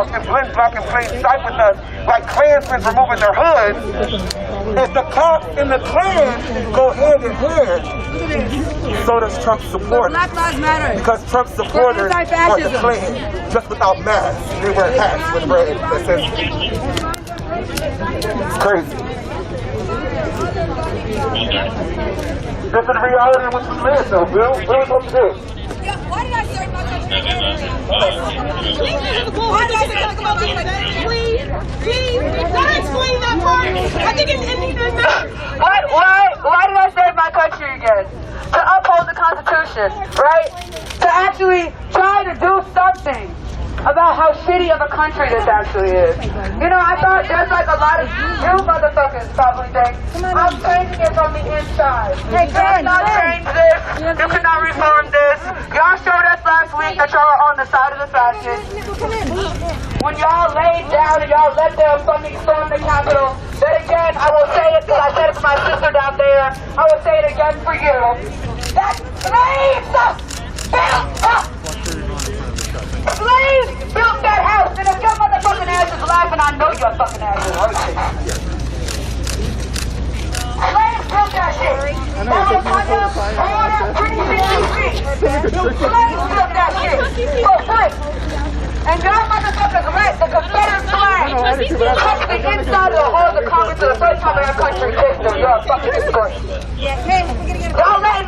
fucking blend block in plain sight with us, like Klansmen removing their hoods, if the cops and the Klan go hand in hand, so does Trump's supporters. Black Lives Matter. Because Trump's supporters are the Klan, just without masks. They wear hats with red that says, it's crazy. This is the reality of what we live, though, Bill. What are we supposed to do? Why did I start my Why did I talk about this? Please, don't explain that part. I think it's Indigenous. Why did I save my country again? To uphold the Constitution, right? To actually try to do something about how shitty of a country this actually is. You know, I thought there's like a lot of you motherfuckers probably think, I'm changing it from the inside. You cannot change this. You cannot reform this. Y'all showed us last week that y'all are on the side of the fascists. When y'all laid down and y'all let them fucking storm the Capitol, then again, I will say it because I said it to my sister down there, I will say it again for you, that slaves built up! Slaves built that house, and if your motherfucking ass is laughing, I know your fucking ass is hurting. Slaves built that shit. Slaves built that shit for free. And y'all motherfuckers let the Confederate flag touch the inside of the halls of Congress for the first time in our country's history. You're a fucking disgrace. Y'all letting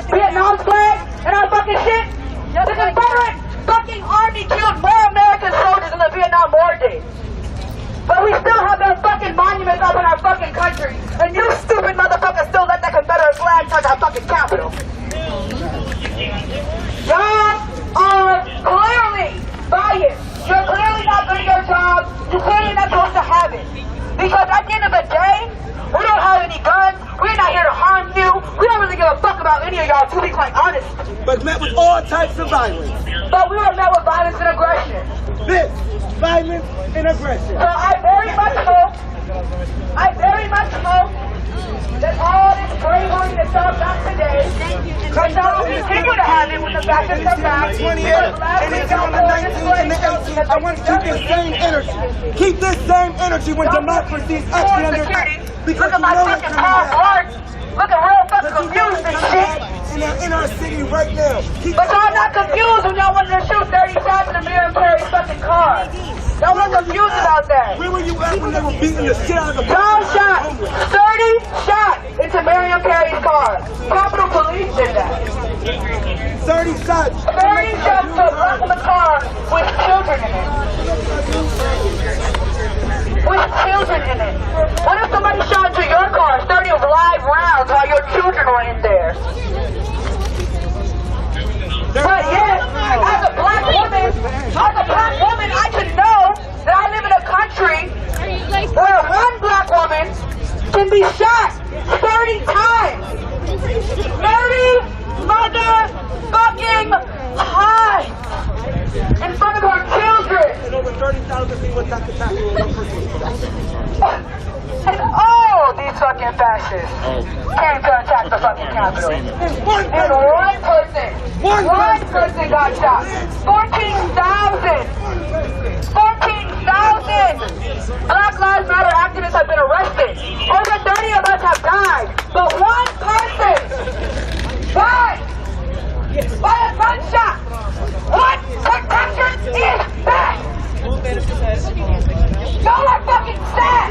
Vietnam flag and our fucking shit? The Confederate fucking army killed more American soldiers than the Vietnam War did. But we still have those fucking monuments up in our fucking country. And you stupid motherfuckers still let that Confederate flag touch our fucking Capitol. Y'all are clearly biased. You're clearly not doing your job. You're clearly not supposed to have it. Because at the end of the day, we don't have any guns. We're not here to harm you. We don't really give a fuck about any of y'all, to be quite honest. But met with all types of violence. But we were met with violence and aggression. This, violence and aggression. So I very much hope that all this bravery that y'all got today, because y'all will continue to have it when the fascists come back. 28th, and it's on the 19th and the 18th. I want to keep this same energy. Keep this same energy when democracy is actually under attack. Because look at my fucking Paul Blart. Looking real fucking confused and shit. In our city right now. But y'all not confused when y'all wanted to shoot 30 shots in the Miriam Perry's fucking car. Y'all weren't confused about that. Where were you at when they were beating the shit out of the y'all shot 30 shots into Miriam Perry's car. Capitol Police did that. 30 shots. 30 shots to a black woman's car with children in it. With children in it. What if somebody shot into your car 30 live rounds while your children were in there? But yet, as a black woman, I should know that I live in a country where one black woman can be shot 30 times. 30 motherfucking times in front of our children. And over 30,000 people attacked the Capitol. And all these fucking fascists came to attack the fucking Capitol. And one person got shot. 14,000 Black Lives Matter activists have been arrested. Over 30 of us have died. But one person died by a gunshot. What protection is that? Y'all are fucking sad.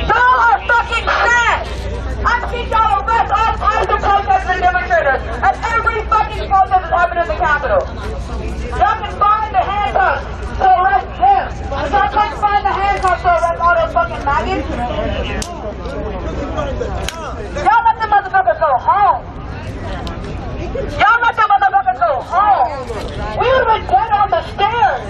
Y'all are fucking sad. I've seen y'all arrest all kinds of protesters and demonstrators at every fucking protest that's happened in the Capitol. Y'all can find the handcuffs to arrest them. Y'all can't find the handcuffs to arrest all those fucking maggots. Y'all let the motherfuckers go home. Y'all let the motherfuckers go home. We would have been dead on the stairs.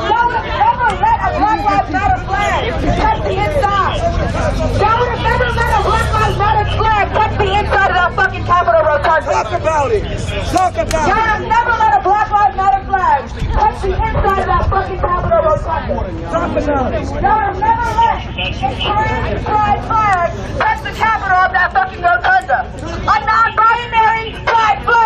Y'all would have never let a Black Lives Matter flag touch the inside. Y'all would have never let a Black Lives Matter flag touch the inside of that fucking Capitol Rotunda. Talk about it. Y'all have never let a Black Lives Matter flag touch the inside of that fucking Capitol Rotunda. Talk about it. Y'all have never let a Korean pride flag touch the Capitol of that fucking rotunda. A non-binary pride flag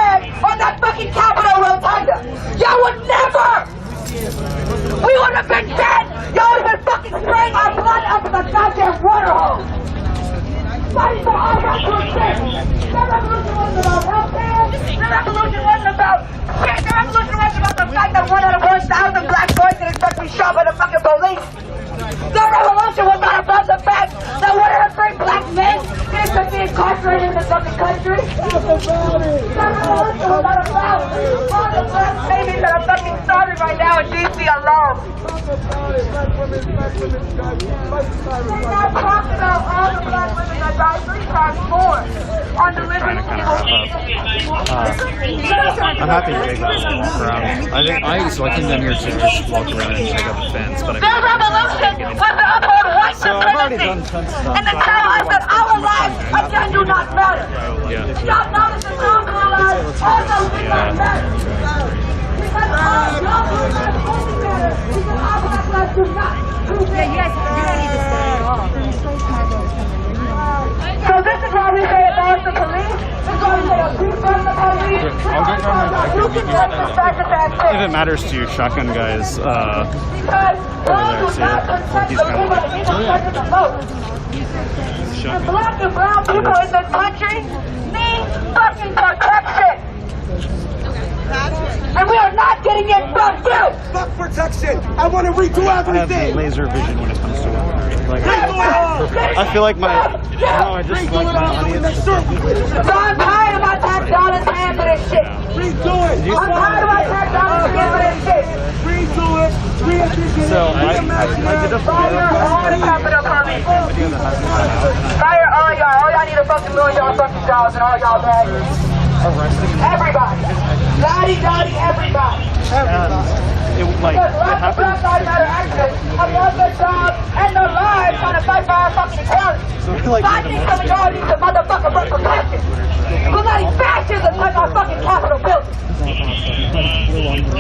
fact that 1 out of 1,000 black boys get expected to be shot by the fucking police. The revolution was not about the fact that 1 out of 3 black men get expected to be incarcerated in this fucking country. The revolution was not about all the black babies that are fucking starving right now in DC alone. We're not talking about all the black women that die 3 times more on delivering people. I'm happy to take that walk around. I came down here to just walk around and check out the fence, but Their revolution was to uphold white supremacy and to tell us that our lives again do not matter. Y'all notice the cultural lives also do not matter. Because all y'all lives only matter because our black lives do not. Yeah, you don't need to say it all. So this is why we say abolish the police. This is why we say defund the police. if it matters to you, shotgun guys over there, see it? He's kind of like, the black and brown people in this country need fucking protection. And we are not getting it from you. Fuck protection. I want to redo I have everything. laser vision when it comes to it. Like, I feel like I just like my audience. So I'm tired of my tax dollars paying for this shit. Redo it. I'm tired of my tax dollars paying for this shit. Redo it. Reinvigorate. So I did a Fire all the Capitol Police. Fire all y'all. All y'all need a fucking $1 million fucking jobs and all y'all baggers. Everybody. Daddy, everybody. Because lots of Black Lives Matter activists have lost their jobs and their lives trying to fight for our fucking equality. So I think some of y'all need to motherfucking run for president. We're letting fascism touch our fucking Capitol building.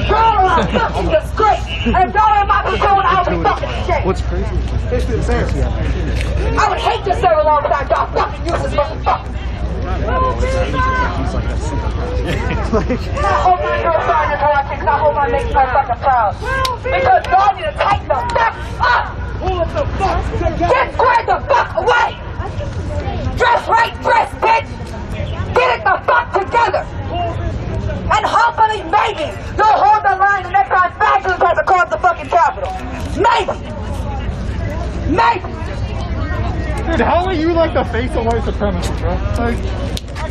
Y'all are a fucking disgrace. And if y'all ain't my control, I would be fucking ashamed. What's crazy? I would hate to serve alongside y'all fucking useless motherfuckers. He's like that super I hope my neuroscience is watching because I hope I make my fucking proud. Because y'all need to take the fuck up! Get squared the fuck away! Dress right, dress, bitch! Get it the fuck together! And hopefully, maybe, you'll hold the line the next time fascism tries to cross the fucking Capitol. Maybe! Maybe! Dude, how are you like the face of white supremacy, bro? Like,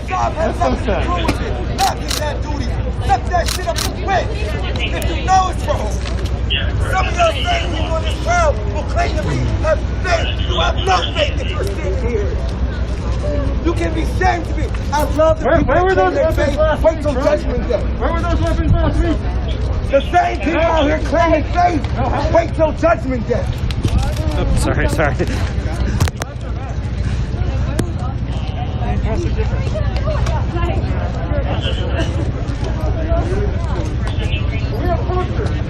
that's so sad. Not get that duty. Fuck that shit up quick. If you know it's wrong. Some of those same people in this crowd will claim to have faith. You have no faith if you're sitting here. You can be ashamed to be. I love the people Where were that those claim their weapons faith. last Wait week, till bro? Judgment Day. Where were those weapons last week? The same people out here claiming faith. Wait till Judgment Day. Oh, sorry.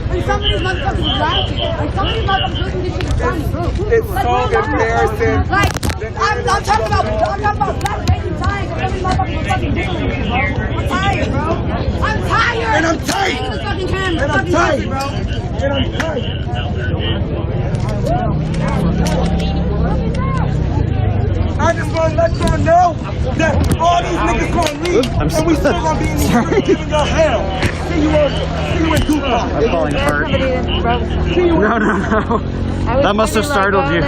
And some of these motherfuckers is laughing. Like, some of these motherfuckers looking at this shit funny, bro. It's so embarrassing. Like, I'm talking about black ladies dying because some of these motherfuckers are fucking doing this, bro. I'm tired, bro. I'm tired. And I'm tight. Take the fucking camera. And I'm Fucking tight. listen, bro. And I'm tight. I just want to let y'all know that all these niggas gonna leave, and we still gonna be in these streets giving y'all hell. See you in Tupac. I'm falling apart. No. That must have startled you.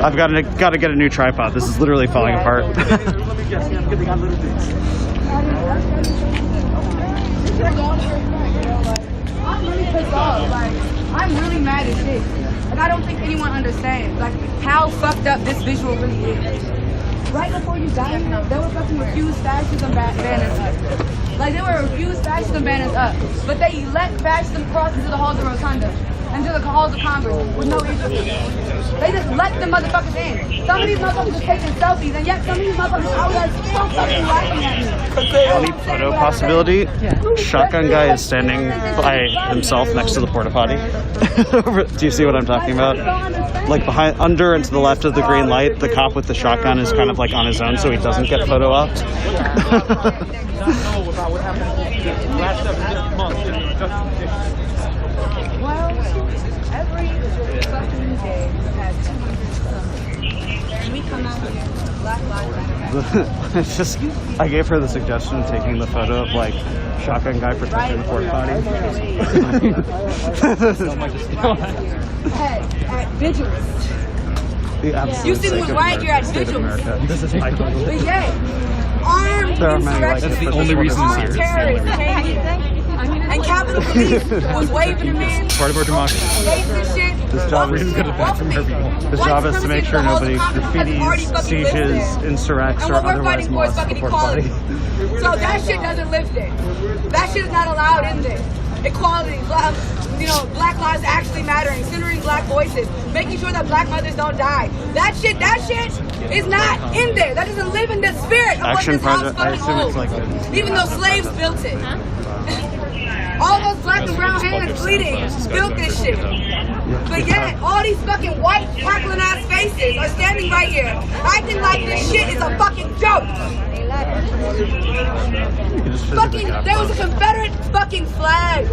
I've got to get a new tripod. This is literally falling apart. Let me guess. I'm getting a little bit. I'm really pissed off. Like, I'm really mad as shit. Like, I don't think anyone understands, like, how fucked up this visual really is. Right before you got here, they were fucking refused fascism banners up. Like, they were refused fascism banners up. But they let fascism cross into the halls of Rotunda, into the halls of Congress, with no issue. They just let the motherfuckers in. Some of these motherfuckers are taking selfies, and yet some of these motherfuckers are always so fucking laughing at me. Funny photo possibility. Shotgun guy is standing by himself next to the porta potty. Do you see what I'm talking about? Like behind, under and to the left of the green light, the cop with the shotgun is kind of like on his own, so he doesn't get photo ops. Well, every fucking day has 200 something. And we come out here It's just, I gave her the suggestion of taking the photo of like shotgun guy protecting the porta potty. Hey, at Vigilance. The absolute You see what's right here at Vigilance. But yet, armed insurrection, That's the only reason armed terrorists came here. And Capitol Police was waving them in. Part of our democracy. Racist shit. This job is His job is to make sure nobody graffitis, sieges, insurrects, or otherwise molests the porta potty. So that shit doesn't live there. That shit is not allowed in there. Equality, Black lives actually mattering, centering Black voices, making sure that Black mothers don't die. That shit is not in there. That doesn't live in the spirit of Action what this house project, I fucking assume it's holds. like Even though slaves built it. All those black and brown hands bleeding built this shit. But yet, all these fucking white, cackling ass faces are standing right here, acting like this shit is a fucking joke. There was a Confederate fucking flag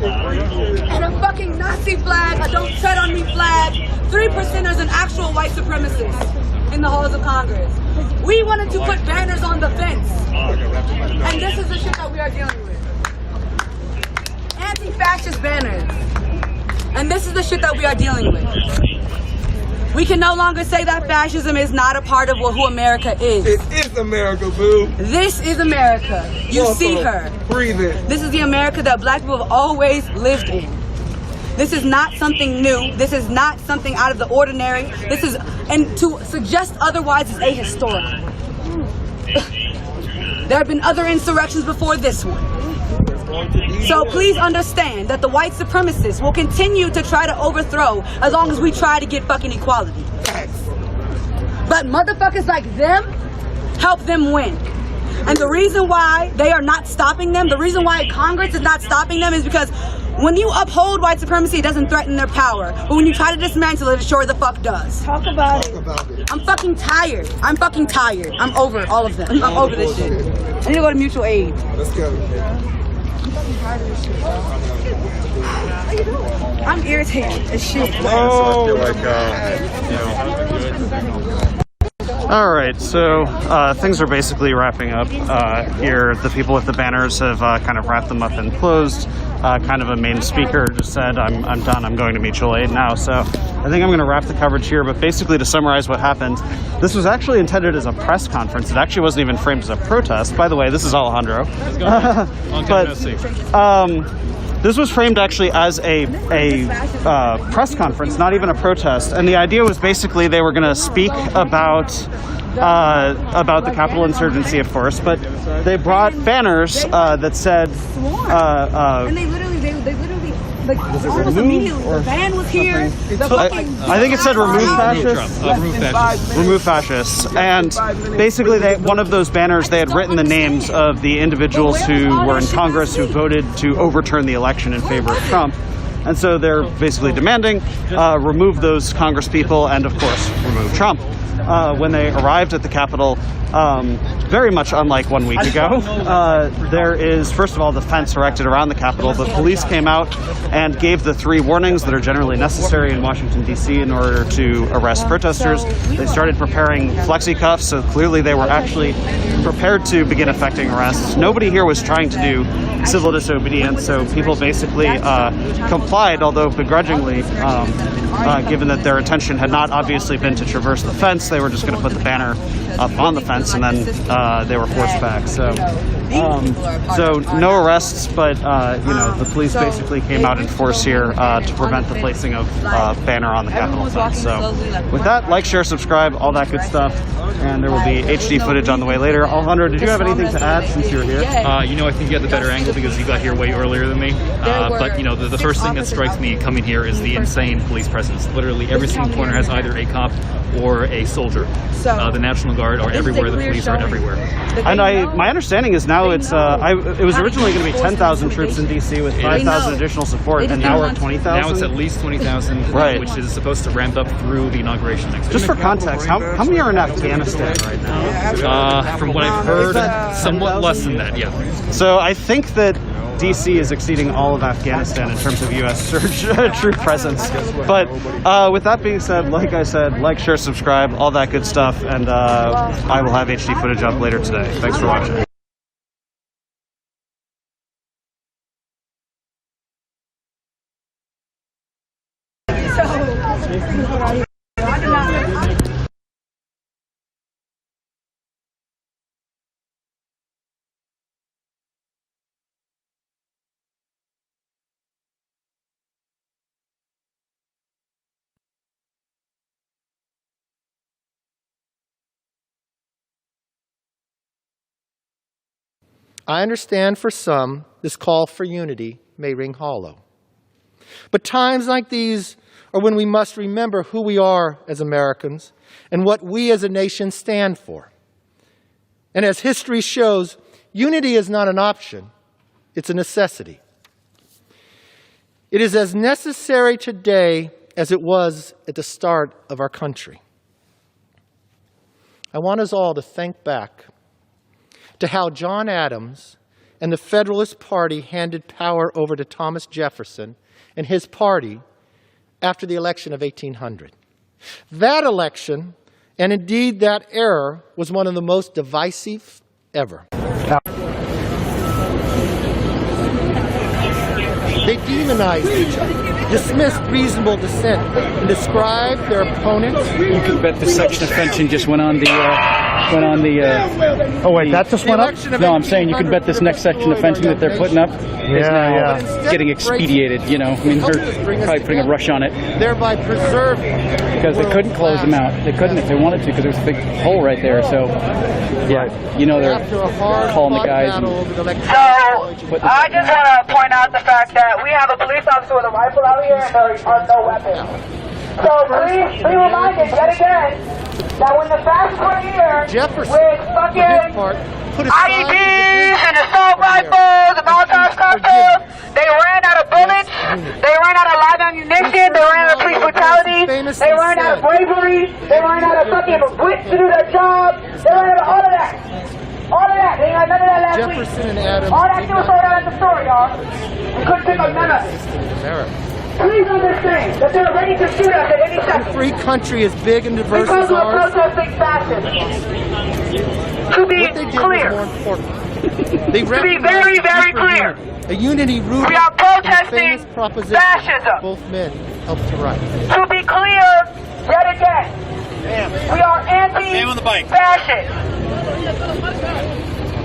and a fucking Nazi flag, a don't tread on me flag, 3%ers and actual white supremacists in the halls of Congress. We wanted to put banners on the fence, and this is the shit that we are dealing with. Anti-fascist banners, and this is the shit that we are dealing with. We can no longer say that fascism is not a part of who America is. It is America, boo. This is America. You see her. Breathe it. This is the America that Black people have always lived in. This is not something new. This is not something out of the ordinary. And to suggest otherwise is ahistorical. There have been other insurrections before this one. So please understand that the white supremacists will continue to try to overthrow as long as we try to get fucking equality. But motherfuckers like them help them win. And the reason why they are not stopping them, the reason why Congress is not stopping them is because when you uphold white supremacy, it doesn't threaten their power. But when you try to dismantle it, it sure the fuck does. Talk about it. I'm fucking tired. I'm over all of them. I'm over this shit. I need to go to mutual aid. Let's go. I'm irritated as shit. All right, so things are basically wrapping up here. The people with the banners have kind of wrapped them up and closed. Kind of a main speaker just said, I'm done, I'm going to mutual aid now. So I think I'm going to wrap the coverage here, but basically to summarize what happened, this was actually intended as a press conference. It actually wasn't even framed as a protest. By the way, this is Alejandro. This was framed actually as a press conference, not even a protest. And the idea was basically they were going to speak about the Capitol insurgency, of course, but they brought banners that said... and they literally, like, almost immediately, the van was here, I think it said remove fascists. Remove fascists. And basically, one of those banners, they had written the names of the individuals who were in Congress who voted to overturn the election in favor of Trump. And so they're basically demanding remove those Congress people and, of course, remove Trump. When they arrived at the Capitol, very much unlike 1 week ago, there is, first of all, the fence erected around the Capitol. The police came out and gave the 3 warnings that are generally necessary in Washington, D.C. in order to arrest protesters. They started preparing flexi cuffs, so clearly they were actually prepared to begin effecting arrests. Nobody here was trying to do civil disobedience, so people basically complied, although begrudgingly, given that their intention had not obviously been to traverse the fence. They were just going to put the banner up on the fence, and then they were forced back. So no arrests, but the police basically came out in force here to prevent the placing of banner on the Capitol fence. So with that, like, share, subscribe, all that good stuff, and there will be HD footage on the way later. Alejandro, did you have anything to add since you were here? I think you had the better angle because you got here way earlier than me. But the first thing that strikes me coming here is the insane police presence. Literally every single corner has either a cop or a soldier. The National Guard are everywhere. The police are everywhere. And my understanding is now it was originally going to be 10,000 troops in D.C. with 5,000 additional support, and now we're at 20,000. Now it's at least 20,000, right, which is supposed to ramp up through the inauguration next week. Just for context, how many are in Afghanistan right now? From what I've heard, somewhat less than that, yeah. So I think that DC is exceeding all of Afghanistan in terms of U.S. troop presence. But with that being said, like I said, like, share, subscribe, all that good stuff, and I will have HD footage up later today. Thanks for watching. I understand for some, this call for unity may ring hollow. But times like these are when we must remember who we are as Americans and what we as a nation stand for. And as history shows, unity is not an option, it's a necessity. It is as necessary today as it was at the start of our country. I want us all to think back to how John Adams and the Federalist Party handed power over to Thomas Jefferson and his party after the election of 1800. That election, and indeed that era, was one of the most divisive ever. They demonized each other, dismissed reasonable dissent, and described their opponents. You can bet the section of fencing just went on the. Oh wait, that just went up? No, I'm saying you can bet this next section of fencing that they're putting up is now getting expedited. You know, I mean, they're probably putting a rush on it. Thereby preserving. Because they couldn't close them out. They couldn't if they wanted to because there was a big hole right there. So, yeah, you know they're calling the guys. So, I just want to point out the fact that we have a police officer with a rifle out here and there are no weapons. So please be reminded yet again that when the facts were here with fucking IEDs and assault rifles and Molotov cocktails, they ran out of bullets, they ran out of live ammunition, they ran out of police brutality, they ran out of bravery, they ran out of fucking wit to do their job, they ran out of all of that. All of that. They had none of that last week. All that shit was sold out at the store, y'all. We couldn't pick up none of it. Please understand that they're ready to shoot us at any second. A free country as big and diverse because as ours. we're protesting fascism. To be clear. To be very, very clear. A unity rooted we are protesting in the famous proposition fascism. Both men helped to write. To be clear, yet again, we are anti-fascist.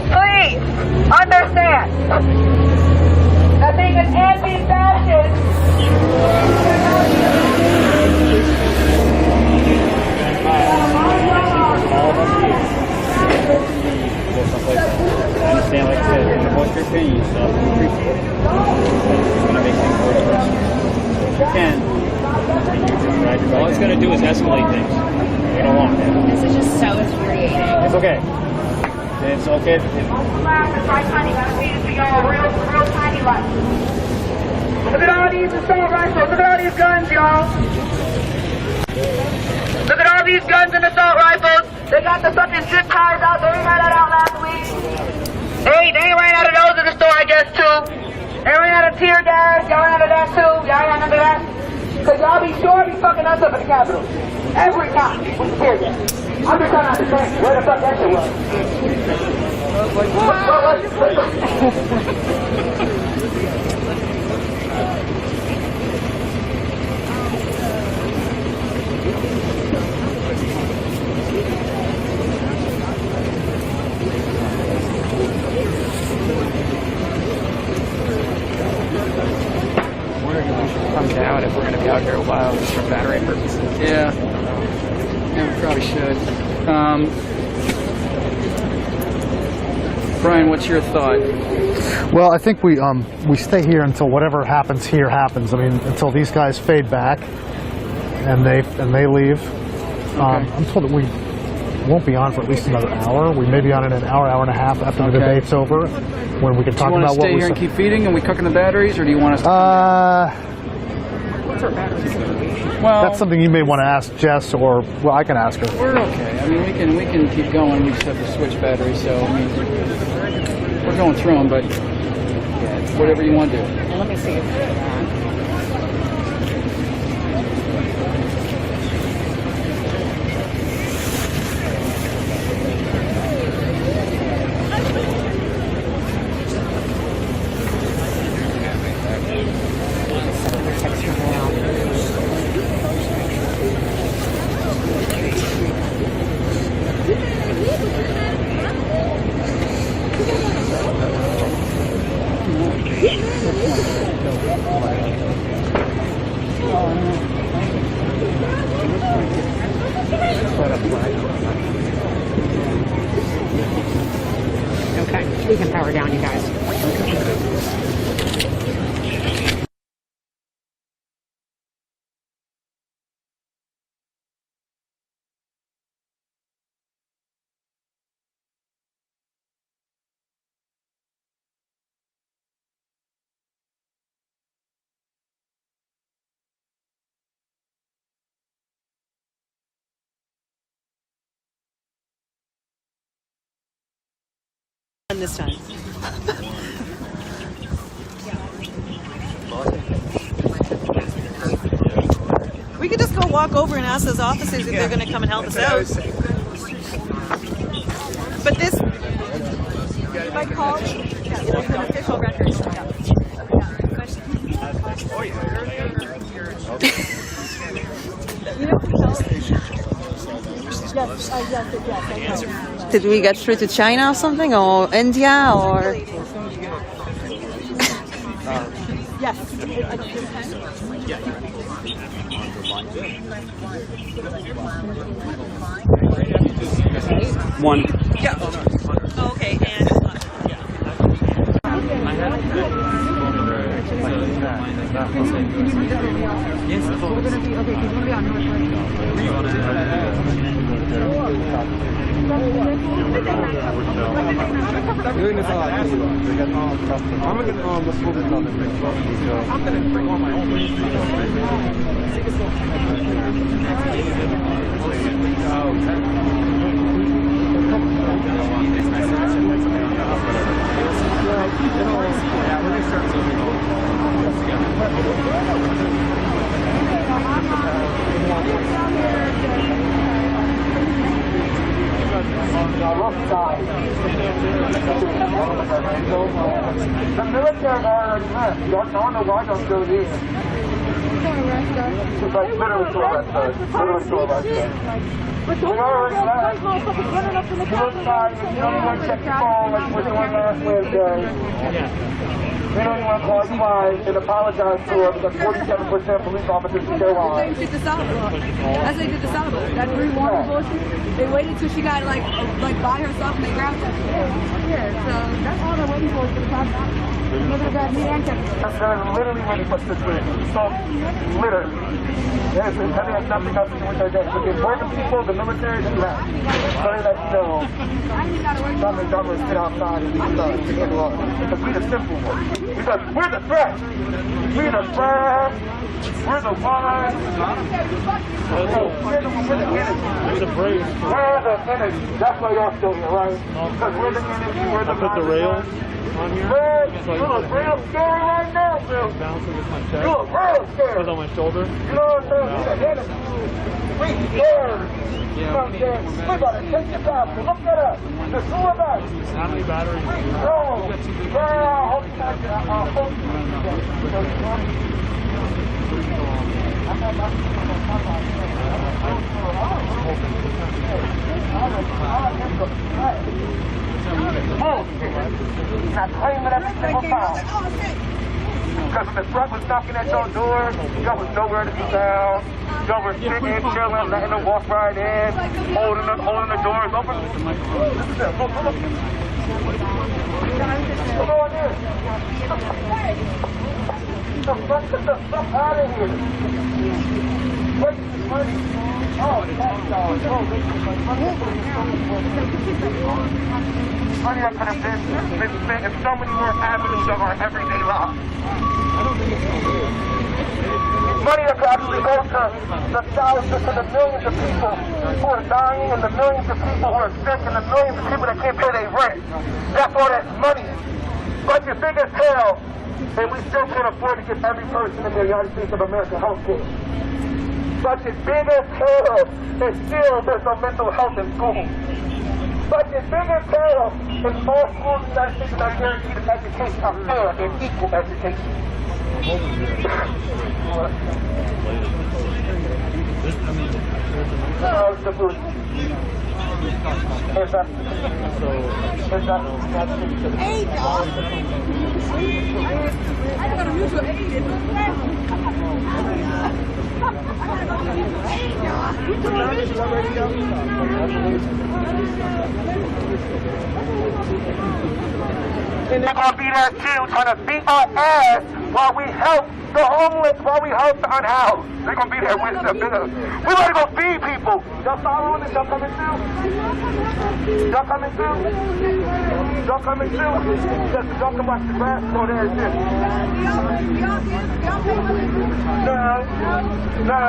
Please understand that being an anti-fascist I understand, like I said, in the voice your opinion, so I appreciate it. It's going to make things worse for us. You can. All it's going to do is escalate things. We don't want that. This is just so infuriating. It's okay. It's okay. Look at all these assault rifles. Look at all these guns, y'all. Look at all these guns and assault rifles. They got the fucking zip ties out. They ran that out last week. Hey, they ran out of those in the store, I guess, too. They ran out of tear gas. Y'all ran out of that, too. Y'all ran out of that. Because y'all be sure be fucking us up at the Capitol. Every time with the tear gas. I'm just trying to understand where the fuck that shit was. Come down if we're going to be out here a while just for battery purposes. Yeah, we probably should. Brian, what's your thought? Well, I think we stay here until whatever happens here happens. I mean, until these guys fade back and they leave. Okay. I'm told that we won't be on for at least another hour. We may be on in an hour, hour and a half after the debate's over, when we can talk about what we. Do you want to stay here and keep feeding and we cooking the batteries, or do you want us to? Well, that's something you may want to ask Jess, or well, I can ask her. We're okay. I mean, we can keep going. We just have to switch batteries, so I mean, we're going through them, but Whatever you want to do. Let me see. Okay, we can power down, you guys. This time. We could just go walk over and ask those officers if they're going to come and help us out. But this, if I call, it's an official record. Did we get through to China or something, or India, or? Yes. One. Yeah. Oh, okay. And the military already left. Y'all don't know why y'all still here. It's like literally to arrest us. Literally to arrest us. We already left. You look tired. You don't even want to check your phone like we're doing last Wednesday. We don't even want to call you guys and apologize to her because 47% police officers still on. That's they did the Salvador. That's they did the Salvador. That Green Water bullshit. They waited till she got like by herself and they grabbed her. Yeah, so that's all they're waiting for is the top down. Look at that, me and Kevin. They're literally waiting for this win. So, literally. That has nothing else to do with their day. But the important people, the military, is left. So they let you know. Some of the governors get outside and leave us to handle us. Because we're the simple ones. Because we're the threat. We're the threat. We're the ones. We're the enemy. We're the brave. We're the enemy. That's why y'all still here, right? Because we're the enemy. We're the put the rail on here. You look real scary right now, Phil. Bouncing against my chest. You look real scary. Goes on my shoulder. You know what I'm saying? We're the enemy. We scared. You know what I'm saying? We gotta take this out. Look that up. There's two of us. How many batteries? No. I hope you guys get I hope you not claiming every single time. Because when the truck was knocking at your door, y'all was nowhere to be found. Y'all were sitting, chilling, letting them walk right in, holding the doors open. Come on in. Get the fuck out of here. Wait, money. Oh, that's all. Money that could have been spent in so many more avenues of our everyday lives. Money that could actually go to the thousands and the millions of people who are dying and the millions of people who are sick and the millions of people that can't pay their rent. That's all that money is. Budget big as hell, and we still can't afford to give every person in the United States of America health care. Budget big as hell, and still there's no mental health in schools. Budget big as hell, and all schools in the United States are not guaranteed of education, are fair and equal education. And they're going to be there too, trying to beat our ass while we help the homeless, while we help the unhoused. They're going to be there with us. We want to go feed people. Y'all following this? Y'all coming through? Y'all coming through? Y'all coming through? Just y'all can watch the grass go there and this. No.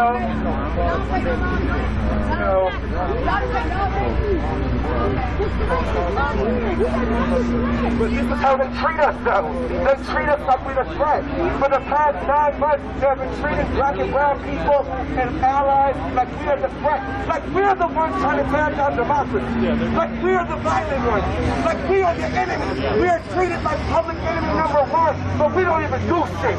But this is how they treat us, though. They treat us like we're a threat. For the past 9 months, they have been treating black and brown people and allies like we are the threat. Like we're the ones trying to tear down democracy. Like we're the violent ones. Like we are the enemy. We are treated like public enemy #1, but we don't even do shit.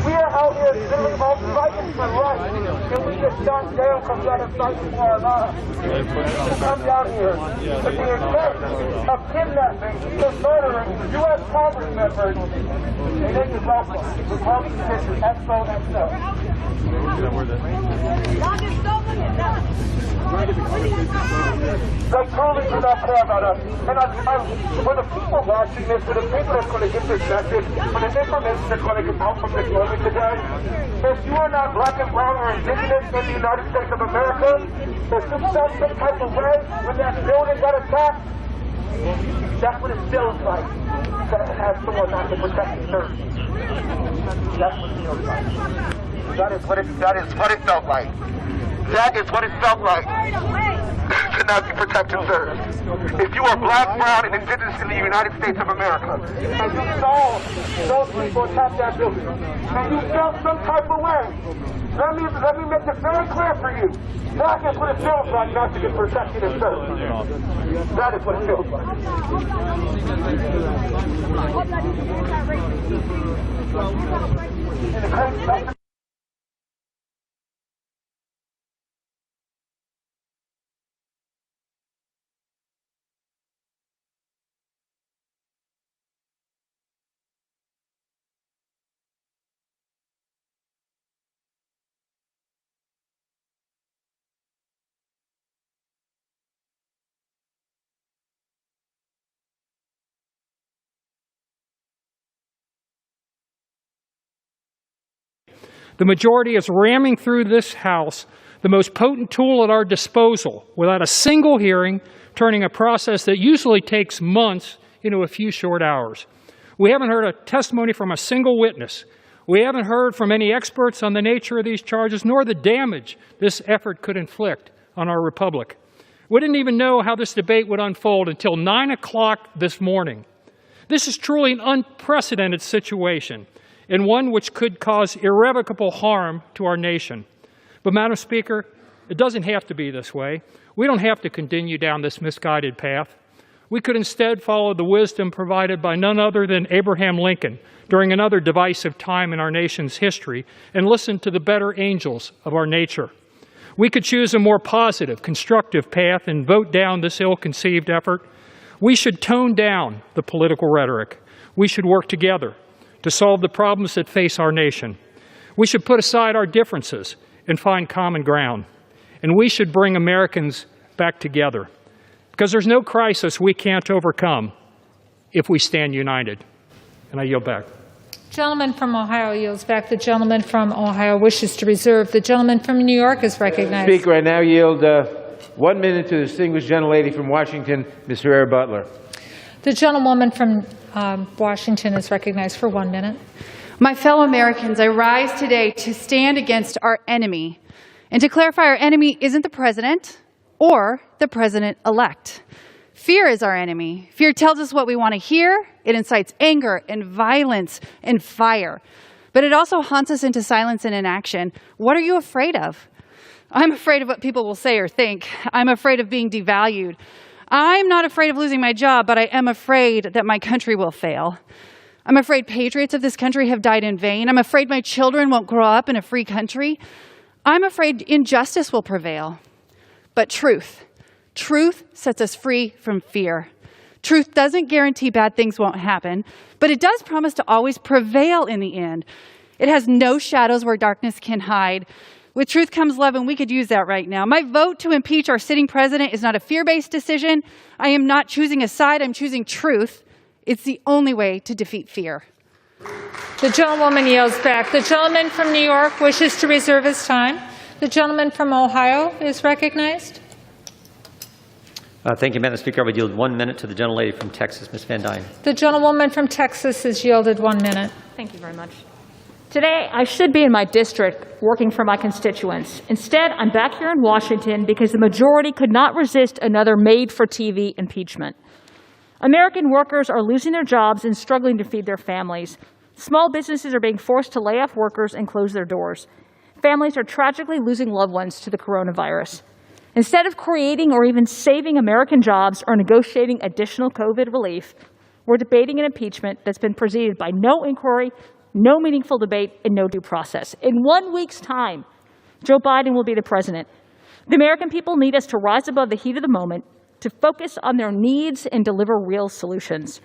We are out here literally fighting for rights, and we get shot down from trying to fight for our lives. To come down here to be accused of kidnapping, of murdering U.S. Congress members, and they can welcome the Party Petition XOXO. They truly do not care about us. And for the people watching this, for the people that's going to get this message, for the information that's going to get out from this moment today, if you are not black and brown or indigenous in the United States of America, if you felt some type of way when that building got attacked, that's what it feels like to have someone not to protect and serve. That's what it feels like. That is what it felt like. That is what it felt like to not be protected and served. If you are black, brown, and indigenous in the United States of America, and you saw those people attack that building, and you felt some type of way, let me make it very clear for you. That is what it feels like not to get protected and served. That is what it feels like. The majority is ramming through this House the most potent tool at our disposal without a single hearing, turning a process that usually takes months into a few short hours. We haven't heard a testimony from a single witness. We haven't heard from any experts on the nature of these charges, nor the damage this effort could inflict on our republic. We didn't even know how this debate would unfold until 9 o'clock this morning. This is truly an unprecedented situation, and one which could cause irrevocable harm to our nation. But, Madam Speaker, it doesn't have to be this way. We don't have to continue down this misguided path. We could instead follow the wisdom provided by none other than Abraham Lincoln during another divisive time in our nation's history and listen to the better angels of our nature. We could choose a more positive, constructive path and vote down this ill-conceived effort. We should tone down the political rhetoric. We should work together to solve the problems that face our nation. We should put aside our differences and find common ground. And we should bring Americans back together. Because there's no crisis we can't overcome if we stand united. And I yield back. Gentleman from Ohio yields back. The gentleman from Ohio wishes to reserve. The gentleman from New York is recognized. Speaker, I now yield 1 minute to the distinguished gentlelady from Washington, Ms. Herrera Butler. The gentlewoman from Washington is recognized for 1 minute. My fellow Americans, I rise today to stand against our enemy. And to clarify, our enemy isn't the president or the president-elect. Fear is our enemy. Fear tells us what we want to hear. It incites anger and violence and fire. But it also haunts us into silence and inaction. What are you afraid of? I'm afraid of what people will say or think. I'm afraid of being devalued. I'm not afraid of losing my job, but I am afraid that my country will fail. I'm afraid patriots of this country have died in vain. I'm afraid my children won't grow up in a free country. I'm afraid injustice will prevail. But truth sets us free from fear. Truth doesn't guarantee bad things won't happen, but it does promise to always prevail in the end. It has no shadows where darkness can hide. With truth comes love, and we could use that right now. My vote to impeach our sitting president is not a fear-based decision. I am not choosing a side, I'm choosing truth. It's the only way to defeat fear. The gentlewoman yields back. The gentleman from New York wishes to reserve his time. The gentleman from Ohio is recognized. Thank you, Madam Speaker. I would yield 1 minute to the gentlelady from Texas, Ms. Van Dyne. The gentlewoman from Texas is yielded 1 minute. Thank you very much. Today, I should be in my district working for my constituents. Instead, I'm back here in Washington because the majority could not resist another made-for-TV impeachment. American workers are losing their jobs and struggling to feed their families. Small businesses are being forced to lay off workers and close their doors. Families are tragically losing loved ones to the coronavirus. Instead of creating or even saving American jobs or negotiating additional COVID relief, we're debating an impeachment that's been preceded by no inquiry, no meaningful debate, and no due process. In 1 week's time, Joe Biden will be the president. The American people need us to rise above the heat of the moment, to focus on their needs and deliver real solutions.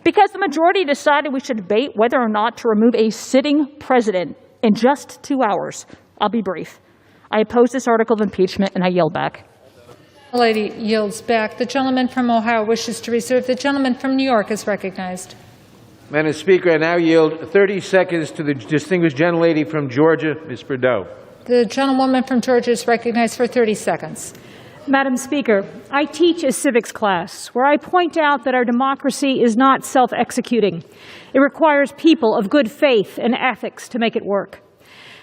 Because the majority decided we should debate whether or not to remove a sitting president in just 2 hours, I'll be brief. I oppose this article of impeachment, and I yield back. The lady yields back. The gentleman from Ohio wishes to reserve. The gentleman from New York is recognized. Madam Speaker, I now yield 30 seconds to the distinguished gentlelady from Georgia, Ms. Bordeaux. The gentlewoman from Georgia is recognized for 30 seconds. Madam Speaker, I teach a civics class where I point out that our democracy is not self-executing. It requires people of good faith and ethics to make it work.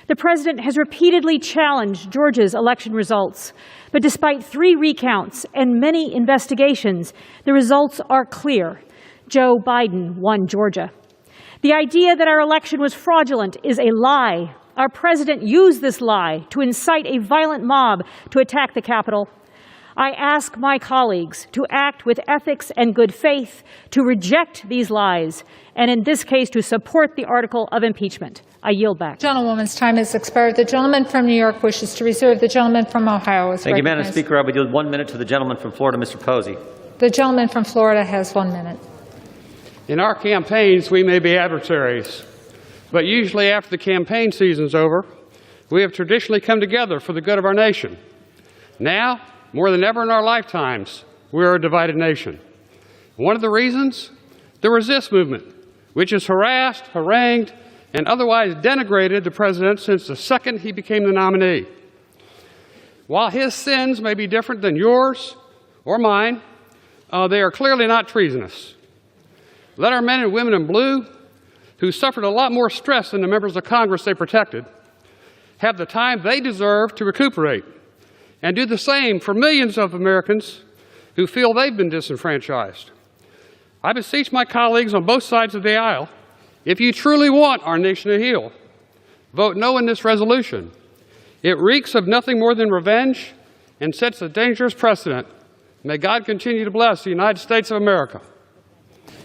The president has repeatedly challenged Georgia's election results, but despite 3 recounts and many investigations, the results are clear. Joe Biden won Georgia. The idea that our election was fraudulent is a lie. Our president used this lie to incite a violent mob to attack the Capitol. I ask my colleagues to act with ethics and good faith, to reject these lies, and in this case, to support the article of impeachment. I yield back. Gentlewoman's time has expired. The gentleman from New York wishes to reserve. The gentleman from Ohio is recognized. Thank you, Madam Speaker. I would yield 1 minute to the gentleman from Florida, Mr. Posey. The gentleman from Florida has 1 minute. In our campaigns, we may be adversaries, but usually after the campaign season's over, we have traditionally come together for the good of our nation. Now, more than ever in our lifetimes, we are a divided nation. One of the reasons? The resist movement, which has harassed, harangued, and otherwise denigrated the president since the second he became the nominee. While his sins may be different than yours or mine, they are clearly not treasonous. Let our men and women in blue, who suffered a lot more stress than the members of Congress they protected, have the time they deserve to recuperate, and do the same for millions of Americans who feel they've been disenfranchised. I beseech my colleagues on both sides of the aisle, if you truly want our nation to heal, vote no in this resolution. It reeks of nothing more than revenge and sets a dangerous precedent. May God continue to bless the United States of America.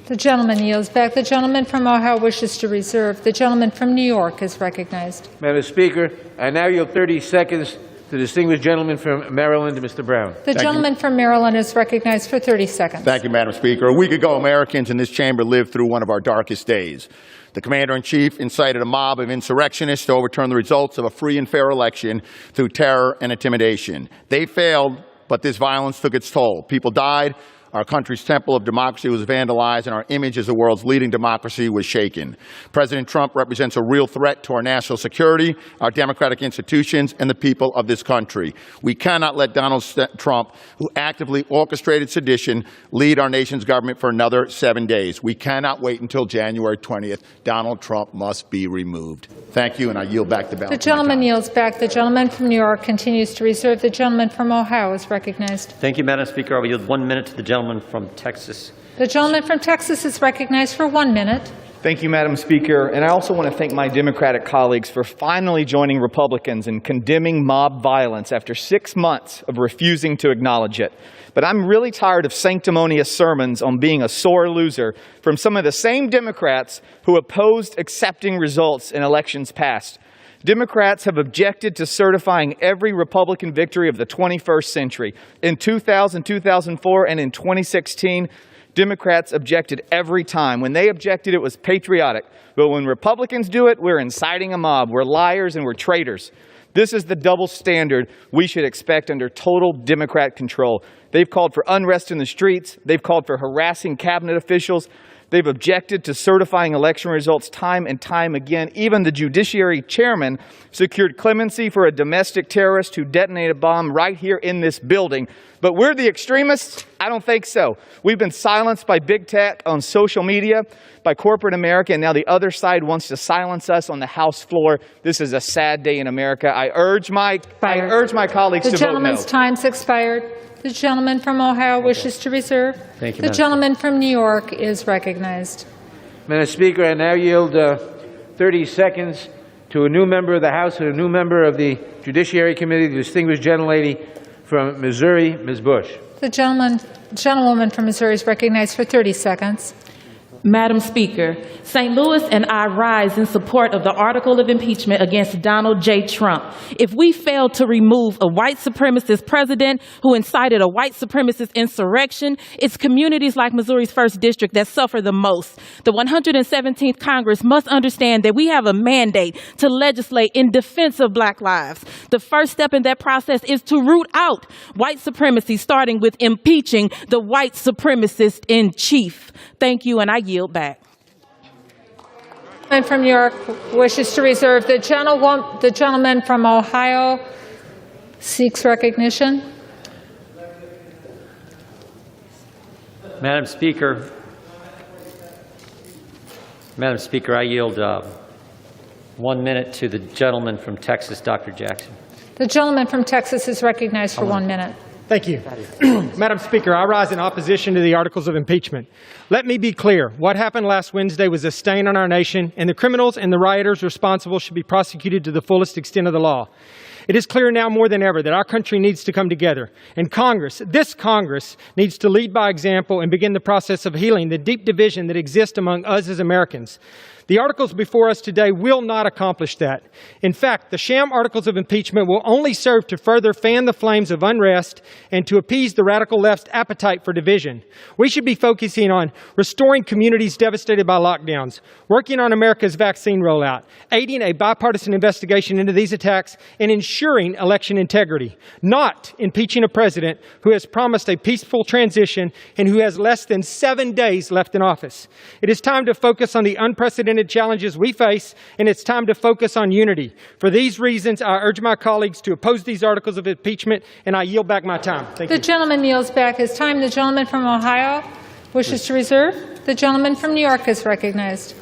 The gentleman yields back. The gentleman from Ohio wishes to reserve. The gentleman from New York is recognized. Madam Speaker, I now yield 30 seconds to the distinguished gentleman from Maryland, Mr. Brown. The gentleman from Maryland is recognized for 30 seconds. Thank you, Madam Speaker. A week ago, Americans in this chamber lived through one of our darkest days. The commander-in-chief incited a mob of insurrectionists to overturn the results of a free and fair election through terror and intimidation. They failed, but this violence took its toll. People died. Our country's temple of democracy was vandalized, and our image as the world's leading democracy was shaken. President Trump represents a real threat to our national security, our democratic institutions, and the people of this country. We cannot let Donald Trump, who actively orchestrated sedition, lead our nation's government for another 7 days. We cannot wait until January 20th. Donald Trump must be removed. Thank you, and I yield back the balance. The gentleman yields back. The gentleman from New York continues to reserve. The gentleman from Ohio is recognized. Thank you, Madam Speaker. I will yield 1 minute to the gentleman gentleman from Texas. The gentleman from Texas is recognized for 1 minute. Thank you, Madam Speaker. And I also want to thank my Democratic colleagues for finally joining Republicans in condemning mob violence after 6 months of refusing to acknowledge it. But I'm really tired of sanctimonious sermons on being a sore loser from some of the same Democrats who opposed accepting results in elections past. Democrats have objected to certifying every Republican victory of the 21st century. In 2000, 2004, and in 2016, Democrats objected every time. When they objected, it was patriotic. But when Republicans do it, we're inciting a mob. We're liars and we're traitors. This is the double standard we should expect under total Democrat control. They've called for unrest in the streets. They've called for harassing cabinet officials. They've objected to certifying election results time and time again. Even the Judiciary Chairman secured clemency for a domestic terrorist who detonated a bomb right here in this building. But we're the extremists? I don't think so. We've been silenced by big tech on social media, by corporate America, and now the other side wants to silence us on the House floor. This is a sad day in America. I urge my colleagues to vote no. The gentleman's time's expired. The gentleman from Ohio wishes to reserve. Thank you, the gentleman from New York is recognized. Madam Speaker, I now yield 30 seconds to a new member of the House and a new member of the Judiciary Committee, the distinguished gentlelady from Missouri, Ms. Bush. The gentlewoman from Missouri is recognized for 30 seconds. Madam Speaker, St. Louis and I rise in support of the article of impeachment against Donald J. Trump. If we fail to remove a white supremacist president who incited a white supremacist insurrection, it's communities like Missouri's 1st District that suffer the most. The 117th Congress must understand that we have a mandate to legislate in defense of Black lives. The first step in that process is to root out white supremacy, starting with impeaching the white supremacist in chief. Thank you, and I yield back. And from New York wishes to reserve. The gentleman from Ohio seeks recognition. Madam Speaker, I yield 1 minute to the gentleman from Texas, Dr. Jackson. The gentleman from Texas is recognized for 1 minute. Thank you. Madam Speaker, I rise in opposition to the articles of impeachment. Let me be clear. What happened last Wednesday was a stain on our nation, and the criminals and the rioters responsible should be prosecuted to the fullest extent of the law. It is clear now more than ever that our country needs to come together. And Congress, this Congress, needs to lead by example and begin the process of healing the deep division that exists among us as Americans. The articles before us today will not accomplish that. In fact, the sham articles of impeachment will only serve to further fan the flames of unrest and to appease the radical left's appetite for division. We should be focusing on restoring communities devastated by lockdowns, working on America's vaccine rollout, aiding a bipartisan investigation into these attacks, and ensuring election integrity, not impeaching a president who has promised a peaceful transition and who has less than 7 days left in office. It is time to focus on the unprecedented challenges we face, and it's time to focus on unity. For these reasons, I urge my colleagues to oppose these articles of impeachment, and I yield back my time. Thank you. The gentleman yields back his time. The gentleman from Ohio wishes to reserve. The gentleman from New York is recognized.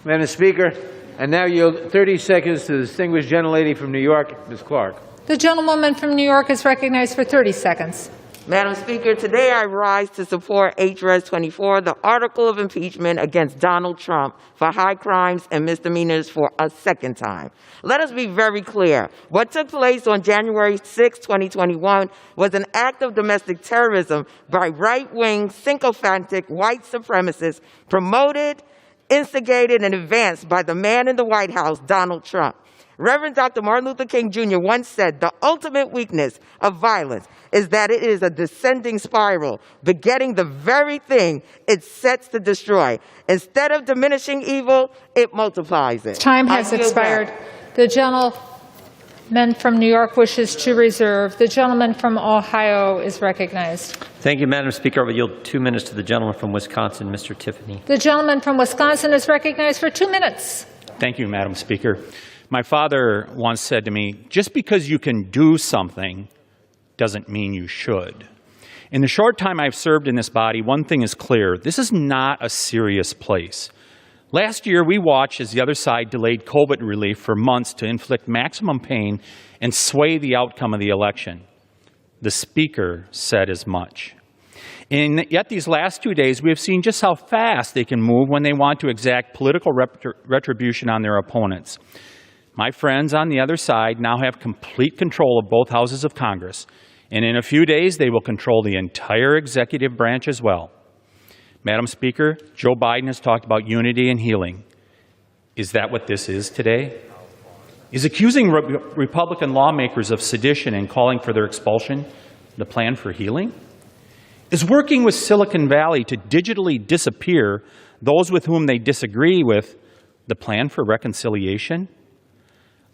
Madam Speaker, I now yield 30 seconds to the distinguished gentlelady from New York, Ms. Clark. The gentlewoman from New York is recognized for 30 seconds. Madam Speaker, today I rise to support H.Res. 24, the article of impeachment against Donald Trump for high crimes and misdemeanors for a second time. Let us be very clear. What took place on January 6, 2021 was an act of domestic terrorism by right-wing, sycophantic white supremacists promoted, instigated, and advanced by the man in the White House, Donald Trump. Reverend Dr. Martin Luther King Jr. once said, the ultimate weakness of violence is that it is a descending spiral, begetting the very thing it sets to destroy. Instead of diminishing evil, it multiplies it. Time has expired. The gentleman from New York wishes to reserve. The gentleman from Ohio is recognized. Thank you, Madam Speaker. I will yield 2 minutes to the gentleman from Wisconsin, Mr. Tiffany. The gentleman from Wisconsin is recognized for 2 minutes. Thank you, Madam Speaker. My father once said to me, just because you can do something doesn't mean you should. In the short time I've served in this body, one thing is clear. This is not a serious place. Last year, we watched as the other side delayed COVID relief for months to inflict maximum pain and sway the outcome of the election. The Speaker said as much. And yet these last 2 days, we have seen just how fast they can move when they want to exact political retribution on their opponents. My friends on the other side now have complete control of both houses of Congress, and in a few days, they will control the entire executive branch as well. Madam Speaker, Joe Biden has talked about unity and healing. Is that what this is today? Is accusing Republican lawmakers of sedition and calling for their expulsion the plan for healing? Is working with Silicon Valley to digitally disappear those with whom they disagree with the plan for reconciliation?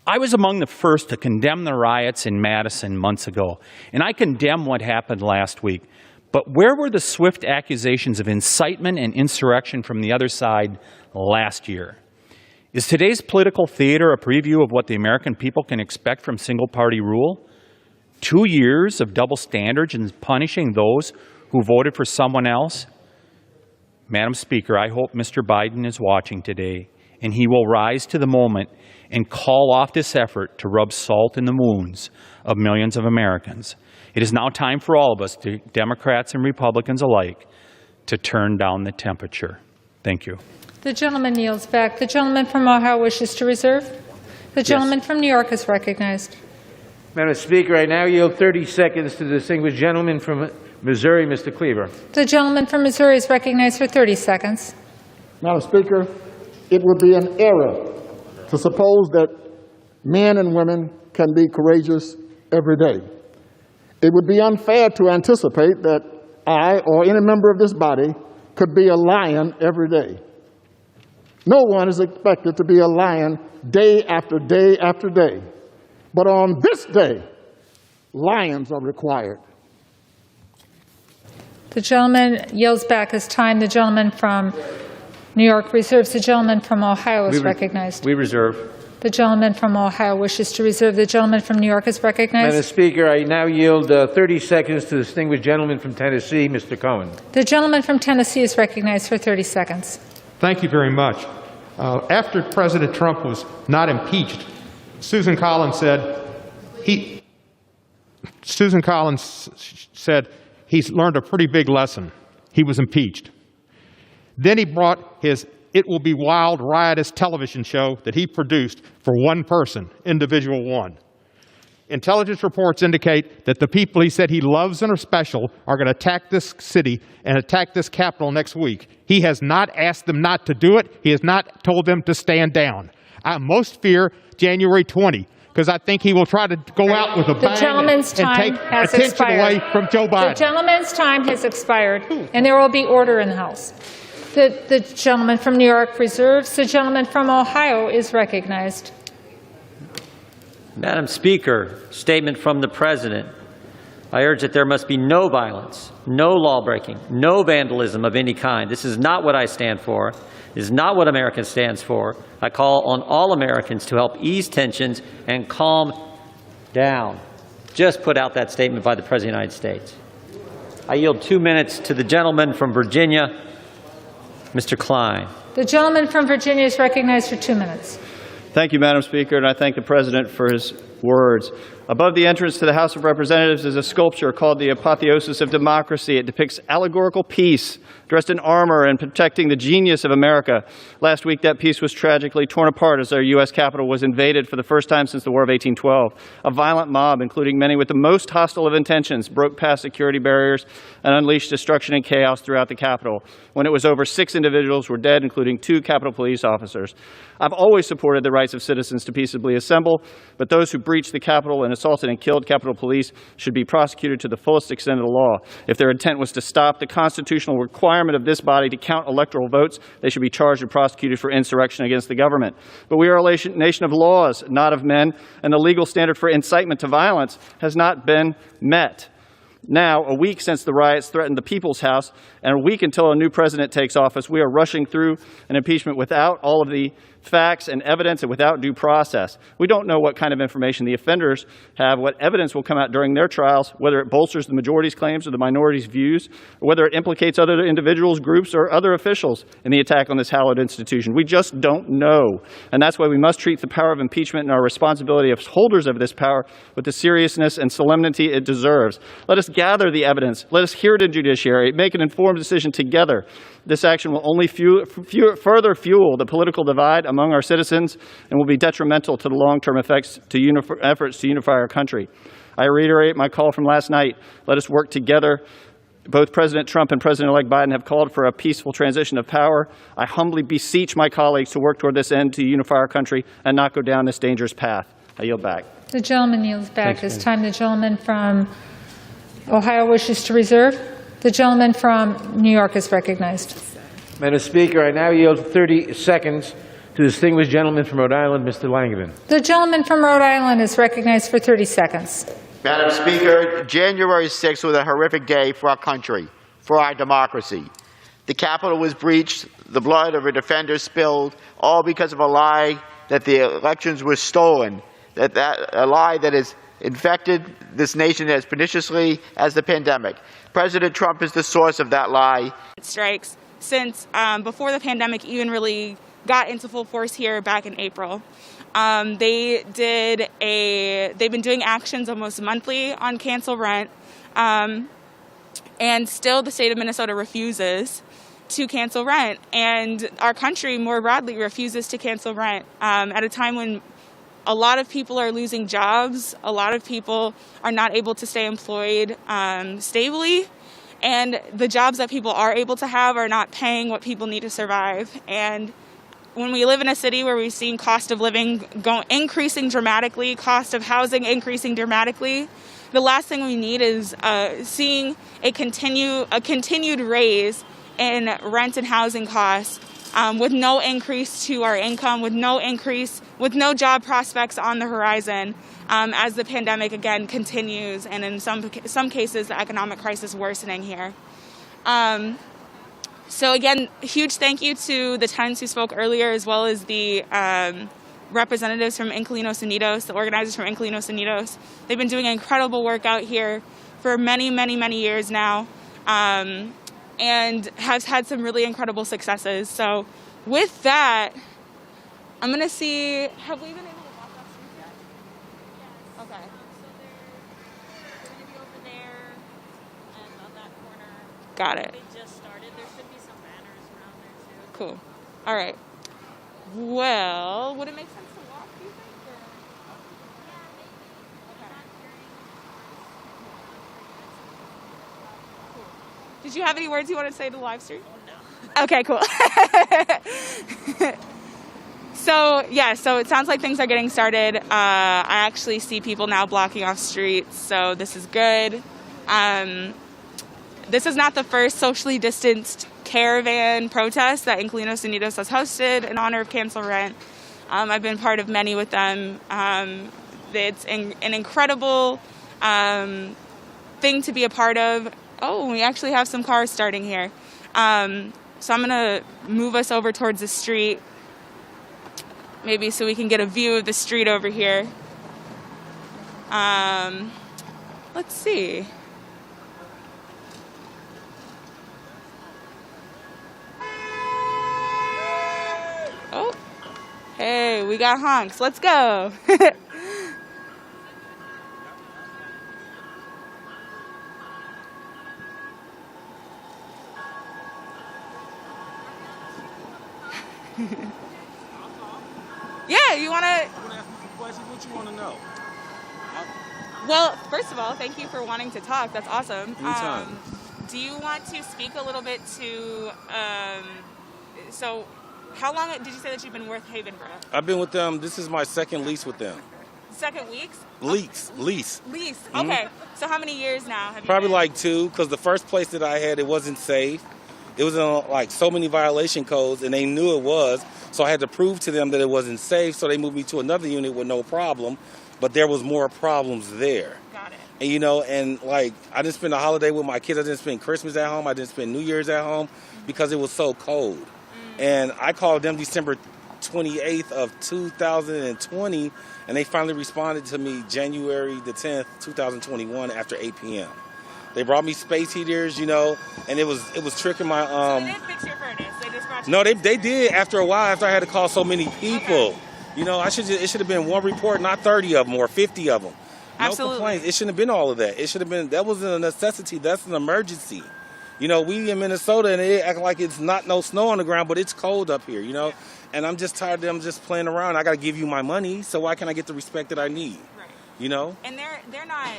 I was among the first to condemn the riots in Madison months ago, and I condemn what happened last week. But where were the swift accusations of incitement and insurrection from the other side last year? Is today's political theater a preview of what the American people can expect from single-party rule? 2 years of double standards and punishing those who voted for someone else? Madam Speaker, I hope Mr. Biden is watching today, and he will rise to the moment and call off this effort to rub salt in the wounds of millions of Americans. It is now time for all of us, Democrats and Republicans alike, to turn down the temperature. Thank you. The gentleman yields back. The gentleman from Ohio wishes to reserve. The gentleman from New York is recognized. Madam Speaker, I now yield 30 seconds to the distinguished gentleman from Missouri, Mr. Cleaver. The gentleman from Missouri is recognized for 30 seconds. Madam Speaker, it would be an error to suppose that men and women can be courageous every day. It would be unfair to anticipate that I or any member of this body could be a lion every day. No one is expected to be a lion day after day after day. But on this day, lions are required. The gentleman yields back his time. The gentleman from New York reserves. The gentleman from Ohio is recognized. We reserve. The gentleman from Ohio wishes to reserve. The gentleman from New York is recognized. Madam Speaker, I now yield 30 seconds to the distinguished gentleman from Tennessee, Mr. Cohen. The gentleman from Tennessee is recognized for 30 seconds. Thank you very much. After President Trump was not impeached, Susan Collins said he's learned a pretty big lesson. He was impeached. Then he brought his It Will Be Wild, riotous television show that he produced for one person, individual one. Intelligence reports indicate that the people he said he loves and are special are going to attack this city and attack this Capitol next week. He has not asked them not to do it. He has not told them to stand down. I most fear January 20, because I think he will try to go out with a bang and take attention away from Joe Biden. The gentleman's time has expired, and there will be order in the House. The gentleman from New York reserves. The gentleman from Ohio is recognized. Madam Speaker, statement from the President. I urge that there must be no violence, no lawbreaking, no vandalism of any kind. This is not what I stand for. This is not what America stands for. I call on all Americans to help ease tensions and calm down. Just put out that statement by the President of the United States. I yield 2 minutes to the gentleman from Virginia, Mr. Klein. The gentleman from Virginia is recognized for 2 minutes. Thank you, Madam Speaker, and I thank the President for his words. Above the entrance to the House of Representatives is a sculpture called the Apotheosis of Democracy. It depicts allegorical peace, dressed in armor and protecting the genius of America. Last week, that peace was tragically torn apart as our U.S. Capitol was invaded for the first time since the War of 1812. A violent mob, including many with the most hostile of intentions, broke past security barriers and unleashed destruction and chaos throughout the Capitol. When it was over, 6 individuals were dead, including 2 Capitol Police officers. I've always supported the rights of citizens to peaceably assemble, but those who breached the Capitol and assaulted and killed Capitol Police should be prosecuted to the fullest extent of the law. If their intent was to stop the constitutional requirement of this body to count electoral votes, they should be charged and prosecuted for insurrection against the government. But we are a nation of laws, not of men, and the legal standard for incitement to violence has not been met. Now, a week since the riots threatened the People's House, and a week until a new president takes office, we are rushing through an impeachment without all of the facts and evidence and without due process. We don't know what kind of information the offenders have, what evidence will come out during their trials, whether it bolsters the majority's claims or the minority's views, or whether it implicates other individuals, groups, or other officials in the attack on this hallowed institution. We just don't know. And that's why we must treat the power of impeachment and our responsibility as holders of this power with the seriousness and solemnity it deserves. Let us gather the evidence. Let us hear it in judiciary. Make an informed decision together. This action will only further fuel the political divide among our citizens and will be detrimental to the long-term effects to efforts to unify our country. I reiterate my call from last night. Let us work together. Both President Trump and President-elect Biden have called for a peaceful transition of power. I humbly beseech my colleagues to work toward this end to unify our country and not go down this dangerous path. I yield back. The gentleman yields back. This time the gentleman from Ohio wishes to reserve. The gentleman from New York is recognized. Madam Speaker, I now yield 30 seconds to the distinguished gentleman from Rhode Island, Mr. Langevin. The gentleman from Rhode Island is recognized for 30 seconds. Madam Speaker, January 6th was a horrific day for our country, for our democracy. The Capitol was breached, the blood of a defender spilled, all because of a lie that the elections were stolen, a lie that has infected this nation as perniciously as the pandemic. President Trump is the source of that lie. Strikes since before the pandemic even really got into full force here back in April. They've been doing actions almost monthly on cancel rent, and still the state of Minnesota refuses to cancel rent, and our country more broadly refuses to cancel rent at a time when a lot of people are losing jobs, a lot of people are not able to stay employed stably, and the jobs that people are able to have are not paying what people need to survive. And when we live in a city where we've seen cost of living increasing dramatically, cost of housing increasing dramatically, the last thing we need is seeing a continued raise in rent and housing costs with no increase to our income, with no job prospects on the horizon as the pandemic again continues, and in some cases the economic crisis worsening here. So again, huge thank you to the tenants who spoke earlier, as well as the representatives from Inquilinos Unidos, the organizers from Inquilinos Unidos. They've been doing incredible work out here for many, many, many years now, and has had some really incredible successes. So with that, I'm going to see, have we been able to walk that street yet? Yes. Okay. So they're going to be over there and on that corner. Got it. They just started. There should be some banners around there too. Cool. All right. Well, would it make sense to walk, do you think? Or? Okay. Did you have any words you want to say to the live stream? No. Okay, cool. So it sounds like things are getting started. I actually see people now blocking off streets, so this is good. This is not the first socially distanced caravan protest that Inquilinos Unidos has hosted in honor of cancel rent. I've been part of many with them. It's an incredible thing to be a part of. Oh, we actually have some cars starting here. So I'm going to move us over towards the street, maybe so we can get a view of the street over here. Let's see. Oh, hey, we got honks. Let's go. Yeah, you want to? I'm going to ask you some questions. What you want to know? Well, first of all, thank you for wanting to talk. That's awesome. Anytime. Do you want to speak a little bit to, so how long did you say that you've been with Haven, bro? I've been with them. This is my second lease with them. Second weeks? Lease. Lease. Mm-hmm. Okay. So how many years now have you Probably been? like 2, because the first place that I had, it wasn't safe. It was in like so many violation codes, and they knew it was. So I had to prove to them that it wasn't safe. So they moved me to another unit with no problem, but there was more problems there. Got it. And and like I didn't spend a holiday with my kids. I didn't spend Christmas at home. I didn't spend New Year's at home because it was so cold. And I called them December 28th of 2020, and they finally responded to me January the 10th, 2021 after 8 p.m. They brought me space heaters, and it was tricking my So they didn't fix your furnace. They just brought you. No, they did after a while. After I had to call so many people, Okay. it should have been one report, not 30 of them or 50 of them. Absolutely. No complaints. It shouldn't have been all of that. It should have been, that wasn't a necessity. That's an emergency. You know, we in Minnesota and they act like it's not no snow on the ground, but it's cold up here, you know? And I'm just tired of them just playing around. I got to give you my money, so why can't I get the respect that I need? Right. You know? And they're not,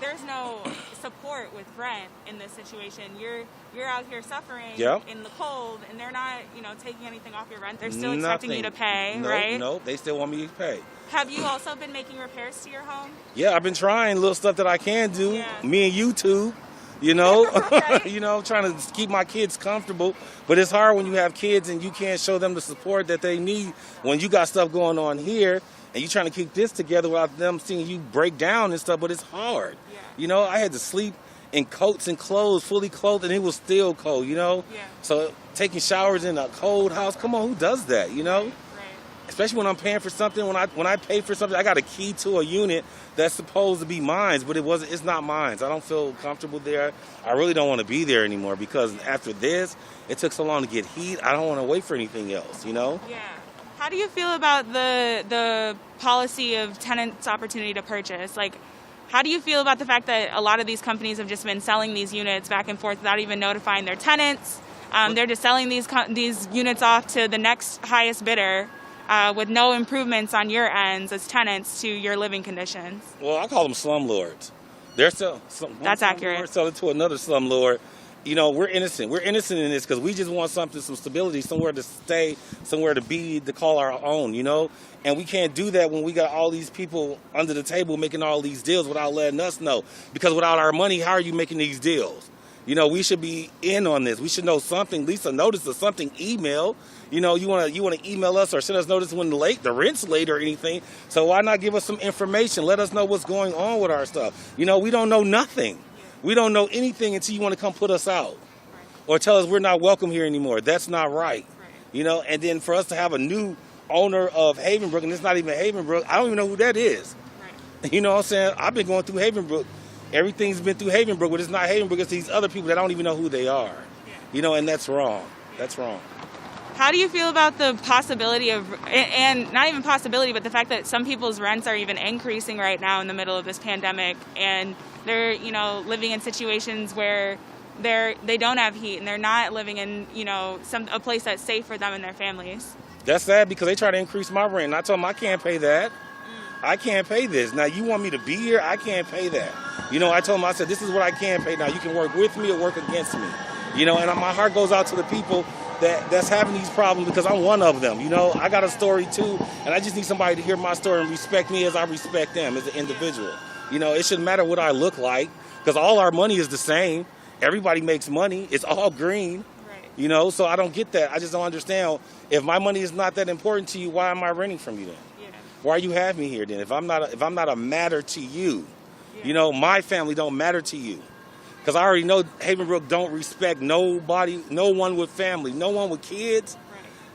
there's no support with rent in this situation. You're out here suffering in the cold, and they're not, you know, taking anything off your rent. They're still expecting you to pay, right? No, they still want me to pay. Have you also been making repairs to your home? Yeah, I've been trying little stuff that I can do. Yeah. Me and YouTube, you know, you know, trying to keep my kids comfortable. But it's hard when you have kids and you can't show them the support that they need when you got stuff going on here and you're trying to keep this together without them seeing you break down and stuff. But it's hard. Yeah. You know, I had to sleep in coats and clothes, fully clothed, and it was still cold, you know? Yeah. So taking showers in a cold house, come on, who does that, you know? Especially when I'm paying for something. When I pay for something, I got a key to a unit that's supposed to be mine, but it's not mine. I don't feel comfortable there. I really don't want to be there anymore because after this, it took so long to get heat. I don't want to wait for anything else, you know? Yeah. How do you feel about the policy of tenants' opportunity to purchase? Like, how do you feel about the fact that a lot of these companies have just been selling these units back and forth without even notifying their tenants? They're just selling these units off to the next highest bidder. With no improvements on your ends as tenants to your living conditions. Well, I call them slumlords. They're That's accurate. Selling to another slumlord. You know, we're innocent. We're innocent in this because we just want some stability, somewhere to stay, somewhere to be, to call our own, you know? And we can't do that when we got all these people under the table making all these deals without letting us know. Because without our money, how are you making these deals? You know, we should be in on this. We should know something, at least a notice or something, email. You know, you want to email us or send us notice when the rent's late or anything. So why not give us some information? Let us know what's going on with our stuff. You know, we don't know nothing. We don't know anything until you want to come put us out or tell us we're not welcome here anymore. That's not right. You know, and then for us to have a new owner of Havenbrook, and it's not even Havenbrook, I don't even know who that is. You know what I'm saying? I've been going through Havenbrook. Everything's been through Havenbrook, but it's not Havenbrook. It's these other people that I don't even know who they are. You know, and that's wrong. That's wrong. How do you feel about the possibility of, and not even possibility, but the fact that some people's rents are even increasing right now in the middle of this pandemic, and they're, you know, living in situations where they don't have heat and they're not living in, you know, a place that's safe for them and their families? That's sad because they try to increase my rent. And I told them I can't pay that. I can't pay this. Now, you want me to be here? I can't pay that. You know, I told them, I said, this is what I can pay. Now, you can work with me or work against me. You know, and my heart goes out to the people that's having these problems because I'm one of them. You know, I got a story too, and I just need somebody to hear my story and respect me as I respect them as an individual. You know, it shouldn't matter what I look like because all our money is the same. Everybody makes money. It's all green. You know, so I don't get that. I just don't understand. If my money is not that important to you, why am I renting from you then? Why you have me here then? If I'm not a matter to you, you know, my family don't matter to you. Because I already know Havenbrook don't respect nobody, no one with family, no one with kids.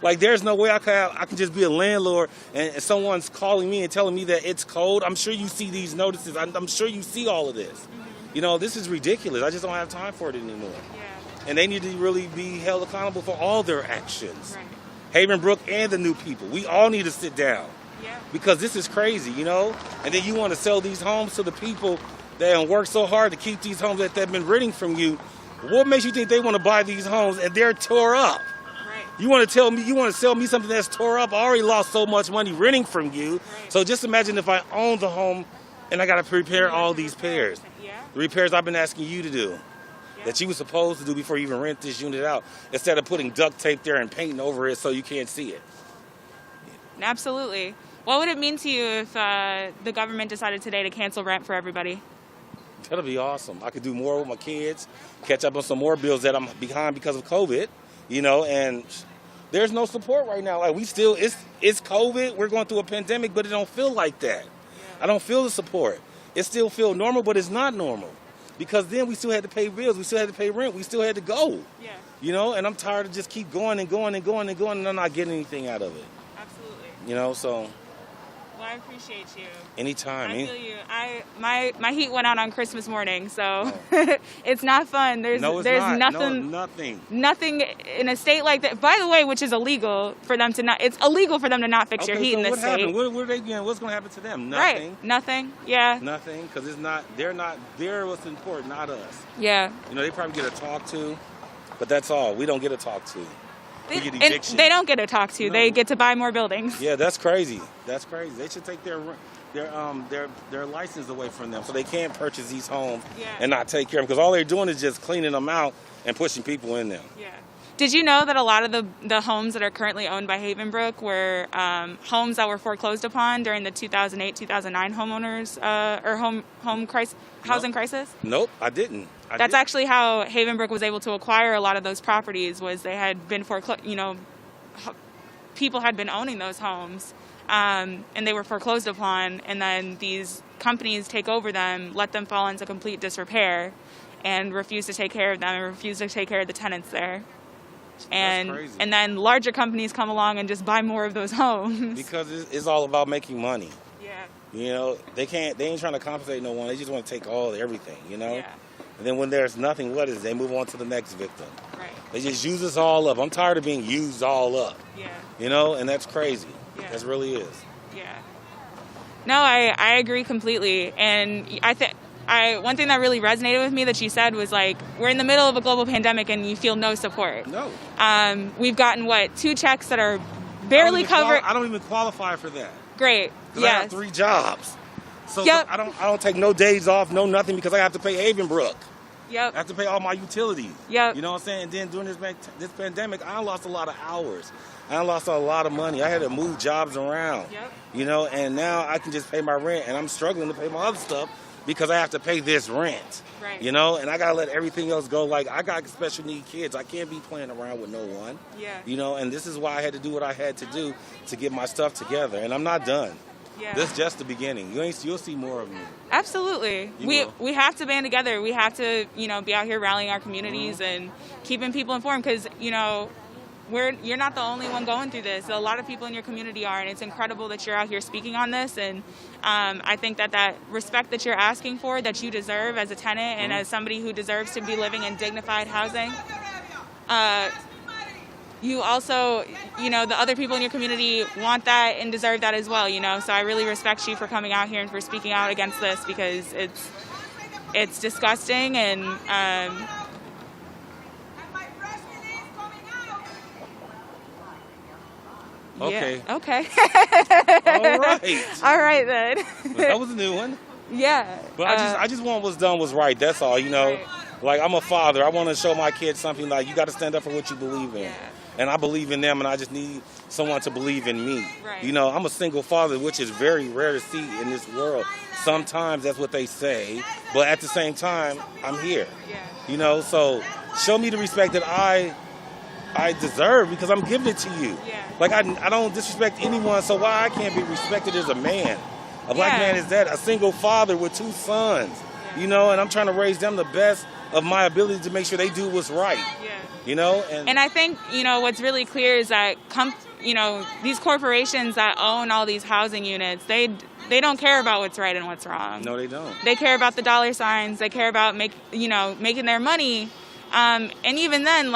Like, there's no way I can just be a landlord and someone's calling me and telling me that it's cold. I'm sure you see these notices. I'm sure you see all of this. You know, this is ridiculous. I just don't have time for it anymore. And they need to really be held accountable for all their actions. Havenbrook and the new people. We all need to sit down. Because this is crazy, you know? And then you want to sell these homes to the people that work so hard to keep these homes that they've been renting from you. What makes you think they want to buy these homes and they're tore up? You want to sell me something that's tore up? I already lost so much money renting from you. So just imagine if I own the home and I got to repair all these repairs. The repairs I've been asking you to do. That you were supposed to do before you even rent this unit out. Instead of putting duct tape there and painting over it so you can't see it. Absolutely. What would it mean to you if the government decided today to cancel rent for everybody? That'll be awesome. I could do more with my kids, catch up on some more bills that I'm behind because of COVID, you know, and there's no support right now. Like, it's COVID, we're going through a pandemic, but it don't feel like that. I don't feel the support. It still feels normal, but it's not normal. Because then we still had to pay bills, we still had to pay rent, we still had to go. You know, and I'm tired of just keep going and going and going and going, and I'm not getting anything out of it. Absolutely. You know, so. Well, I appreciate you. Anytime. I feel you. My heat went out on Christmas morning, so it's not fun. There's nothing in a state like that. By the way, which is illegal for them to not. It's illegal for them to not fix your heat in this state. Happened? What are they doing? What's going to happen to them? Nothing. Right. Nothing. Yeah. Nothing, because it's not. They're what's important, not us. Yeah. You know, they probably get a talk to, but that's all. We don't get a talk to. We get And eviction. they don't get to talk to. No. They get to buy more buildings. Yeah, that's crazy. That's crazy. They should take their license away from them, so they can't purchase these homes and not take care of them. Because all they're doing is just cleaning them out and pushing people in them. Yeah. Did you know that a lot of the homes that are currently owned by Havenbrook were homes that were foreclosed upon during the 2008-2009 homeowners or housing crisis? Nope, I didn't. That's actually how Havenbrook was able to acquire a lot of those properties. Was they had been foreclosed? You know, people had been owning those homes, and they were foreclosed upon, and then these companies take over them, let them fall into complete disrepair, and refuse to take care of them and refuse to take care of the tenants there. And then larger companies come along and just buy more of those homes. Because it's all about making money. Yeah. You know, they ain't trying to compensate no one. They just want to take everything, you know? Yeah. And then when there's nothing, what is it? They move on to the next victim. Right. They just use us all up. I'm tired of being used all up. Yeah. You know, and that's crazy. Yeah. That really is. Yeah. No, I agree completely. And one thing that really resonated with me that you said was like, we're in the middle of a global pandemic and you feel no support. No. We've gotten 2 checks that are barely covered. I don't even qualify for that. Great. Yes. I have 3 jobs. So yep. I don't take no days off, no nothing, because I have to pay Havenbrook. Yep. I have to pay all my utilities. Yep. You know what I'm saying? And then during this pandemic, I lost a lot of hours. I lost a lot of money. I had to move jobs around. Yep. You know, and now I can just pay my rent, and I'm struggling to pay my other stuff because I have to pay this rent. Right. You know, and I gotta let everything else go. Like, I got special need kids. I can't be playing around with no one. Yeah. You know, and this is why I had to do what I had to do to get my stuff together. And I'm not done. Yeah. This is just the beginning. You'll see more of me. Absolutely. We have to band together. We have to, be out here rallying our communities and keeping people informed, because, you're not the only one going through this. A lot of people in your community are, and it's incredible that you're out here speaking on this. And I think that respect that you're asking for, that you deserve as a tenant and as somebody who deserves to be living in dignified housing, you also, the other people in your community want that and deserve that as well, So I really respect you for coming out here and for speaking out against this, because it's disgusting and Okay. Yeah. Okay. All right. All right then. That was a new one. Yeah. But I just want what's done was right. That's all. Right. Like, I'm a father. I want to show my kids something like, you got to stand up for what you believe in. Yeah. And I believe in them, and I just need someone to believe in me. Right. I'm a single father, which is very rare to see in this world. Sometimes that's what they say, but at the same time, I'm here. Yeah. So show me the respect that I deserve, because I'm giving it to you. Yeah. Like, I don't disrespect anyone, so why I can't be respected as a man? A black man is that, a single father with 2 sons, and I'm trying to raise them the best of my ability to make sure they do what's right. Yeah. And I think, what's really clear is that, these corporations that own all these housing units, they don't care about what's right and what's wrong. No, they don't. They care about the dollar signs. They care about making their money. And even then,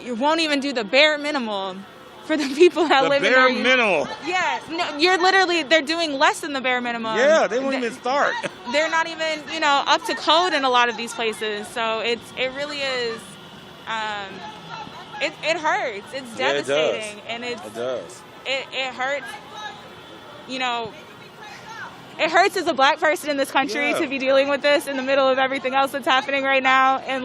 you won't even do the bare minimum for the people that live in there. The bare minimum. Yeah. No, they're doing less than the bare minimum. Yeah, they won't even start. They're not even, up to code in a lot of these places. So it really is, it hurts. It's devastating. Yeah, it does. It hurts, it hurts as a black person in this country to be dealing with this in the middle of everything else that's happening right now. And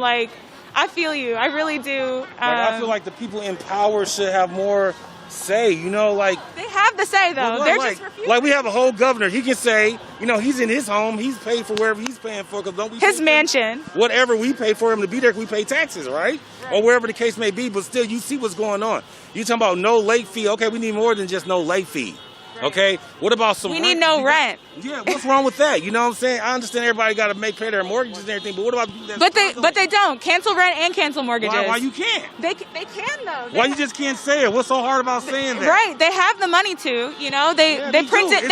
I feel you. I really do. I feel like the people in power should have more say, They have the say, though. They're just refusing. Like, we have a whole governor. He can say, he's in his home. He's paid for wherever he's paying for. His mansion. Whatever we pay for him to be there, we pay taxes, right? Or wherever the case may be. But still, you see what's going on. You talking about no late fee. Okay, we need more than just no late fee. Okay, what about some? We need no rent. Yeah, what's wrong with that? You know what I'm saying? I understand everybody got to pay their mortgages and everything, but what about people that? But they don't cancel rent and cancel mortgages. Why you can't? They can though. Why you just can't say it? What's so hard about saying that? Right, they have the money to. You know, they printed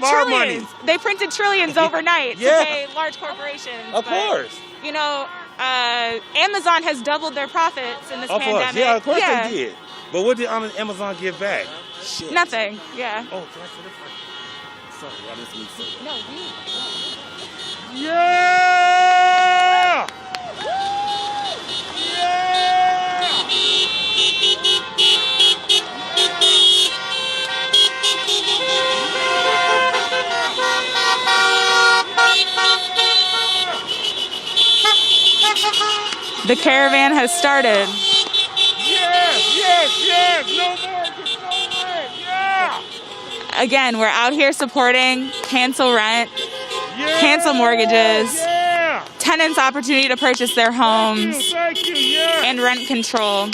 trillions. They printed trillions overnight to pay large corporations. Of course. You know, Amazon has doubled their profits in this pandemic. Yeah, of course they did. But what did Amazon give back? Shit. Nothing. Yeah. Oh, can I say this? Sorry, I didn't mean to say that. No, Yeah! The caravan has started. Yes, no more control. Yeah. Again, we're out here supporting cancel rent, cancel mortgages, tenants' opportunity to purchase their homes, and rent control.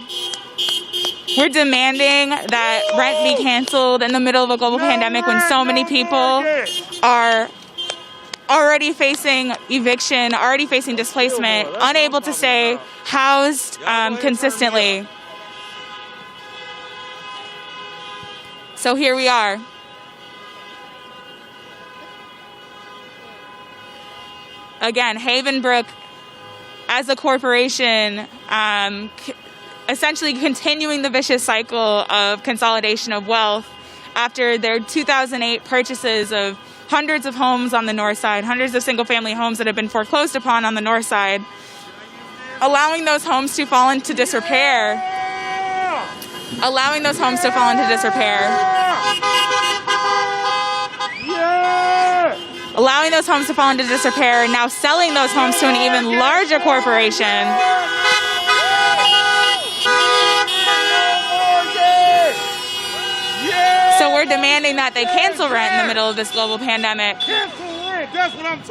We're demanding that rent be canceled in the middle of a global pandemic when so many people are already facing eviction, already facing displacement, unable to stay housed consistently. So here we are. Again, Havenbrook, as a corporation, essentially continuing the vicious cycle of consolidation of wealth after their 2008 purchases of hundreds of homes on the north side, hundreds of single-family homes that have been foreclosed upon on the north side, allowing those homes to fall into disrepair. Allowing those homes to fall into disrepair. Allowing those homes to fall into disrepair and now selling those homes to an even larger corporation. So we're demanding that they cancel rent in the middle of this global pandemic.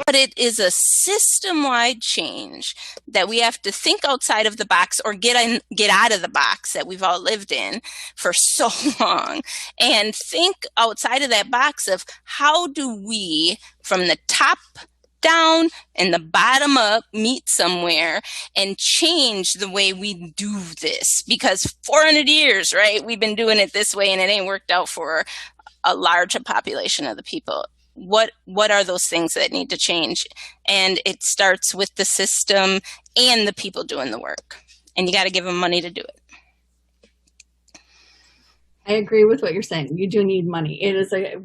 But it is a system-wide change that we have to think outside of the box or get out of the box that we've all lived in for so long and think outside of that box of how do we, from the top down and the bottom up, meet somewhere and change the way we do this. Because 400 years, right, we've been doing it this way and it ain't worked out for a large population of the people. What are those things that need to change? And it starts with the system and the people doing the work. And you got to give them money to do it. I agree with what you're saying. You do need money.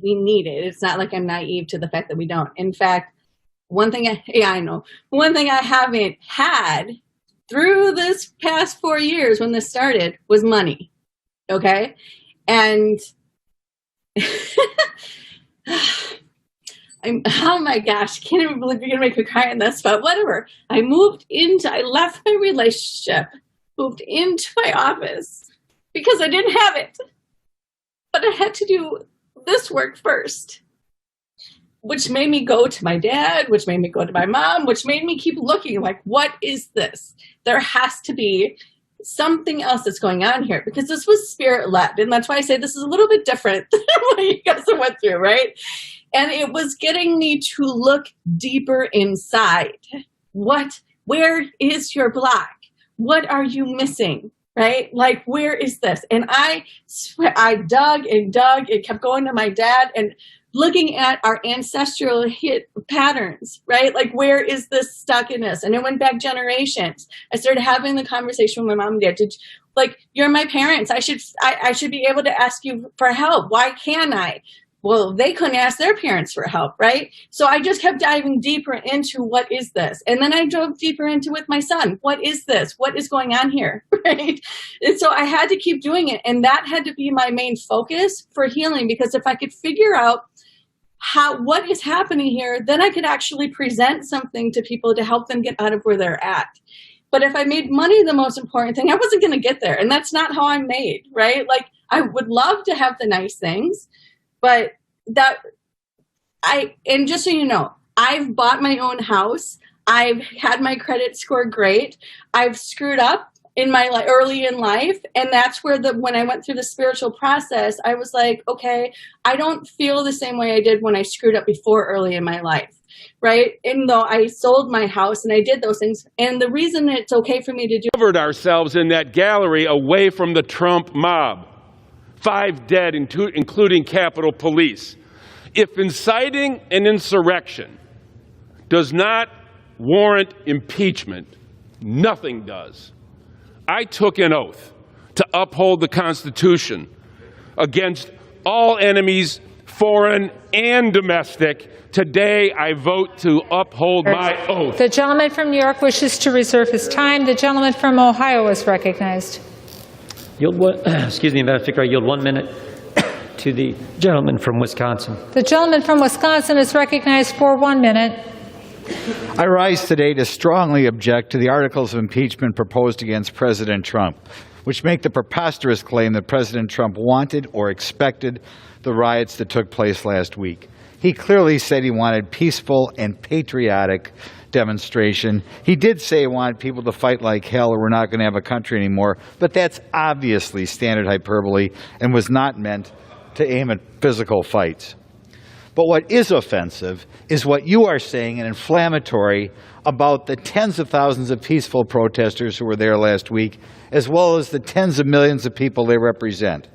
We need it. It's not like I'm naive to the fact that we don't. In fact, one thing I haven't had through this past 4 years when this started was money. Okay? And oh my gosh, can't even believe you're gonna make me cry on this, but whatever. I left my relationship, moved into my office because I didn't have it. But I had to do this work first, which made me go to my dad, which made me go to my mom, which made me keep looking like, what is this? There has to be something else that's going on here because this was spirit-led. And that's why I say this is a little bit different than what you guys went through, right? And it was getting me to look deeper inside. Where is your block? What are you missing? Right? Like, where is this? And I dug and kept going to my dad and looking at our ancestral patterns, right? Like, where is this stuckness? And it went back generations. I started having the conversation with my mom and dad. You're my parents. I should be able to ask you for help. Why can't I? Well, they couldn't ask their parents for help, right? So I just kept diving deeper into what is this? And then I dove deeper into with my son. What is this? What is going on here, right? And so I had to keep doing it. And that had to be my main focus for healing, because if I could figure out what is happening here, then I could actually present something to people to help them get out of where they're at. But if I made money the most important thing, I wasn't going to get there. And that's not how I'm made, right? Like, I would love to have the nice things, but and just so you know, I've bought my own house. I've had my credit score great. I've screwed up in my early in life. And that's where when I went through the spiritual process, I was like, okay, I don't feel the same way I did when I screwed up before early in my life. Right? Even though I sold my house and I did those things. And the reason it's okay for me to do covered ourselves in that gallery away from the Trump mob. 5 dead, including Capitol Police. If inciting an insurrection does not warrant impeachment, nothing does. I took an oath to uphold the Constitution against all enemies, foreign and domestic. Today, I vote to uphold my oath. The gentleman from New York wishes to reserve his time. The gentleman from Ohio is recognized. Excuse me, Madam Speaker, I yield 1 minute to the gentleman from Wisconsin. The gentleman from Wisconsin is recognized for 1 minute. I rise today to strongly object to the articles of impeachment proposed against President Trump, which make the preposterous claim that President Trump wanted or expected the riots that took place last week. He clearly said he wanted peaceful and patriotic demonstration. He did say he wanted people to fight like hell or we're not going to have a country anymore, but that's obviously standard hyperbole and was not meant to aim at physical fights. But what is offensive is what you are saying and inflammatory about the tens of thousands of peaceful protesters who were there last week, as well as the tens of millions of people they represent.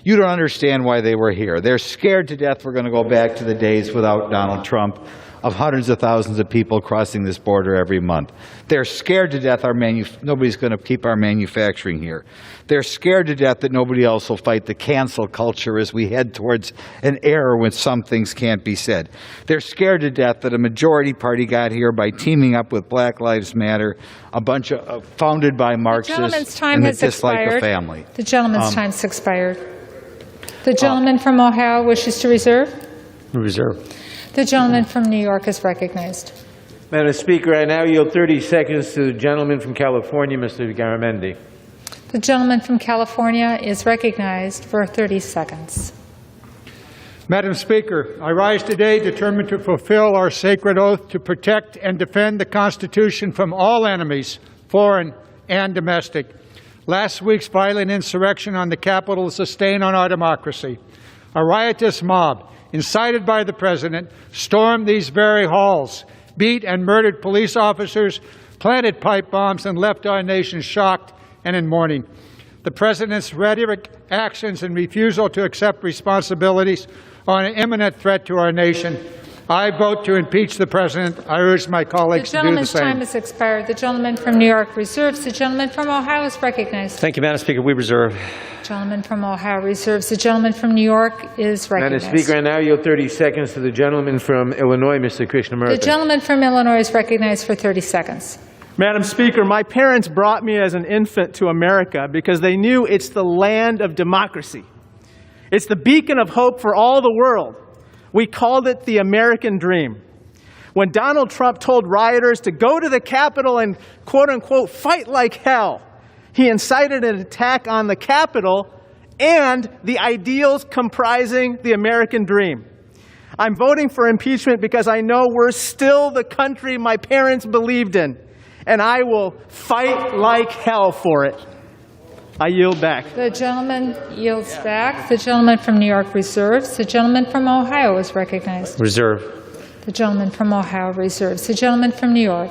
You don't understand why they were here. They're scared to death we're going to go back to the days without Donald Trump of hundreds of thousands of people crossing this border every month. They're scared to death nobody's going to keep our manufacturing here. They're scared to death that nobody else will fight the cancel culture as we head towards an era when some things can't be said. They're scared to death that a majority party got here by teaming up with Black Lives Matter, a bunch of founded by Marxists and that dislike the family. The gentleman's time's expired. The gentleman from Ohio wishes to reserve. Reserve. The gentleman from New York is recognized. Madam Speaker, I now yield 30 seconds to the gentleman from California, Mr. Garamendi. The gentleman from California is recognized for 30 seconds. Madam Speaker, I rise today determined to fulfill our sacred oath to protect and defend the Constitution from all enemies, foreign and domestic. Last week's violent insurrection on the Capitol is a stain on our democracy. A riotous mob, incited by the President, stormed these very halls, beat and murdered police officers, planted pipe bombs, and left our nation shocked and in mourning. The President's rhetoric, actions, and refusal to accept responsibilities are an imminent threat to our nation. I vote to impeach the President. I urge my colleagues to do the same. The gentleman's time has expired. The gentleman from New York reserves. The gentleman from Ohio is recognized. Thank you, Madam Speaker. We reserve. The gentleman from Ohio reserves. The gentleman from New York is recognized. Madam Speaker, I now yield 30 seconds to the gentleman from Illinois, Mr. Krishnamurthy. The gentleman from Illinois is recognized for 30 seconds. Madam Speaker, my parents brought me as an infant to America because they knew it's the land of democracy. It's the beacon of hope for all the world. We called it the American dream. When Donald Trump told rioters to go to the Capitol and, quote unquote, fight like hell, he incited an attack on the Capitol and the ideals comprising the American dream. I'm voting for impeachment because I know we're still the country my parents believed in, and I will fight like hell for it. I yield back. The gentleman yields back. The gentleman from New York reserves. The gentleman from Ohio is recognized. Reserve. The gentleman from Ohio reserves. The gentleman from New York.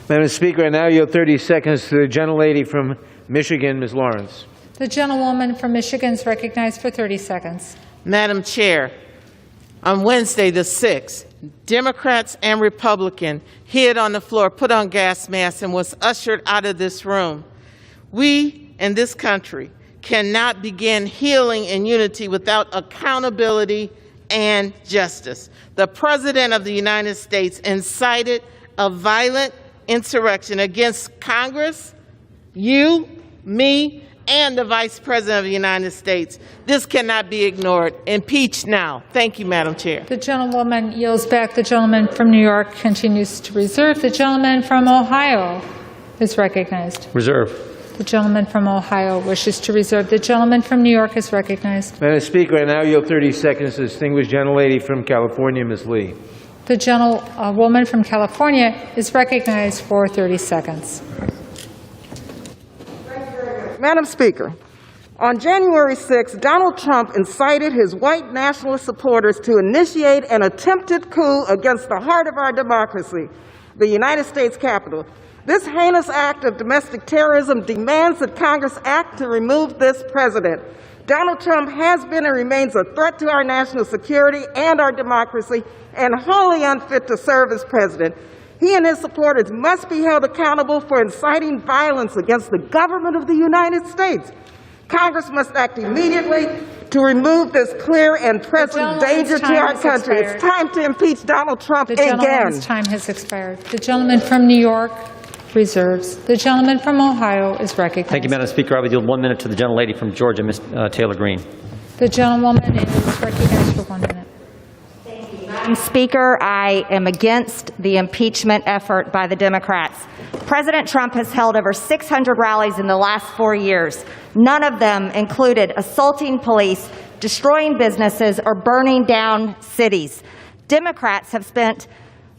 Madam Speaker, I now yield 30 seconds to the gentlelady from Michigan, Ms. Lawrence. The gentlewoman from Michigan is recognized for 30 seconds. Madam Chair, on Wednesday the 6th, Democrats and Republicans hid on the floor, put on gas masks, and was ushered out of this room. We in this country cannot begin healing and unity without accountability and justice. The President of the United States incited a violent insurrection against Congress, you, me, and the Vice President of the United States. This cannot be ignored. Impeach now. Thank you, Madam Chair. The gentlewoman yields back. The gentleman from New York continues to reserve. The gentleman from Ohio is recognized. Reserve. The gentleman from Ohio wishes to reserve. The gentleman from New York is recognized. Madam Speaker, I now yield 30 seconds to the distinguished gentlelady from California, Ms. Lee. The gentlewoman from California is recognized for 30 seconds. Madam Speaker, on January 6th, Donald Trump incited his white nationalist supporters to initiate an attempted coup against the heart of our democracy, the United States Capitol. This heinous act of domestic terrorism demands that Congress act to remove this president. Donald Trump has been and remains a threat to our national security and our democracy, and wholly unfit to serve as president. He and his supporters must be held accountable for inciting violence against the government of the United States. Congress must act immediately to remove this clear and present danger to our country. It's time to impeach Donald Trump again. The gentleman's time has expired. The gentleman from New York reserves. The gentleman from Ohio is recognized. Thank you, Madam Speaker. I would yield 1 minute to the gentlelady from Georgia, Ms. Taylor Greene. The gentlewoman is recognized for 1 minute. Madam Speaker, I am against the impeachment effort by the Democrats. President Trump has held over 600 rallies in the last 4 years. None of them included assaulting police, destroying businesses, or burning down cities. Democrats have spent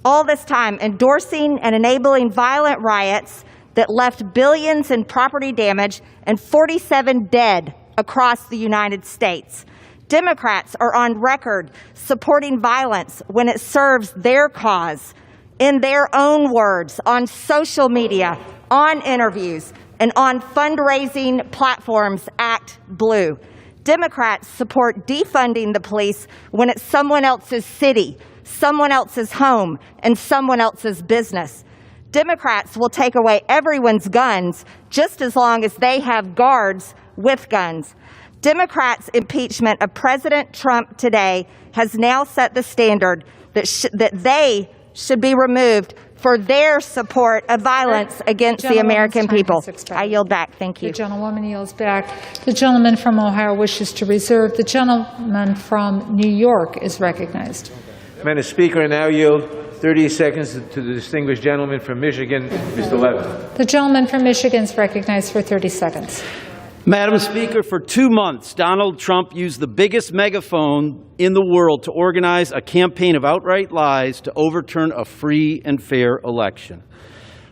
all this time endorsing and enabling violent riots that left billions in property damage and 47 dead across the United States. Democrats are on record supporting violence when it serves their cause, in their own words, on social media, on interviews, and on fundraising platforms Act Blue. Democrats support defunding the police when it's someone else's city, someone else's home, and someone else's business. Democrats will take away everyone's guns just as long as they have guards with guns. Democrats' impeachment of President Trump today has now set the standard that they should be removed for their support of violence against the American people. I yield back. Thank you. The gentlewoman yields back. The gentleman from Ohio wishes to reserve. The gentleman from New York is recognized. Madam Speaker, I now yield 30 seconds to the distinguished gentleman from Michigan, Mr. Levin. The gentleman from Michigan is recognized for 30 seconds. Madam Speaker, for 2 months, Donald Trump used the biggest megaphone in the world to organize a campaign of outright lies to overturn a free and fair election.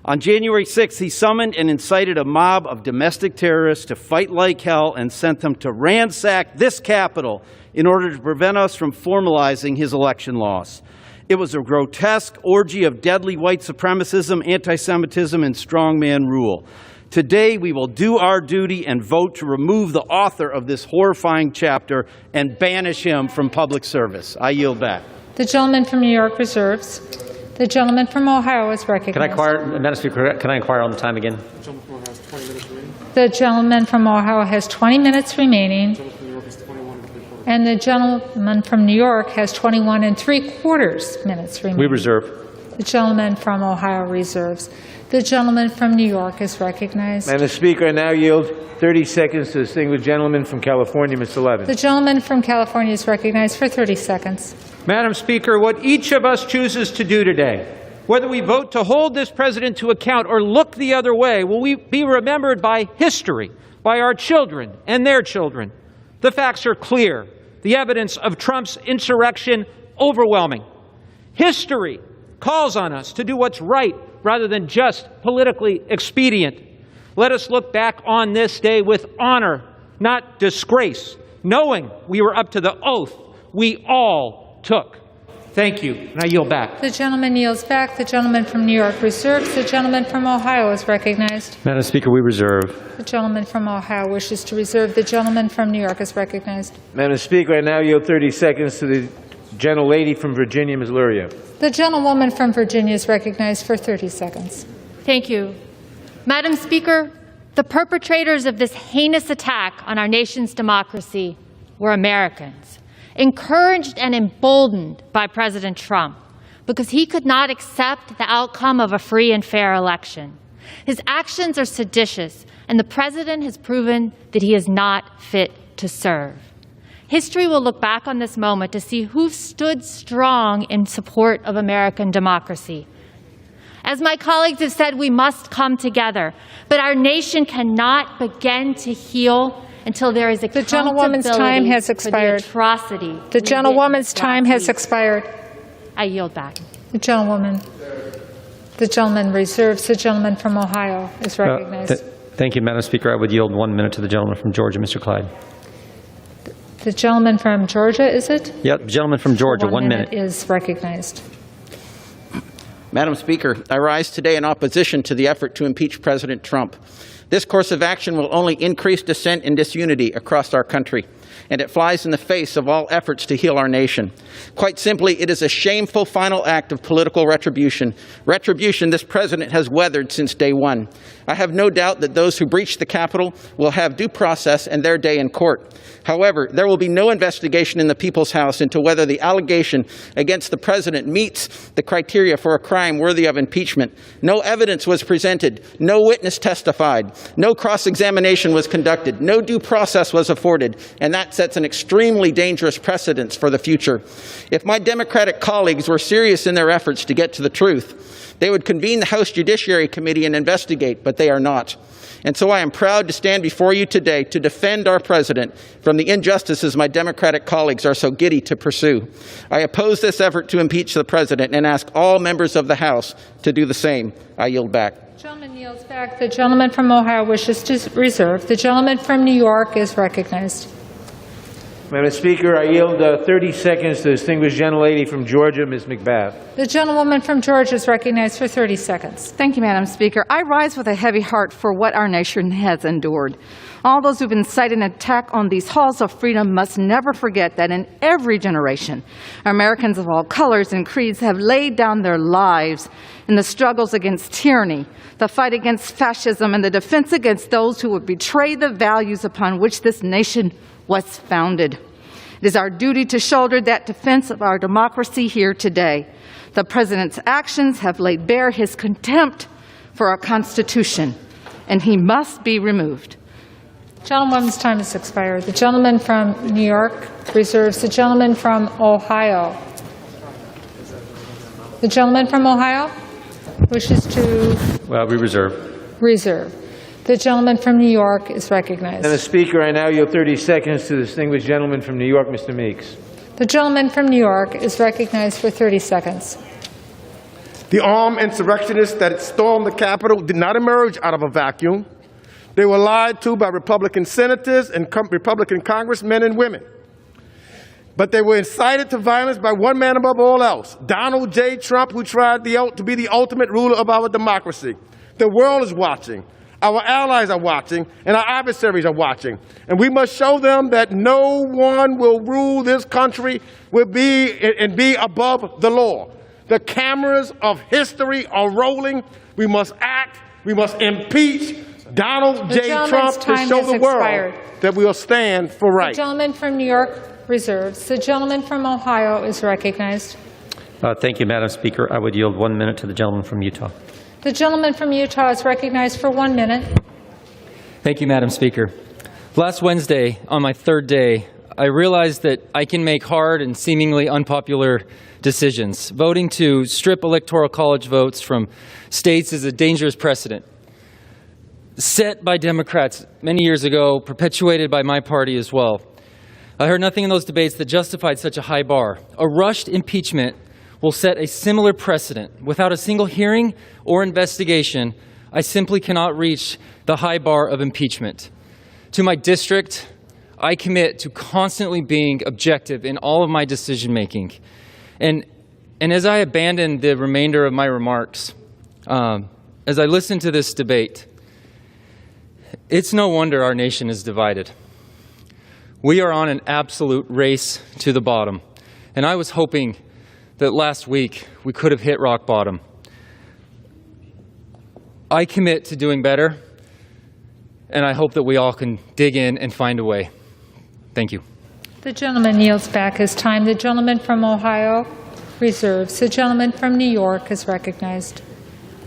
On January 6th, he summoned and incited a mob of domestic terrorists to fight like hell and sent them to ransack this Capitol in order to prevent us from formalizing his election loss. It was a grotesque orgy of deadly white supremacism, anti-Semitism, and strongman rule. Today, we will do our duty and vote to remove the author of this horrifying chapter and banish him from public service. I yield back. The gentleman from New York reserves. The gentleman from Ohio is recognized. Madam Speaker, can I inquire on the time again? The gentleman from Ohio has 20 minutes remaining. And the gentleman from New York has 21 3/4 minutes remaining. We reserve. The gentleman from Ohio reserves. The gentleman from New York is recognized. Madam Speaker, I now yield 30 seconds to the distinguished gentleman from California, Mr. Levin. The gentleman from California is recognized for 30 seconds. Madam Speaker, what each of us chooses to do today, whether we vote to hold this president to account or look the other way, will we be remembered by history, by our children and their children. The facts are clear. The evidence of Trump's insurrection overwhelming. History calls on us to do what's right rather than just politically expedient. Let us look back on this day with honor, not disgrace, knowing we were up to the oath we all took. Thank you, and I yield back. The gentleman yields back. The gentleman from New York reserves. The gentleman from Ohio is recognized. Madam Speaker, we reserve. The gentleman from Ohio wishes to reserve. The gentleman from New York is recognized. Madam Speaker, I now yield 30 seconds to the gentlelady from Virginia, Ms. Luria. The gentlewoman from Virginia is recognized for 30 seconds. Thank you. Madam Speaker, the perpetrators of this heinous attack on our nation's democracy were Americans, encouraged and emboldened by President Trump because he could not accept the outcome of a free and fair election. His actions are seditious, and the president has proven that he is not fit to serve. History will look back on this moment to see who stood strong in support of American democracy. As my colleagues have said, we must come together, but our nation cannot begin to heal until there is accountability. The gentlewoman's time has expired. For the atrocity. The gentlewoman's time has expired. I yield back. The gentleman reserves. The gentleman from Ohio is recognized. Thank you, Madam Speaker. I would yield 1 minute to the gentleman from Georgia, Mr. Clyde. The gentleman from Georgia, is it? Yep, gentleman from Georgia, 1 minute. Is recognized. Madam Speaker, I rise today in opposition to the effort to impeach President Trump. This course of action will only increase dissent and disunity across our country, and it flies in the face of all efforts to heal our nation. Quite simply, it is a shameful final act of political retribution, retribution this president has weathered since day one. I have no doubt that those who breached the Capitol will have due process and their day in court. However, there will be no investigation in the People's House into whether the allegation against the president meets the criteria for a crime worthy of impeachment. No evidence was presented, no witness testified, no cross-examination was conducted, no due process was afforded, and that sets an extremely dangerous precedent for the future. If my Democratic colleagues were serious in their efforts to get to the truth, they would convene the House Judiciary Committee and investigate, but they are not. And so I am proud to stand before you today to defend our president from the injustices my Democratic colleagues are so giddy to pursue. I oppose this effort to impeach the president and ask all members of the House to do the same. I yield back. The gentleman yields back. The gentleman from Ohio wishes to reserve. The gentleman from New York is recognized. Madam Speaker, I yield 30 seconds to the distinguished gentlelady from Georgia, Ms. McBath. The gentlewoman from Georgia is recognized for 30 seconds. Thank you, Madam Speaker. I rise with a heavy heart for what our nation has endured. All those who've incited an attack on these halls of freedom must never forget that in every generation, Americans of all colors and creeds have laid down their lives in the struggles against tyranny, the fight against fascism, and the defense against those who would betray the values upon which this nation was founded. It is our duty to shoulder that defense of our democracy here today. The President's actions have laid bare his contempt for our Constitution, and he must be removed. Gentlewoman's time has expired. The gentleman from New York reserves. The gentleman from Ohio. The gentleman from Ohio wishes to... Well, we reserve. Reserve. The gentleman from New York is recognized. Madam Speaker, I now yield 30 seconds to the distinguished gentleman from New York, Mr. Meeks. The gentleman from New York is recognized for 30 seconds. The armed insurrectionists that stormed the Capitol did not emerge out of a vacuum. They were lied to by Republican senators and Republican congressmen and women. But they were incited to violence by one man above all else, Donald J. Trump, who tried to be the ultimate ruler of our democracy. The world is watching. Our allies are watching, and our adversaries are watching. And we must show them that no one will rule this country and be above the law. The cameras of history are rolling. We must act. We must impeach Donald J. Trump to show the world that we will stand for right. The gentleman from New York reserves. The gentleman from Ohio is recognized. Thank you, Madam Speaker. I would yield 1 minute to the gentleman from Utah. The gentleman from Utah is recognized for 1 minute. Thank you, Madam Speaker. Last Wednesday, on my third day, I realized that I can make hard and seemingly unpopular decisions. Voting to strip Electoral College votes from states is a dangerous precedent set by Democrats many years ago, perpetuated by my party as well. I heard nothing in those debates that justified such a high bar. A rushed impeachment will set a similar precedent. Without a single hearing or investigation, I simply cannot reach the high bar of impeachment. To my district, I commit to constantly being objective in all of my decision-making. And as I abandon the remainder of my remarks, as I listen to this debate, it's no wonder our nation is divided. We are on an absolute race to the bottom. And I was hoping that last week we could have hit rock bottom. I commit to doing better, and I hope that we all can dig in and find a way. Thank you. The gentleman yields back his time. The gentleman from Ohio reserves. The gentleman from New York is recognized.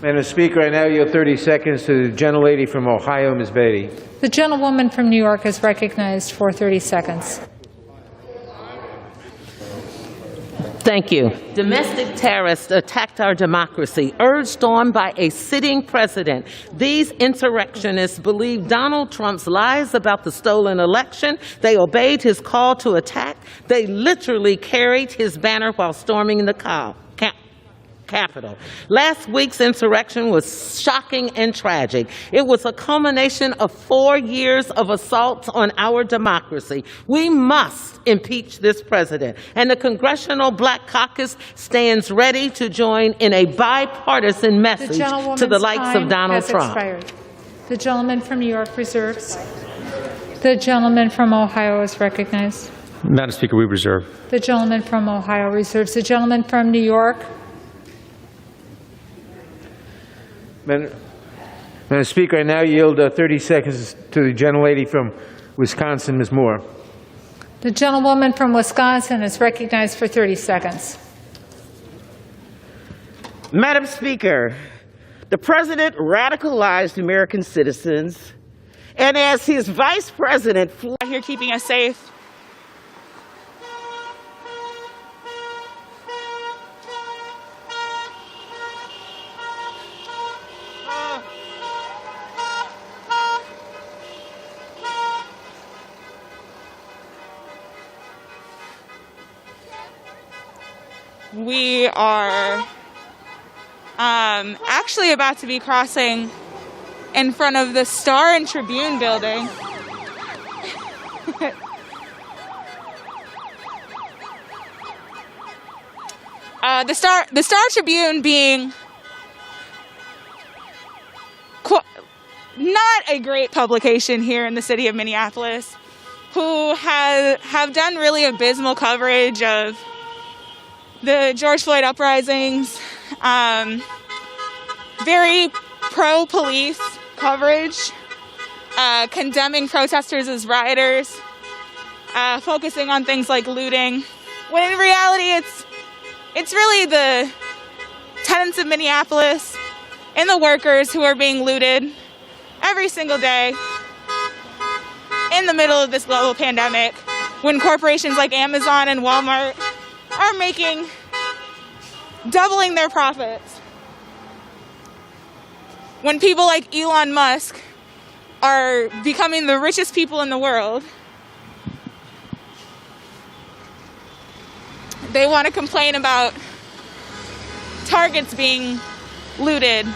Madam Speaker, I now yield 30 seconds to the gentlelady from Ohio, Ms. Beatty. The gentlewoman from New York is recognized for 30 seconds. Thank you. Domestic terrorists attacked our democracy, urged on by a sitting president. These insurrectionists believe Donald Trump's lies about the stolen election. They obeyed his call to Capitol. Last week's insurrection was shocking and tragic. It was a culmination of 4 years of assaults on our democracy. We must impeach this president, and the Congressional Black Caucus stands ready to join in a bipartisan message to the likes of Donald Trump. Expired. The gentleman from New York reserves. The gentleman from Ohio is recognized. Madam Speaker, we reserve. The gentleman from Ohio reserves. The gentleman from New York. Madam Speaker, I now yield 30 seconds to the gentlelady from Wisconsin, Ms. Moore. The gentlewoman from Wisconsin is recognized for 30 seconds. Madam Speaker, the president radicalized American citizens, and as his vice president, out here keeping us safe. We are actually about to be crossing in front of the Star and Tribune building. The Star Tribune being not a great publication here in the city of Minneapolis, who have done really abysmal coverage of the George Floyd uprisings, very pro-police coverage, condemning protesters as rioters, focusing on things like looting, when in reality it's really the tenants of Minneapolis and the workers who are being looted every single day in the middle of this global pandemic, when corporations like Amazon and Walmart are doubling their profits. When people like Elon Musk are becoming the richest people in the world, they want to complain about Targets being looted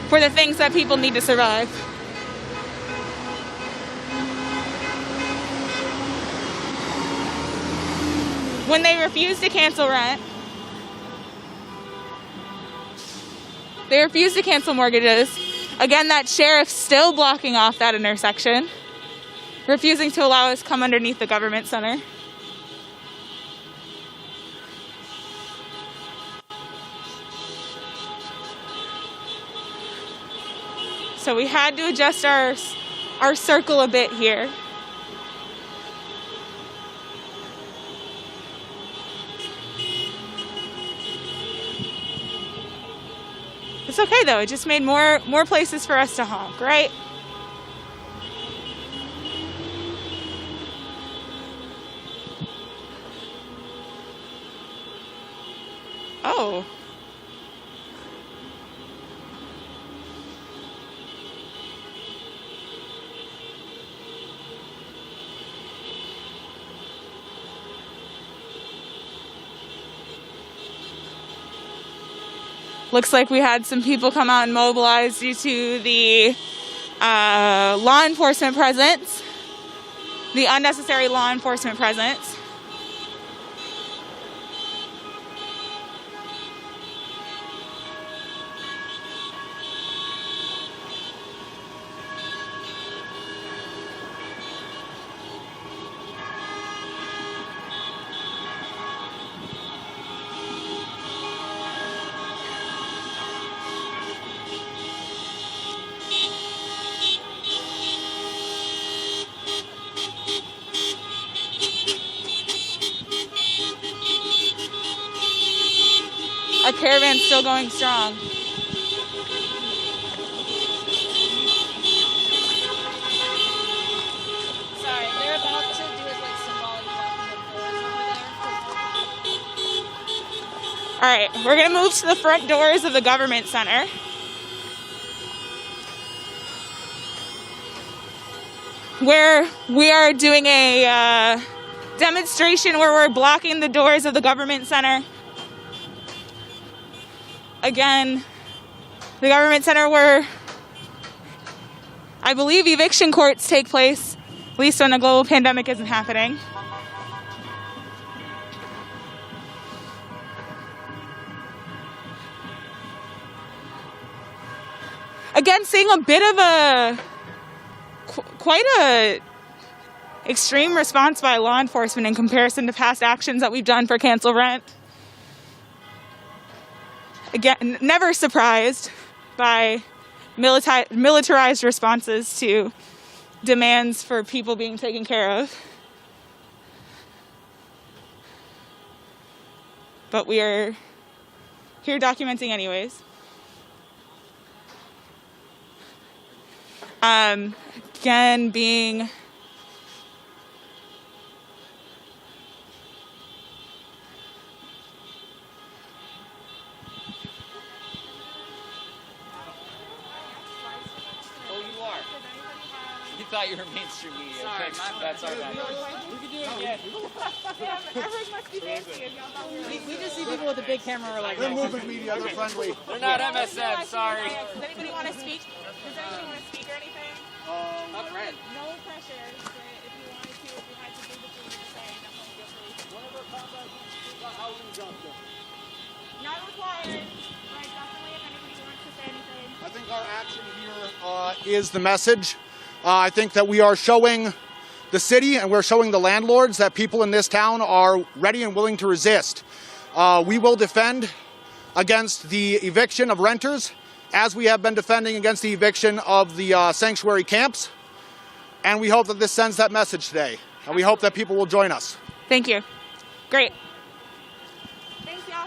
for the things that people need to survive. When they refuse to cancel rent, they refuse to cancel mortgages. Again, that sheriff's still blocking off that intersection, refusing to allow us to come underneath the government center. So we had to adjust our circle a bit here. It's okay though, it just made more places for us to honk, right? Oh. Looks like we had some people come out and mobilize due to the law enforcement presence, the unnecessary law enforcement presence. Our caravan's still going strong. Sorry, they're about to do it like symbolic over there. All right, we're gonna move to the front doors of the government center. Where we are doing a demonstration where we're blocking the doors of the government center. again, the government center where I believe eviction courts take place, at least when a global pandemic isn't happening. Again, seeing a bit of quite a extreme response by law enforcement in comparison to past actions that we've done for cancel rent. Again, never surprised by militarized responses to demands for people being taken care of. But we are here documenting anyways. Again, being thought you were mainstream media. Sorry, that's our bad. We can do it again. Everyone must be fancy. We just see people with a big camera. We're like, they're moving media. They're friendly. They're not MSM. Sorry. Does anybody want to speak? Does anybody want to speak or anything? A friend. No pressure. If you wanted to, if you had to do the thing to say, definitely feel free. Whatever combat you speak on housing justice. Not required. But definitely, if anybody wants to say anything. I think our action here is the message. I think that we are showing the city and we're showing the landlords that people in this town are ready and willing to resist. We will defend against the eviction of renters, as we have been defending against the eviction of the sanctuary camps. And we hope that this sends that message today. And we hope that people will join us. Thank you. Great. Thanks, y'all.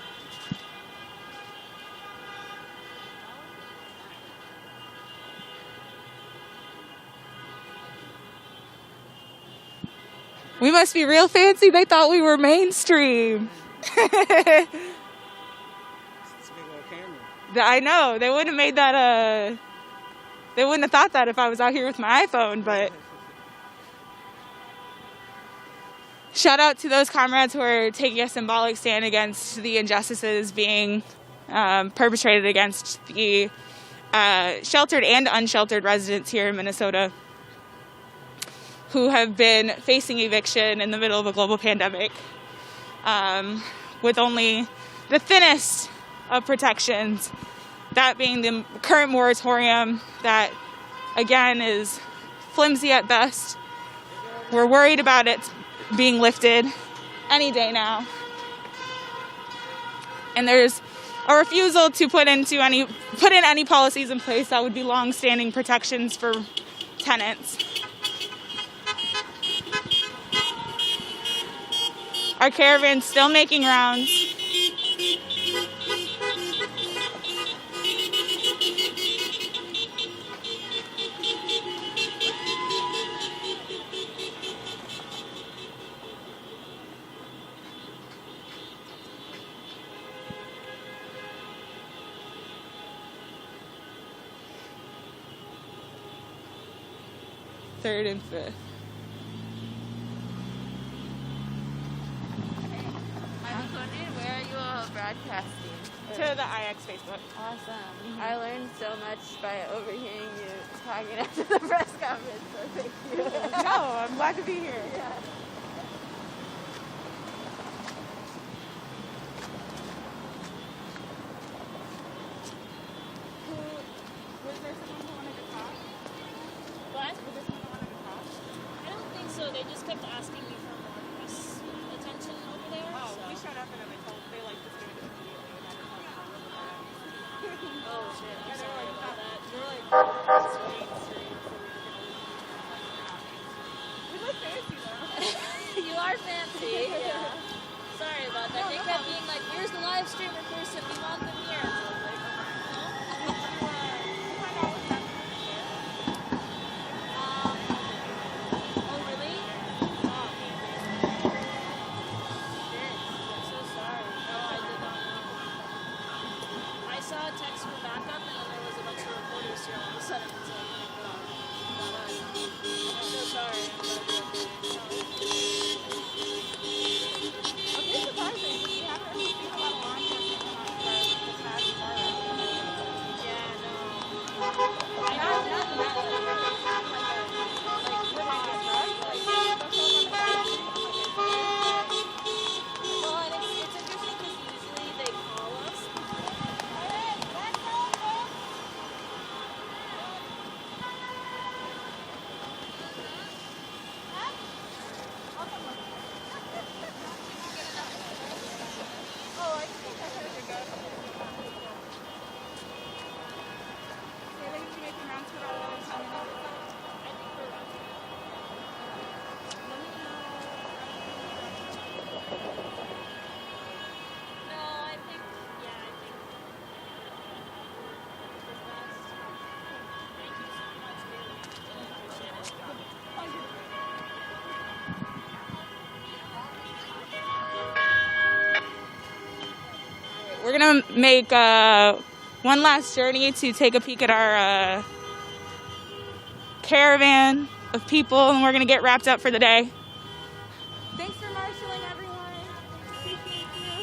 We must be real fancy. They thought we were mainstream. I know. They wouldn't have made that, they wouldn't have thought that if I was out here with my iPhone, but shout out to those comrades who are taking a symbolic stand against the injustices being perpetrated against the sheltered and unsheltered residents here in Minnesota, who have been facing eviction in the middle of a global pandemic with only the thinnest of protections, that being the current moratorium that, again, is flimsy at best. We're worried about it being lifted any day now. And there's a refusal to put in any policies in place that would be long-standing protections for tenants. Our caravan's still making rounds. Third and fifth. Where are you all broadcasting? To the IX Facebook. Awesome. I learned so much by overhearing you talking after the press conference, so thank you. No, I'm glad to be here. Yeah. Was there someone who wanted to talk? What? Was there someone who wanted to talk? I don't think so. They just kept asking me for more press attention over there. Oh, so. we showed up and then they like just gave it immediately. And I didn't like how it was. Oh shit, I'm sorry about that. You're like, straight, so we look fancy though. You are fancy, yeah. Sorry about that. They kept being like, here's the live streamer person, we want them here. So I was like, oh really? Oh, shit, I'm so sorry. No, I did not know. I saw a text for backup and then there was a bunch of reporters here all of a sudden. It's like, oh my god. I'm so sorry. I'm just surprising because we haven't really seen a lot of law enforcement come out for this past we're going to make one last journey to take a peek at our caravan of people, and we're going to get wrapped up for the day. Thanks for marshaling, everyone. Appreciate you.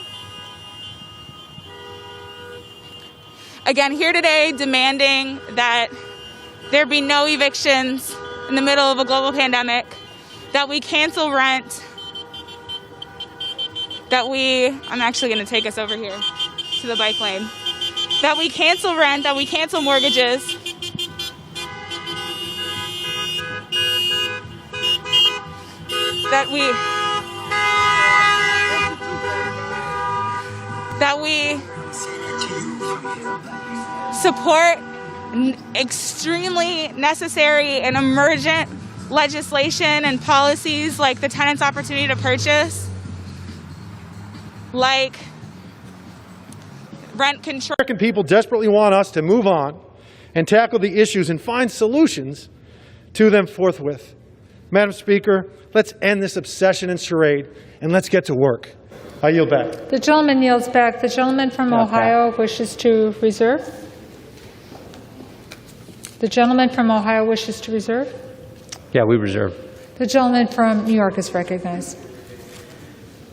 Again, here today demanding that there be no evictions in the middle of a global pandemic, that we cancel rent, I'm actually going to take us over here to the bike lane, that we cancel rent, that we cancel mortgages, that we support extremely necessary and emergent legislation and policies like the tenant's opportunity to purchase, like rent control. American people desperately want us to move on and tackle the issues and find solutions to them forthwith. Madam Speaker, let's end this obsession and charade, and let's get to work. I yield back. The gentleman yields back. The gentleman from Ohio wishes to reserve. The gentleman from Ohio wishes to reserve. Yeah, we reserve. The gentleman from New York is recognized.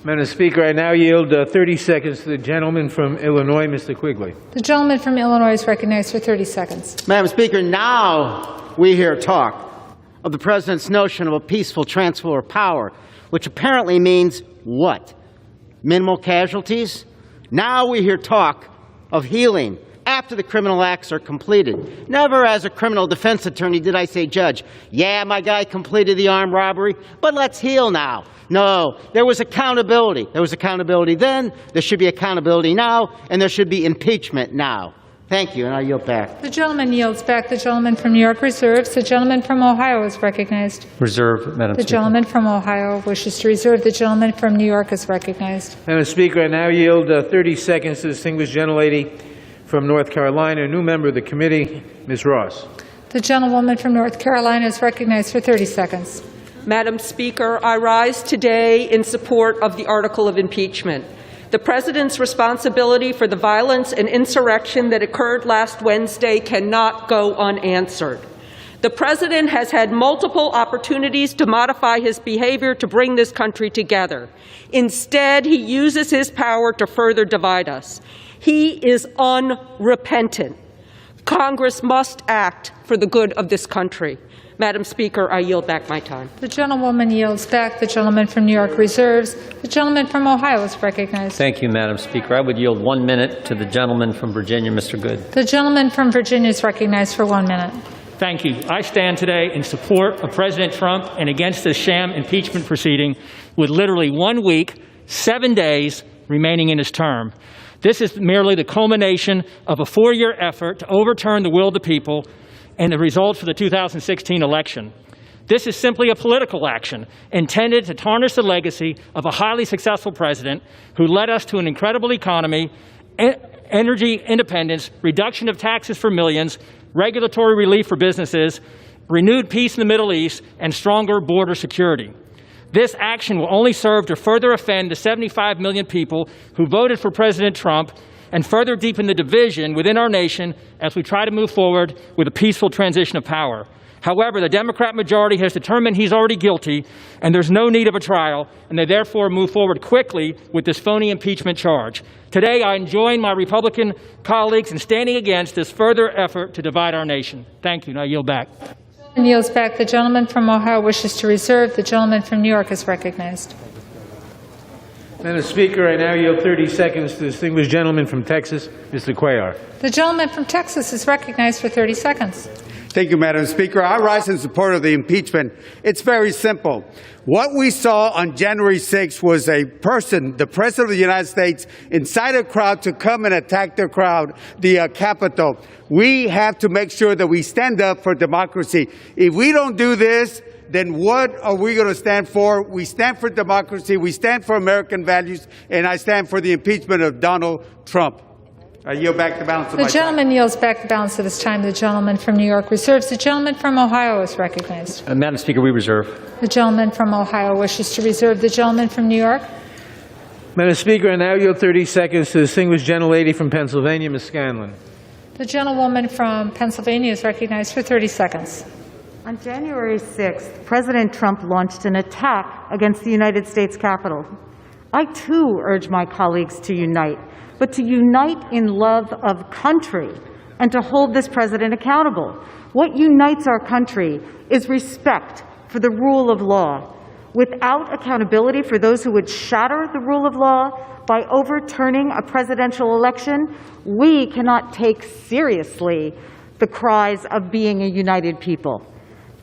Madam Speaker, I now yield 30 seconds to the gentleman from Illinois, Mr. Quigley. The gentleman from Illinois is recognized for 30 seconds. Madam Speaker, now we hear talk of the President's notion of a peaceful transfer of power, which apparently means what? Minimal casualties? Now we hear talk of healing after the criminal acts are completed. Never as a criminal defense attorney did I say, Judge, yeah, my guy completed the armed robbery, but let's heal now. No, there was accountability. There was accountability then, there should be accountability now, and there should be impeachment now. Thank you, and I yield back. The gentleman yields back. The gentleman from New York reserves. The gentleman from Ohio is recognized. Reserve, Madam The Speaker. gentleman from Ohio wishes to reserve. The gentleman from New York is recognized. Madam Speaker, I now yield 30 seconds to the distinguished gentlelady from North Carolina, a new member of the committee, Ms. Ross. The gentlewoman from North Carolina is recognized for 30 seconds. Madam Speaker, I rise today in support of the article of impeachment. The President's responsibility for the violence and insurrection that occurred last Wednesday cannot go unanswered. The President has had multiple opportunities to modify his behavior to bring this country together. Instead, he uses his power to further divide us. He is unrepentant. Congress must act for the good of this country. Madam Speaker, I yield back my time. The gentlewoman yields back. The gentleman from New York reserves. The gentleman from Ohio is recognized. Thank you, Madam Speaker. I would yield 1 minute to the gentleman from Virginia, Mr. Good. The gentleman from Virginia is recognized for 1 minute. Thank you. I stand today in support of President Trump and against this sham impeachment proceeding with literally 1 week, 7 days remaining in his term. This is merely the culmination of a 4-year effort to overturn the will of the people and the results for the 2016 election. This is simply a political action intended to tarnish the legacy of a highly successful president who led us to an incredible economy, energy independence, reduction of taxes for millions, regulatory relief for businesses, renewed peace in the Middle East, and stronger border security. This action will only serve to further offend the 75 million people who voted for President Trump and further deepen the division within our nation as we try to move forward with a peaceful transition of power. However, the Democrat majority has determined he's already guilty and there's no need of a trial, and they therefore move forward quickly with this phony impeachment charge. Today, I join my Republican colleagues in standing against this further effort to divide our nation. Thank you, and I yield back. And yields back. The gentleman from Ohio wishes to reserve. The gentleman from New York is recognized. Madam Speaker, I now yield 30 seconds to the distinguished gentleman from Texas, Mr. Cuellar. The gentleman from Texas is recognized for 30 seconds. Thank you, Madam Speaker. I rise in support of the impeachment. It's very simple. What we saw on January 6th was a person, the President of the United States, incite a crowd to come and attack the Capitol. We have to make sure that we stand up for democracy. If we don't do this, then what are we going to stand for? We stand for democracy, we stand for American values, and I stand for the impeachment of Donald Trump. I yield back the balance of my time. The gentleman yields back the balance of his time. The gentleman from New York reserves. The gentleman from Ohio is recognized. Madam Speaker, we reserve. The gentleman from Ohio wishes to reserve. The gentleman from New York. Madam Speaker, I now yield 30 seconds to the distinguished gentlelady from Pennsylvania, Ms. Scanlon. The gentlewoman from Pennsylvania is recognized for 30 seconds. On January 6th, President Trump launched an attack against the United States Capitol. I too urge my colleagues to unite, but to unite in love of country and to hold this president accountable. What unites our country is respect for the rule of law. Without accountability for those who would shatter the rule of law by overturning a presidential election, we cannot take seriously the cries of being a united people.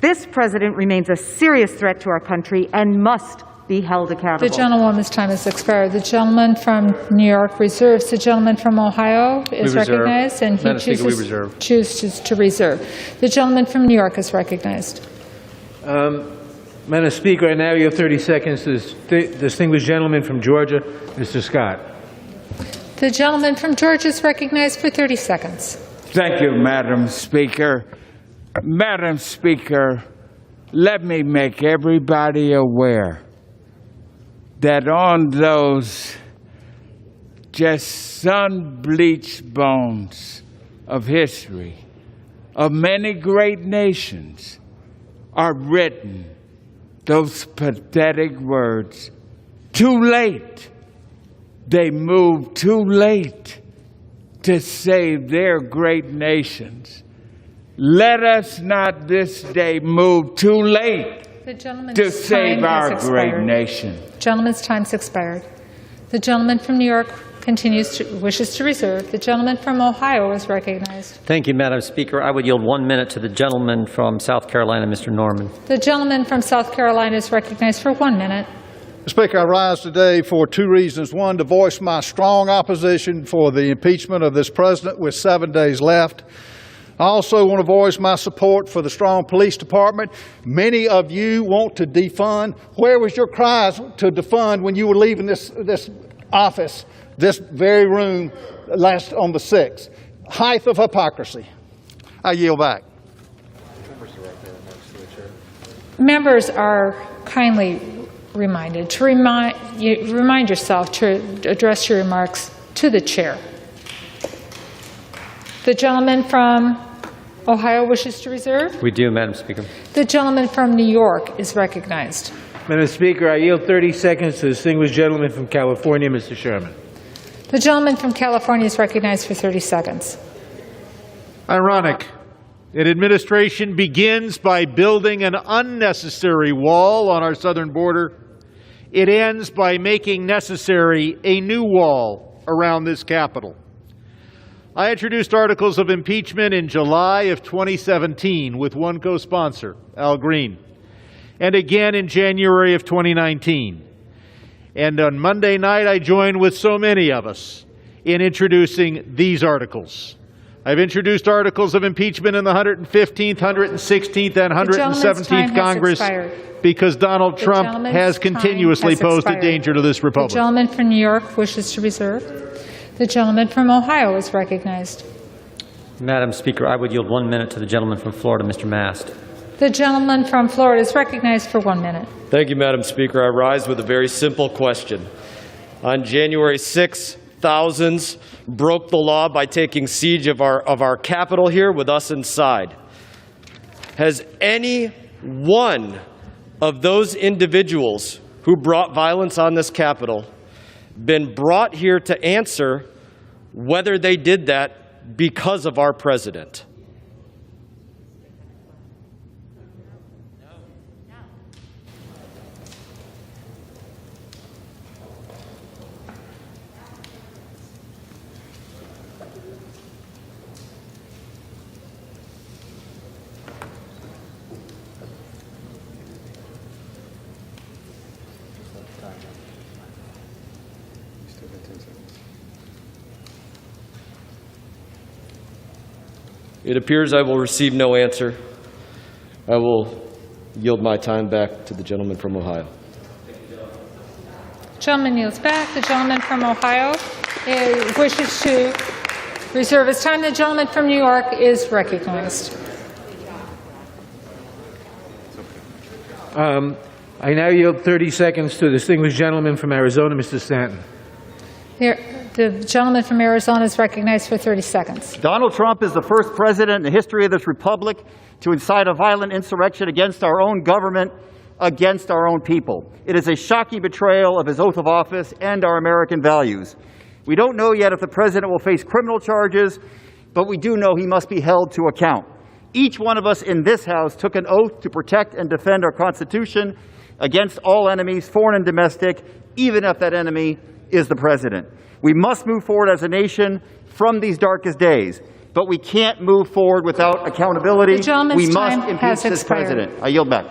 This president remains a serious threat to our country and must be held accountable. The gentlewoman's time has expired. The gentleman from New York reserves. The gentleman from Ohio is recognized, and he chooses to reserve. The gentleman from New York is recognized. Madam Speaker, I now yield 30 seconds to the distinguished gentleman from Georgia, Mr. Scott. The gentleman from Georgia is recognized for 30 seconds. Thank you, Madam Speaker. Madam Speaker, let me make everybody aware that on those just sun-bleached bones of history of many great nations are written those pathetic words, too late. They moved too late to save their great nations. Let us not this day move too late to save our great nation. Gentleman's time's expired. The gentleman from New York wishes to reserve. The gentleman from Ohio is recognized. Thank you, Madam Speaker. I would yield 1 minute to the gentleman from South Carolina, Mr. Norman. The gentleman from South Carolina is recognized for 1 minute. Mr. Speaker, I rise today for two reasons. One, to voice my strong opposition for the impeachment of this president with 7 days left. I also want to voice my support for the strong police department. Many of you want to defund. Where was your cries to defund when you were leaving this office, this very room, last on the 6th? Height of hypocrisy. I yield back. Members are kindly reminded to remind yourself to address your remarks to the chair. The gentleman from Ohio wishes to reserve. We do, Madam Speaker. The gentleman from New York is recognized. Madam Speaker, I yield 30 seconds to the distinguished gentleman from California, Mr. Sherman. The gentleman from California is recognized for 30 seconds. Ironic. An administration begins by building an unnecessary wall on our southern border. It ends by making necessary a new wall around this Capitol. I introduced articles of impeachment in July of 2017 with one co-sponsor, Al Green, and again in January of 2019. And on Monday night, I joined with so many of us in introducing these articles. I've introduced articles of impeachment in the 115th, 116th, and 117th Congress because Donald Trump has continuously posed a danger to this republic. The gentleman from New York wishes to reserve. The gentleman from Ohio is recognized. Madam Speaker, I would yield 1 minute to the gentleman from Florida, Mr. Mast. The gentleman from Florida is recognized for 1 minute. Thank you, Madam Speaker. I rise with a very simple question. On January 6th, thousands broke the law by taking siege of our Capitol here with us inside. Has any one of those individuals who brought violence on this Capitol been brought here to answer whether they did that because of our president? It appears I will receive no answer. I will yield my time back to the gentleman from Ohio. Gentleman yields back. The gentleman from Ohio wishes to reserve his time. The gentleman from New York is recognized. I now yield 30 seconds to the distinguished gentleman from Arizona, Mr. Stanton. The gentleman from Arizona is recognized for 30 seconds. Donald Trump is the first president in the history of this republic to incite a violent insurrection against our own government, against our own people. It is a shocking betrayal of his oath of office and our American values. We don't know yet if the president will face criminal charges, but we do know he must be held to account. Each one of us in this House took an oath to protect and defend our Constitution against all enemies, foreign and domestic, even if that enemy is the president. We must move forward as a nation from these darkest days, but we can't move forward without accountability. We must impeach this president. I yield back.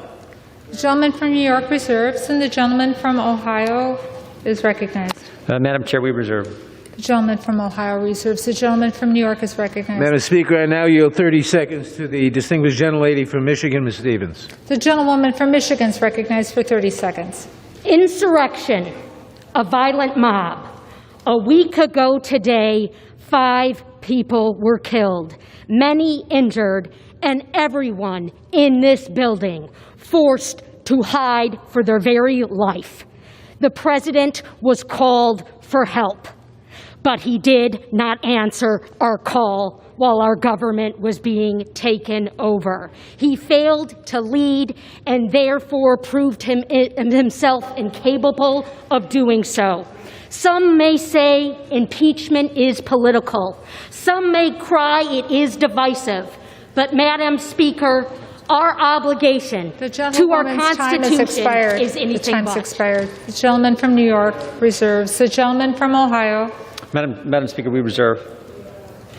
The gentleman from New York reserves, and the gentleman from Ohio is recognized. Madam Chair, we reserve. The gentleman from Ohio reserves. The gentleman from New York is recognized. Madam Speaker, I now yield 30 seconds to the distinguished gentlelady from Michigan, Ms. Stevens. The gentlewoman from Michigan is recognized for 30 seconds. Insurrection, a violent mob. A week ago today, 5 people were killed, many injured, and everyone in this building forced to hide for their very life. The president was called for help, but he did not answer our call while our government was being taken over. He failed to lead and therefore proved himself incapable of doing so. Some may say impeachment is political. Some may cry it is divisive. But, Madam Speaker, our obligation to our Constitution is anything but. Expired. The gentleman from New York reserves. The gentleman from Ohio. Madam Speaker, we reserve.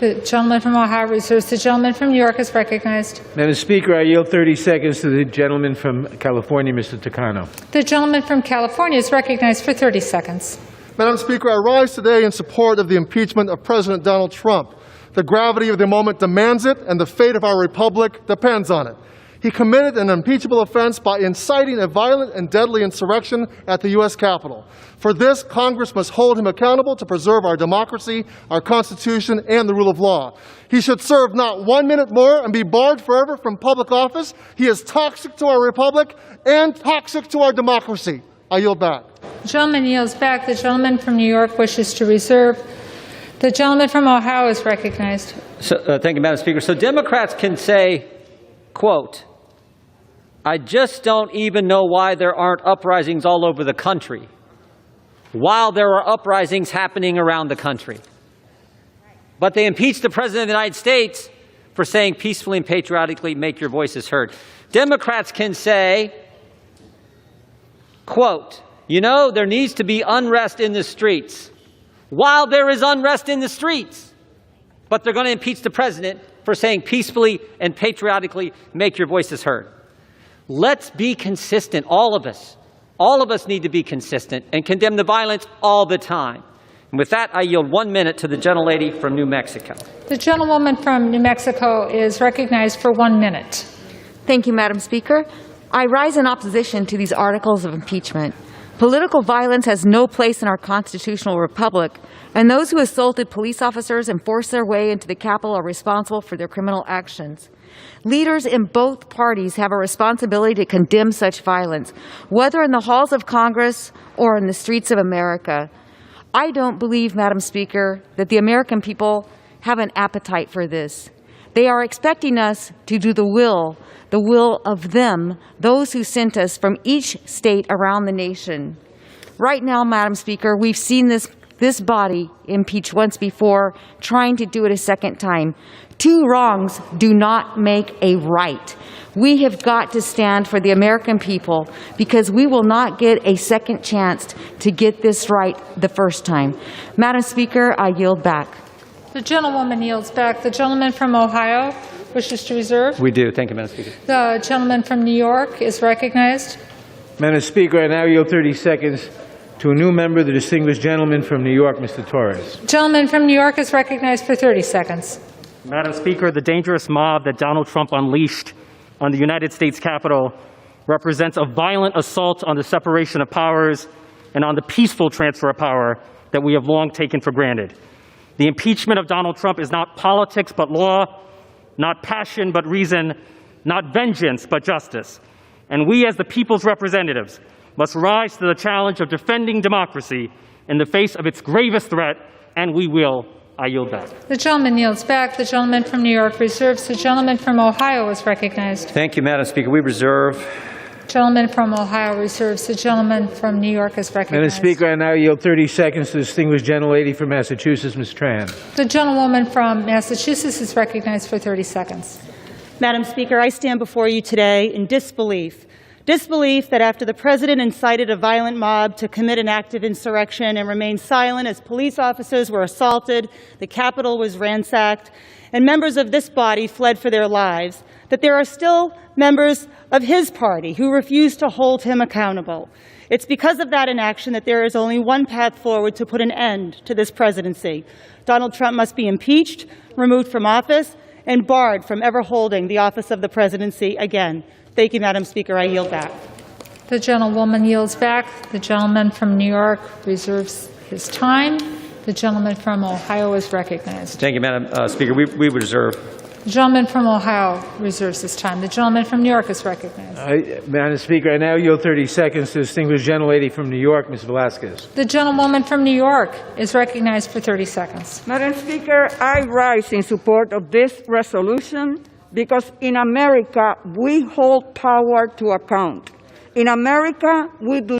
The gentleman from Ohio reserves. The gentleman from New York is recognized. Madam Speaker, I yield 30 seconds to the gentleman from California, Mr. Takano. The gentleman from California is recognized for 30 seconds. Madam Speaker, I rise today in support of the impeachment of President Donald Trump. The gravity of the moment demands it, and the fate of our republic depends on it. He committed an impeachable offense by inciting a violent and deadly insurrection at the U.S. Capitol. For this, Congress must hold him accountable to preserve our democracy, our Constitution, and the rule of law. He should serve not 1 minute more and be barred forever from public office. He is toxic to our republic and toxic to our democracy. I yield back. The gentleman yields back. The gentleman from New York wishes to reserve. The gentleman from Ohio is recognized. Thank you, Madam Speaker. So Democrats can say, quote, I just don't even know why there aren't uprisings all over the country, while there are uprisings happening around the country. But they impeached the President of the United States for saying peacefully and patriotically, make your voices heard. Democrats can say, quote, you know, there needs to be unrest in the streets, while there is unrest in the streets. But they're going to impeach the president for saying peacefully and patriotically, make your voices heard. Let's be consistent, all of us. All of us need to be consistent and condemn the violence all the time. And with that, I yield 1 minute to the gentlelady from New Mexico. The gentlewoman from New Mexico is recognized for 1 minute. Thank you, Madam Speaker. I rise in opposition to these articles of impeachment. Political violence has no place in our constitutional republic, and those who assaulted police officers and forced their way into the Capitol are responsible for their criminal actions. Leaders in both parties have a responsibility to condemn such violence, whether in the halls of Congress or in the streets of America. I don't believe, Madam Speaker, that the American people have an appetite for this. They are expecting us to do the will of them, those who sent us from each state around the nation. Right now, Madam Speaker, we've seen this body impeach once before, trying to do it a second time. 2 wrongs do not make a right. We have got to stand for the American people because we will not get a second chance to get this right the first time. Madam Speaker, I yield back. The gentlewoman yields back. The gentleman from Ohio wishes to reserve. We do. Thank you, Madam Speaker. The gentleman from New York is recognized. Madam Speaker, I now yield 30 seconds to a new member, the distinguished gentleman from New York, Mr. Torres. The gentleman from New York is recognized for 30 seconds. Madam Speaker, the dangerous mob that Donald Trump unleashed on the United States Capitol represents a violent assault on the separation of powers and on the peaceful transfer of power that we have long taken for granted. The impeachment of Donald Trump is not politics but law, not passion but reason, not vengeance but justice. And we, as the people's representatives, must rise to the challenge of defending democracy in the face of its gravest threat, and we will. I yield back. The gentleman yields back. The gentleman from New York reserves. The gentleman from Ohio is recognized. Thank you, Madam Speaker. We reserve. Gentleman from Ohio reserves. The gentleman from New York is recognized. Madam Speaker, I now yield 30 seconds to the distinguished gentlelady from Massachusetts, Ms. Tran. The gentlewoman from Massachusetts is recognized for 30 seconds. Madam Speaker, I stand before you today in disbelief. Disbelief that after the President incited a violent mob to commit an act of insurrection and remained silent as police officers were assaulted, the Capitol was ransacked, and members of this body fled for their lives, that there are still members of his party who refuse to hold him accountable. It's because of that inaction that there is only one path forward to put an end to this presidency. Donald Trump must be impeached, removed from office, and barred from ever holding the office of the presidency again. Thank you, Madam Speaker. I yield back. The gentlewoman yields back. The gentleman from New York reserves his time. The gentleman from Ohio is recognized. Thank you, Madam Speaker. We reserve. The gentleman from Ohio reserves his time. The gentleman from New York is recognized. Madam Speaker, I now yield 30 seconds to the distinguished gentlelady from New York, Ms. Velasquez. The gentlewoman from New York is recognized for 30 seconds. Madam Speaker, I rise in support of this resolution because in America, we hold power to account. In America, we do.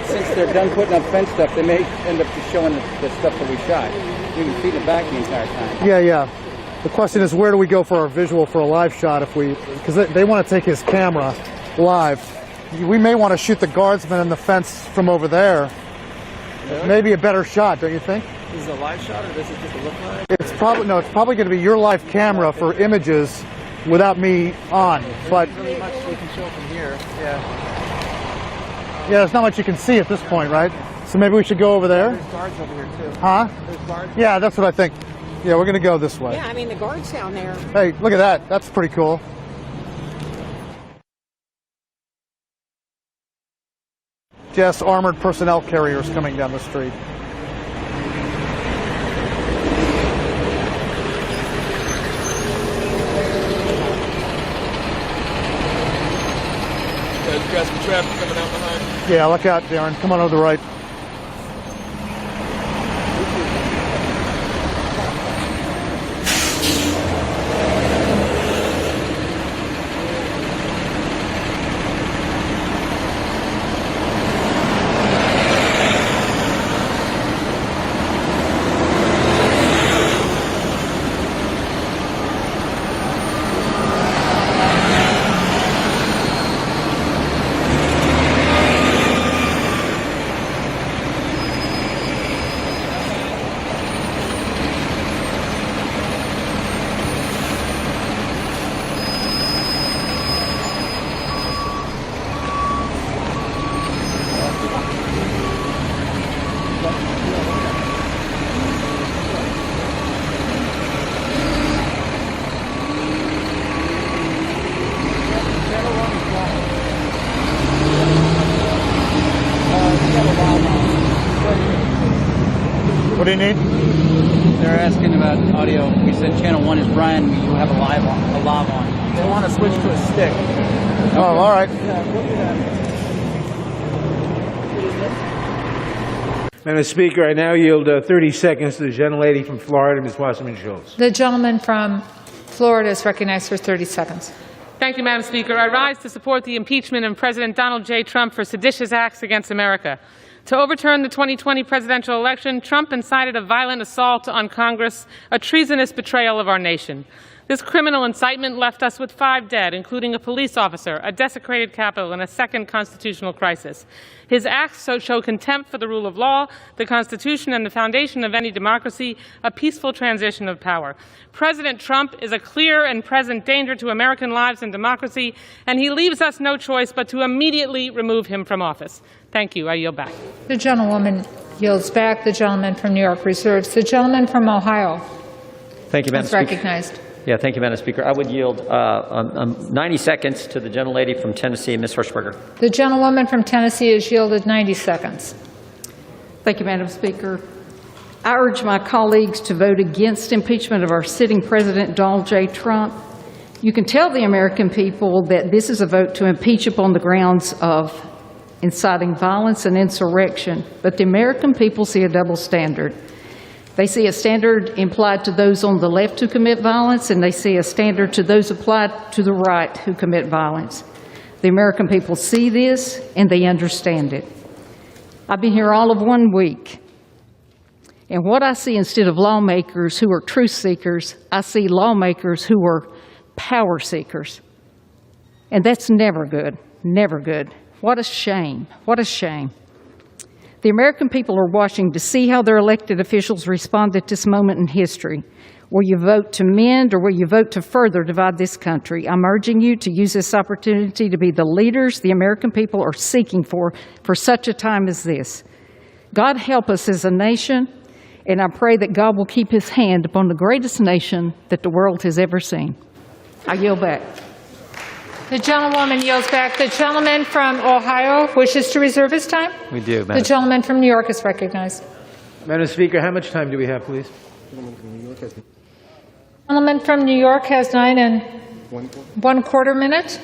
Since they're done putting up fence stuff, they may end up just showing the stuff that we shot. We can feed it back the entire time. Yeah. The question is, where do we go for our visual for a live shot if we, because they want to take his camera live. We may want to shoot the guardsman in the fence from over there. Really? Maybe a better shot, don't you think? Is it a live shot or does it just look like? It's probably going to be your live camera for images without me on. But there's really much we can show from here. Yeah, there's not much you can see at this point, right? So maybe we should go over there? There's guards over here too. Huh? There's guards. Yeah, that's what I think. Yeah, we're going to go this way. Yeah, I mean the guards down there. Hey, look at that. That's pretty cool. Yes, armored personnel carriers coming down the street. You got some traffic coming out behind. Yeah, look out, Darren. Come on over the right. What do you need? They're asking about audio. We said channel 1 is Brian. You have a lav on. They want to switch to a stick. Oh, all right. Madam Speaker, I now yield 30 seconds to the gentlelady from Florida, Ms. Wasserman Schultz. The gentleman from Florida is recognized for 30 seconds. Thank you, Madam Speaker. I rise to support the impeachment of President Donald J. Trump for seditious acts against America. To overturn the 2020 presidential election, Trump incited a violent assault on Congress, a treasonous betrayal of our nation. This criminal incitement left us with 5 dead, including a police officer, a desecrated Capitol, and a second constitutional crisis. His acts show contempt for the rule of law, the Constitution, and the foundation of any democracy, a peaceful transition of power. President Trump is a clear and present danger to American lives and democracy, and he leaves us no choice but to immediately remove him from office. Thank you. I yield back. The gentlewoman yields back. The gentleman from New York reserves. The gentleman from Ohio Thank you, Madam is Speaker. recognized. Yeah, thank you, Madam Speaker. I would yield 90 seconds to the gentlelady from Tennessee, Ms. Hirschberger. The gentlewoman from Tennessee has yielded 90 seconds. Thank you, Madam Speaker. I urge my colleagues to vote against impeachment of our sitting President, Donald J. Trump. You can tell the American people that this is a vote to impeach upon the grounds of inciting violence and insurrection, but the American people see a double standard. They see a standard implied to those on the left who commit violence, and they see a standard to those applied to the right who commit violence. The American people see this, and they understand it. I've been here all of 1 week, and what I see instead of lawmakers who are truth seekers, I see lawmakers who are power seekers. And that's never good, never good. What a shame, what a shame. The American people are watching to see how their elected officials respond at this moment in history. Will you vote to mend, or will you vote to further divide this country? I'm urging you to use this opportunity to be the leaders the American people are seeking for such a time as this. God help us as a nation, and I pray that God will keep his hand upon the greatest nation that the world has ever seen. I yield back. The gentlewoman yields back. The gentleman from Ohio wishes to reserve his time. We do, Madam. The gentleman from New York is recognized. Madam Speaker, how much time do we have, please? The gentleman from New York has 9 1/4 minutes.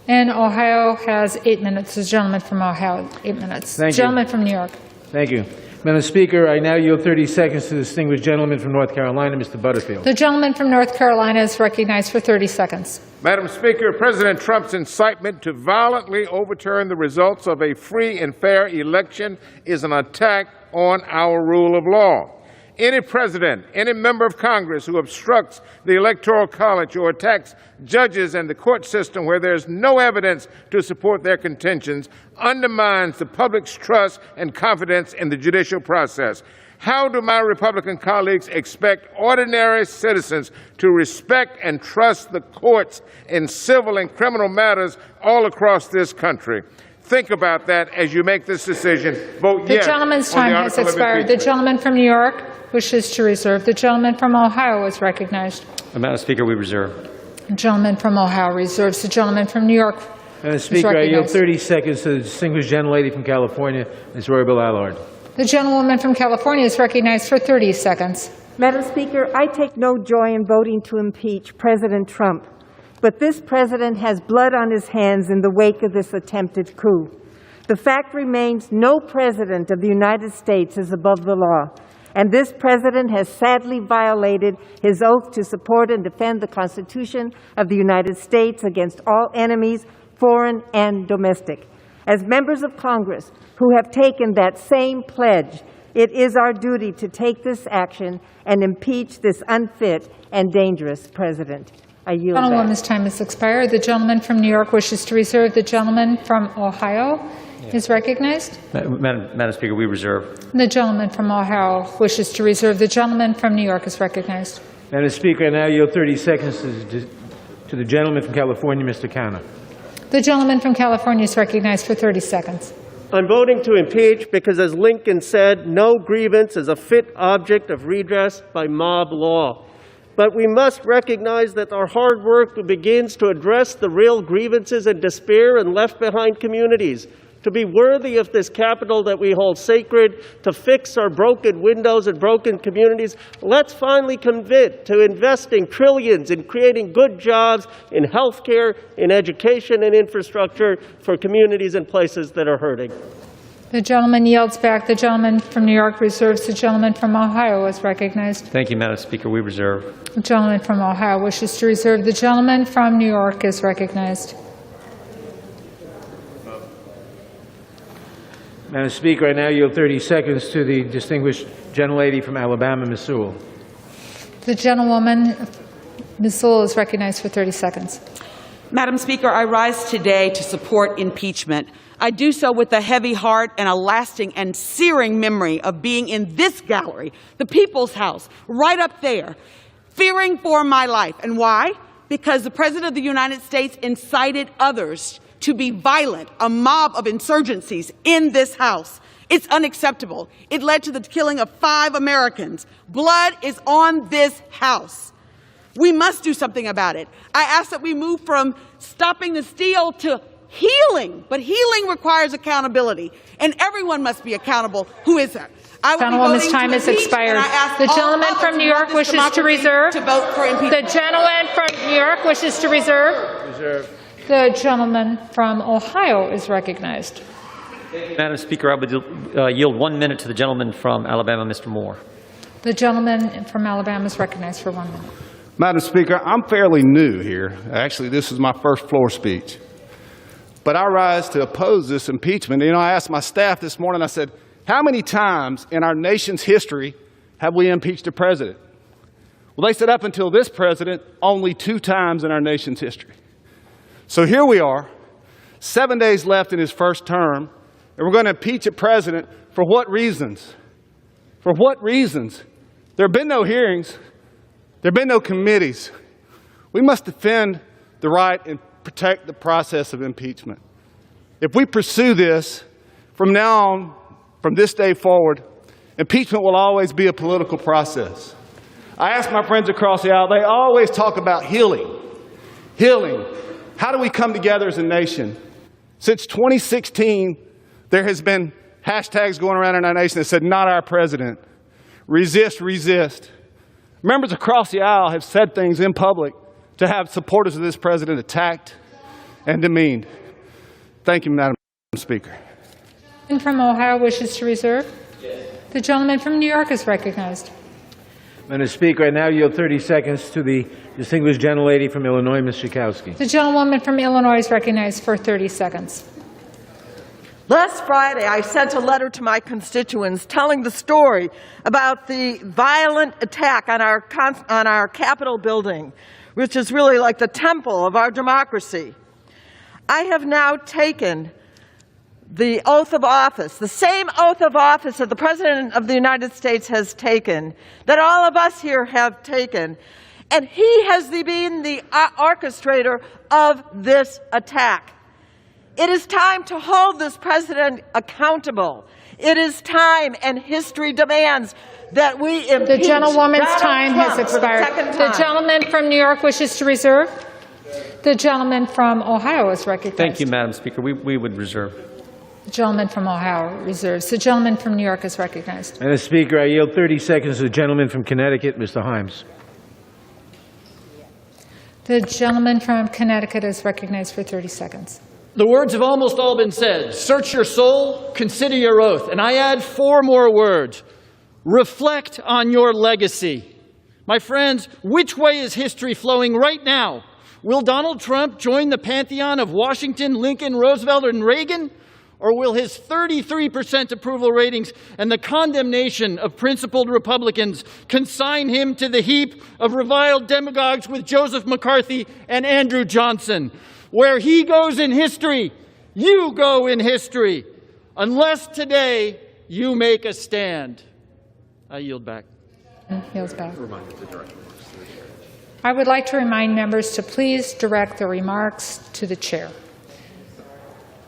And Ohio has 8 minutes. The gentleman from Ohio, 8 minutes. Thank you. Gentleman from New York. Thank you. Madam Speaker, I now yield 30 seconds to the distinguished gentleman from North Carolina, Mr. Butterfield. The gentleman from North Carolina is recognized for 30 seconds. Madam Speaker, President Trump's incitement to violently overturn the results of a free and fair election is an attack on our rule of law. Any president, any member of Congress who obstructs the Electoral College or attacks judges and the court system where there's no evidence to support their contentions undermines the public's trust and confidence in the judicial process. How do my Republican colleagues expect ordinary citizens to respect and trust the courts in civil and criminal matters all across this country? Think about that as you make this decision. Vote yes. The gentleman's time has expired. The gentleman from New York wishes to reserve. The gentleman from Ohio is recognized. Madam Speaker, we reserve. The gentleman from Ohio reserves. The gentleman from New York Madam Speaker, I yield 30 seconds to the distinguished gentlelady from California, Ms. Roybal Allard. The gentlewoman from California is recognized for 30 seconds. Madam Speaker, I take no joy in voting to impeach President Trump, but this president has blood on his hands in the wake of this attempted coup. The fact remains no president of the United States is above the law, and this president has sadly violated his oath to support and defend the Constitution of the United States against all enemies, foreign and domestic. As members of Congress who have taken that same pledge, it is our duty to take this action and impeach this unfit and dangerous president. I yield back. Gentlewoman's time has expired. The gentleman from New York wishes to reserve. The gentleman from Ohio is recognized. Madam Speaker, we reserve. The gentleman from Ohio wishes to reserve. The gentleman from New York is recognized. Madam Speaker, I now yield 30 seconds to the gentleman from California, Mr. Canna. The gentleman from California is recognized for 30 seconds. I'm voting to impeach because, as Lincoln said, no grievance is a fit object of redress by mob law. But we must recognize that our hard work begins to address the real grievances and despair in left-behind communities, to be worthy of this capital that we hold sacred, to fix our broken windows and broken communities. Let's finally commit to investing trillions in creating good jobs in healthcare, in education, and infrastructure for communities and places that are hurting. The gentleman yields back. The gentleman from New York reserves. The gentleman from Ohio is recognized. Thank you, Madam Speaker. We reserve. The gentleman from Ohio wishes to reserve. The gentleman from New York is recognized. Madam Speaker, I now yield 30 seconds to the distinguished gentlelady from Alabama, Ms. Sewell. The gentlewoman, Ms. Sewell, is recognized for 30 seconds. Madam Speaker, I rise today to support impeachment. I do so with a heavy heart and a lasting and searing memory of being in this gallery, the People's House, right up there, fearing for my life. And why? Because the President of the United States incited others to be violent, a mob of insurgencies in this House. It's unacceptable. It led to the killing of 5 Americans. Blood is on this House. We must do something about it. I ask that we move from stopping the steal to healing, but healing requires accountability, and everyone must be accountable. Who is there? Gentlewoman's time has expired. The gentleman from New York wishes to reserve. To vote for impeachment. The gentleman from New York wishes to reserve. Reserve. The gentleman from Ohio is recognized. Madam Speaker, I would yield 1 minute to the gentleman from Alabama, Mr. Moore. The gentleman from Alabama is recognized for 1 minute. Madam Speaker, I'm fairly new here. Actually, this is my first floor speech. But I rise to oppose this impeachment. You know, I asked my staff this morning, I said, how many times in our nation's history have we impeached a president? Well, they said up until this president, only 2 times in our nation's history. So here we are, 7 days left in his first term, and we're going to impeach a president for what reasons? For what reasons? There have been no hearings. There have been no committees. We must defend the right and protect the process of impeachment. If we pursue this, from now on, from this day forward, impeachment will always be a political process. I ask my friends across the aisle, they always talk about healing. Healing. How do we come together as a nation? Since 2016, there has been hashtags going around in our nation that said, not our president. Resist, resist. Members across the aisle have said things in public to have supporters of this president attacked and demeaned. Thank you, Madam Speaker. The gentleman from Ohio wishes to reserve. Yes. The gentleman from New York is recognized. Madam Speaker, I now yield 30 seconds to the distinguished gentlelady from Illinois, Ms. Schakowsky. The gentlewoman from Illinois is recognized for 30 seconds. Last Friday, I sent a letter to my constituents telling the story about the violent attack on our Capitol building, which is really like the temple of our democracy. I have now taken the oath of office, the same oath of office that the President of the United States has taken, that all of us here have taken, and he has been the orchestrator of this attack. It is time to hold this president accountable. It is time, and history demands that we impeach the gentlewoman's Donald time Trump has expired. For the second the time. gentleman from New York wishes to reserve. The gentleman from Ohio is recognized. Thank you, Madam Speaker. We would reserve. The gentleman from Ohio reserves. The gentleman from New York is recognized. Madam Speaker, I yield 30 seconds to the gentleman from Connecticut, Mr. Himes. The gentleman from Connecticut is recognized for 30 seconds. The words have almost all been said. Search your soul, consider your oath. And I add 4 more words. Reflect on your legacy. My friends, which way is history flowing right now? Will Donald Trump join the pantheon of Washington, Lincoln, Roosevelt, and Reagan? Or will his 33% approval ratings and the condemnation of principled Republicans consign him to the heap of reviled demagogues with Joseph McCarthy and Andrew Johnson? Where he goes in history, you go in history, unless today you make a stand. I yield back. Yields back. I would like to remind members to please direct their remarks to the chair.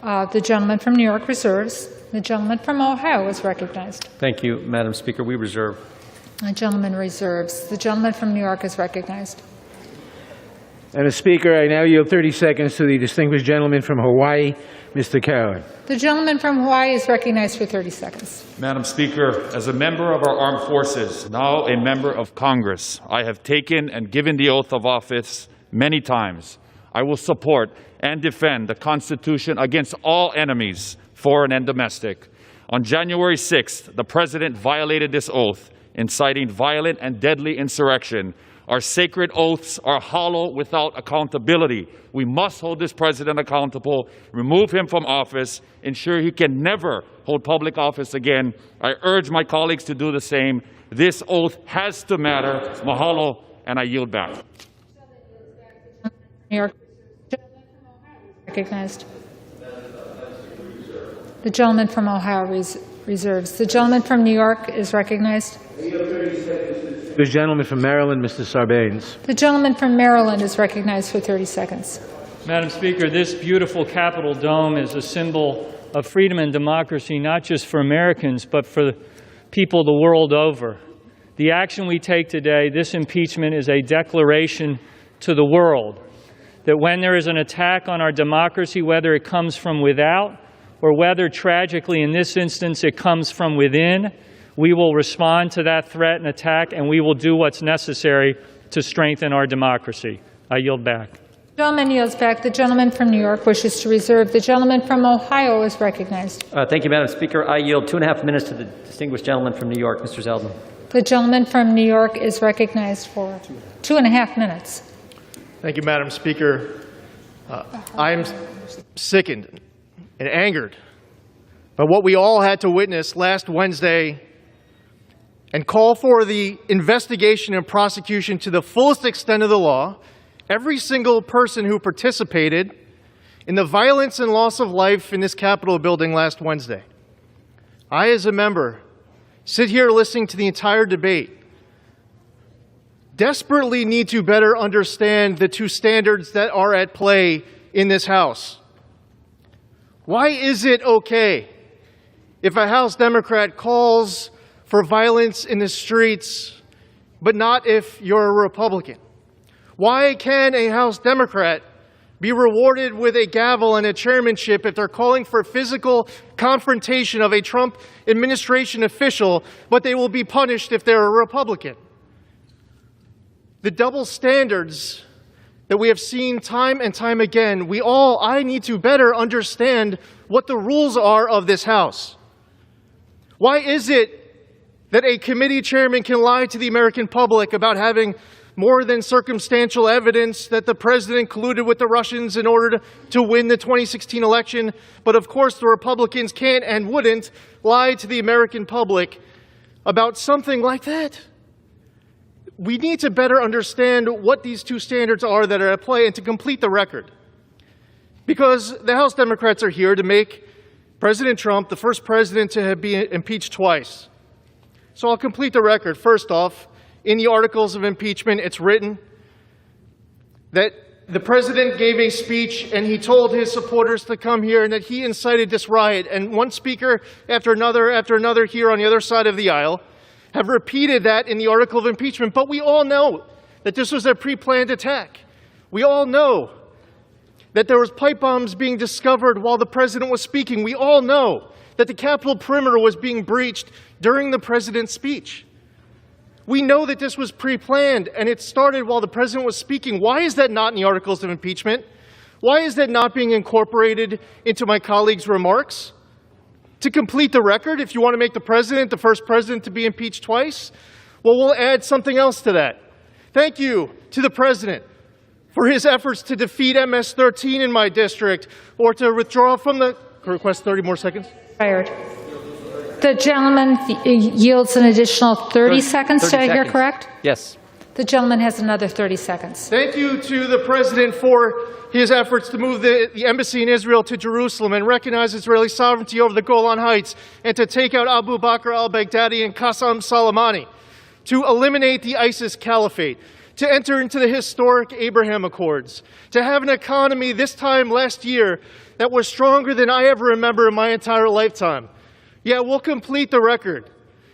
The gentleman from New York reserves. The gentleman from Ohio is recognized. Thank you, Madam Speaker. We reserve. The gentleman reserves. The gentleman from New York is recognized. Madam Speaker, I now yield 30 seconds to the distinguished gentleman from Hawaii, Mr. Cowan. The gentleman from Hawaii is recognized for 30 seconds. Madam Speaker, as a member of our armed forces, now a member of Congress, I have taken and given the oath of office many times. I will support and defend the Constitution against all enemies, foreign and domestic. On January 6th, the President violated this oath, inciting violent and deadly insurrection. Our sacred oaths are hollow without accountability. We must hold this president accountable, remove him from office, ensure he can never hold public office again. I urge my colleagues to do the same. This oath has to matter. Mahalo, and I yield back. New York. Recognized. The gentleman from Ohio reserves. The gentleman from New York is recognized. The gentleman from Maryland, Mr. Sarbanes. The gentleman from Maryland is recognized for 30 seconds. Madam Speaker, this beautiful Capitol dome is a symbol of freedom and democracy, not just for Americans, but for people the world over. The action we take today, this impeachment, is a declaration to the world that when there is an attack on our democracy, whether it comes from without or whether, tragically, in this instance, it comes from within, we will respond to that threat and attack, and we will do what's necessary to strengthen our democracy. I yield back. The gentleman yields back. The gentleman from New York wishes to reserve. The gentleman from Ohio is recognized. Thank you, Madam Speaker. I yield 2.5 minutes to the distinguished gentleman from New York, Mr. Zeldin. The gentleman from New York is recognized for 2.5 minutes. Thank you, Madam Speaker. I am sickened and angered by what we all had to witness last Wednesday and call for the investigation and prosecution to the fullest extent of the law. Every single person who participated in the violence and loss of life in this Capitol building last Wednesday. I, as a member, sit here listening to the entire debate, desperately need to better understand the two standards that are at play in this House. Why is it okay if a House Democrat calls for violence in the streets, but not if you're a Republican? Why can a House Democrat be rewarded with a gavel and a chairmanship if they're calling for physical confrontation of a Trump administration official, but they will be punished if they're a Republican? The double standards that we have seen time and time again, I need to better understand what the rules are of this House. Why is it that a committee chairman can lie to the American public about having more than circumstantial evidence that the president colluded with the Russians in order to win the 2016 election, but of course the Republicans can't and wouldn't lie to the American public about something like that? We need to better understand what these two standards are that are at play and to complete the record. Because the House Democrats are here to make President Trump the first president to be impeached twice. So I'll complete the record. First off, in the articles of impeachment, it's written that the president gave a speech and he told his supporters to come here and that he incited this riot. And one speaker after another here on the other side of the aisle have repeated that in the article of impeachment. But we all know that this was a pre-planned attack. We all know that there was pipe bombs being discovered while the president was speaking. We all know that the Capitol perimeter was being breached during the president's speech. We know that this was pre-planned and it started while the president was speaking. Why is that not in the articles of impeachment? Why is that not being incorporated into my colleague's remarks? To complete the record, if you want to make the president the first president to be impeached twice, well, we'll add something else to that. Thank you to the president for his efforts to defeat MS-13 in my district or to withdraw from the... Request 30 more seconds. Fired. The gentleman yields an additional 30 seconds. 30 Did I hear seconds. correct? Yes. The gentleman has another 30 seconds. Thank you to the president for his efforts to move the embassy in Israel to Jerusalem and recognize Israeli sovereignty over the Golan Heights and to take out Abu Bakr al-Baghdadi and Qasem Soleimani, to eliminate the ISIS caliphate, to enter into the historic Abraham Accords, to have an economy this time last year that was stronger than I ever remember in my entire lifetime. Yeah, we'll complete the record.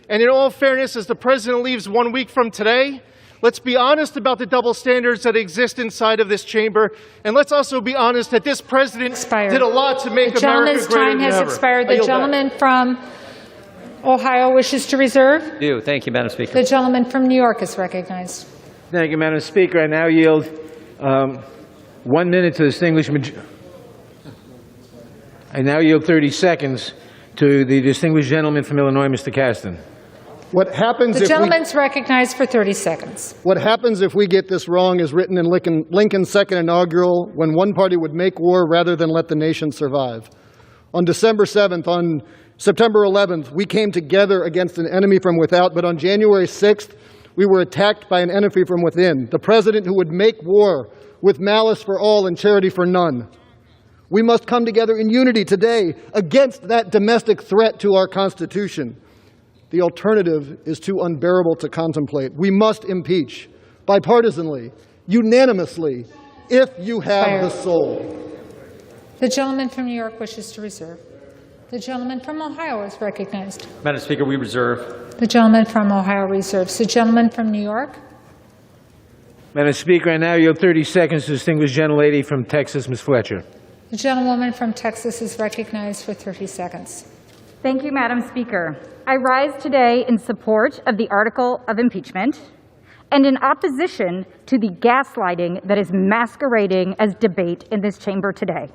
And in all fairness, as the president leaves 1 week from today, let's be honest about the double standards that exist inside of this chamber. And let's also be honest that this president did a lot to make America greater than ever. The gentleman's time has expired. The gentleman from Ohio wishes to reserve. Thank you, Madam Speaker. The gentleman from New York is recognized. Thank you, Madam Speaker. I now yield 1 minute to the distinguished I now yield 30 seconds to the distinguished gentleman from Illinois, Mr. Caston. What happens The gentleman's recognized for 30 seconds. What happens if we get this wrong is written in Lincoln's second inaugural, when one party would make war rather than let the nation survive. On December 7th, on September 11th, we came together against an enemy from without, but on January 6th, we were attacked by an enemy from within, the president who would make war with malice for all and charity for none. We must come together in unity today against that domestic threat to our Constitution. The alternative is too unbearable to contemplate. We must impeach bipartisanly, unanimously, if you have the soul. The gentleman from New York wishes to reserve. The gentleman from Ohio is recognized. Madam Speaker, we reserve. The gentleman from Ohio reserves. The gentleman from New York. Madam Speaker, I now yield 30 seconds to the distinguished gentlelady from Texas, Ms. Fletcher. The gentlewoman from Texas is recognized for 30 seconds. Thank you, Madam Speaker. I rise today in support of the article of impeachment and in opposition to the gaslighting that is masquerading as debate in this chamber today.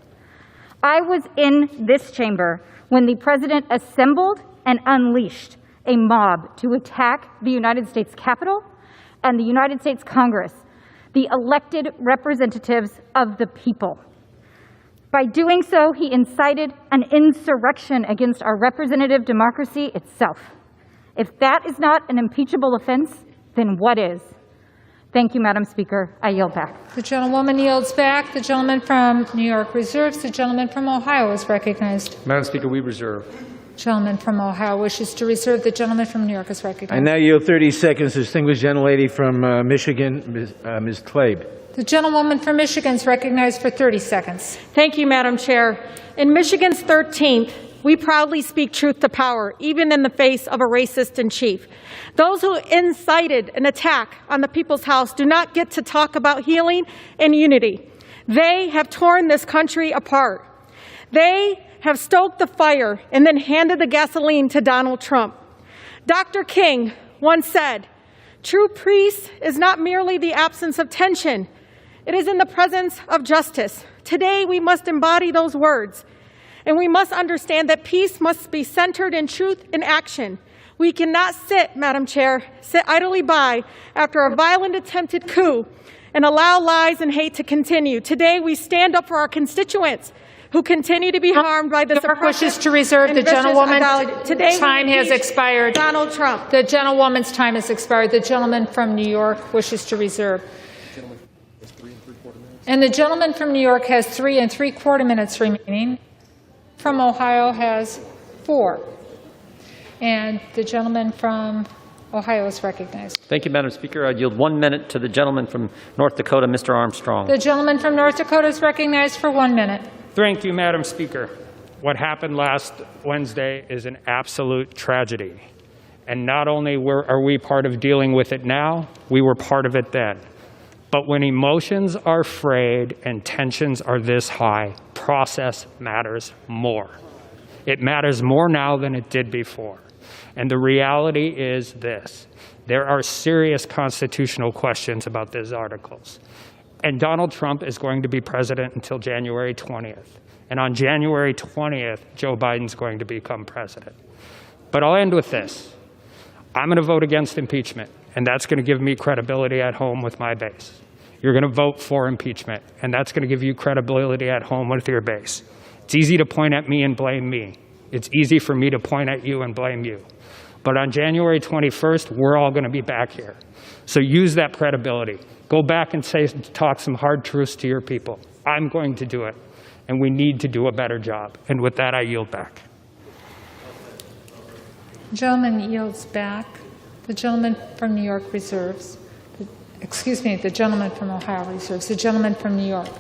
I was in this chamber when the president assembled and unleashed a mob to attack the United States Capitol and the United States Congress, the elected representatives of the people. By doing so, he incited an insurrection against our representative democracy itself. If that is not an impeachable offense, then what is? Thank you, Madam Speaker. I yield back. The gentlewoman yields back. The gentleman from New York reserves. The gentleman from Ohio is recognized. Madam Speaker, we reserve. The gentleman from Ohio wishes to reserve. The gentleman from New York is recognized. I now yield 30 seconds to the distinguished gentlelady from Michigan, Ms. Tlaib. The gentlewoman from Michigan is recognized for 30 seconds. Thank you, Madam Chair. In Michigan's 13th, we proudly speak truth to power, even in the face of a racist in chief. Those who incited an attack on the People's House do not get to talk about healing and unity. They have torn this country apart. They have stoked the fire and then handed the gasoline to Donald Trump. Dr. King once said, "True peace is not merely the absence of tension. It is in the presence of justice." Today, we must embody those words. And we must understand that peace must be centered in truth and action. We cannot sit, Madam Chair, sit idly by after a violent attempted coup and allow lies and hate to continue. Today, we stand up for our constituents who continue to be harmed by this oppressive wishes to reserve. The gentlewoman's time has expired. Donald Trump. The gentlewoman's time has expired. The gentleman from New York wishes to reserve. And the gentleman from New York has 3 3/4 minutes remaining. From Ohio has 4. And the gentleman from Ohio is recognized. Thank you, Madam Speaker. I yield 1 minute to the gentleman from North Dakota, Mr. Armstrong. The gentleman from North Dakota is recognized for 1 minute. Thank you, Madam Speaker. What happened last Wednesday is an absolute tragedy. And not only are we part of dealing with it now, we were part of it then. But when emotions are frayed and tensions are this high, process matters more. It matters more now than it did before. And the reality is this: there are serious constitutional questions about these articles. And Donald Trump is going to be president until January 20th. And on January 20th, Joe Biden's going to become president. But I'll end with this. I'm going to vote against impeachment, and that's going to give me credibility at home with my base. You're going to vote for impeachment, and that's going to give you credibility at home with your base. It's easy to point at me and blame me. It's easy for me to point at you and blame you. But on January 21st, we're all going to be back here. So use that credibility. Go back and talk some hard truths to your people. I'm going to do it, and we need to do a better job. And with that, I yield back. The gentleman yields back. The gentleman from New York reserves. The gentleman from Ohio reserves. The gentleman from New York.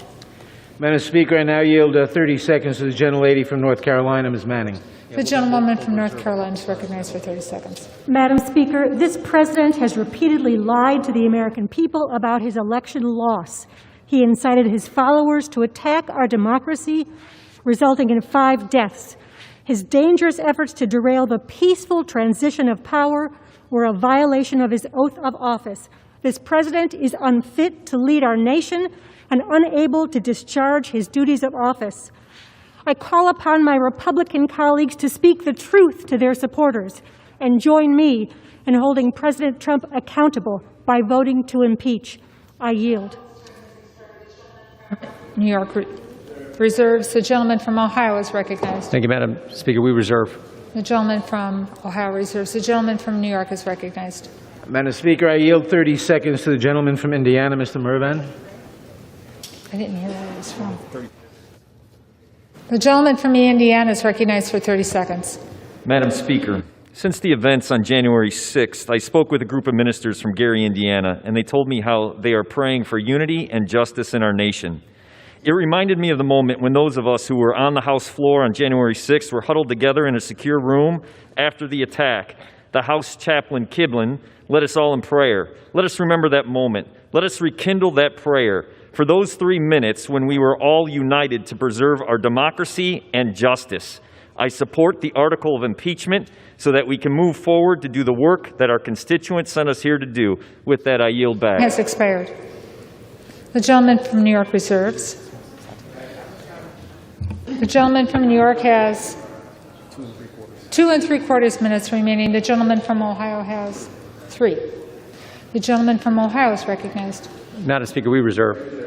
Madam Speaker, I now yield 30 seconds to the gentlelady from North Carolina, Ms. Manning. The gentlewoman from North Carolina is recognized for 30 seconds. Madam Speaker, this president has repeatedly lied to the American people about his election loss. He incited his followers to attack our democracy, resulting in 5 deaths. His dangerous efforts to derail the peaceful transition of power were a violation of his oath of office. This president is unfit to lead our nation and unable to discharge his duties of office. I call upon my Republican colleagues to speak the truth to their supporters and join me in holding President Trump accountable by voting to impeach. I yield. New York reserves. The gentleman from Ohio is recognized. Thank you, Madam Speaker. We reserve. The gentleman from Ohio reserves. The gentleman from New York is recognized. Madam Speaker, I yield 30 seconds to the gentleman from Indiana, Mr. Mervan. I didn't hear where it was from. The gentleman from Indiana is recognized for 30 seconds. Madam Speaker, Since the events on January 6th, I spoke with a group of ministers from Gary, Indiana, and they told me how they are praying for unity and justice in our nation. It reminded me of the moment when those of us who were on the House floor on January 6th were huddled together in a secure room after the attack. The House chaplain, Kiblin, led us all in prayer. Let us remember that moment. Let us rekindle that prayer for those 3 minutes when we were all united to preserve our democracy and justice. I support the article of impeachment so that we can move forward to do the work that our constituents sent us here to do. With that, I yield back. Has expired. The gentleman from New York reserves. The gentleman from New York has 2 3/4 minutes remaining. The gentleman from Ohio has 3. The gentleman from Ohio is recognized. Madam Speaker, we reserve.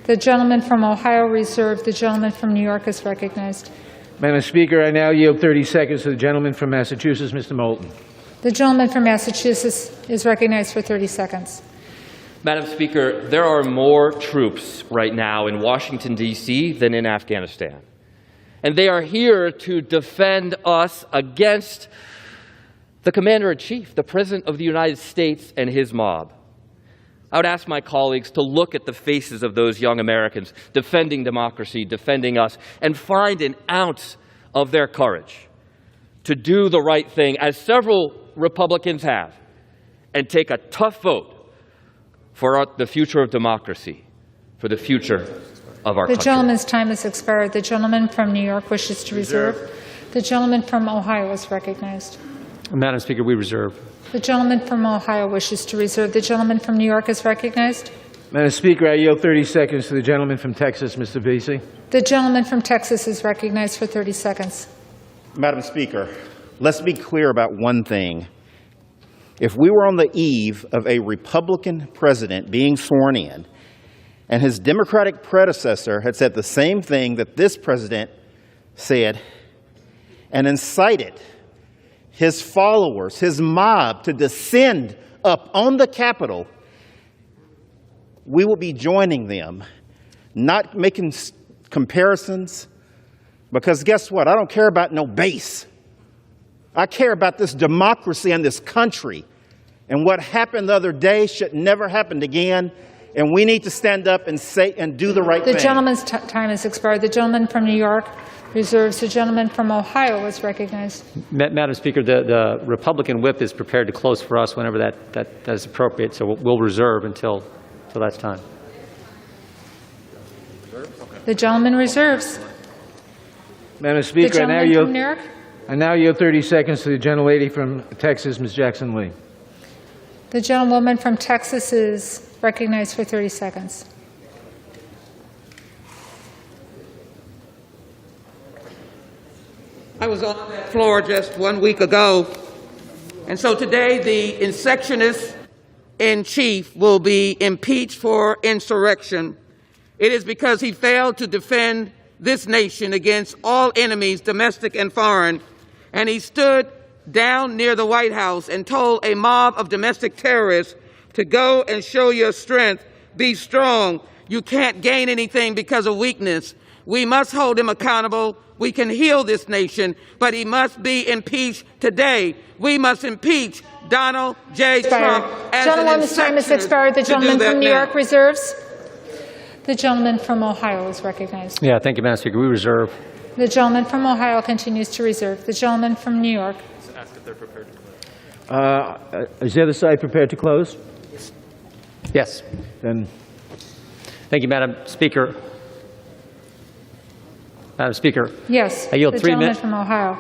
The gentleman from Ohio reserved. The gentleman from New York is recognized. Madam Speaker, I now yield 30 seconds to the gentleman from Massachusetts, Mr. Moulton. The gentleman from Massachusetts is recognized for 30 seconds. Madam Speaker, there are more troops right now in Washington, D.C. than in Afghanistan. And they are here to defend us against the Commander-in-Chief, the President of the United States, and his mob. I would ask my colleagues to look at the faces of those young Americans defending democracy, defending us, and find an ounce of their courage to do the right thing, as several Republicans have, and take a tough vote for the future of democracy, for the future of our country. The gentleman's time has expired. The gentleman from New York wishes to reserve. The gentleman from Ohio is recognized. Madam Speaker, we reserve. The gentleman from Ohio wishes to reserve. The gentleman from New York is recognized. Madam Speaker, I yield 30 seconds to the gentleman from Texas, Mr. Vesey. The gentleman from Texas is recognized for 30 seconds. Madam Speaker, let's be clear about one thing. If we were on the eve of a Republican president being sworn in, and his Democratic predecessor had said the same thing that this president said, and incited his followers, his mob, to descend up on the Capitol, we will be joining them, not making comparisons, because guess what? I don't care about no base. I care about this democracy and this country. And what happened the other day should never happen again. And we need to stand up and say and do the right thing. The gentleman's time has expired. The gentleman from New York reserves. The gentleman from Ohio is recognized. Madam Speaker, the Republican whip is prepared to close for us whenever that is appropriate, so we'll reserve until that's time. The gentleman reserves. Madam Speaker, The gentleman from New York. I now yield 30 seconds to the gentlelady from Texas, Ms. Jackson Lee. The gentlewoman from Texas is recognized for 30 seconds. I was on that floor just 1 week ago, and so today the insurrectionist in chief will be impeached for insurrection. It is because he failed to defend this nation against all enemies, domestic and foreign, and he stood down near the White House and told a mob of domestic terrorists to go and show your strength, be strong. You can't gain anything because of weakness. We must hold him accountable. We can heal this nation, but he must be impeached today. We must impeach Donald J. Trump as Gentlewoman's time has expired. The gentleman from New York reserves. The gentleman from Ohio is recognized. Yeah, thank you, Madam Speaker. We reserve. The gentleman from Ohio continues to reserve. The gentleman from New York. Ask if they're prepared to close. Is the other side prepared to close? Yes. Then, thank you, Madam Speaker. Madam Speaker. Yes. I yield the 3 gentleman minutes. from Ohio.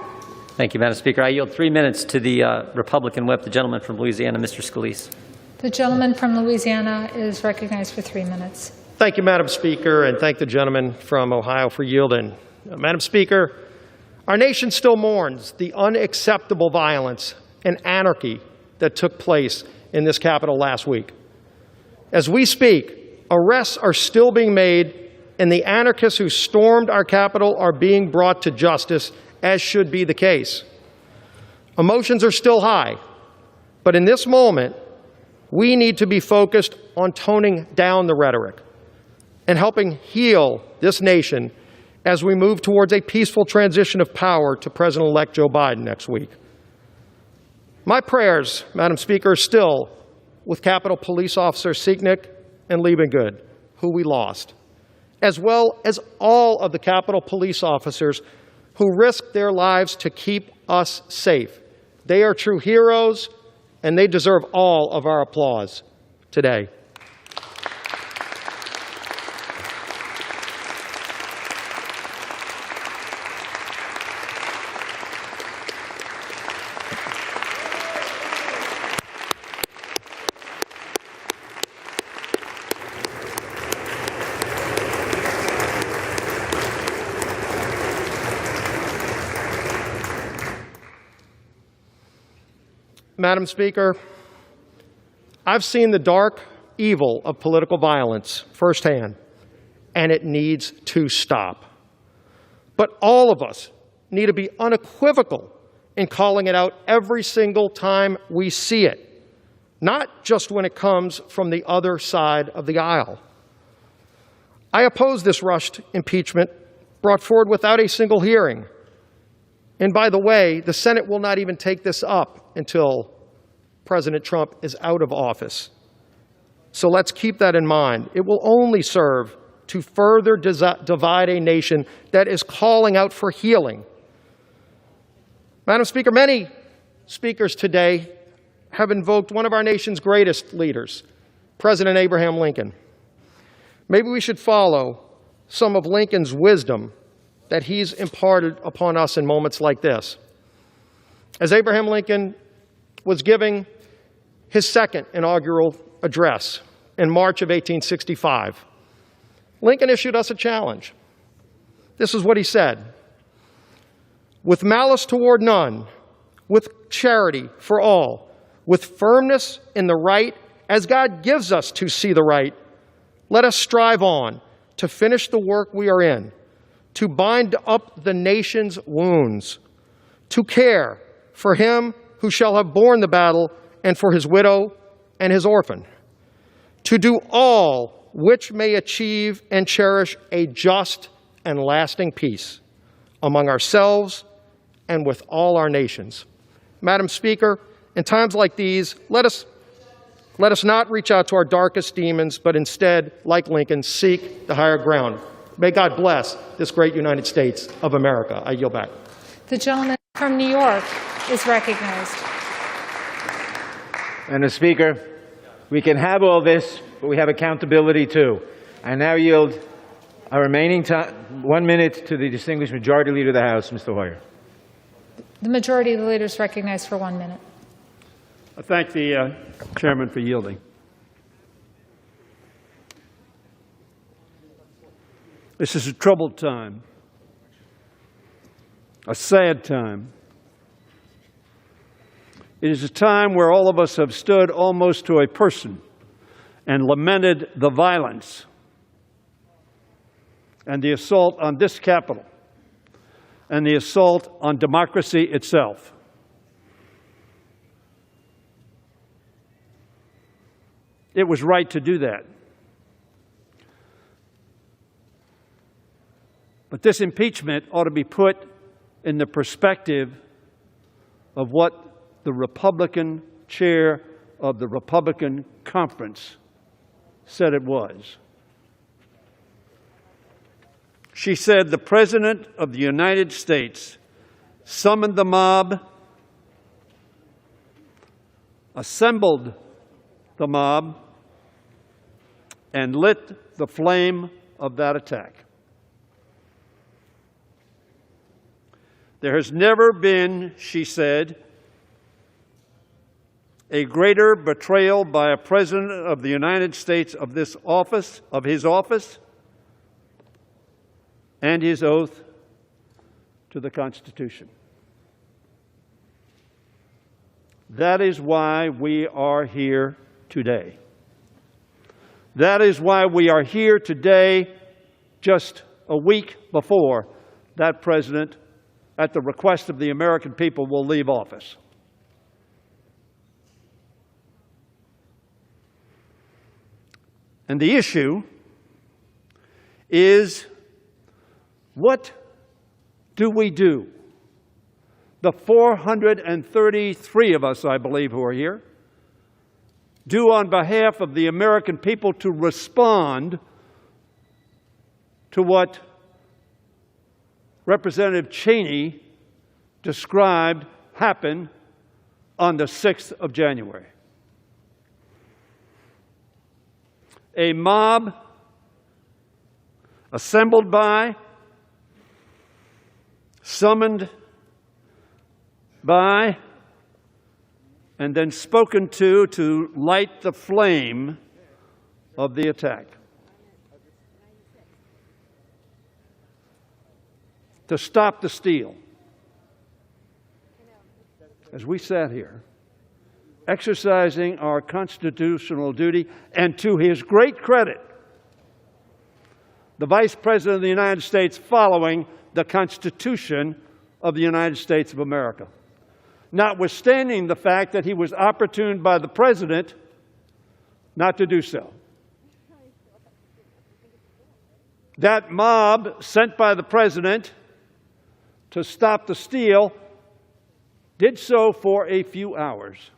Thank you, Madam Speaker. I yield 3 minutes to the Republican whip, the gentleman from Louisiana, Mr. Scalise. The gentleman from Louisiana is recognized for 3 minutes. Thank you, Madam Speaker, and thank the gentleman from Ohio for yielding. Madam Speaker, our nation still mourns the unacceptable violence and anarchy that took place in this Capitol last week. As we speak, arrests are still being made, and the anarchists who stormed our Capitol are being brought to justice, as should be the case. Emotions are still high, but in this moment, we need to be focused on toning down the rhetoric and helping heal this nation as we move towards a peaceful transition of power to President-elect Joe Biden next week. My prayers, Madam Speaker, are still with Capitol Police Officer Sieknick and Liebengood, who we lost, as well as all of the Capitol Police officers who risked their lives to keep us safe. They are true heroes, and they deserve all of our applause today. Madam Speaker, I've seen the dark evil of political violence firsthand, and it needs to stop. But all of us need to be unequivocal in calling it out every single time we see it, not just when it comes from the other side of the aisle. I oppose this rushed impeachment brought forward without a single hearing. And by the way, the Senate will not even take this up until President Trump is out of office. So let's keep that in mind. It will only serve to further divide a nation that is calling out for healing. Madam Speaker, many speakers today have invoked one of our nation's greatest leaders, President Abraham Lincoln. Maybe we should follow some of Lincoln's wisdom that he's imparted upon us in moments like this. As Abraham Lincoln was giving his second inaugural address in March of 1865, Lincoln issued us a challenge. This is what he said: "With malice toward none, with charity for all, with firmness in the right, as God gives us to see the right, let us strive on to finish the work we are in, to bind up the nation's wounds, to care for him who shall have borne the battle and for his widow and his orphan, to do all which may achieve and cherish a just and lasting peace among ourselves and with all our nations." Madam Speaker, in times like these, let us not reach out to our darkest demons, but instead, like Lincoln, seek the higher ground. May God bless this great United States of America. I yield back. The gentleman from New York is recognized. Madam Speaker, we can have all this, but we have accountability too. I now yield our remaining time, 1 minute, to the distinguished Majority Leader of the House, Mr. Hoyer. The Majority of the Leader is recognized for 1 minute. I thank the Chairman for yielding. This is a troubled time, a sad time. It is a time where all of us have stood almost to a person and lamented the violence and the assault on this Capitol and the assault on democracy itself. It was right to do that. But this impeachment ought to be put in the perspective of what the Republican chair of the Republican conference said it was. She said the President of the United States summoned the mob, assembled the mob, and lit the flame of that attack. There has never been, she said, a greater betrayal by a President of the United States of this office, of his office, and his oath to the Constitution. That is why we are here today. That is why we are here today, just a week before that president, at the request of the American people, will leave office. And the issue is What do we do? The 433 of us, I believe, who are here, do on behalf of the American people to respond to what Representative Cheney described happened on the 6th of January. A mob assembled by, summoned by, and then spoken to light the flame of the attack. To stop the steal. As we sat here, exercising our constitutional duty, and to his great credit, the Vice President of the United States following the Constitution of the United States of America, notwithstanding the fact that he was opportuned by the President not to do so. That mob sent by the President to stop the steal did so for a few hours.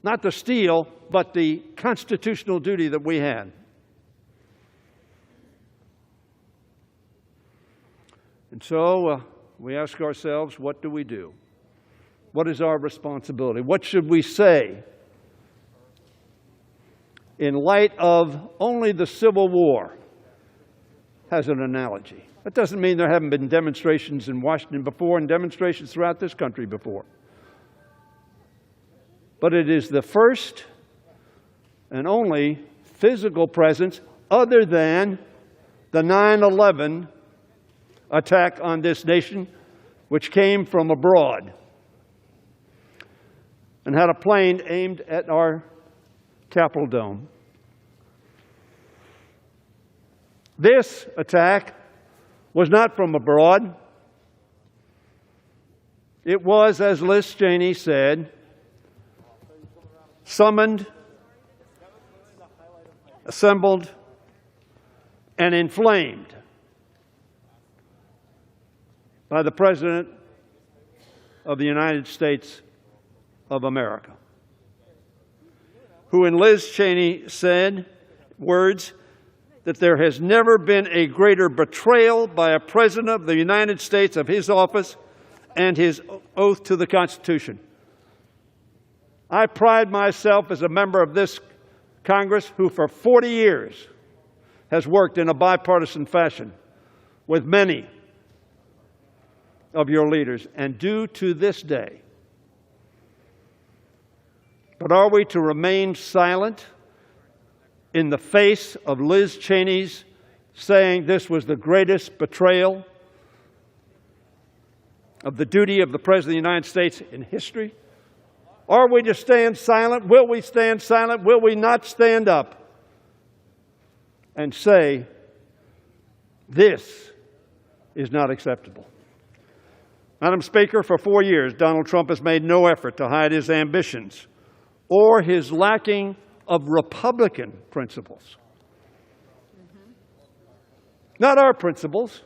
Not the steal, but the constitutional duty that we had. And so we ask ourselves, what do we do? What is our responsibility? What should we say in light of only the Civil War as an analogy? That doesn't mean there haven't been demonstrations in Washington before and demonstrations throughout this country before. But it is the first and only physical presence other than the 9/11 attack on this nation, which came from abroad and had a plane aimed at our Capitol dome. This attack was not from abroad. It was, as Liz Cheney said, summoned, assembled, and inflamed by the President of the United States of America, who in Liz Cheney said words that there has never been a greater betrayal by a President of the United States of his office and his oath to the Constitution. I pride myself as a member of this Congress who for 40 years has worked in a bipartisan fashion with many of your leaders, and do to this day. But are we to remain silent in the face of Liz Cheney's saying this was the greatest betrayal of the duty of the President of the United States in history? Are we to stand silent? Will we stand silent? Will we not stand up and say, this is not acceptable? Madam Speaker, for 4 years, Donald Trump has made no effort to hide his ambitions or his lacking of Republican principles. Not our principles,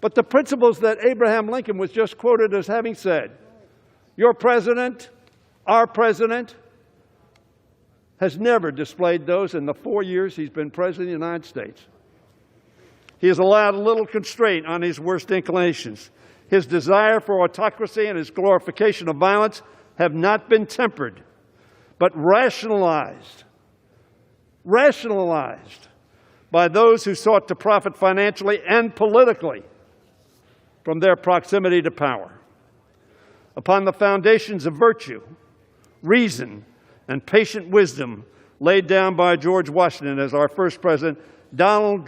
but the principles that Abraham Lincoln was just quoted as having said. Your president, our president, has never displayed those in the 4 years he's been President of the United States. He has allowed little constraint on his worst inclinations. His desire for autocracy and his glorification of violence have not been tempered, but rationalized by those who sought to profit financially and politically from their proximity to power. Upon the foundations of virtue, reason, and patient wisdom laid down by George Washington as our first president, Donald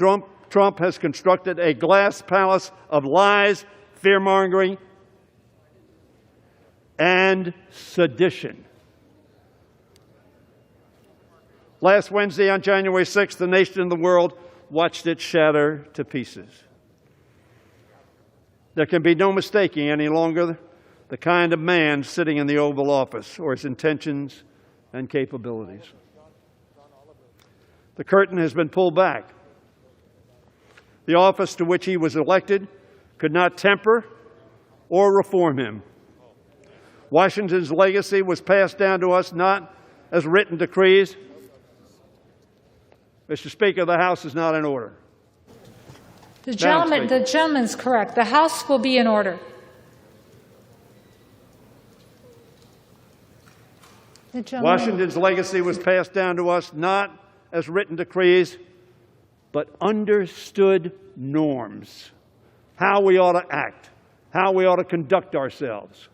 Trump has constructed a glass palace of lies, fear-mongering, and sedition. Last Wednesday, on January 6th, the nation and the world watched it shatter to pieces. There can be no mistaking any longer the kind of man sitting in the Oval Office or his intentions and capabilities. The curtain has been pulled back. the office to which he was elected could not temper or reform him. Washington's legacy was passed down to us not as written decrees. Mr. Speaker, the House is not in order. The gentleman's correct. The House will be in order. Washington's legacy was passed down to us not as written decrees, but understood norms, how we ought to act, how we ought to conduct ourselves.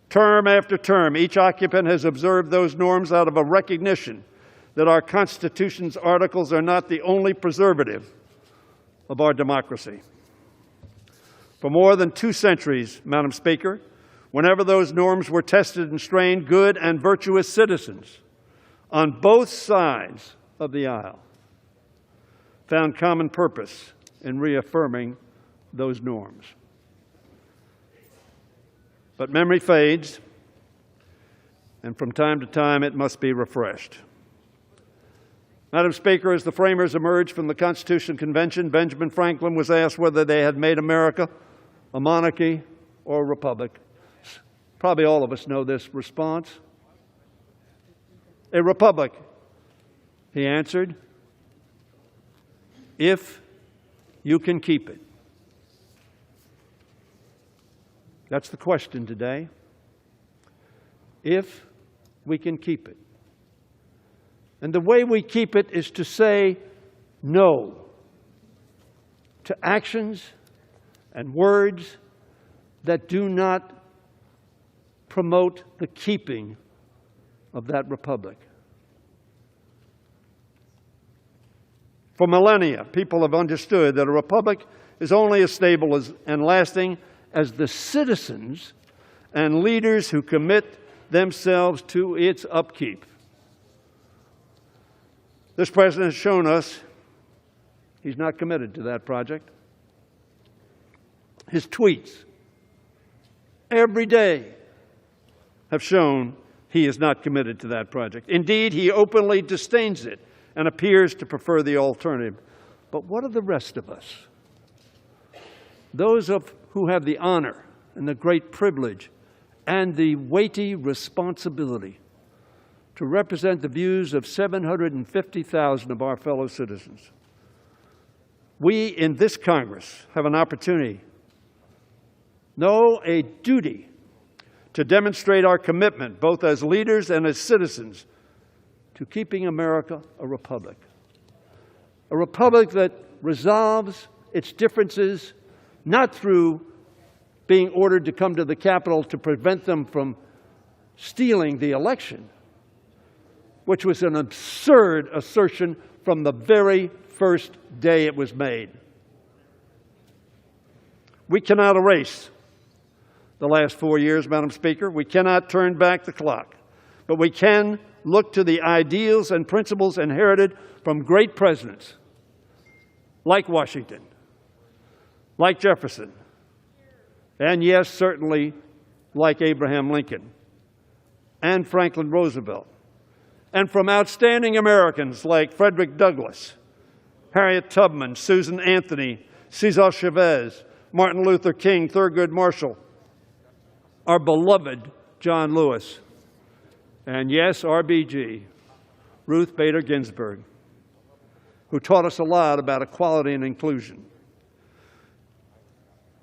Term after term, each occupant has observed those norms out of a recognition that our Constitution's articles are not the only preservative of our democracy. For more than 2 centuries, Madam Speaker, whenever those norms were tested and strained, good and virtuous citizens on both sides of the aisle found common purpose in reaffirming those norms. But memory fades, and from time to time it must be refreshed. Madam Speaker, as the framers emerged from the Constitutional Convention, Benjamin Franklin was asked whether they had made America a monarchy or a republic. Probably all of us know this response. A republic, he answered, if you can keep it. That's the question today. If we can keep it. And the way we keep it is to say no to actions and words that do not promote the keeping of that republic. For millennia, people have understood that a republic is only as stable and lasting as the citizens and leaders who commit themselves to its upkeep. This president has shown us he's not committed to that project. His tweets every day have shown he is not committed to that project. Indeed, he openly disdains it and appears to prefer the alternative. But what of the rest of us? Those who have the honor and the great privilege and the weighty responsibility to represent the views of 750,000 of our fellow citizens. We in this Congress have an opportunity, no, a duty, to demonstrate our commitment, both as leaders and as citizens, to keeping America a republic. A republic that resolves its differences not through being ordered to come to the Capitol to prevent them from stealing the election, which was an absurd assertion from the very first day it was made. We cannot erase the last 4 years, Madam Speaker. We cannot turn back the clock, but we can look to the ideals and principles inherited from great presidents like Washington, like Jefferson, and yes, certainly like Abraham Lincoln and Franklin Roosevelt, and from outstanding Americans like Frederick Douglass, Harriet Tubman, Susan Anthony, Cesar Chavez, Martin Luther King, Thurgood Marshall, our beloved John Lewis, and yes, RBG, Ruth Bader Ginsburg, who taught us a lot about equality and inclusion.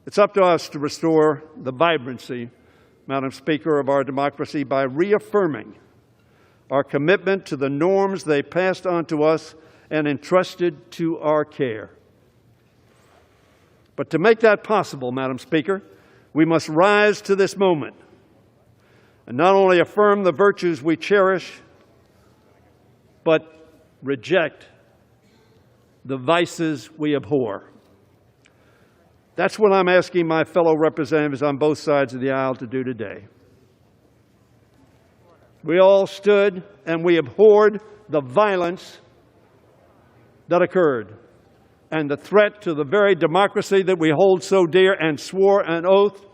It's up to us to restore the vibrancy, Madam Speaker, of our democracy by reaffirming our commitment to the norms they passed on to us and entrusted to our care. But to make that possible, Madam Speaker, we must rise to this moment and not only affirm the virtues we cherish, but reject the vices we abhor. That's what I'm asking my fellow representatives on both sides of the aisle to do today. We all stood and we abhorred the violence that occurred and the threat to the very democracy that we hold so dear and swore an oath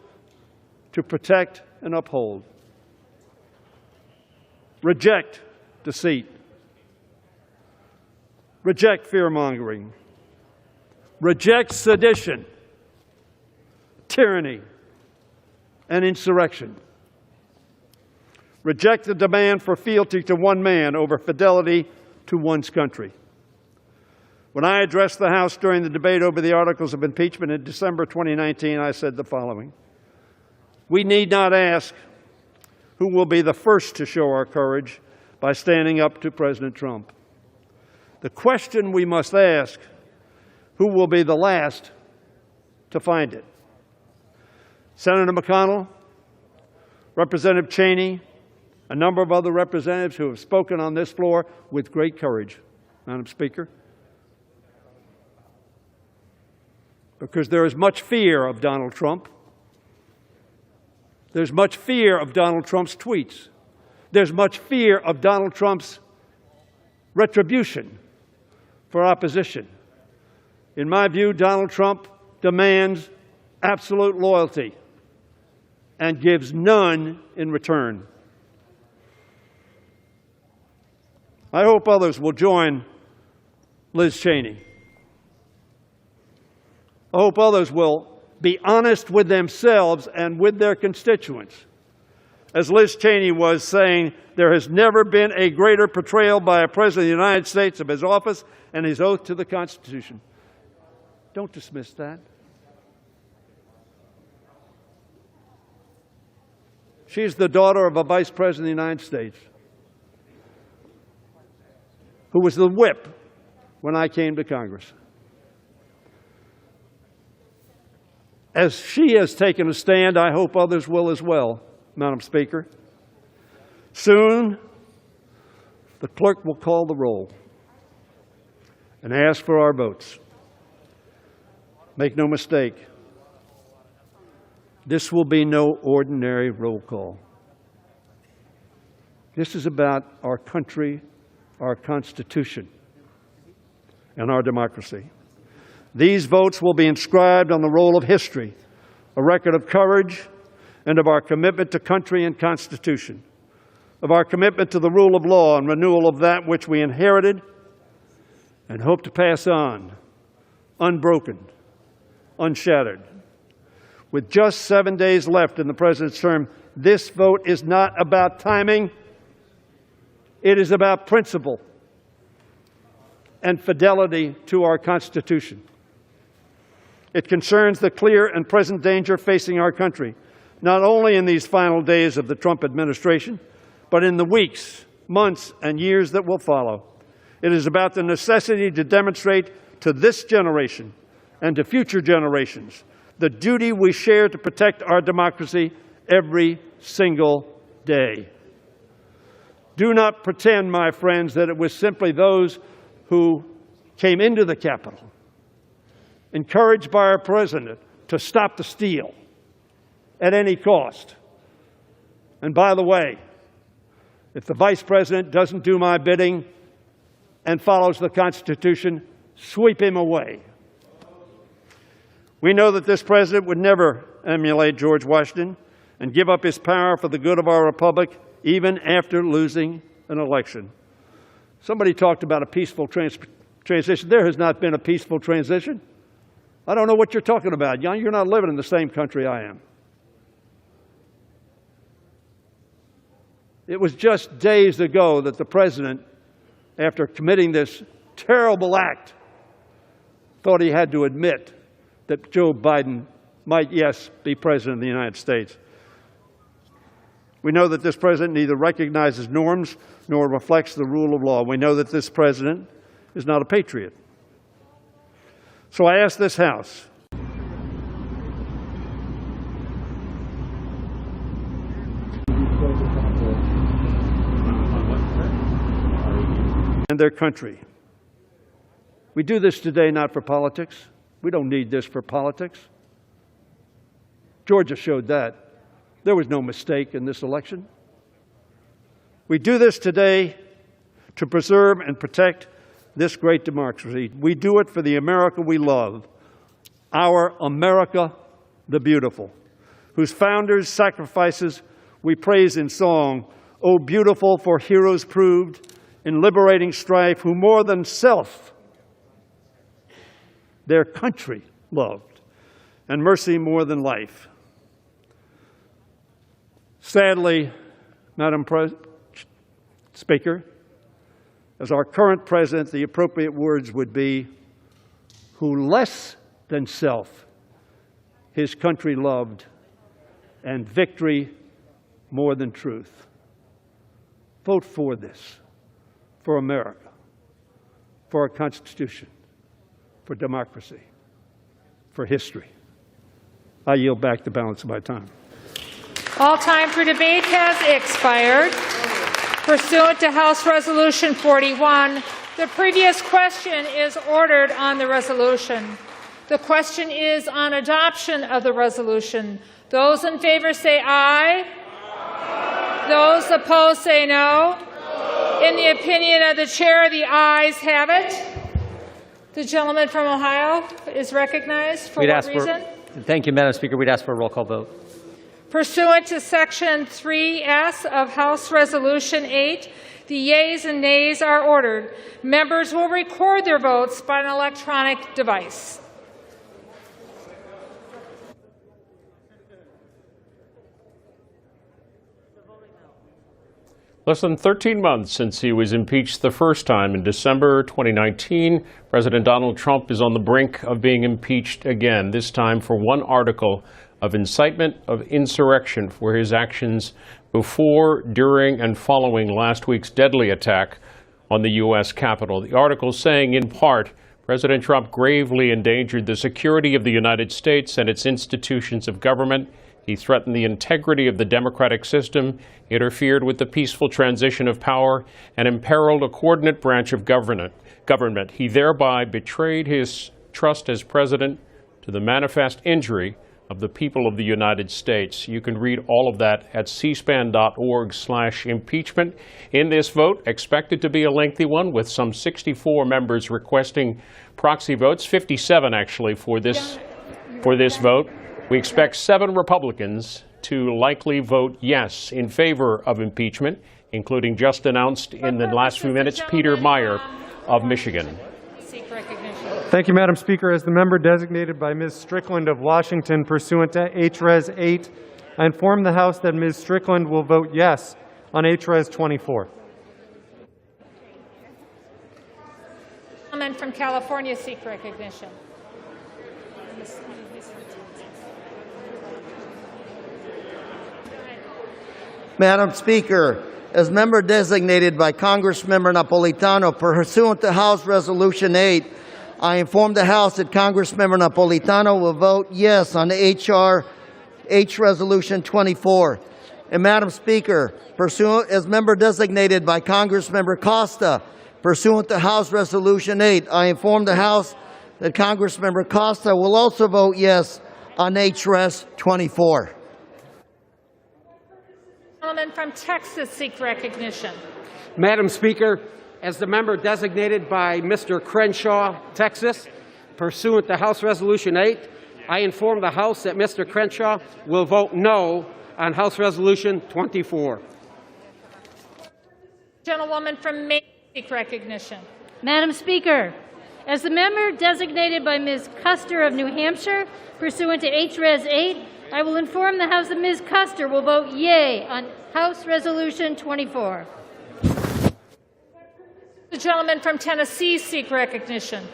to protect and uphold. Reject deceit. Reject fear-mongering. reject sedition, tyranny, and insurrection. Reject the demand for fealty to one man over fidelity to one's country. When I addressed the House during the debate over the articles of impeachment in December 2019, I said the following: we need not ask who will be the first to show our courage by standing up to President Trump. The question we must ask: who will be the last to find it? Senator McConnell, Representative Cheney, a number of other representatives who have spoken on this floor with great courage, Madam Speaker, because there is much fear of Donald Trump. There's much fear of Donald Trump's tweets. There's much fear of Donald Trump's retribution for opposition. In my view, Donald Trump demands absolute loyalty and gives none in return. I hope others will join Liz Cheney. I hope others will be honest with themselves and with their constituents. As Liz Cheney was saying, there has never been a greater betrayal by a President of the United States of his office and his oath to the Constitution. Don't dismiss that. She's the daughter of a Vice President of the United States who was the whip when I came to Congress. As she has taken a stand, I hope others will as well, Madam Speaker. Soon, the clerk will call the roll and ask for our votes. Make no mistake, this will be no ordinary roll call. This is about our country, our Constitution, and our democracy. These votes will be inscribed on the roll of history, a record of courage and of our commitment to country and Constitution, of our commitment to the rule of law and renewal of that which we inherited and hope to pass on, unbroken, unshattered. With just 7 days left in the President's term, this vote is not about timing. It is about principle and fidelity to our Constitution. It concerns the clear and present danger facing our country, not only in these final days of the Trump administration, but in the weeks, months, and years that will follow. It is about the necessity to demonstrate to this generation and to future generations the duty we share to protect our democracy every single day. Do not pretend, my friends, that it was simply those who came into the Capitol, encouraged by our President to stop the steal at any cost. And by the way, if the Vice President doesn't do my bidding and follows the Constitution, sweep him away. We know that this President would never emulate George Washington and give up his power for the good of our republic, even after losing an election. Somebody talked about a peaceful transition. There has not been a peaceful transition. I don't know what you're talking about. You're not living in the same country I am. It was just days ago that the President, after committing this terrible act, thought he had to admit that Joe Biden might, yes, be President of the United States. We know that this President neither recognizes norms nor reflects the rule of law. We know that this President is not a patriot. So I ask this House, and their country. We do this today not for politics. We don't need this for politics. Georgia showed that. There was no mistake in this election. We do this today to preserve and protect this great democracy. We do it for the America we love, our America the beautiful, whose founders' sacrifices we praise in song. Oh, beautiful for heroes proved in liberating strife, who more than self their country loved, and mercy more than life. Sadly, Madam Speaker, as our current president, the appropriate words would be, who less than self his country loved, and victory more than truth. Vote for this, for America, for our Constitution, for democracy, for history. I yield back the balance of my time. All time for debate has expired. Pursuant to House Resolution 41, the previous question is ordered on the resolution. The question is on adoption of the resolution. Those in favor say aye. Aye. Those opposed say no. In the opinion of the chair, the ayes have it. The gentleman from Ohio is recognized. For what reason? Thank you, Madam Speaker. We'd ask for a roll call vote. Pursuant to Section 3S of House Resolution 8, the yeas and nays are ordered. Members will record their votes by an electronic device. Less than 13 months since he was impeached the first time in December 2019, President Donald Trump is on the brink of being impeached again, this time for one article of incitement of insurrection for his actions before, during, and following last week's deadly attack on the U.S. Capitol. The article saying, in part, President Trump gravely endangered the security of the United States and its institutions of government. He threatened the integrity of the democratic system, interfered with the peaceful transition of power, and imperiled a coordinate branch of government. He thereby betrayed his trust as president to the manifest injury of the people of the United States. You can read all of that at cspan.org/impeachment. In this vote, expected to be a lengthy one, with some 64 members requesting proxy votes, 57 actually for this vote. We expect 7 Republicans to likely vote yes in favor of impeachment, including just announced in the last few minutes, Peter Meyer of Michigan. Thank you, Madam Speaker. As the member designated by Ms. Strickland of Washington pursuant to H-Res 8, I inform the House that Ms. Strickland will vote yes on H-Res 24. Gentleman from California seek recognition. Madam Speaker, as member designated by Congressmember Napolitano pursuant to House Resolution 8, I inform the House that Congressmember Napolitano will vote yes on H Resolution 24. And Madam Speaker, as member designated by Congressmember Costa pursuant to House Resolution 8, I inform the House that Congressmember Costa will also vote yes on H-Res 24. Gentleman from Texas seek recognition. Madam Speaker, as the member designated by Mr. Crenshaw, Texas, pursuant to House Resolution 8, I inform the House that Mr. Crenshaw will vote no on House Resolution 24. Gentlewoman from Maine seek recognition. Madam Speaker, as the member designated by Ms. Custer of New Hampshire, pursuant to H-Res 8, I will inform the House that Ms. Custer will vote yea on House Resolution 24. The gentleman from Tennessee seek recognition.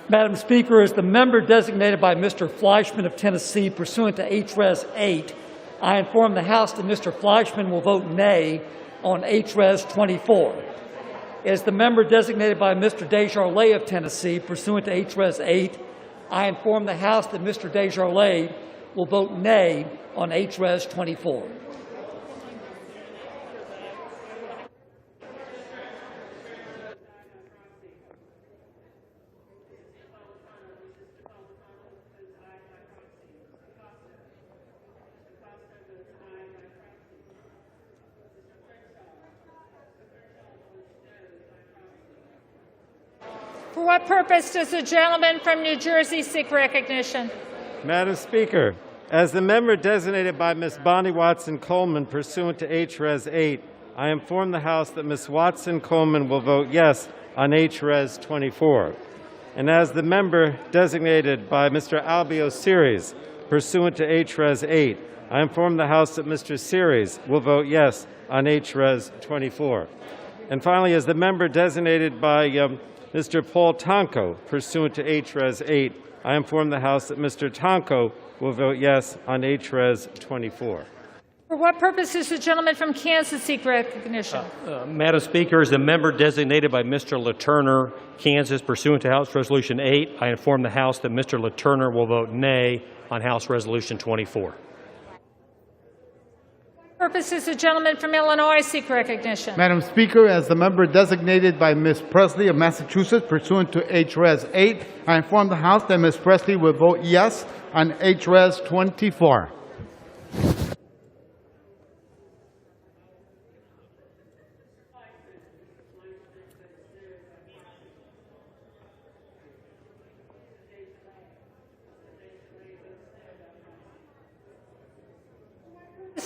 Madam Speaker, as the member designated by Mr. Fleischman of Tennessee pursuant to H-Res 8, I inform the House that Mr. Fleischman will vote nay on H-Res 24. As the member designated by Mr. Desjardins of Tennessee pursuant to H-Res 8, I inform the House that Mr. Desjardins will vote nay on H-Res 24. For what purpose does the gentleman from New Jersey seek recognition? Madam Speaker, as the member designated by Ms. Bonnie Watson Coleman pursuant to H-Res 8, I inform the House that Ms. Watson Coleman will vote yes on H-Res 24. and as the member designated by Mr. Albio Series pursuant to H-Res 8, I inform the House that Mr. Series will vote yes on H-Res 24. And finally, as the member designated by Mr. Paul Tonko pursuant to H-Res 8, I inform the House that Mr. Tonko will vote yes on H-Res 24. For what purpose does the gentleman from Kansas seek recognition? Madam Speaker, as the member designated by Mr. Letourneau, Kansas, pursuant to House Resolution 8, I inform the House that Mr. Letourneau will vote nay on House Resolution 24. For what purpose does the gentleman from Illinois seek recognition? Madam Speaker, as the member designated by Ms. Presley of Massachusetts pursuant to H-Res 8, I inform the House that Ms. Presley will vote yes on H-Res 24.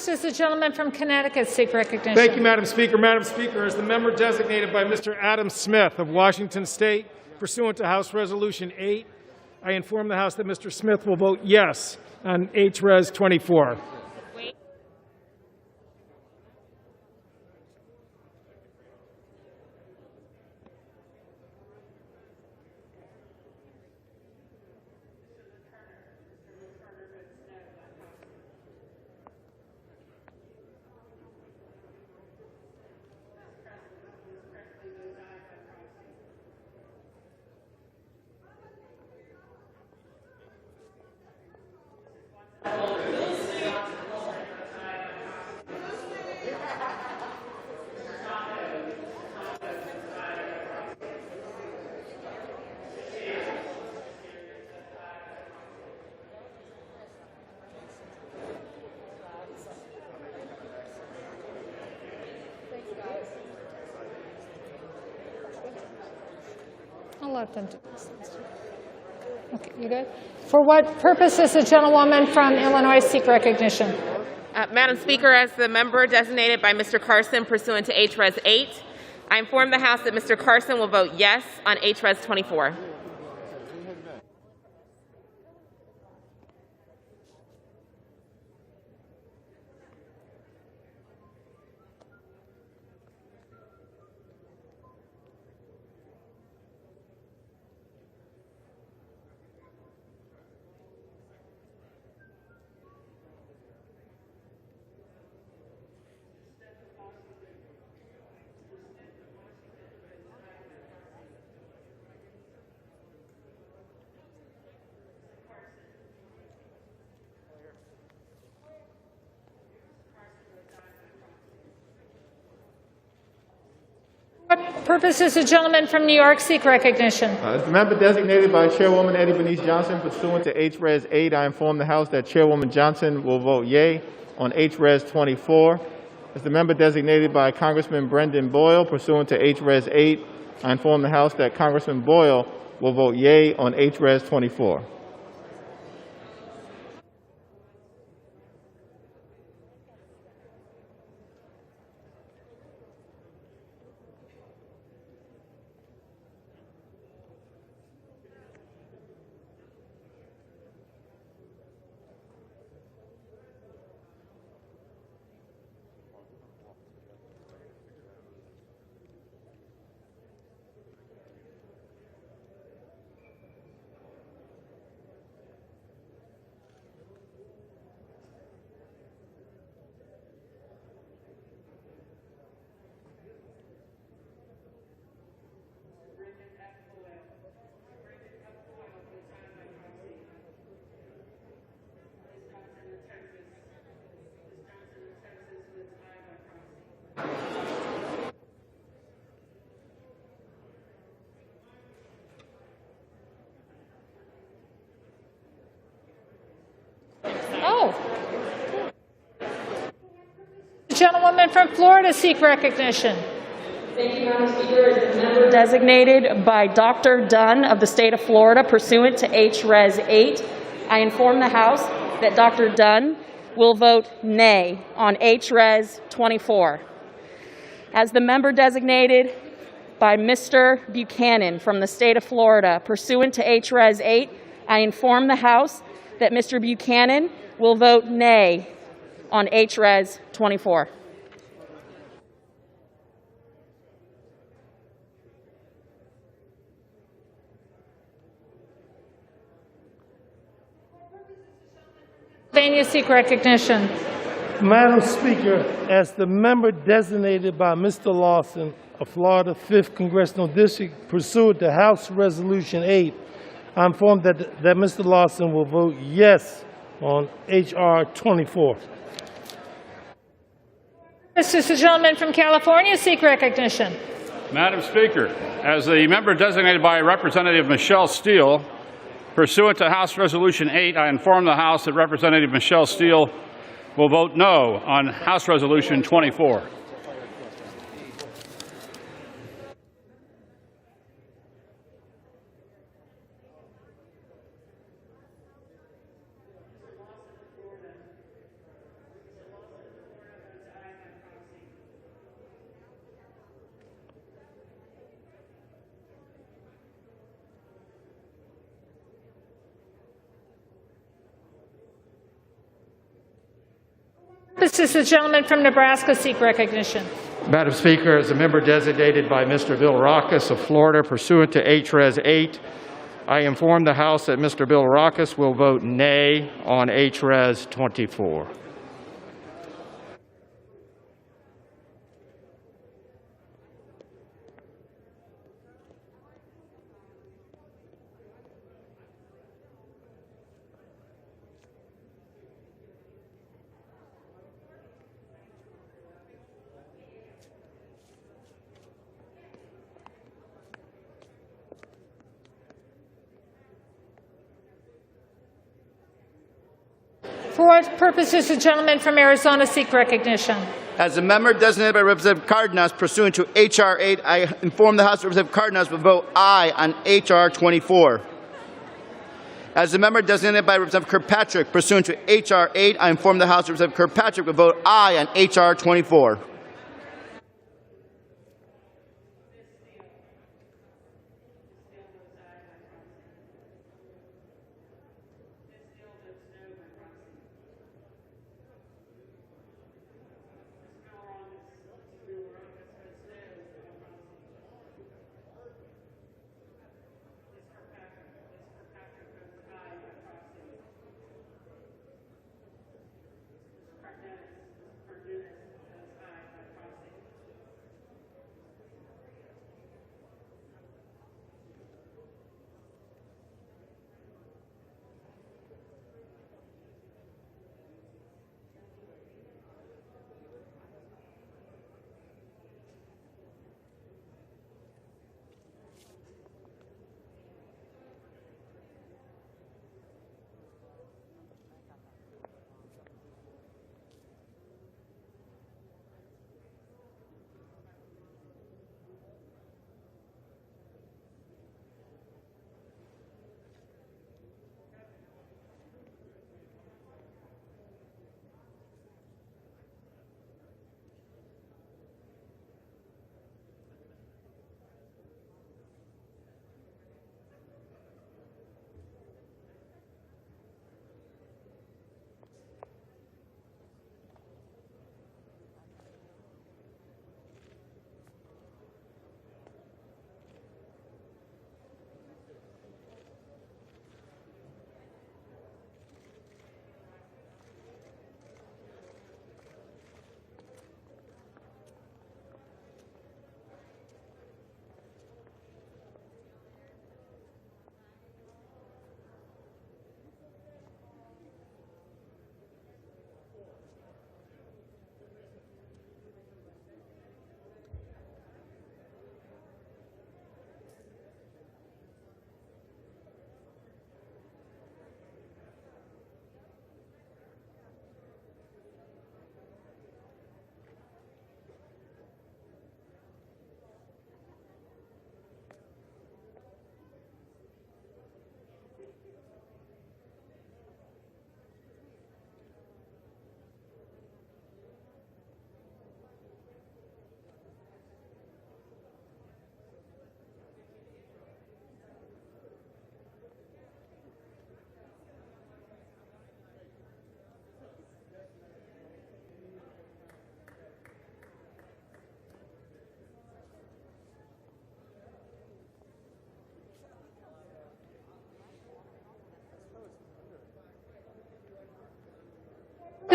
Does the gentleman from Connecticut seek recognition? Thank you, Madam Speaker. Madam Speaker, as the member designated by Mr. Adam Smith of Washington State, pursuant to House Resolution 8, I inform the House that Mr. Smith will vote yes on H-Res 24. I'll let them do this. Okay, you good? For what purpose does the gentlewoman from Illinois seek recognition? Madam Speaker, as the member designated by Mr. Carson pursuant to H-Res 8, I inform the House that Mr. Carson will vote yes on H-Res 24. What purpose does the gentleman from New York seek recognition? As the member designated by Chairwoman Eddie Bernice Johnson pursuant to H-Res 8, I inform the House that Chairwoman Johnson will vote yea on H-Res 24. As the member designated by Congressman Brendan Boyle pursuant to H-Res 8, I inform the House that Congressman Boyle will vote yea on H-Res 24. Gentlewoman from Florida seek recognition. Thank you, Madam Speaker. As the member designated by Dr. Dunn of the state of Florida pursuant to H-Res 8, I inform the House that Dr. Dunn will vote nay on H-Res 24. As the member designated by Mr. Buchanan from the state of Florida pursuant to HRES 8, I inform the House that Mr. Buchanan will vote nay on HRES 24. Pennsylvania seek recognition. Madam Speaker, as the member designated by Mr. Lawson of Florida 5th Congressional District pursuant to House Resolution 8, I inform that Mr. Lawson will vote yes on H.R. 24. This is the gentleman from California seek recognition. Madam Speaker, as the member designated by Representative Michelle Steele, pursuant to House Resolution 8, I inform the House that Representative Michelle Steele will vote no on House Resolution 24. This is the gentleman from Nebraska seek recognition. Madam Speaker, as a member designated by Mr. Bill Raucus of Florida pursuant to HRES 8, I inform the House that Mr. Bill Raucus will vote nay on HRES 24. For what purposes the gentleman from Arizona seek recognition? As a member designated by Representative Cardenas pursuant to H.R. 8, I inform the House Representative Cardenas will vote aye on H.R. 24. As a member designated by Representative Kirkpatrick pursuant to H.R. 8, I inform the House Representative Kirkpatrick will vote aye on H.R. 24.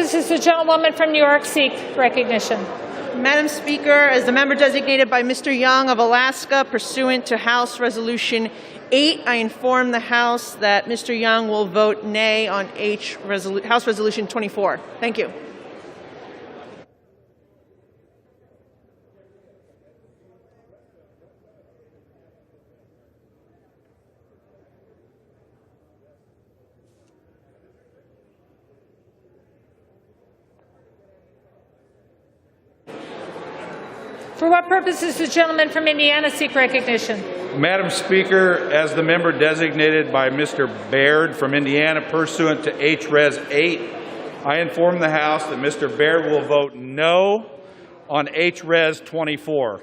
purposes, the gentlewoman from New York seek recognition. Madam Speaker, as the member designated by Mr. Young of Alaska pursuant to House Resolution 8, I inform the House that Mr. Young will vote nay on House Resolution 24. Thank you. For what purpose does the gentleman from Indiana seek recognition? Madam Speaker, as the member designated by Mr. Baird from Indiana pursuant to HRes 8, I inform the House that Mr. Baird will vote no on HRes 24.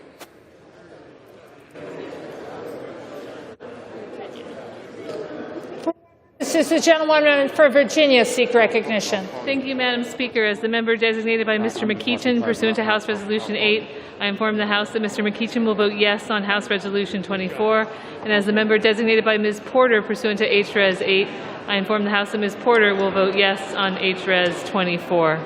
Does the gentlewoman for Virginia seek recognition? Thank you, Madam Speaker. As the member designated by Mr. McEachin pursuant to House Resolution 8, I inform the House that Mr. McEachin will vote yes on House Resolution 24. And as the member designated by Ms. Porter pursuant to HRes 8, I inform the House that Ms. Porter will vote yes on HRes 24.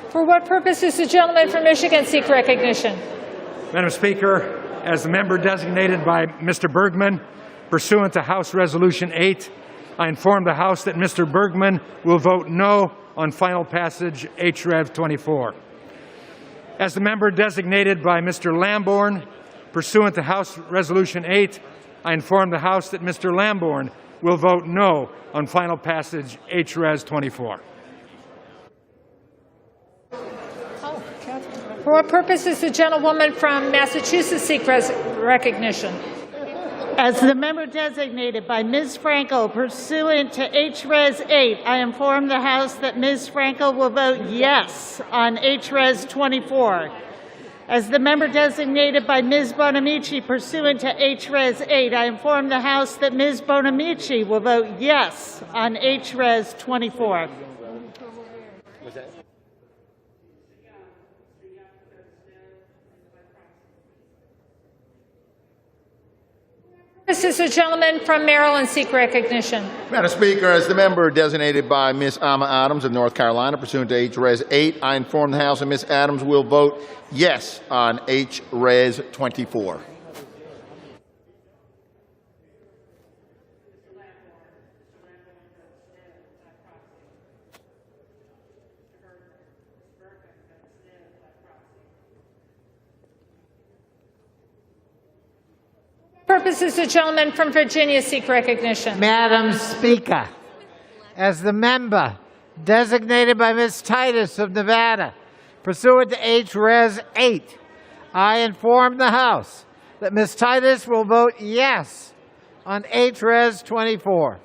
For what purpose does the gentleman from Michigan seek recognition? Madam Speaker, as the member designated by Mr. Bergman, pursuant to House Resolution 8, I inform the House that Mr. Bergman will vote no on final passage HRev 24. As the member designated by Mr. Lamborn, pursuant to House Resolution 8, I inform the House that Mr. Lamborn will vote no on final passage HRev 24. For what purpose does the gentlewoman from Massachusetts seek recognition? As the member designated by Ms. Franco pursuant to HRes 8, I inform the House that Ms. Franco will vote yes on HRes 24. As the member designated by Ms. Bonamici pursuant to HRes 8, I inform the House that Ms. Bonamici will vote yes on HRes 24. This is the gentleman from Maryland seek recognition. Madam Speaker, as the member designated by Ms. Alma Adams of North Carolina pursuant to HRes 8, I inform the House that Ms. Adams will vote yes on HRes 24. Purposes the gentleman from Virginia seek recognition. Madam Speaker, as the member designated by Ms. Titus of Nevada, pursuant to HRes 8, I inform the House that Ms. Titus will vote yes on HRes 24.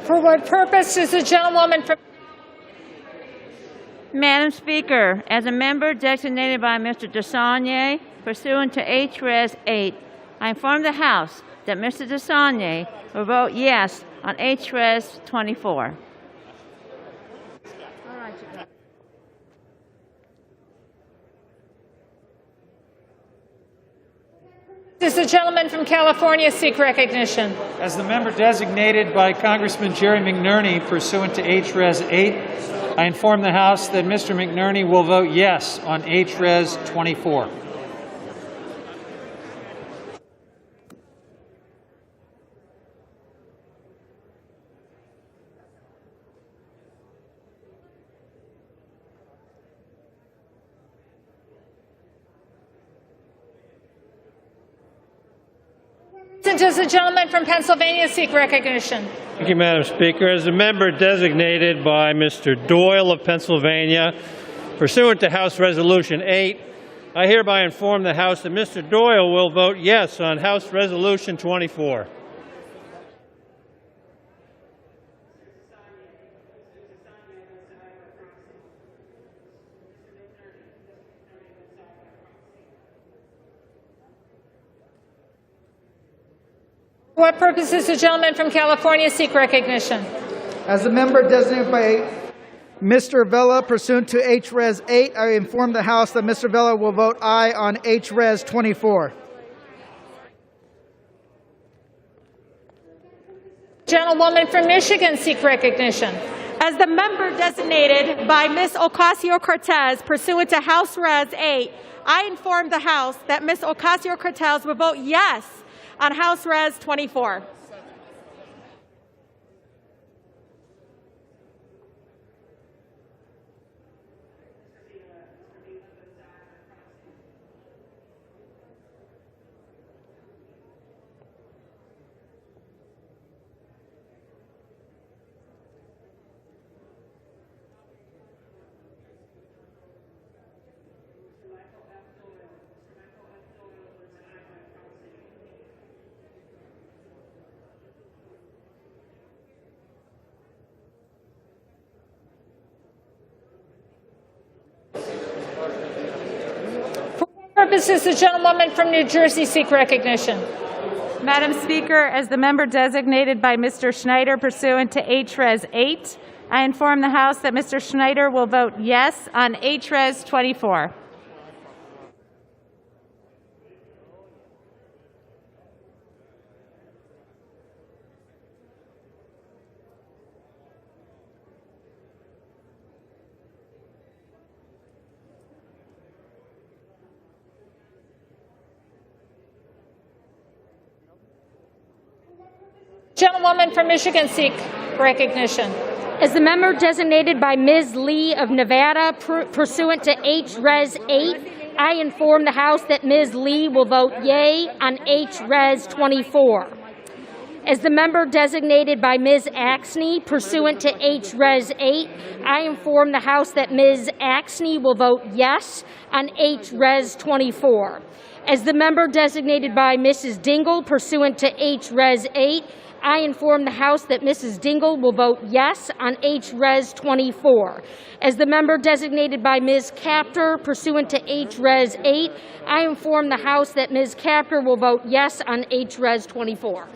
For what purpose does the gentlewoman from... Madam Speaker, as a member designated by Mr. Desagne pursuant to H-Res 8, I inform the House that Mr. Desagne will vote yes on H-Res 24. Does the gentleman from California seek recognition? As the member designated by Congressman Jerry McNerney pursuant to H-Res 8, I inform the House that Mr. McNerney will vote yes on H-Res 24. Does the gentleman from Pennsylvania seek recognition? Thank you, Madam Speaker. As a member designated by Mr. Doyle of Pennsylvania, pursuant to House Resolution 8, I hereby inform the House that Mr. Doyle will vote yes on House Resolution 24. For what purpose does the gentleman from California seek recognition? As a member designated by Mr. Vella pursuant to H-Res 8, I inform the House that Mr. Vella will vote aye on H-Res 24. Gentlewoman from Michigan seek recognition. As the member designated by Ms. Ocasio-Cortez pursuant to House Res 8, I inform the House that Ms. Ocasio-Cortez will vote yes on House Res 24. Purposes the gentlewoman from New Jersey seek recognition. Madam Speaker, as the member designated by Mr. Schneider pursuant to H-Res 8, I inform the House that Mr. Schneider will vote yes on H-Res 24. Gentlewoman from Michigan seek recognition. As the member designated by Ms. Lee of Nevada pursuant to H-Res 8, I inform the House that Ms. Lee will vote yea on H-Res 24. As the member designated by Ms. Axney pursuant to H-Res 8, I inform the House that Ms. Axney will vote yes on H-Res 24. As the member designated by Mrs. Dingle pursuant to H-Res 8, I inform the House that Mrs. Dingle will vote yes on H-Res 24. As the member designated by Ms. Capter pursuant to H-Res 8, I inform the House that Ms. Capter will vote yes on H-Res 24.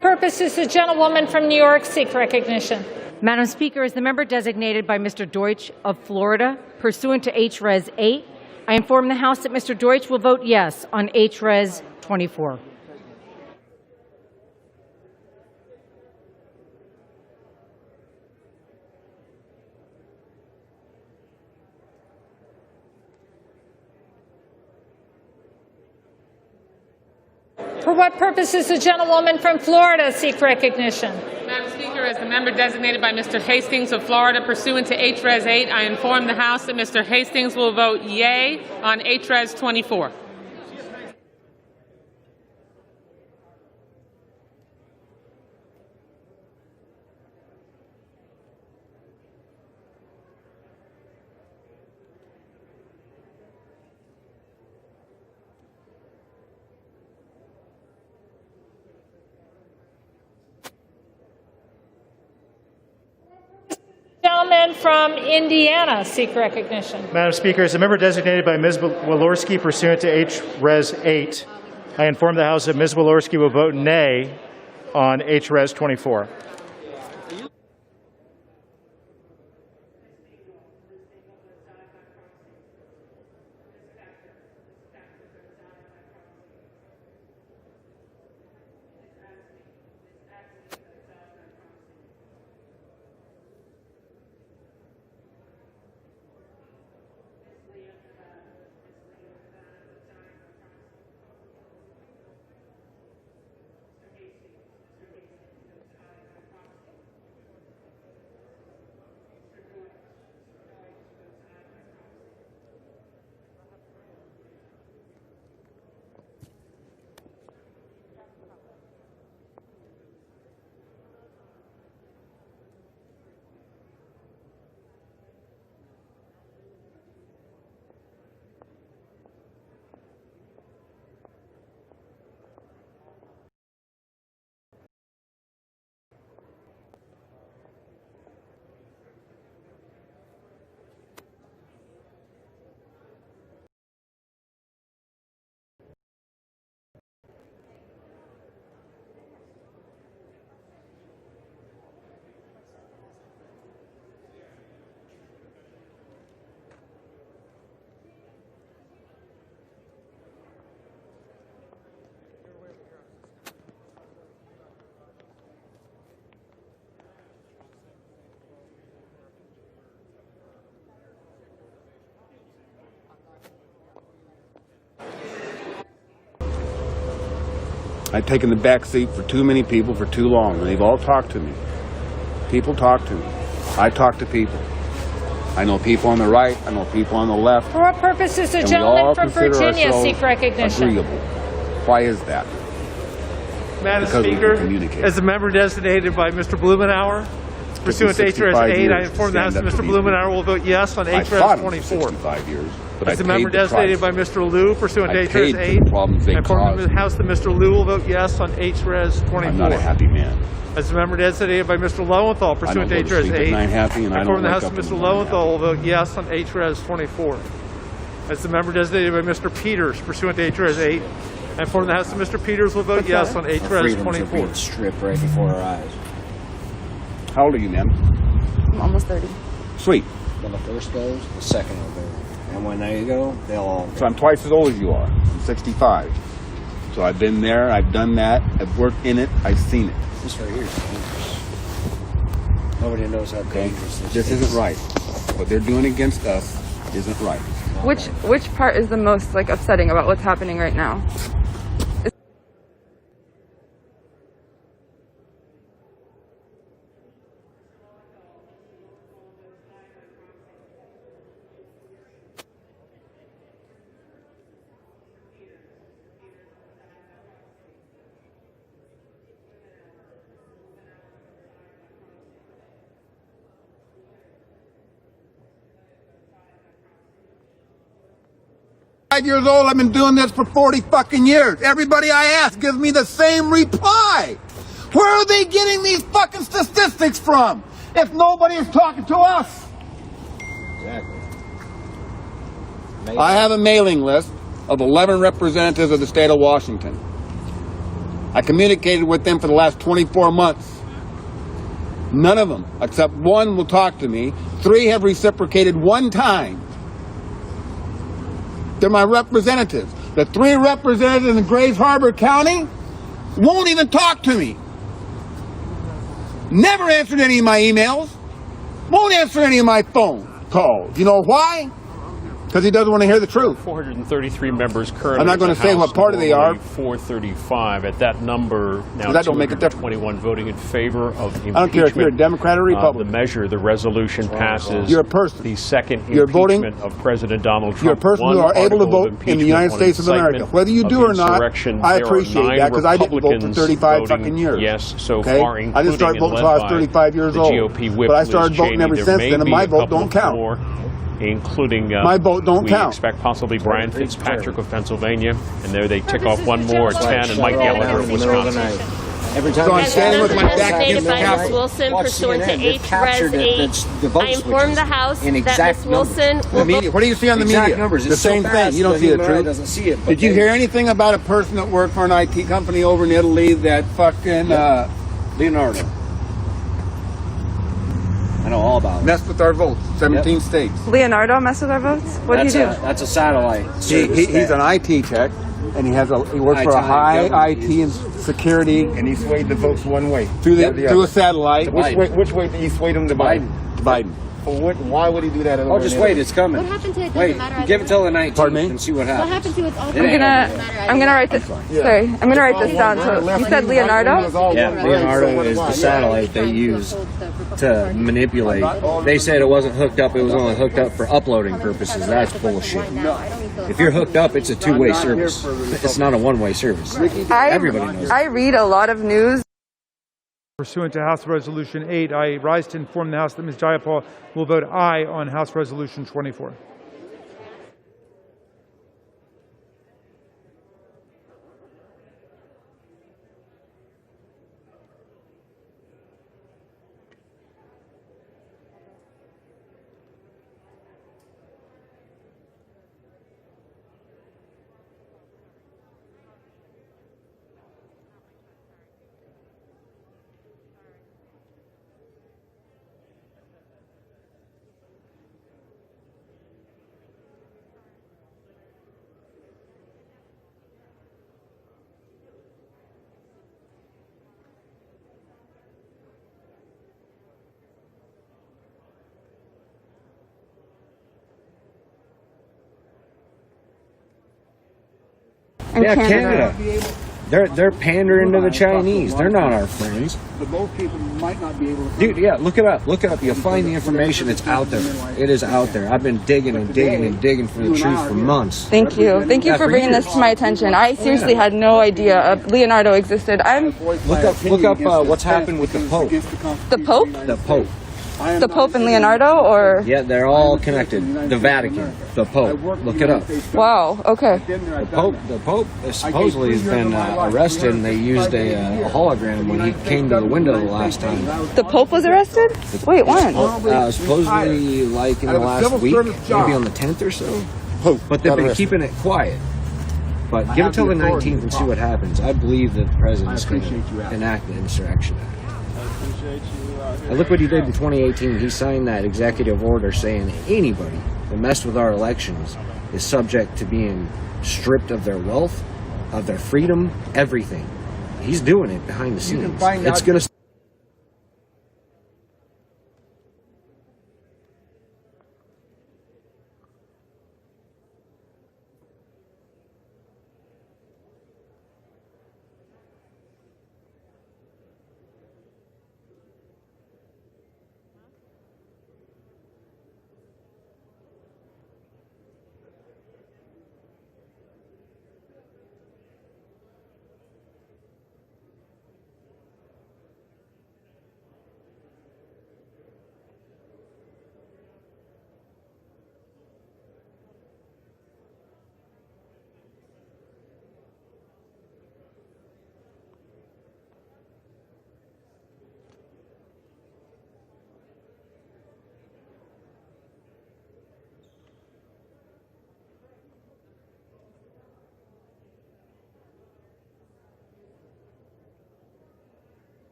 Purposes the gentlewoman from New York seek recognition. Madam Speaker, as the member designated by Mr. Deutsch of Florida, pursuant to H-Res 8, I inform the House that Mr. Deutsch will vote yes on H-Res 24. For what purpose does the gentlewoman from Florida seek recognition? Madam Speaker, as the member designated by Mr. Hastings of Florida pursuant to H-Res 8, I inform the House that Mr. Hastings will vote yea on H-Res 24. Gentleman from Indiana seek recognition. Madam Speaker, as a member designated by Ms. Walorski pursuant to H-Res 8, I inform the House that Ms. Walorski will vote nay on H-Res 24. I've taken the back seat for too many people for too long, and they've all talked to me. People talk to me. I talk to people. I know people on the right. I know people on the left. For what purpose does the gentleman from Virginia seek recognition? Agreeable. Why is that? Madam Because we Speaker, can communicate. as a member designated by Mr. Blumenauer, pursuant to H-Res 8, I inform the House that Mr. Blumenauer will vote yes on I H-Res fought 24. him for 65 years, but As I a member paid the designated price. by Mr. Liu, pursuant to I H-Res paid for 8, the problems they I inform caused. the House that Mr. Liu will vote yes on H-Res 24. I'm not a happy man. As a member designated by Mr. Lowenthal, I pursuant don't to go to H-Res sleep at 8, night happy, and I I don't inform the wake House up that in Mr. the morning Lowenthal will vote yes on H-Res 24. As the member designated by Mr. Peters, pursuant to H-Res 8, I inform the House that Mr. Peters will vote yes on H-Res 24. Stripped right before our eyes. How old are you, ma'am? I'm almost 30. Sweet. When the first goes, the second will go. And when they go, they'll all go. So I'm twice as old as you are. I'm 65. So I've been there. I've done that. I've worked in it. I've seen it. This right here is dangerous. Nobody knows how dangerous This isn't right. What they're doing against us isn't right. Which part is the most upsetting about what's happening right now? Years old, I've been doing this for 40 fucking years. Everybody I ask gives me the same reply. Where are they getting these fucking statistics from if nobody is talking to us? Exactly. I have a mailing list of 11 representatives of the state of Washington. I communicated with them for the last 24 months. None of them, except one, will talk to me. 3 have reciprocated 1 time. They're my representatives. The 3 representatives in Grays Harbor County won't even talk to me. Never answered any of my emails. Won't answer any of my phone calls. You know why? Because he doesn't want to hear the truth. 433 members currently. I'm not going to say what party they are. 435. At that number, now that don't make a difference. 21 voting in favor of impeachment. I don't care if you're a Democrat or Republican. The measure, the resolution passes. You're a person. The second You're impeachment voting. of President Donald Trump. You're a person who are able to vote in the United States of America. Whether you do or not, I appreciate that because I didn't vote for 35 fucking years. Yes, so okay? far, including I didn't start voting until I was 35 years old. GOP whip but I started Liz voting Cheney. ever There since may then, and be my a vote couple don't count. more, including my vote don't we count. expect possibly Brian Fitzpatrick of Pennsylvania, and there they tick off one more, 10, and Mike Gallagher of Wisconsin. Every time so I'm standing with my back designated against the by Ms. Capitol. Wilson pursuant to they've captured H-Res 8. I inform the House in that exact Ms. Wilson numbers. will The media. What do you see on the Exact media? numbers. The It's so same fast, thing. You don't the see the human eye truth. doesn't see it, but Did you they- hear anything about a person that worked for an IT company over in Italy that fucking Leonardo. I know all about it. messed with our votes? 17 states. Leonardo messed with our votes? What did he do? That's a satellite. He's an IT tech, and he works for a high IT and security. And he swayed the votes one way through a satellite. Which way did he sway them to Biden? Biden. Why would he do that? Oh, just wait, it's coming. What happened to it? Wait, give it till the 19th Pardon me? and see what What happens. happened to it? I'm gonna write this. Sorry, I'm gonna write this down. So you said Leonardo? Yeah, Leonardo is the satellite they use to manipulate. They said it wasn't hooked up, it was only hooked up for uploading purposes. That's bullshit. If you're hooked up, it's a two-way service. It's not a one-way service. Everybody knows. I read a lot of news. Pursuant to House Resolution 8, I rise to inform the House that Ms. Jayapal will vote aye on House Resolution 24. Yeah, Canada. They're pandering to the Chinese. They're not our friends. But both people might not be able to. Dude, yeah, look it up. Look it up. You'll find the information. It's out there. It is out there. I've been digging and digging and digging for the truth for months. Thank you. Thank you for bringing this to my attention. I seriously had no idea Leonardo existed. Look up what's happened with the Pope. The Pope? The Pope. The Pope and Leonardo, or? Yeah, they're all connected. The Vatican, the Pope. Look it up. Wow. Okay. The Pope supposedly has been arrested, and they used a hologram when he came to the window the last time. The Pope was arrested? Wait, when? Supposedly, like in the last week, maybe on the 10th or so. But they've been keeping it quiet. But give it till the 19th and see what happens. I believe that the president is going to enact the Insurrection Act. And look what he did in 2018. He signed that executive order saying anybody that messed with our elections is subject to being stripped of their wealth, of their freedom, everything. He's doing it behind the scenes. It's going to.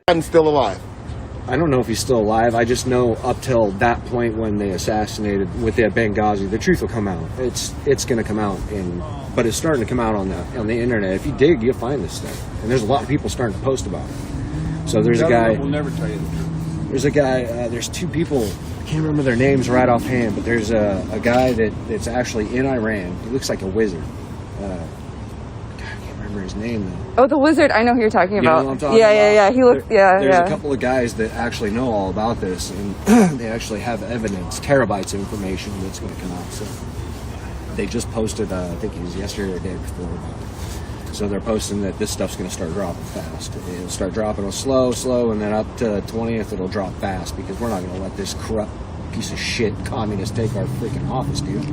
I'm still alive. I don't know if he's still alive. I just know up till that point when they assassinated with the Benghazi, the truth will come out. It's going to come out, but it's starting to come out on the internet. If you dig, you'll find this stuff, and there's a lot of people starting to post about it. So there's a guy. We'll never tell you the truth. There's a guy. There's two people. I can't remember their names right offhand, but there's a guy that's actually in Iran. He looks like a wizard. His name though. Oh, the wizard! I know who you're talking about. You know what I'm talking about? Yeah. He looks. There's a couple of guys that actually know all about this, and they actually have evidence, terabytes of information that's going to come out. So they just posted, I think it was yesterday or the day before, about it. So they're posting that this stuff's going to start dropping fast. It'll start dropping slow, and then up to 20th it'll drop fast, because we're not going to let this corrupt piece of shit communist take our freaking office, dude.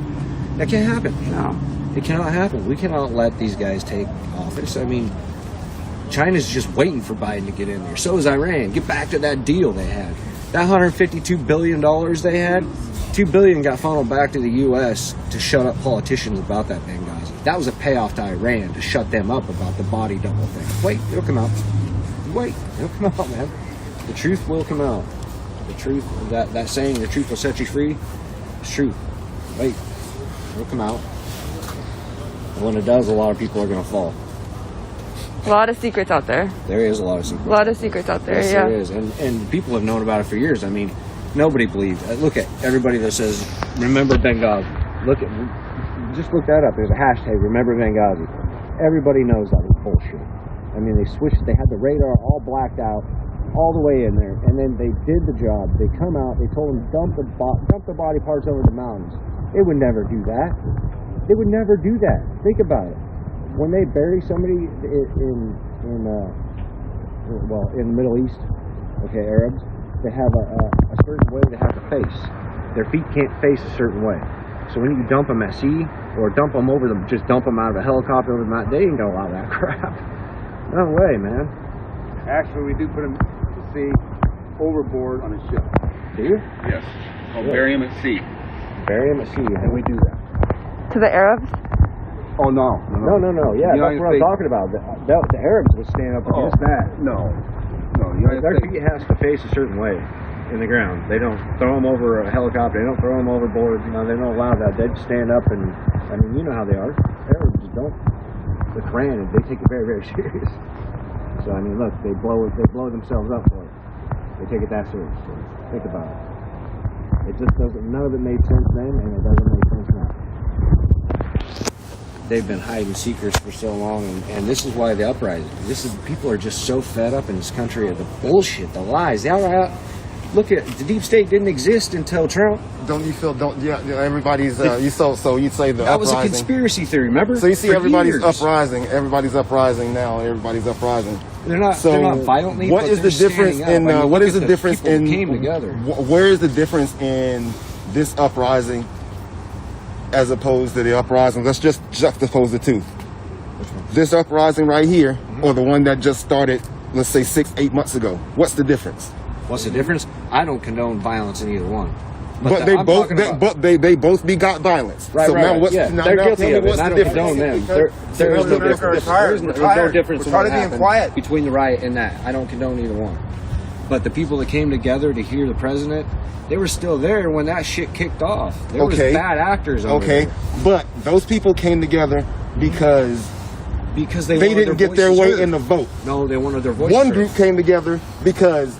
That can't happen. No. It cannot happen. We cannot let these guys take office. I mean, China's just waiting for Biden to get in there. So is Iran. Get back to that deal they had. That $152 billion they had, $2 billion got funneled back to the U.S. to shut up politicians about that Benghazi. That was a payoff to Iran to shut them up about the body double thing. Wait, it'll come out. Wait, it'll come out, man. The truth will come out. The truth, that saying, the truth will set you free, it's true. Wait, it'll come out. And when it does, a lot of people are going to fall. A lot of secrets out there. There is a lot of secrets. A lot of secrets out there, yes, yeah. There is. And people have known about it for years. I mean, nobody believed. Look at everybody that says, remember Benghazi. Just look that up. There's a hashtag, remember Benghazi. Everybody knows that was bullshit. I mean, they had the radar all blacked out, all the way in there, and then they did the job. They come out, they told them, dump the body parts over the mountains. They would never do that. They would never do that. Think about it. When they bury somebody in the Middle East, okay, Arabs, they have a certain way they have to face. Their feet can't face a certain way. So when you dump them at sea, or dump them over them, just dump them out of a helicopter over the mountain, they ain't gonna allow that crap. No way, man. Actually, we do put them to sea overboard on a ship. Do you? Yes. I'll bury them at sea. Bury them at sea, and we do that. To the Arabs? Oh, no. Yeah, that's what I'm talking about. The Arabs would stand up against that. No. Their feet has to face a certain way in the ground. They don't throw them over a helicopter. They don't throw them overboard. You know, they don't allow that. They stand up and, I mean, you know how they are. Arabs don't. The Quran, they take it very, very serious. So, I mean, look, they blow themselves up for it. They take it that serious. So think about it. It just doesn't, none of it made sense then, and it doesn't make sense now. They've been hiding secrets for so long, and this is why the uprising. People are just so fed up in this country of the bullshit, the lies. Look at the deep state didn't exist until Trump. Don't you feel? Everybody's. So you'd say the that uprising. was a conspiracy theory. Remember? So you see, for everybody's years. uprising. Everybody's uprising now. Everybody's uprising. They're not violently. What is the difference in? What is the difference in? Came together. Where is the difference in this uprising as opposed to the uprising? Let's just juxtapose the two. This uprising right here, or the one that just started, let's say 6-8 months ago. What's the difference? What's the difference? I don't condone violence in either one. But they both begot violence. Right, so right, now what's yeah. now, They're now guilty tell me of it, what's and I the don't condone them. difference? There is no difference. There's no difference in what happened between the riot and that. I don't condone either one. But the people that came together to hear the president, they were still there when that shit kicked off. There was bad actors over there. But those people came together because they didn't get their way in the vote. No, they wanted their voice. One group came together because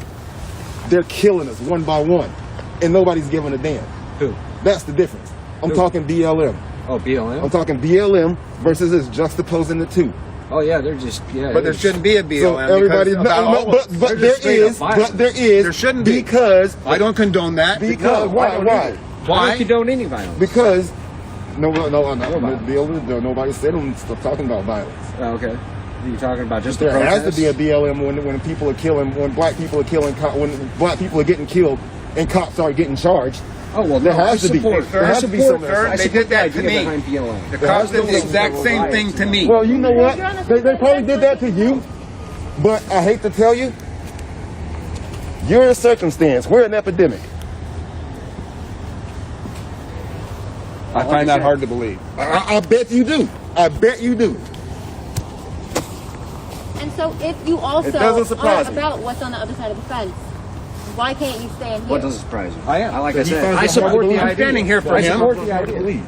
they're killing us one by one, and nobody's giving a damn. Who? That's the difference. I'm talking BLM. Oh, BLM? I'm talking BLM versus this, juxtaposing the two. Oh yeah, they're just But there shouldn't be a BLM. So everybody, but there is. There shouldn't be because I don't condone that. Because why? I don't condone any violence. Because nobody said I'm talking about violence. Oh, okay. You're talking about just there has to be a BLM when people are killing, when black people are killing, when black people are getting killed, and cops are getting charged. Oh well, there has to be. There has to be some. They did that to me. The cops did the exact same thing to me. Well, you know what? They probably did that to you, but I hate to tell you, you're in a circumstance. We're an epidemic. I find that hard to believe. I bet you do. I bet you do. And so if you also doesn't surprise are me. about what's on the other side of the fence, Why can't you stand here? What doesn't surprise you? I am. Like I said, I support the idea. I'm standing here for I him. support the idea.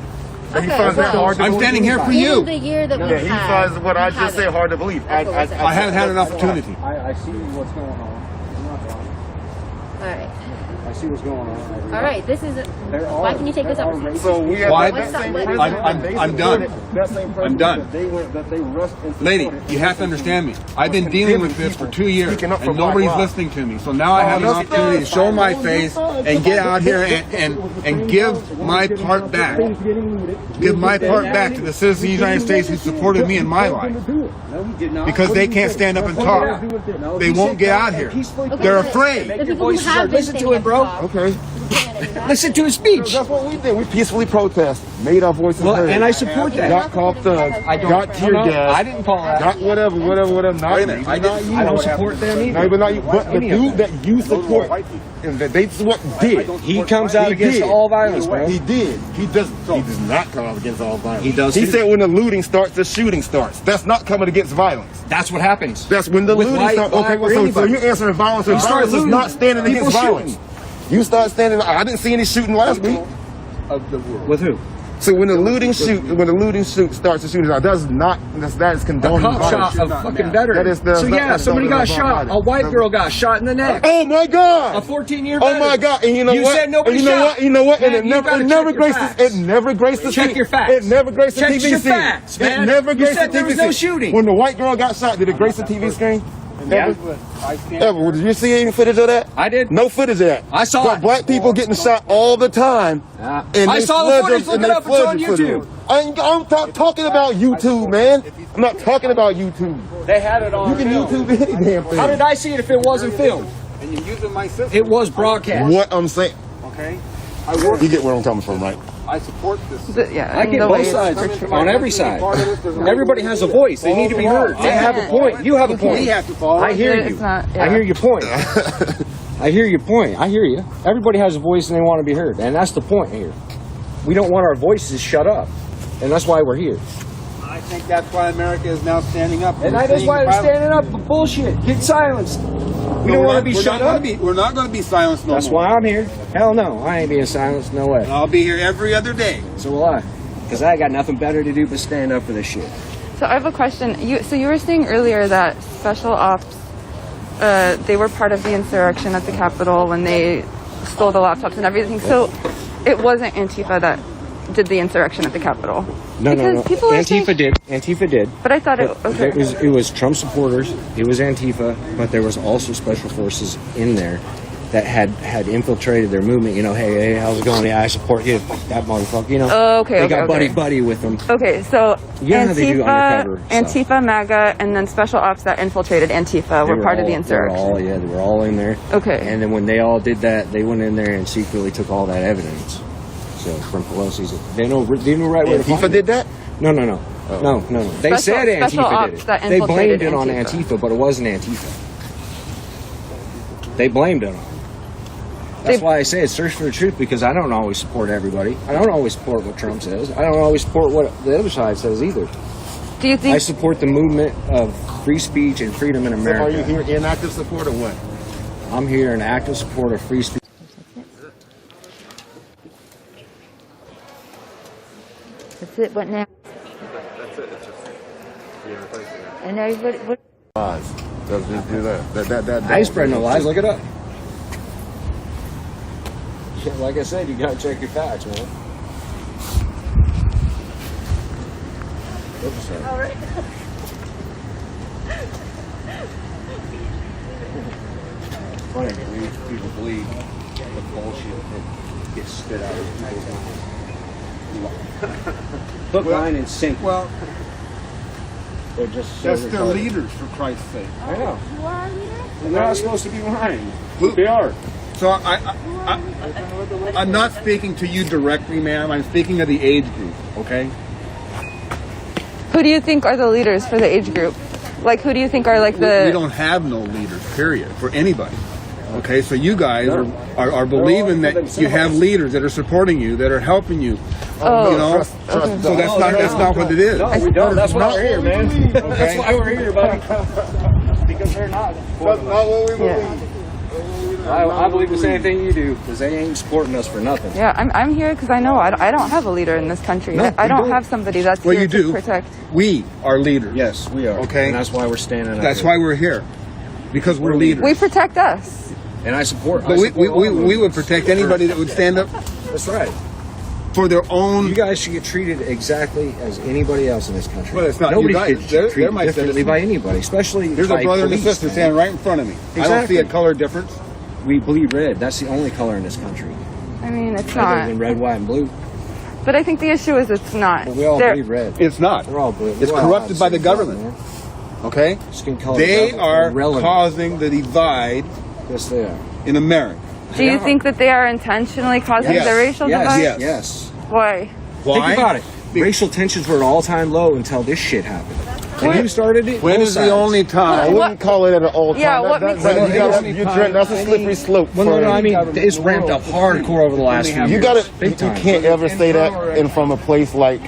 Okay, well, I'm standing here for given you. the year that we Yeah, he had, finds what I just said hard to believe. I haven't had an opportunity. I see what's going on. I'm not wrong. All right. I see what's going on. All right. This is. Why can you take this up? So we have Why? What's up? I'm done. I'm done. Lady, you have to understand me. I've been dealing with this for 2 years, and nobody's listening to me. So now I have an opportunity to show my face and get out here and give my part back. Give my part back to the citizens of the United States who supported me in my life. Because they can't stand up and talk. They won't get out here. They're afraid. Listen to it, bro. Okay. Listen to his speech. That's what we did. We peacefully protest, made our voices heard. And I support that. Got called thugs, got tear gas. I didn't call that. Got whatever. Not me. I don't support them either. No, but not you. But the dude that you support, that's what did. He comes out against all violence, bro. He did. He does not come out against all violence. He does. He said when the looting starts, the shooting starts. That's not coming against violence. That's what happens. That's when the looting starts. Okay, well, so you're answering violence, and violence is not standing against violence. You start standing. I didn't see any shooting last week. With who? So when the looting shoot starts to shoot, that is condoning a cop violence. shot a fucking veteran. Somebody got shot. A white girl got shot in the neck. Oh my God! A 14-year veteran. Oh my God! And you know what? Said nobody shot. You know what? And it never graced the Check your facts. It never graced the TV screen. screen. Facts, man. It never graced the TV screen. There was no shooting. When the white girl got shot, did it grace the TV screen? Yeah. Ever? Did you see any footage of that? I did. No footage of that. I saw but it. black people getting shot all the time. And I saw the footage. Look it up. It's on YouTube. I'm talking about YouTube, man. I'm not talking about YouTube. They had it on. You can YouTube any damn thing. How did I see it if it wasn't filmed? And you're using my system. It was broadcast. What I'm saying. Okay. You get where I'm coming from, right? I support this. I get both sides, on every side. Everybody has a voice. They need to be heard. They have a point. You have a point. I hear you. I hear your point. I hear your point. I hear you. Everybody has a voice and they want to be heard. And that's the point here. We don't want our voices shut up. And that's why we're here. I think that's why America is now standing up. And that is why they're standing up for bullshit. Get silenced. We don't want to be shut up. We're not going to be silenced no more. That's why I'm here. Hell no. I ain't being silenced. No way. I'll be here every other day. So will I. Because I got nothing better to do but stand up for this shit. So I have a question. So you were saying earlier that special ops, they were part of the insurrection at the Capitol when they stole the laptops and everything. So it wasn't Antifa that did the insurrection at the Capitol. No. Antifa did. Antifa did. But I thought it was Trump supporters. It was Antifa, but there was also special forces in there that had infiltrated their movement. You know, hey, how's it going? Yeah, I support you. That motherfucker. You know. They got buddy with them. Okay, so they do undercover Antifa, MAGA, and then special ops that infiltrated Antifa were part of the insurrection. They were all in there. Okay. And then when they all did that, they went in there and secretly took all that evidence. So from Pelosi's, they knew right where to find it. Antifa did that? No. They said Antifa did it. They blamed it on Antifa, but it wasn't Antifa. They blamed it on it. That's why I say it's search for the truth, because I don't always support everybody. I don't always support what Trump says. I don't always support what the other side says either. Do you think? I support the movement of free speech and freedom in America. So are you here in active support or what? I'm here in active support of free speech. That's it. What now? That's it. It's just And everybody. What? Lies. Doesn't do that. I ain't spreading no lies. Look it up. Yeah, like I said, you gotta check your facts, man. Oops, sorry. All right. Funny that people believe the bullshit that gets spit out of people's mouths. Hook, line, and sink. Well, they're just that's their leaders, for Christ's sake. I know. You are a leader? And they're not supposed to be lying. They are. So I'm not speaking to you directly, ma'am. I'm speaking to the age group, okay? Who do you think are the leaders for the age group? Like, who do you think are like the... We don't have no leaders, period, for anybody. Okay, so you guys are believing that you have leaders that are supporting you, that are helping you. Oh, you know, okay. so that's not what it is. No, we don't. That's why we're here, man. Okay. That's why we're here, buddy. Because they're not. That's not what we believe. I believe the same thing you do, because they ain't supporting us for nothing. Yeah, I'm here because I know I don't have a leader in this country. No, I you don't don't. have somebody that's Well, here you to do. protect. We are leaders. Yes, we are. Okay? And that's why we're standing up That's here. why we're here. Because we're leaders. We protect us. And I support. But we would protect anybody that would stand up That's right. for their own. You guys should get treated exactly as anybody else in this country. Well, it's not. Nobody You guys, should they're get treated my differently citizens. by anybody, especially There's by a brother and a police, sister man. standing right in front of me. I don't see a color difference. We bleed red. That's the only color in this country. I mean, it's Other not. than red, white, and blue. But I think the issue is it's not. But we all They're- bleed red. It's not. We're all blue. It's We're all corrupted by the skin color, government. man. Okay? Skin color. They are irrelevant. causing the divide Yes, they are. in America. Do you think that they are intentionally causing Yes. the racial Yes. divide? Yes. Yes. Why? Why? Think about it. Racial tensions were at an all-time low until this shit happened. And who started it? When Both is the sides. only time? I wouldn't call it at an all time. Yeah, what makes That's a slippery slope. Well, no, I mean, it's ramped up hardcore over the last few years. You got to. Big You time. can't ever say that, and from a place like.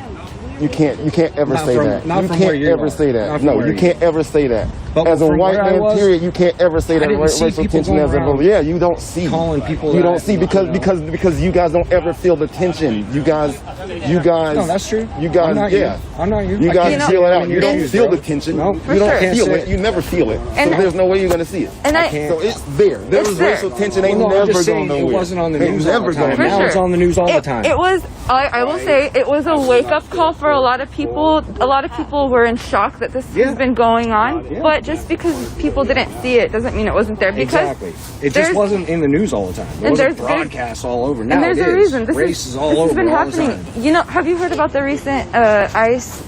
You can't ever Not say from- that. not You from where can't you ever are. say Not that. from No, where you you can't ever say that. But As a from white where I man, was, period, you can't ever say that. I didn't see Racial people tension going as a around yeah, you don't see. calling people You that, don't see because you guys don't ever feel the tension. You guys. No, that's true. You guys, I'm not yeah. you. I'm not you. You I guys can't feel see it out. in You your don't shoes, feel bro. the tension. No, you don't can't feel say it. You never feel it. And so there's no way you're gonna see it. And I So it's there. There was there. racial tension. Ain't Well, no, I'm never just going saying it nowhere. wasn't on the Ain't news all never the time. going For Now nowhere. it's on the news all the time. It was. I will say it was a wake up call for a lot of people. A lot of people were in shock that this has been going on. Yeah. But just because people didn't see it doesn't mean it wasn't there. Because Exactly. It just there's- wasn't in the news all the time. It and wasn't there's- broadcast all over. Now and there's it a is. reason. This Race is all this over has been all happening. the time. You know, have you heard about the recent ICE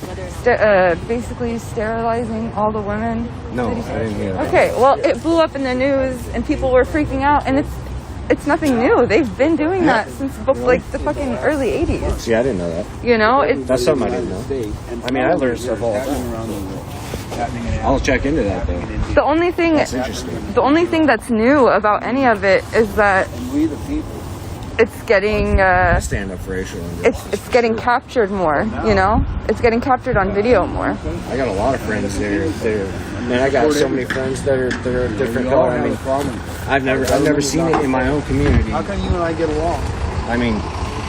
basically sterilizing all the women? No, I didn't hear that. Okay, well, it blew up in the news and people were freaking out, and it's nothing new. They've been doing that since like the fucking early 80s. See, I didn't know that. You know, it's That's something I didn't know. I mean, I learn stuff all the time. I'll check into that though. the only thing. That's interesting. The only thing that's new about any of it is that We the people. it's getting I stand up for racial injustice. it's getting captured more. You know, it's getting captured on video more. I got a lot of friends there. Man, I got so many friends that are different color. I mean, I've never seen it in my own community. How can you and I get along? I mean,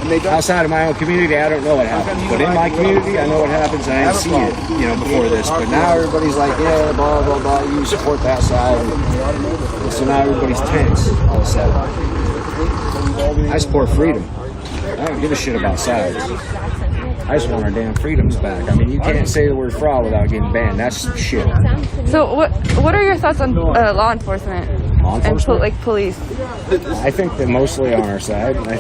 And they don't. outside of my own community, I don't know what happens. But in my community, I know what happens, and I didn't see it, before this. But now everybody's like, yeah, blah blah blah. You support that side, and so now everybody's tense all of a sudden. I support freedom. I don't give a shit about sides. I just want our damn freedoms back. I mean, you can't say the word fraud without getting banned. That's shit. So what are your thoughts on law enforcement? Law enforcement? And police? I think they're mostly on our side. I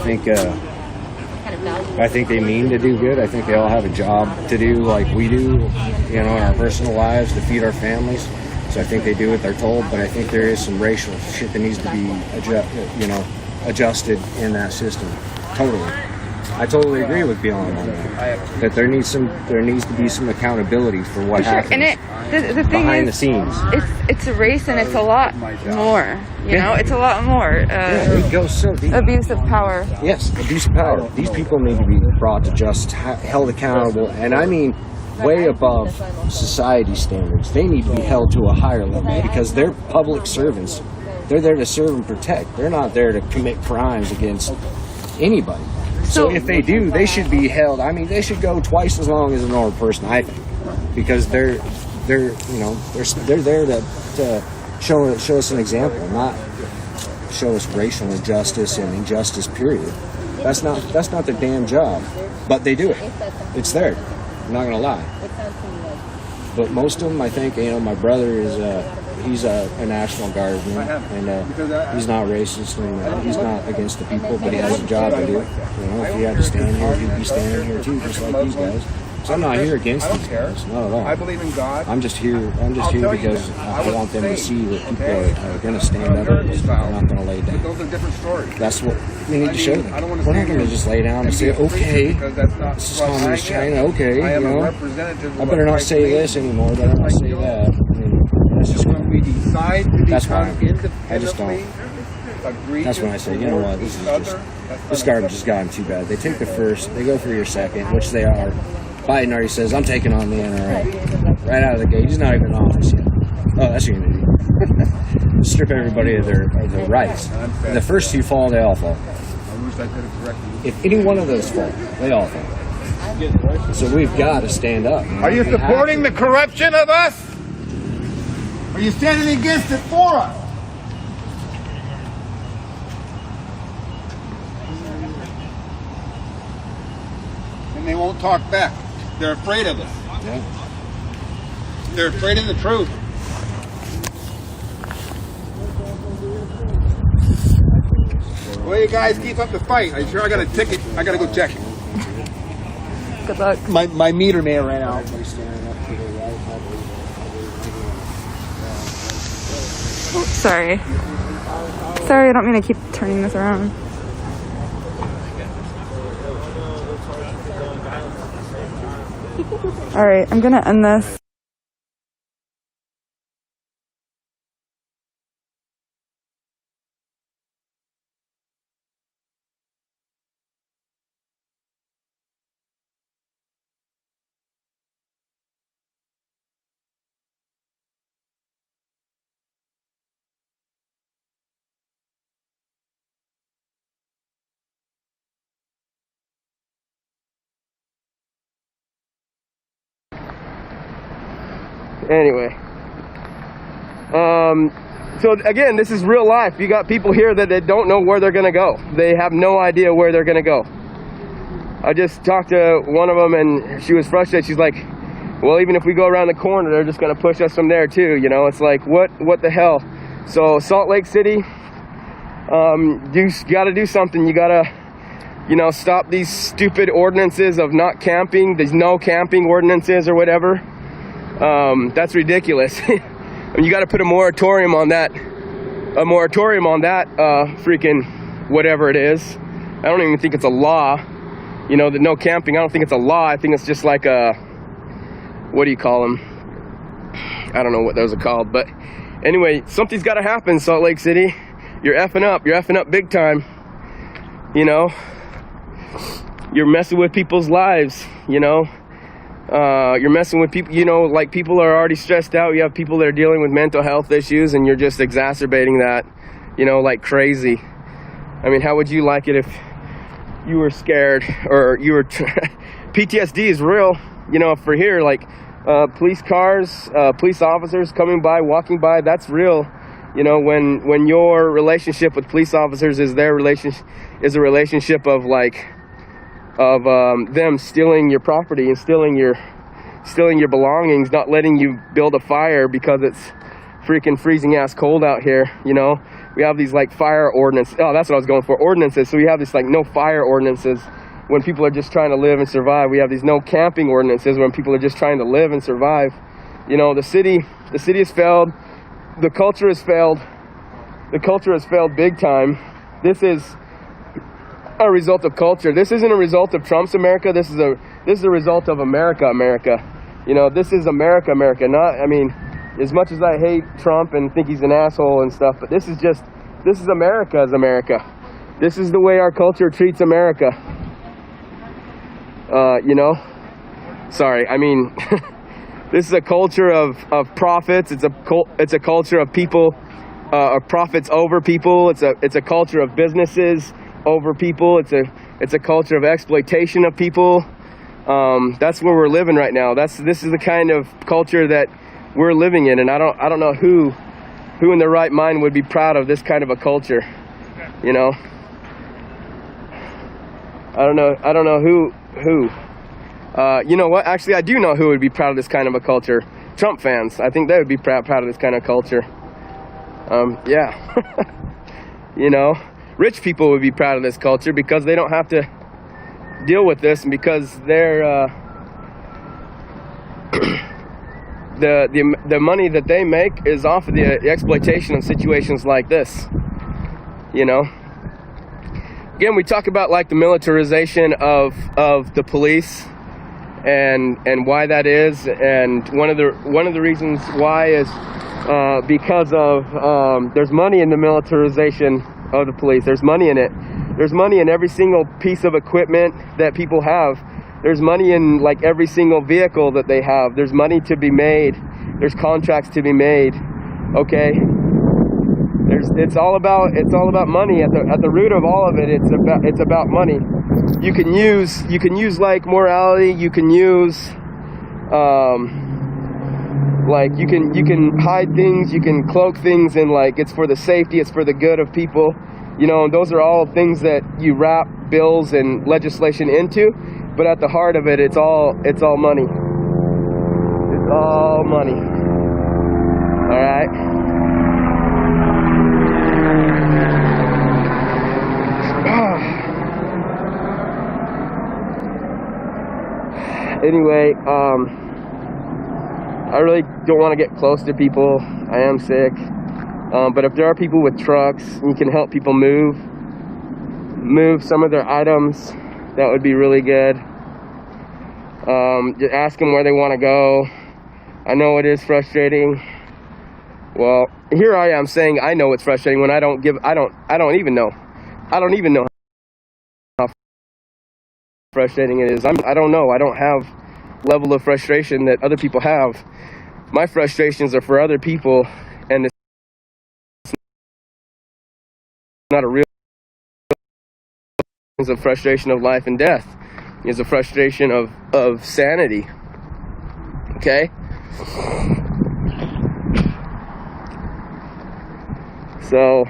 think they mean to do good. I think they all have a job to do like we do, in our personal lives to feed our families. So I think they do what they're told, but I think there is some racial shit that needs to be adjusted in that system. Totally. I totally agree with Beyond on that there needs to be some accountability for what happens And the thing behind is, the scenes. it's a race and it's a lot more. You know, it's a lot more. It goes so deep. Abuse of power. Yes, abuse of power. These people need to be brought to justice, held accountable, and I mean way above society standards. They need to be held to a higher level because they're public servants. They're there to serve and protect. They're not there to commit crimes against anybody. So if they do, they should be held. I mean, they should go twice as long as a normal person, I think, because they're there to show us an example, not show us racial injustice and injustice. Period. That's not their damn job, but they do it. It's there. I'm not gonna lie. But most of them, I think, my brother is. He's a National Guardsman, and he's not racist, and he's not against the people, but he has a job to do. If he had to stand here, he'd be standing here too, just like these guys. So I'm not here against these guys, not at all. I believe in God. I'm just here because I want them to see that people are going to stand up and they're not going to lay down. Those are different stories. That's what we need to show them. We're not going to just lay down and say, okay, this is Communist China, okay, I better not say this anymore, I better not say that. It's just when we decide to become I just don't. That's when I say, you know what, this garbage has gotten too bad. They take the first, they go for your second, which they are. Biden already says, I'm taking on the NRA. Right out of the gate. He's not even in office yet. Oh, that's unity. Strip everybody of their rights. And the first two fall, they all fall. If any one of those fall, they all fall. So we've got to stand up. Are you supporting the corruption of us? Are you standing against it for us? And they won't talk back. They're afraid of us. Yeah. They're afraid of the truth. Well, you guys keep up the fight. I'm sure I got a ticket. I got to go check it. Good luck. My meter may have ran out. Oh, sorry. Sorry, I don't mean to keep turning this around. All right, I'm gonna end this. Anyway, so again, this is real life. You got people here that don't know where they're gonna go. They have no idea where they're gonna go. I just talked to one of them and she was frustrated. She's like, well, even if we go around the corner, they're just gonna push us from there too. You know, it's like, what the hell? So Salt Lake City, you gotta do something. You gotta, you know, stop these stupid ordinances of not camping, these no camping ordinances or whatever. That's ridiculous. And you got to put a moratorium on that. Freaking whatever it is. I don't even think it's a law. You know, the no camping. I don't think it's a law. I think it's just like a, what do you call them? I don't know what those are called. But anyway, something's got to happen, Salt Lake City. You're effing up. You're effing up big time. You know, you're messing with people's lives. You know. You're messing with people, you know, like people are already stressed out. You have people that are dealing with mental health issues and you're just exacerbating that, you know, like crazy. I mean, how would you like it if you were scared or you were, PTSD is real, you know, for here, like, police cars, police officers coming by, walking by, that's real. You know, when your relationship with police officers is a relationship of like, them stealing your property and stealing your belongings, not letting you build a fire because it's freaking freezing ass cold out here. You know, we have these like fire ordinances. Oh, that's what I was going for, ordinances. So we have this like no fire ordinances when people are just trying to live and survive. We have these no camping ordinances when people are just trying to live and survive. You know, the city has failed. The culture has failed. The culture has failed big time. This is a result of culture. This isn't a result of Trump's America. This is a result of America. You know, this is America. Not, I mean, as much as I hate Trump and think he's an asshole and stuff, but this is America's America. This is the way our culture treats America. You know, sorry. I mean, this is a culture of profits. It's a culture of people, of profits over people. It's a culture of businesses over people. It's a culture of exploitation of people. That's where we're living right now. This is the kind of culture that we're living in, and I don't know who in their right mind would be proud of this kind of a culture. You know, I don't know who. You know what? Actually, I do know who would be proud of this kind of a culture. Trump fans. I think they would be proud of this kind of culture. Yeah. You know. Rich people would be proud of this culture because they don't have to deal with this, and because they're the money that they make is off of the exploitation of situations like this. You know. Again, we talk about like the militarization of the police and why that is, and one of the reasons why is because of there's money in the militarization of the police. There's money in it. There's money in every single piece of equipment that people have. There's money in like every single vehicle that they have. There's money to be made There's contracts to be made. Okay. It's all about money. At the root of all of it, it's about money. You can use like morality. You can use like you can hide things. You can cloak things in like it's for the safety. It's for the good of people. You know, and those are all things that you wrap bills and legislation into. But at the heart of it, it's all money. It's all money. All right. Anyway, I really don't want to get close to people. I am sick. But if there are people with trucks and you can help people move some of their items, that would be really good. Just ask them where they want to go. I know it is frustrating. Well, here I am saying I know it's frustrating when I don't even know how frustrating it is. I don't know. I don't have level of frustration that other people have. My frustrations are for other people, and it's not a real it's a frustration of life and death. It's a frustration of sanity. Okay? So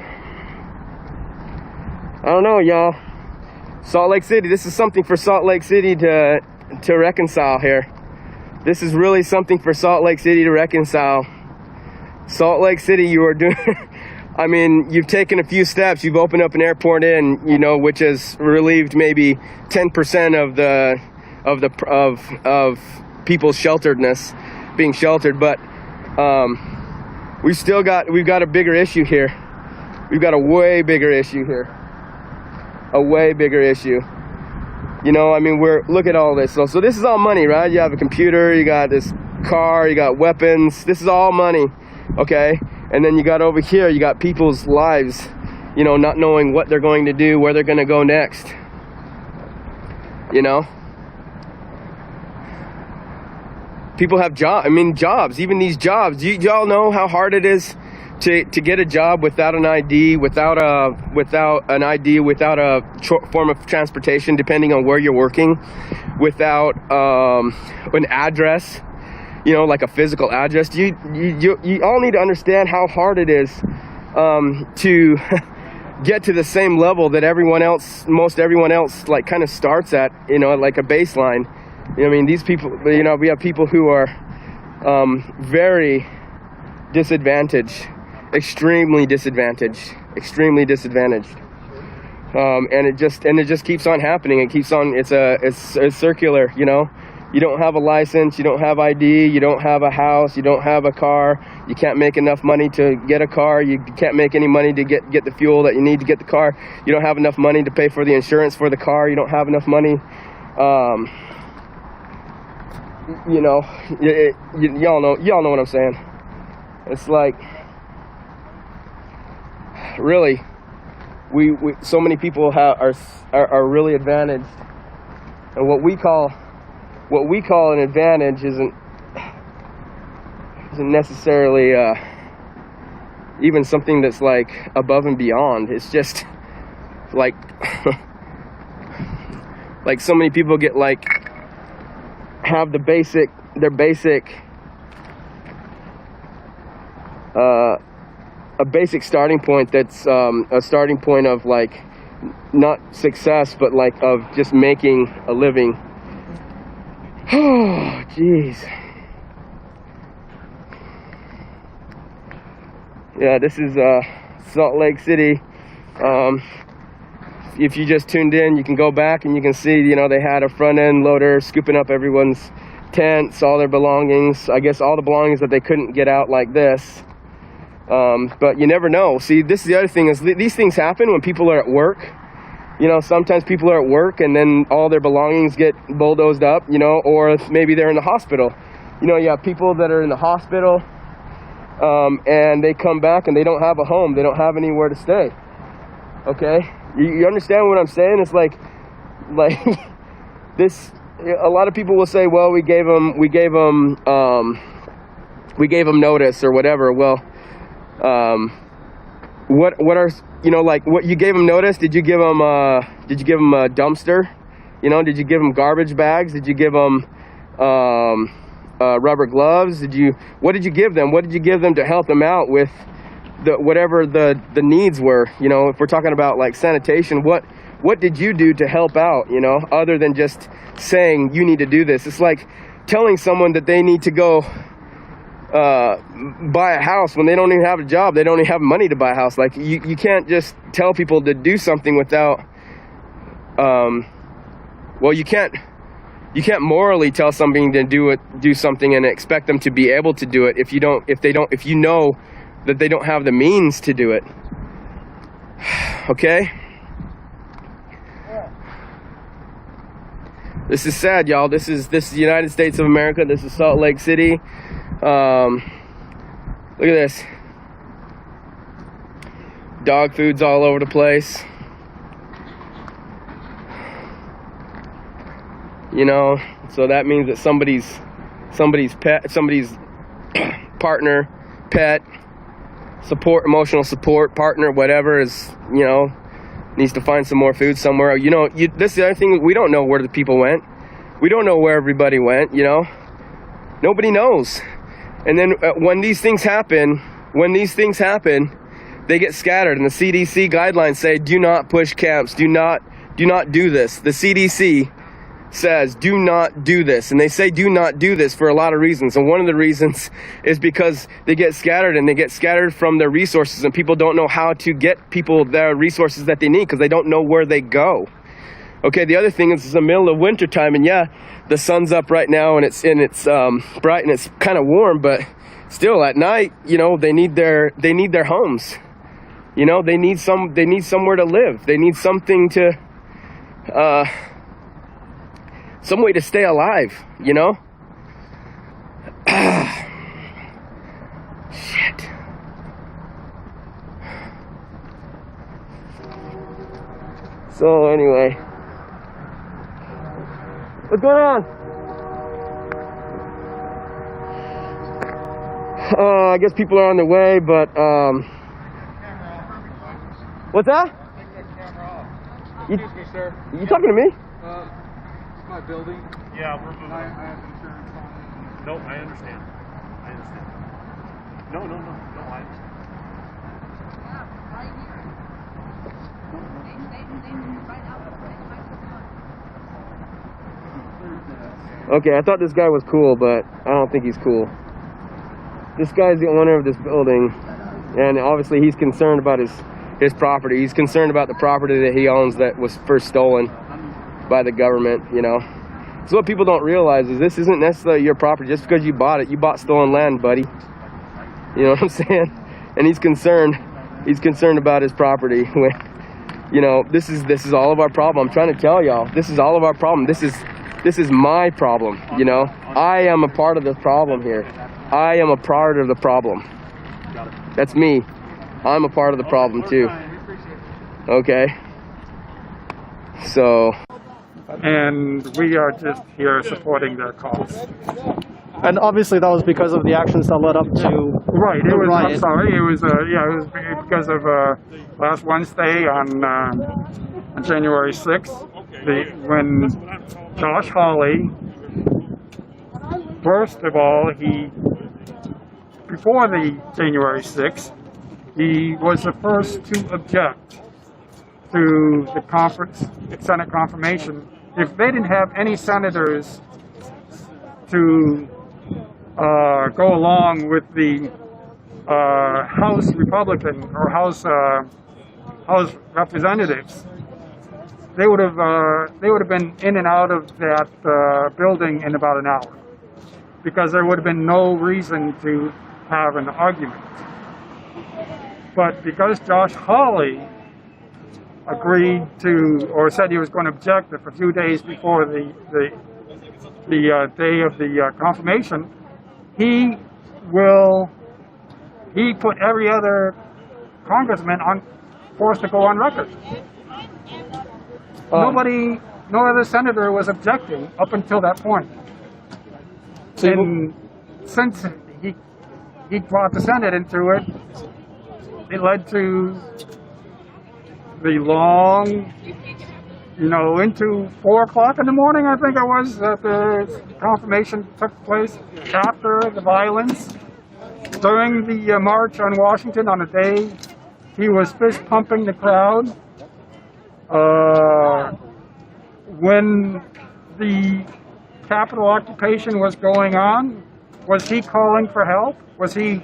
I don't know, y'all. Salt Lake City, this is something for Salt Lake City to reconcile here. This is really something for Salt Lake City to reconcile. Salt Lake City, you are doing I mean, you've taken a few steps. You've opened up an airport in, you know, which has relieved maybe 10% of people's shelteredness, being sheltered. But we've got a bigger issue here. We've got a way bigger issue here. A way bigger issue. You know, I mean, look at all this. So this is all money, right? You have a computer, you got this car, you got weapons. This is all money, okay? And then you got over here, you got people's lives, you know, not knowing what they're going to do, where they're going to go next. You know? People have jobs, even these jobs. Y'all know how hard it is to get a job without an ID, without a form of transportation, depending on where you're working, without an address. You know, like a physical address. You all need to understand how hard it is to get to the same level that most everyone else, like kind of starts at, you know, like a baseline. You know, I mean, these people, you know, we have people who are very disadvantaged, extremely disadvantaged, and it just keeps on happening. It keeps on. It's circular, you know. You don't have a license, you don't have ID, you don't have a house, you don't have a car, you can't make enough money to get a car, you can't make any money to get the fuel that you need to get the car, you don't have enough money to pay for the insurance for the car, you don't have enough money, you know, y'all know what I'm saying. It's like, really, we so many people are really advantaged, and what we call an advantage isn't necessarily even something that's like above and beyond. It's just like like so many people get like have their basic a basic starting point that's a starting point of like not success but like of just making a living. Oh, jeez. Yeah, this is Salt Lake City. If you just tuned in, you can go back and you can see, you know, they had a front end loader scooping up everyone's tents, all their belongings. I guess all the belongings that they couldn't get out like this. But you never know. See, this is the other thing is these things happen when people are at work. You know, sometimes people are at work and then all their belongings get bulldozed up, you know, or maybe they're in the hospital. You know, you have people that are in the hospital and they come back and they don't have a home. They don't have anywhere to stay. Okay? You understand what I'm saying? It's like this, a lot of people will say, well, we gave them we gave them notice or whatever. Well, what are, you know, like what you gave them notice? Did you give them a dumpster? You know, did you give them garbage bags? Did you give them rubber gloves? What did you give them? What did you give them to help them out with whatever the needs were? You know, if we're talking about like sanitation, what did you do to help out, you know, other than just saying you need to do this? It's like telling someone that they need to go buy a house when they don't even have a job. They don't even have money to buy a house. Like you can't just tell people to do something without well, you can't morally tell somebody to do something and expect them to be able to do it if you know that they don't have the means to do it. Okay? This is sad, y'all. This is the United States of America. This is Salt Lake City. Look at this. Dog food's all over the place. You know, so that means that somebody's partner, pet, support, emotional support, partner, whatever is, you know, needs to find some more food somewhere. You know, this is the other thing, we don't know where the people went. We don't know where everybody went, you know. Nobody knows. And then when these things happen, they get scattered. And the CDC guidelines say, do not push camps, do not do this. The CDC says, do not do this. And they say do not do this for a lot of reasons. And one of the reasons is because they get scattered, and they get scattered from their resources, and people don't know how to get people their resources that they need because they don't know where they go. Okay, the other thing is it's the middle of winter time, and yeah, the sun's up right now and it's bright and it's kind of warm, but still at night, you know, they need their homes. You know, they need somewhere to live. They need something to some way to stay alive, you know? Shit. So anyway, what's going on? I guess people are on their way, but what's that? Excuse me, sir. You talking to me? My building. Yeah, we're moving. I have insurance on it. No, I understand. No, I understand. Okay, I thought this guy was cool, but I don't think he's cool. This guy's the owner of this building, and obviously he's concerned about his property. He's concerned about the property that he owns that was first stolen by the government, you know. So what people don't realize is this isn't necessarily your property. Just because you bought it, you bought stolen land, buddy. You know what I'm saying? And he's concerned about his property. When, you know, this is all of our problem. I'm trying to tell y'all, this is all of our problem. This is my problem, you know. I am a part of the problem here. I am a part of the problem. That's me. I'm a part of the problem too. Okay. So. And we are just here supporting their cause. And obviously that was because of the actions that led up to right. the riot. I'm sorry. It was because of last Wednesday on January 6th, when Josh Hawley, first of all, before the January 6th, he was the first to object to the Senate confirmation. If they didn't have any senators to go along with the House Republican or House representatives, they would have been in and out of that building in about an hour, because there would have been no reason to have an argument. But because Josh Hawley agreed to, or said he was going to object a few days before the day of the confirmation, he put every other congressman forced to go on record. No other senator was objecting up until that point. And since he brought the Senate into it. It led to the long, into 4 o'clock in the morning, I think it was, that the confirmation took place after the violence. During the march on Washington on the day, he was fist pumping the crowd. When the Capitol occupation was going on, was he calling for help? Was he,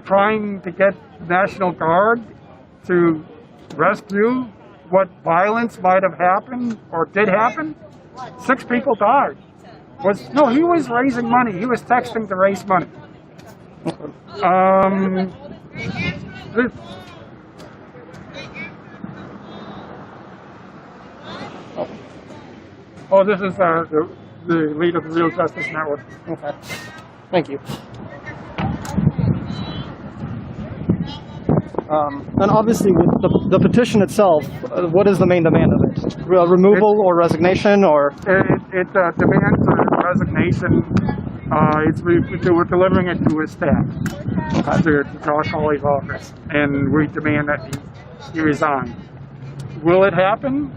trying to get the National Guard to rescue what violence might have happened or did happen? 6 people died. No, he was raising money. He was texting to raise money. This is the lead of the Real Justice Network. Okay. Thank you. And obviously, with the petition itself, what is the main demand of it? Removal or resignation, or? It demands a resignation. We're delivering it to his staff, to Josh Hawley's office, and we demand that he resign. Will it happen?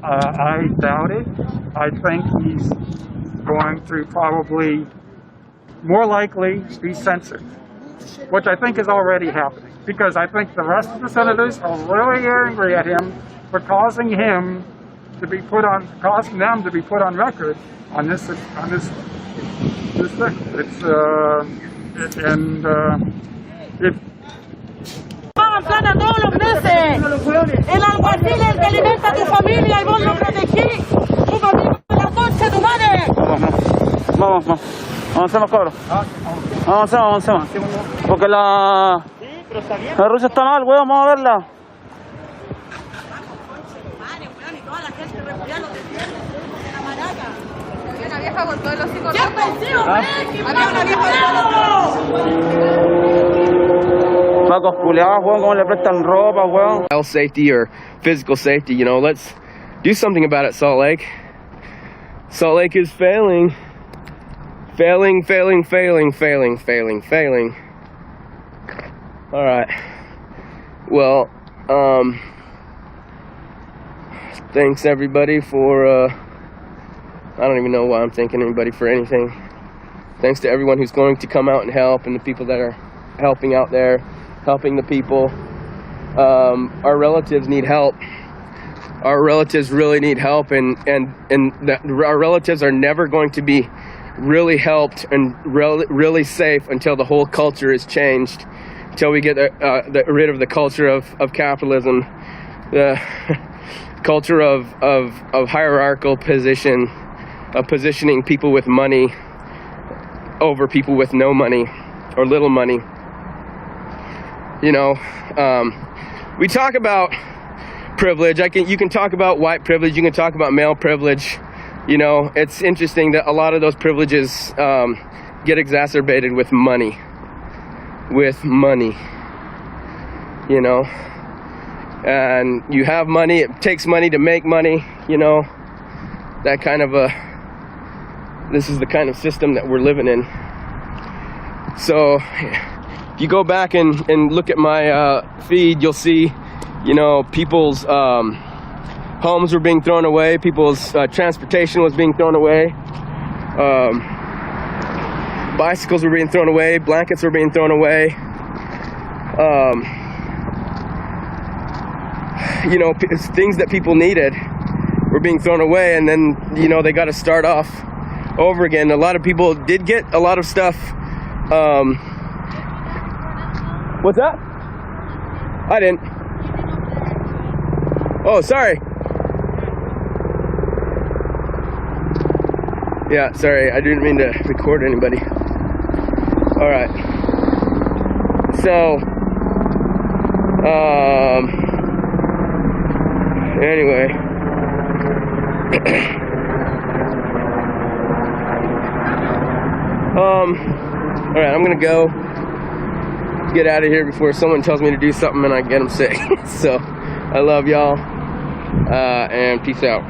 I doubt it. I think he's going to probably, more likely, be censored, which I think is already happening, because I think the rest of the senators are really angry at him for causing them to be put on record on this thing. Gana todos los meses. El alguacil es el que alimenta a tu familia y vos lo protegís. Tu amigo de la concha, tu madre. Vamos. Avancemos, cabros. Avancemos. Porque la Rusia está mal, weón, vamos a verla. Una vieja con todos los hijos. Pacos culiados, weón, cómo le prestan ropa, weón. Health safety or physical safety, let's do something about it, Salt Lake. Salt Lake is failing. Failing. All right. Well, thanks everybody for, I don't even know why I'm thanking anybody for anything. Thanks to everyone who's going to come out and help, and the people that are helping out there, helping the people. Our relatives need help. Our relatives really need help, and our relatives are never going to be really helped and really safe until the whole culture is changed, until we get rid of the culture of capitalism, the culture of hierarchical position, of positioning people with money over people with no money or little money. We talk about privilege. You can talk about white privilege. You can talk about male privilege. It's interesting that a lot of those privileges get exacerbated with money. And you have money. It takes money to make money. That kind of this is the kind of system that we're living in. So if you go back and look at my feed, you'll see, people's homes were being thrown away, people's transportation was being thrown away, bicycles were being thrown away, blankets were being thrown away, things that people needed were being thrown away, and then, they got to start off over again. A lot of people did get a lot of stuff. What's that? I didn't. Oh, sorry. Yeah, sorry, I didn't mean to record anybody. All right. So, anyway. All right, I'm gonna go get out of here before someone tells me to do something and I get them sick. So, I love y'all, and peace out.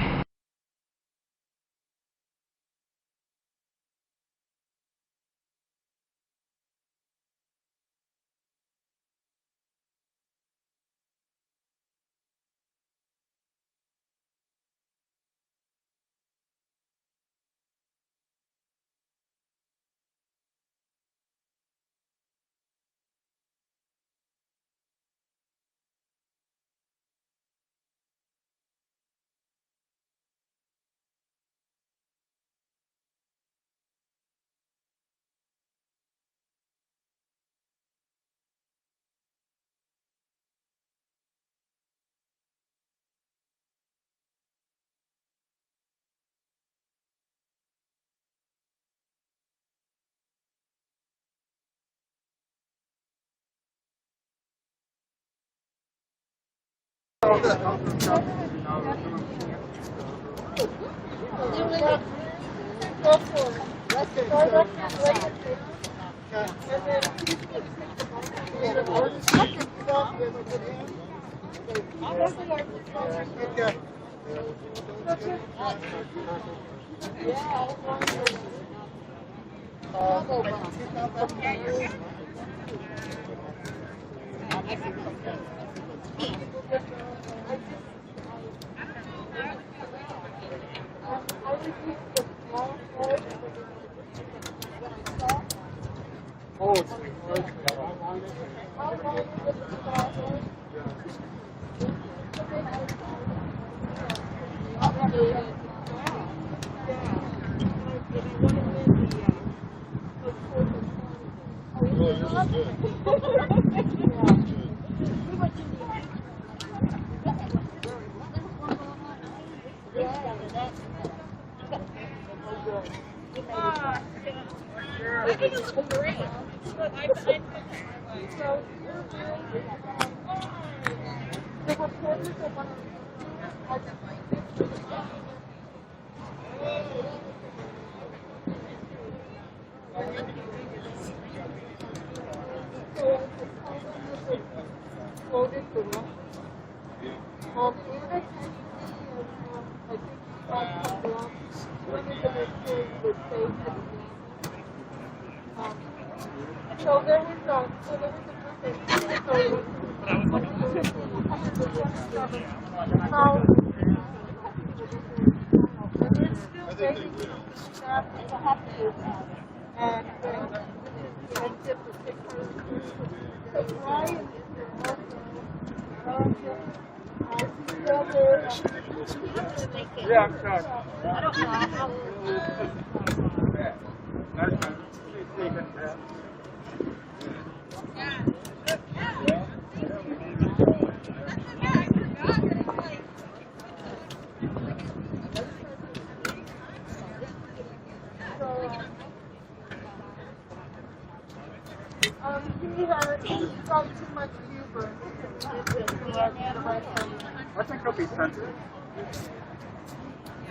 I think he'll be sensitive.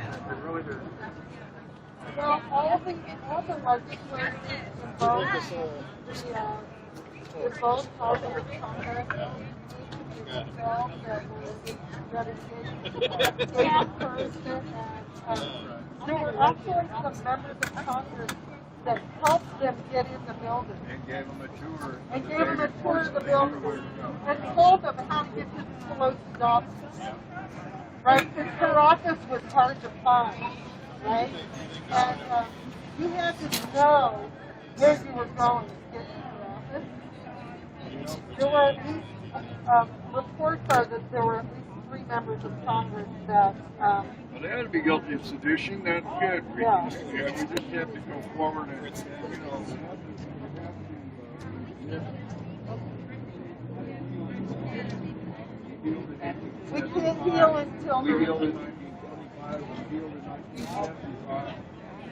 I really do. Well, all the legislators involved in both houses of Congress there were actually some members of Congress that helped them get in the building. And gave them a tour. And gave them a tour of the building. And told them how to get to Pelosi's office. Right? Because her office was hard to find. Right? And you had to know where you were going to get to her office. There were at least, reports are that there were at least 3 members of Congress that well, they had to be guilty of sedition. That's good. Yeah. We just have to go forward and, we can't heal until we healed in 1925. We healed in 1975.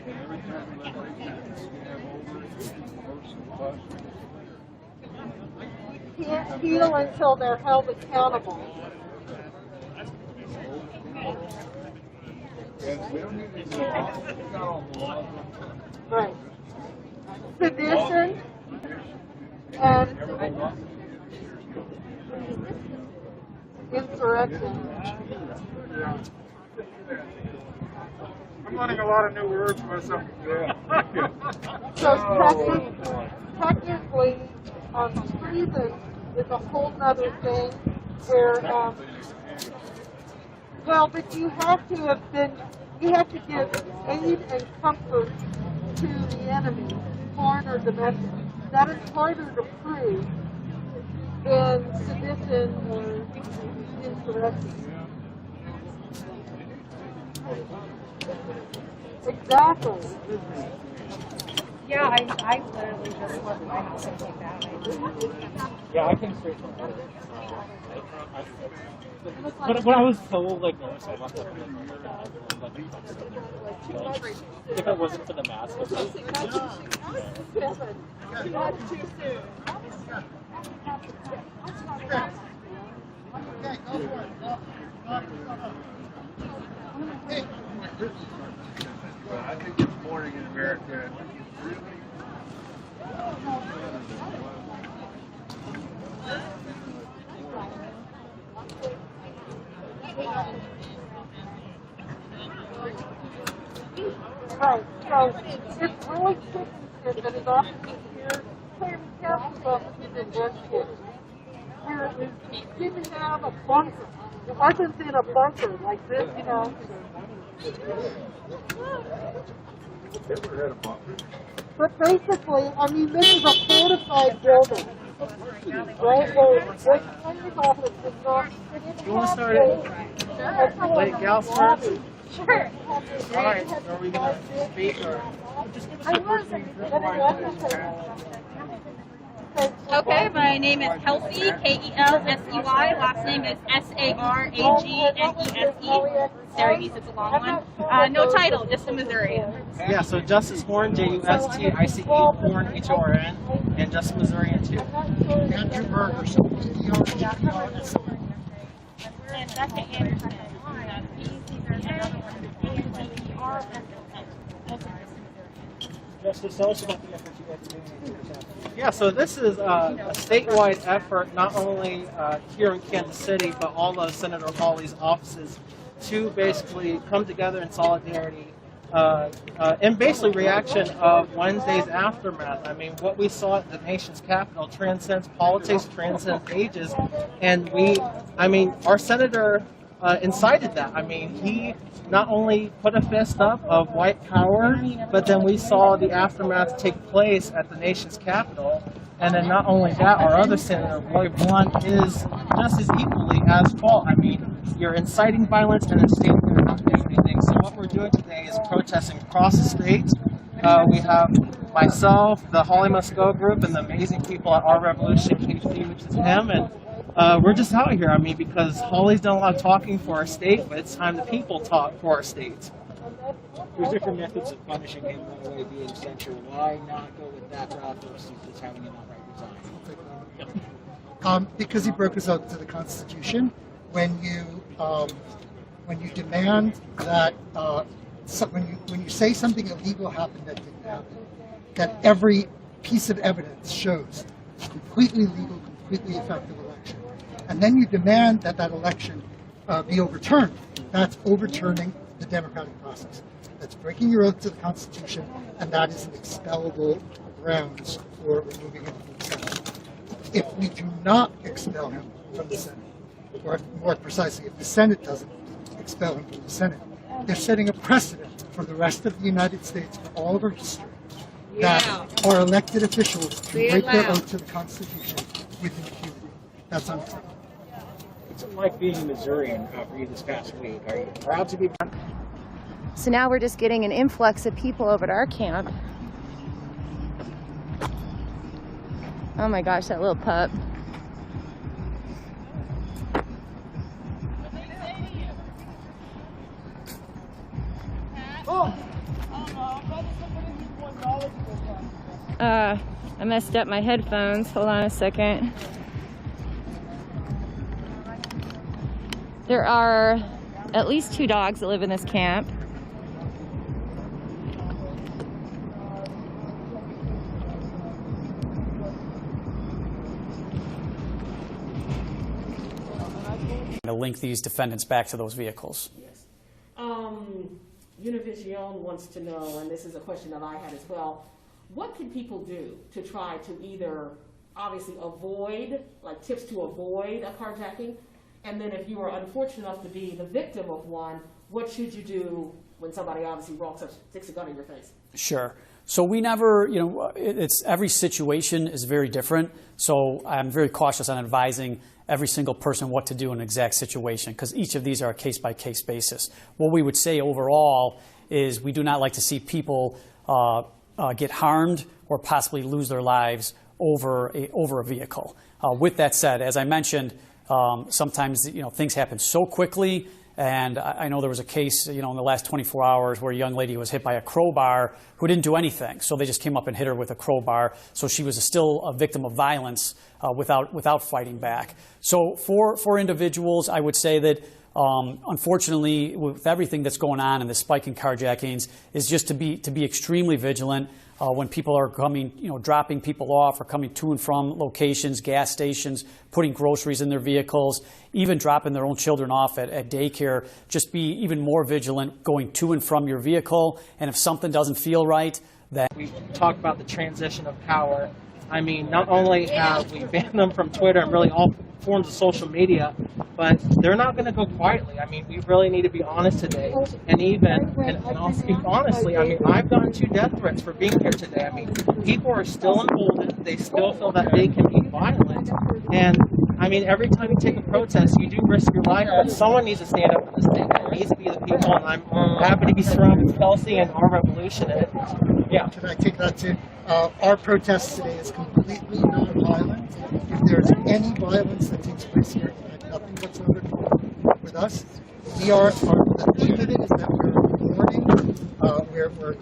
And every time we let racists scab over it, it's worse and worse. can't heal until they're held accountable. Right. Sedition and insurrection. Yeah. I'm learning a lot of new words myself. So technically, treason is a whole other thing where, well, but you have to give aid and comfort to the enemy, foreign or domestic. That is harder to prove than sedition or insurrection. Exactly. Yeah, I literally just left my house and came back. Yeah, I came straight from work. But when I was told, like, no, I left up in the mirror and like, if it wasn't for the mask, Not too soon. Okay, go for it. Right, so it's really tricky that his office is here. Clearly, Council's office is in Westport. Where he didn't have a bunker. It wasn't in a bunker like this, you know. But basically, I mean, this is a fortified building. Right? Where Henry's office is not. You want to start it? Wait, gals first? Sure. All right, are we going to speak or? Just give us the first thing. Okay, my name is Kelsey, K-E-L-S-E-Y. Last name is S-A-R-A-G-N-E-S-E. Sorry, means it's a long one. No title, just in Missouri. Yeah, so Justice Horn, J-U-S-T-I-C-E, Horn, H-O-R-N, and Justice Missourian too. Andrew Burgers. And Becca Anderson. Justice, tell us about the effort you guys are doing. Yeah, so this is a statewide effort, not only here in Kansas City, but all of Senator Hawley's offices to basically come together in solidarity in basically reaction of Wednesday's aftermath. I mean, what we saw at the nation's capital transcends politics, transcends ages, and our senator incited that. I mean, he not only put a fist up of white power, but then we saw the aftermath take place at the nation's capital. And then not only that, our other senator, Roy Blunt, is just as equally as fault. I mean, you're inciting violence and then standing there and not doing anything. So what we're doing today is protesting across the state. We have myself, the Hawley Must Go group, and the amazing people at Our Revolution, KP, which is him, and we're just out here, I mean, because Hawley's done a lot of talking for our state, but it's time the people talk for our state. There's different methods of punishing him, one way being censure. Why not go with that route versus just having him outright resign? Because he broke his oath to the Constitution. When you demand that, when you say something illegal happened that didn't happen, that every piece of evidence shows a completely legal, completely effective election, and then you demand that that election be overturned, that's overturning the democratic process. That's breaking your oath to the Constitution, and that is an expellable grounds for removing him from the Senate. If we do not expel him from the Senate, or more precisely, if the Senate doesn't expel him from the Senate, they're setting a precedent for the rest of the United States, for all of our history, that our elected officials can break their oath to the Constitution with impunity. That's unacceptable. What's it like being a Missourian for you this past week? Are you proud to be back? So now we're just getting an influx of people over to our camp. Oh my gosh, that little pup. I messed up my headphones. Hold on a second. There are at least 2 dogs that live in this camp. To link these defendants back to those vehicles. Yes. Univision wants to know, and this is a question that I had as well, what can people do to try to either obviously avoid, like tips to avoid a carjacking, and then if you are unfortunate enough to be the victim of one, what should you do when somebody obviously walks up, sticks a gun in your face? Sure. So we never, it's every situation is very different. So I'm very cautious on advising every single person what to do in an exact situation, because each of these are a case-by-case basis. What we would say overall is we do not like to see people get harmed or possibly lose their lives over a vehicle. With that said, as I mentioned, sometimes things happen so quickly. And I know there was a case, in the last 24 hours where a young lady was hit by a crowbar who didn't do anything. So they just came up and hit her with a crowbar. So she was still a victim of violence without fighting back. So for individuals, I would say that unfortunately, with everything that's going on and the spike in carjackings, is just to be extremely vigilant. when people are coming, dropping people off or coming to and from locations, gas stations, putting groceries in their vehicles, even dropping their own children off at daycare. Just be even more vigilant going to and from your vehicle. And if something doesn't feel right, that we talk about the transition of power. I mean, not only have we banned them from Twitter and really all forms of social media, but they're not going to go quietly. I mean, we really need to be honest today. And I'll speak honestly, I mean, I've gotten 2 death threats for being here today. I mean, people are still emboldened. They still feel that they can be violent. And I mean, every time you take a protest, you do risk your life, but someone needs to stand up for this thing. It needs to be the people, and I'm happy to be surrounded with Kelsey and our revolution. And yeah. Can I take that too? Our protest today is completely non-violent. If there's any violence that takes place here, it had nothing whatsoever to do with us. The theme of it is that we're mourning, we're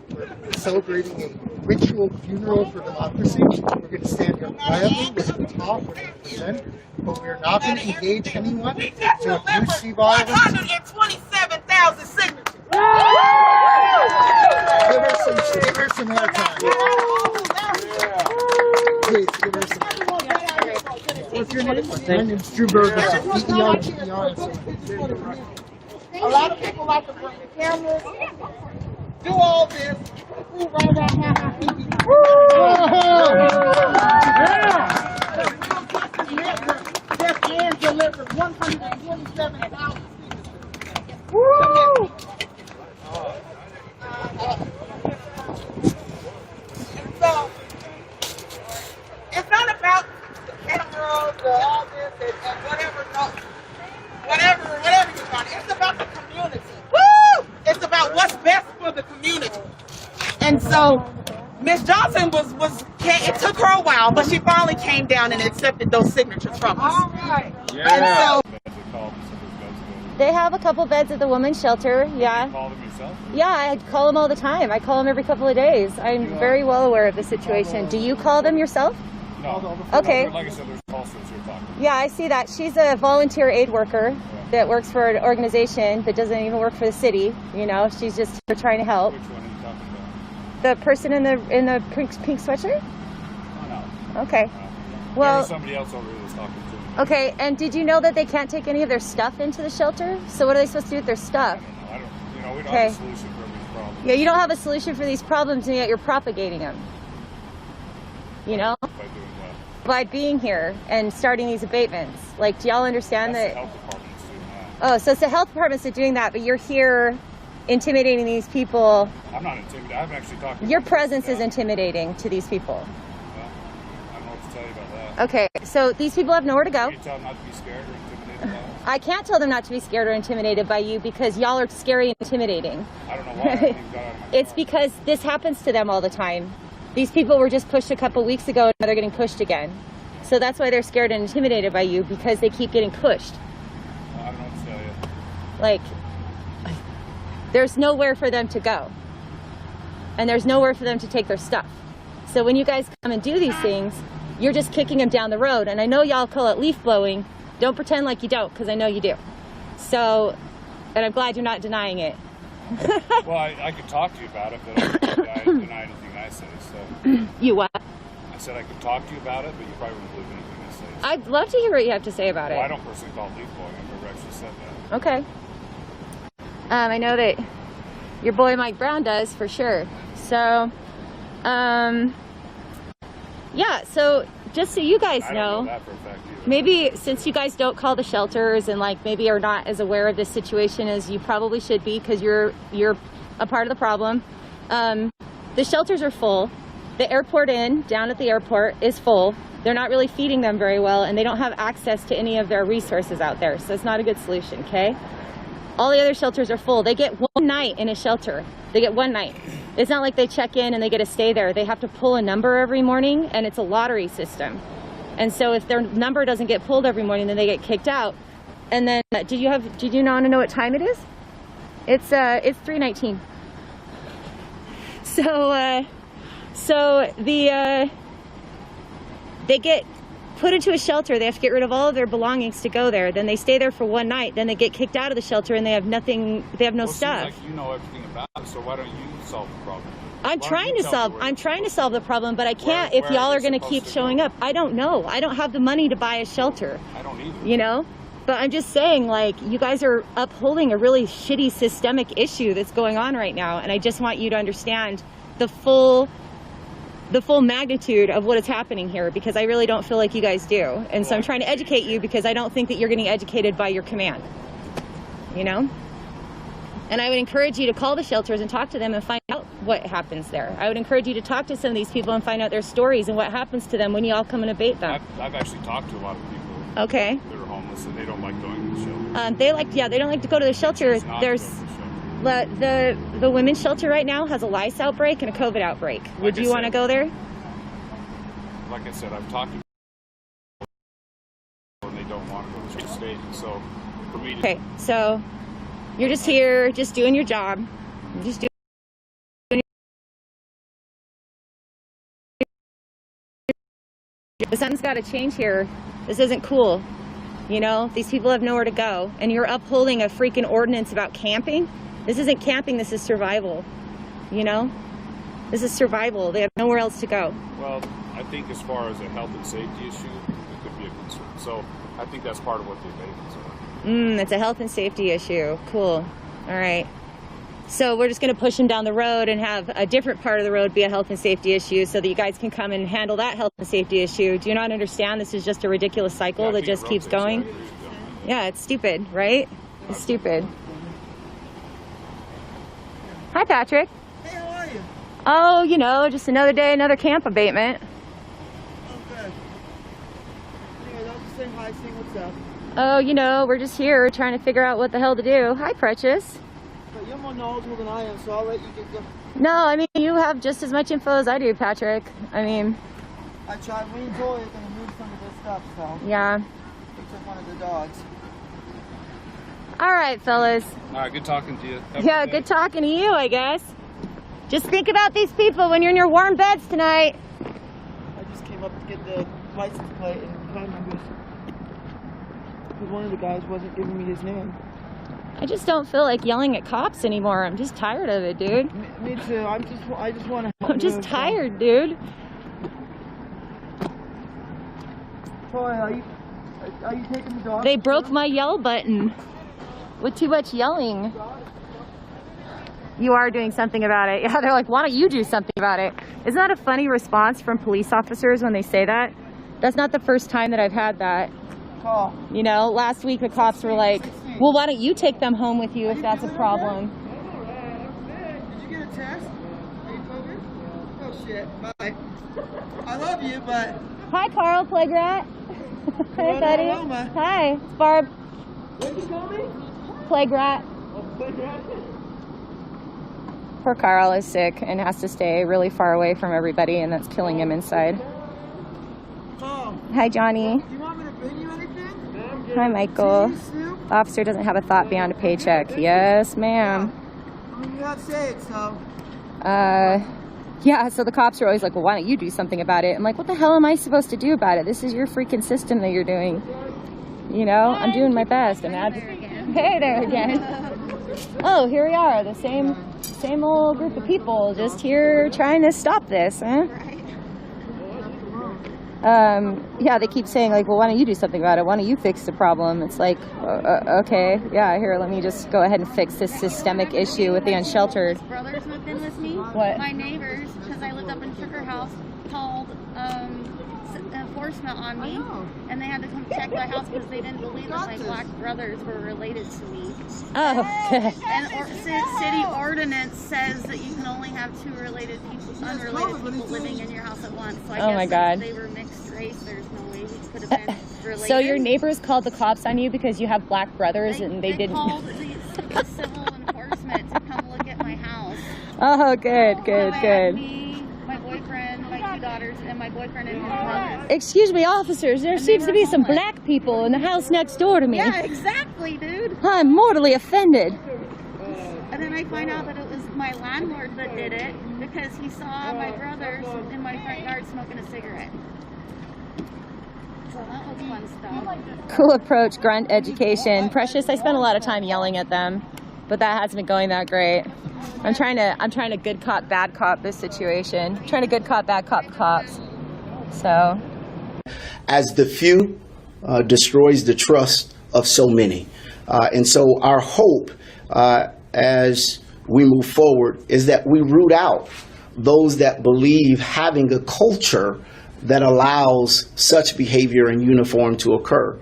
celebrating a ritual funeral for democracy. We're going to stand here quietly, we're going to talk, we're going to present, but we're not going to engage anyone. So if you see violence, 127,000 signatures. Give her some more time. Please, give her some more time. What's your name? My name's Drew Berger. A lot of people like to bring the cameras, do all this, we right around half the people. Just hand delivered 127,000 signatures. Woo! And so, it's not about the cameras or all this and whatever, whatever you want. It's about the community. Woo! It's about what's best for the community. And so, Ms. Johnson it took her a while, but she finally came down and accepted those signatures from us. All right. Yeah. And so, They have a couple beds at the women's shelter, yeah. You call them yourself? Yeah, I call them all the time. I call them every couple of days. I'm very well aware of the situation. Do you call them yourself? No. Okay. Like I said, there's also you're talking. Yeah, I see that. She's a volunteer aid worker that works for an organization that doesn't even work for the city. She's just trying to help. Which one are you talking about? The person in the pink sweatshirt? Oh, no. Okay. There Well, was somebody else over here that's talking to me. okay, and did you know that they can't take any of their stuff into the shelter? So what are they supposed to do with their stuff? I don't, we don't Okay. have a solution for every problem. Yeah, you don't have a solution for these problems, and yet you're propagating them. By doing what? By being here and starting these abatements. Like, do y'all understand That's that? the health department's doing that. Oh, so it's the health department's doing that, but you're here intimidating these people. I'm not intimidated. I haven't actually talked to Your them. presence is intimidating to these people. I don't know what to tell you about that. Okay, so these people have nowhere to go. You tell them not to be scared or intimidated by us? I can't tell them not to be scared or intimidated by you because y'all are scary and intimidating. I don't know why. I haven't even got out of my It's because this happens to them all the time. These people were just pushed a couple weeks ago and now they're getting pushed again. So that's why they're scared and intimidated by you, because they keep getting pushed. I don't know what to tell you. Like, there's nowhere for them to go. And there's nowhere for them to take their stuff. So when you guys come and do these things, you're just kicking them down the road. And I know y'all call it leaf blowing. Don't pretend like you don't, because I know you do. So, and I'm glad you're not denying it. Well, I could talk to you about it, but I deny anything I say. So You what? I said I could talk to you about it, but you probably wouldn't believe anything I say. I'd love to hear what you have to say about Well, I it. don't personally call it leaf blowing. I've never actually said that. Okay. I know that your boy Mike Brown does, for sure. So, yeah, so just so you guys I don't know that for a fact either. maybe since you guys don't call the shelters and maybe are not as aware of this situation as you probably should be, because you're a part of the problem. The shelters are full. The airport inn down at the airport is full. They're not really feeding them very well, and they don't have access to any of their resources out there, so it's not a good solution, okay? All the other shelters are full. They get one night in a shelter. They get one night. It's not like they check in and they get to stay there. They have to pull a number every morning, and it's a lottery system. And so if their number doesn't get pulled every morning, then they get kicked out. And then, did you want to know what time it is? It's 3:19. So they get put into a shelter. They have to get rid of all of their belongings to go there. Then they stay there for one night. Then they get kicked out of the shelter and they have nothing. They have no Well, it stuff. seems like you know everything about it, so why don't you solve the problem? I'm trying to solve the problem, but I can't if y'all are going to keep showing up. I don't know. I don't have the money to buy a shelter. I don't either. You know? But I'm just saying, like, you guys are upholding a really shitty systemic issue that's going on right now, and I just want you to understand the full magnitude of what is happening here, because I really don't feel like you guys do. And so I'm trying to educate you because I don't think that you're getting educated by your command. You know? And I would encourage you to call the shelters and talk to them and find out what happens there. I would encourage you to talk to some of these people and find out their stories and what happens to them when you all come and abate them. I've actually talked to a lot of people Okay. that are homeless, and they don't like going to the shelter. They don't like to go to the shelter. There's the women's shelter right now has a lice outbreak and a COVID outbreak. Would you want to go there? Like I said, I've talked to people and they don't want to go to the state. So for me to... Okay, so you're just here, just doing your job. You're just doing something's got to change here. This isn't cool. You know, these people have nowhere to go, and you're upholding a freaking ordinance about camping. This isn't camping, this is survival. You know? This is survival. They have nowhere else to go. Well, I think as far as a health and safety issue, it could be a concern. So I think that's part of what the abatements are. It's a health and safety issue. Cool. All right. So we're just going to push them down the road and have a different part of the road be a health and safety issue so that you guys can come and handle that health and safety issue. Do you not understand this is just a ridiculous cycle that just keeps going? Yeah, it's stupid, right? It's stupid. Hi, Patrick. Hey, how are you? Oh, you know, just another day, another camp abatement. Oh, good. Anyways, I was just saying hi, seeing what's up. Oh, you know, we're just here trying to figure out what the hell to do. Hi, Precious. But you're more knowledgeable than I am, so I'll let you get going. No, I mean, you have just as much info as I do, Patrick. I mean... I tried. We enjoy it and move some of this stuff, so... Yeah. We took one of the dogs. All right, fellas. All right, good talking to you. Yeah, good talking to you, I guess. Just think about these people when you're in your warm beds tonight. I just came up to get the license plate and kind of because one of the guys wasn't giving me his name. I just don't feel like yelling at cops anymore. I'm just tired of it, dude. Me too. I just want to help. I'm just tired, dude. Troy, are you taking the dog? They broke my yell button with too much yelling. You are doing something about it. Yeah, they're like, why don't you do something about it? Isn't that a funny response from police officers when they say that? That's not the first time that I've had that. Oh. You know, last week the cops were like, well, why don't you take them home with you if that's a problem? Did you get a text? Are you focused? Oh shit, bye. I love you, but... Hi, Carl, Plague Rat. Hey, buddy. Hi, it's Barb. What did you call me? Plague Rat. Oh, Plague Rat? Poor Carl is sick and has to stay really far away from everybody, and that's killing him inside. Oh. Hi, Johnny. Do you want me to bring you anything? Hi, Michael. The officer doesn't have a thought beyond a paycheck. Yes, ma'am. I mean, you got to say it, so... Yeah, so the cops are always like, well, why don't you do something about it? I'm like, what the hell am I supposed to do about it? This is your freaking system that you're doing. You know, I'm doing my best. Hey there again. Oh, here we are, the same old group of people, just here trying to stop this, huh? Yeah, they keep saying, like, well, why don't you do something about it? Why don't you fix the problem? It's like, okay, yeah, here, let me just go ahead and fix this systemic issue with the unsheltered. Brothers moved in with me. What? My neighbors, because I lived up in Sugar House, called enforcement on me, and they had to come check my house because they didn't believe that my black brothers were related to me. Oh, okay. And city ordinance says that you can only have two related people, unrelated people living in your house at once. So I guess my God. If they were mixed race, there's no way we could have been related. So your neighbors called the cops on you because you have black brothers and they didn't... called the civil enforcement to come look at my house. Oh, good. Me, my boyfriend, my two daughters, and my boyfriend and his brother. Excuse me, officers, there seems to be some black people in the house next door to me. Yeah, exactly, dude. I'm mortally offended. And then I find out that it was my landlord that did it because he saw my brothers in my front yard smoking a cigarette. So that was fun stuff. Cool approach, grunt education. Precious, I spent a lot of time yelling at them. but that hasn't been going that great. I'm trying to good cop, bad cop this situation. I'm trying to good cop, bad cop cops. So, as the few destroys the trust of so many. And so our hope as we move forward is that we root out those that believe having a culture that allows such behavior and uniform to occur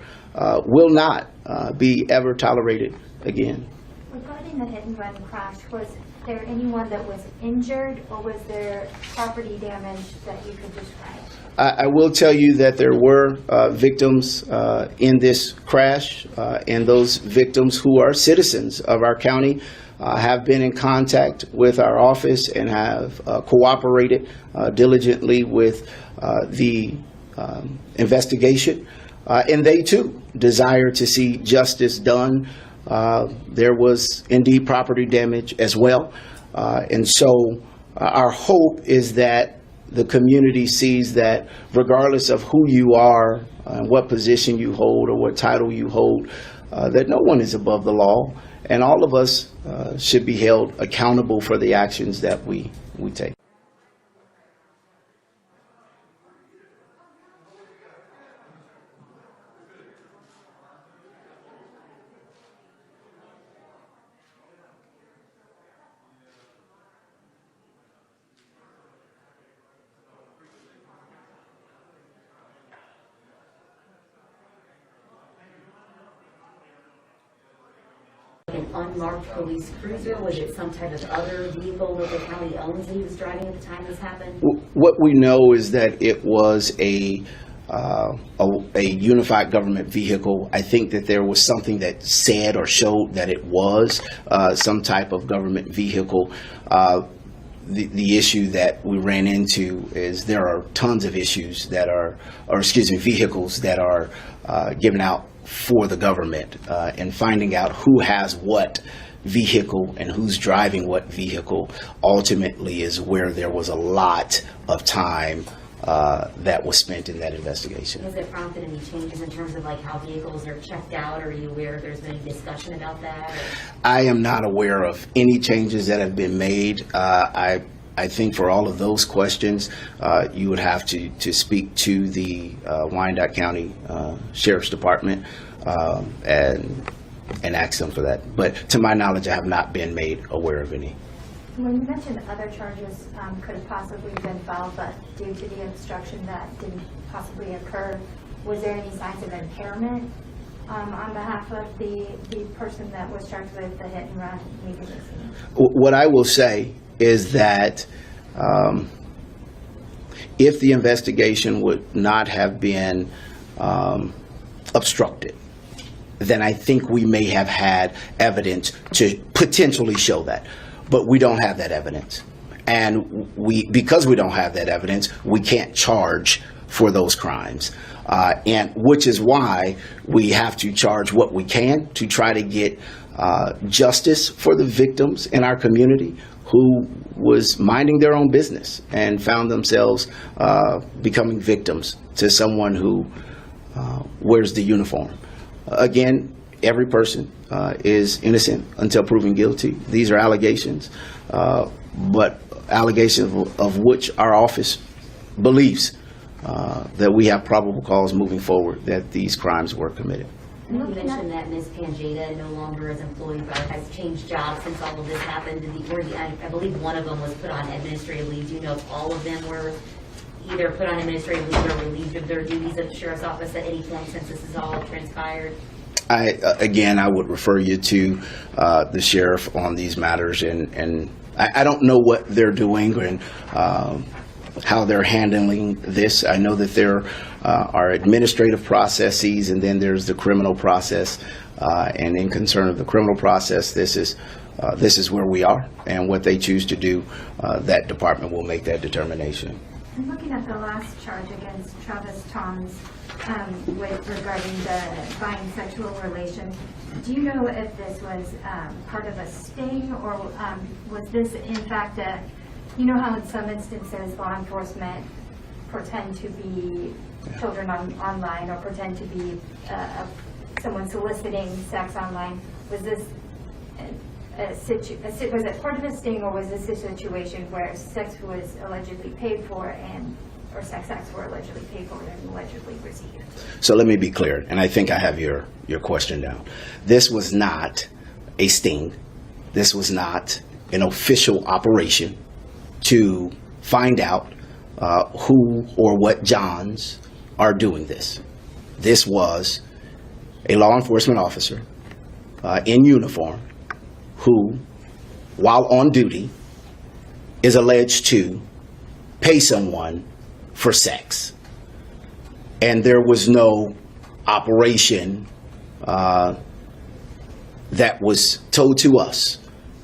will not be ever tolerated again. Regarding the hit and run crash, was there anyone that was injured, or was there property damage that you could describe? I will tell you that there were victims in this crash, and those victims who are citizens of our county have been in contact with our office and have cooperated diligently with the investigation. And they too desire to see justice done. There was indeed property damage as well. And so our hope is that the community sees that regardless of who you are, what position you hold or what title you hold, that no one is above the law, and all of us should be held accountable for the actions that we take. An unmarked police cruiser? Was it some type of other vehicle that the county owns that he was driving at the time this happened? What we know is that it was a unified government vehicle. I think that there was something that said or showed that it was some type of government vehicle. The issue that we ran into is there are tons of issues that are, vehicles that are given out for the government, and finding out who has what vehicle and who's driving what vehicle ultimately is where there was a lot of time that was spent in that investigation. Has it prompted any changes in terms of like how vehicles are checked out? Are you aware if there's been any discussion about that? I am not aware of any changes that have been made. I think for all of those questions, you would have to speak to the Wyandotte County Sheriff's Department and ask them for that. But to my knowledge, I have not been made aware of any. When you mentioned other charges could have possibly been filed, but due to the obstruction that didn't possibly occur, was there any signs of impairment on behalf of the person that was charged with the hit and run? What I will say is that if the investigation would not have been obstructed, then I think we may have had evidence to potentially show that. But we don't have that evidence. And because we don't have that evidence, we can't charge for those crimes. And which is why we have to charge what we can to try to get justice for the victims in our community who was minding their own business and found themselves becoming victims to someone who wears the uniform. Again, every person is innocent until proven guilty. These are allegations, but allegations of which our office believes that we have probable cause moving forward that these crimes were committed. You mentioned that Ms. Panjada no longer is employed but has changed jobs since all of this happened. I believe one of them was put on administrative leave. Do you know if all of them were either put on administrative leave or relieved of their duties at the Sheriff's Office at any point since this has all transpired? I would refer you to the Sheriff on these matters, and I don't know what they're doing and how they're handling this. I know that there are administrative processes, and then there's the criminal process. And in concern of the criminal process, this is where we are, and what they choose to do, that department will make that determination. I'm looking at the last charge against Travis Toms regarding the bisexual relations. Do you know if this was part of a sting, or was this in fact you know how in some instances law enforcement pretend to be children online or pretend to be someone soliciting sex online? Was this was it part of a sting, or was this a situation where sex was allegedly paid for or sex acts were allegedly paid for and allegedly received? So let me be clear, and I think I have your question down. This was not a sting. This was not an official operation to find out who or what Johns are doing this. This was a law enforcement officer in uniform who, while on duty, is alleged to pay someone for sex. And there was no operation that was told to us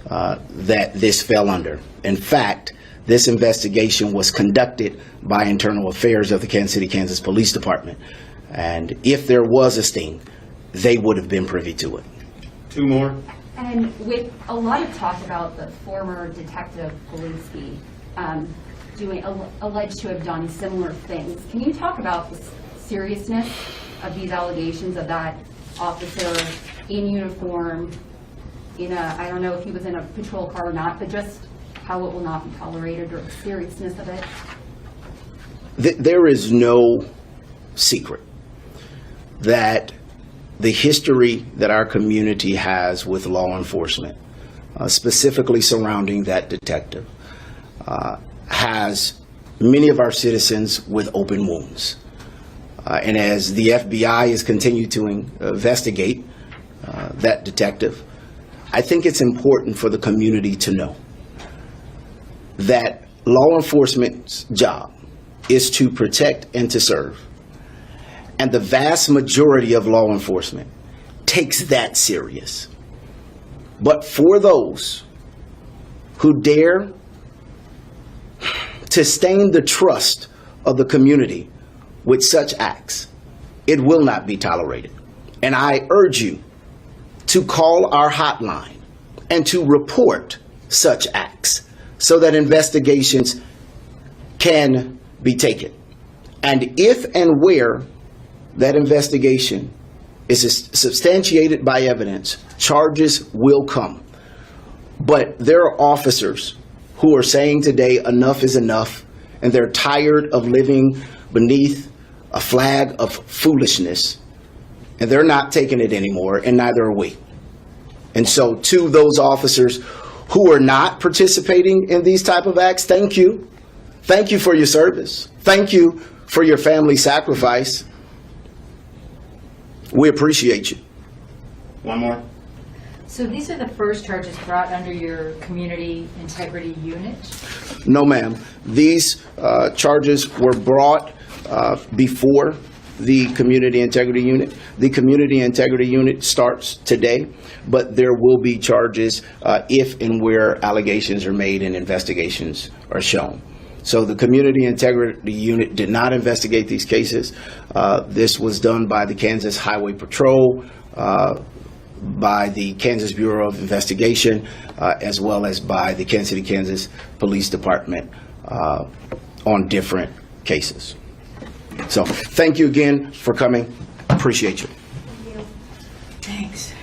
that this fell under. In fact, this investigation was conducted by Internal Affairs of the Kansas City, Kansas Police Department. And if there was a sting, they would have been privy to it. Two more. And with a lot of talk about the former detective Polinsky alleged to have done similar things, can you talk about the seriousness of these allegations of that officer in uniform, I don't know if he was in a patrol car or not, but just how it will not be tolerated, or the seriousness of it? There is no secret that the history that our community has with law enforcement, specifically surrounding that detective, has many of our citizens with open wounds. And as the FBI has continued to investigate that detective, I think it's important for the community to know that law enforcement's job is to protect and to serve. And the vast majority of law enforcement takes that serious. But for those who dare to stain the trust of the community with such acts, it will not be tolerated. And I urge you to call our hotline and to report such acts so that investigations can be taken. And if and where that investigation is substantiated by evidence, charges will come. But there are officers who are saying today enough is enough, and they're tired of living beneath a flag of foolishness, and they're not taking it anymore, and neither are we. And so to those officers who are not participating in these type of acts, thank you. Thank you for your service. Thank you for your family sacrifice. We appreciate you. One more. So these are the first charges brought under your community integrity unit? No, ma'am. These charges were brought before the Community Integrity Unit. The Community Integrity Unit starts today, but there will be charges if and where allegations are made and investigations are shown. So the Community Integrity Unit did not investigate these cases. This was done by the Kansas Highway Patrol, by the Kansas Bureau of Investigation, as well as by the Kansas City, Kansas Police Department on different cases. So thank you again for coming. Appreciate you. Thanks.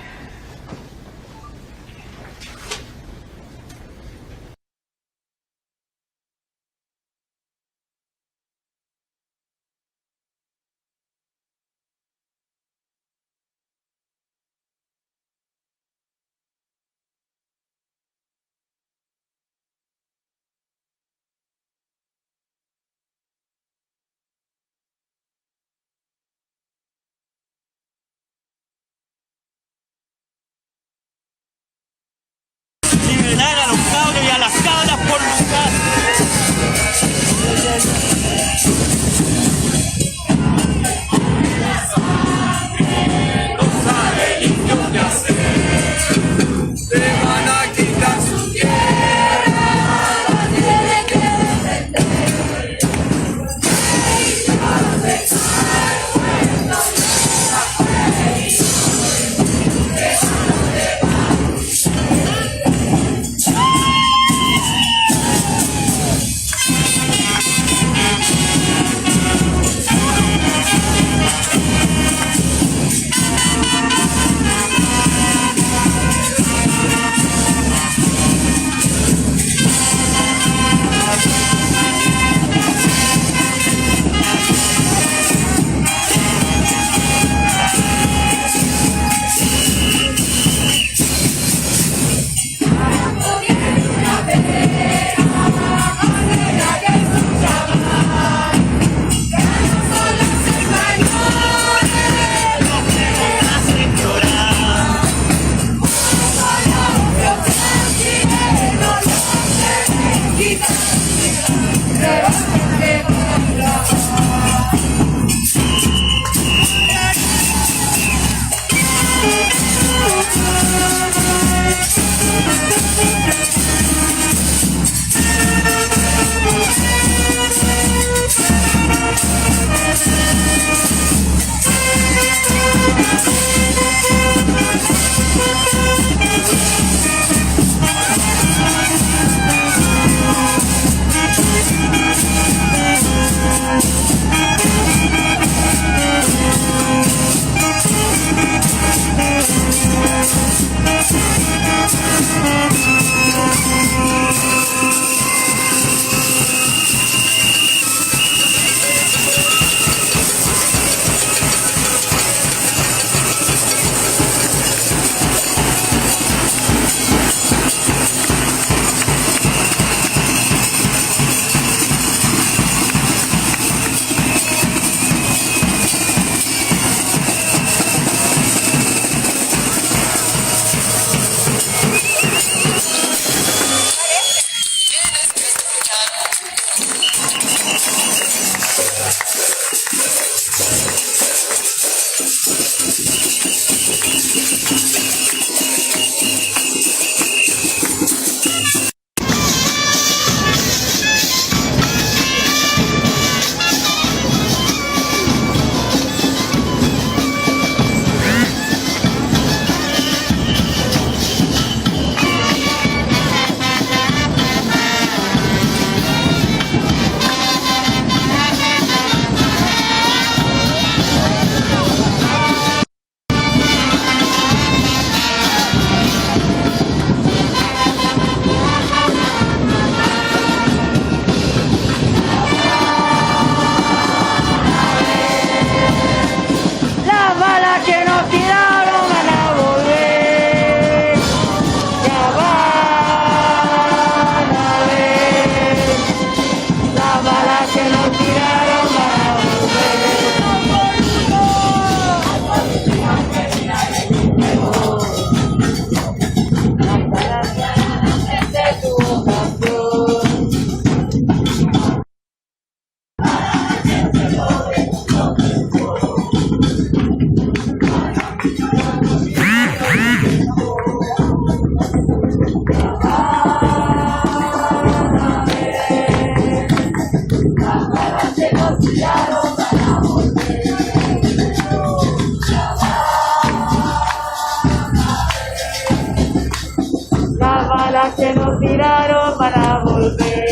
balas que nos tiraron para volver.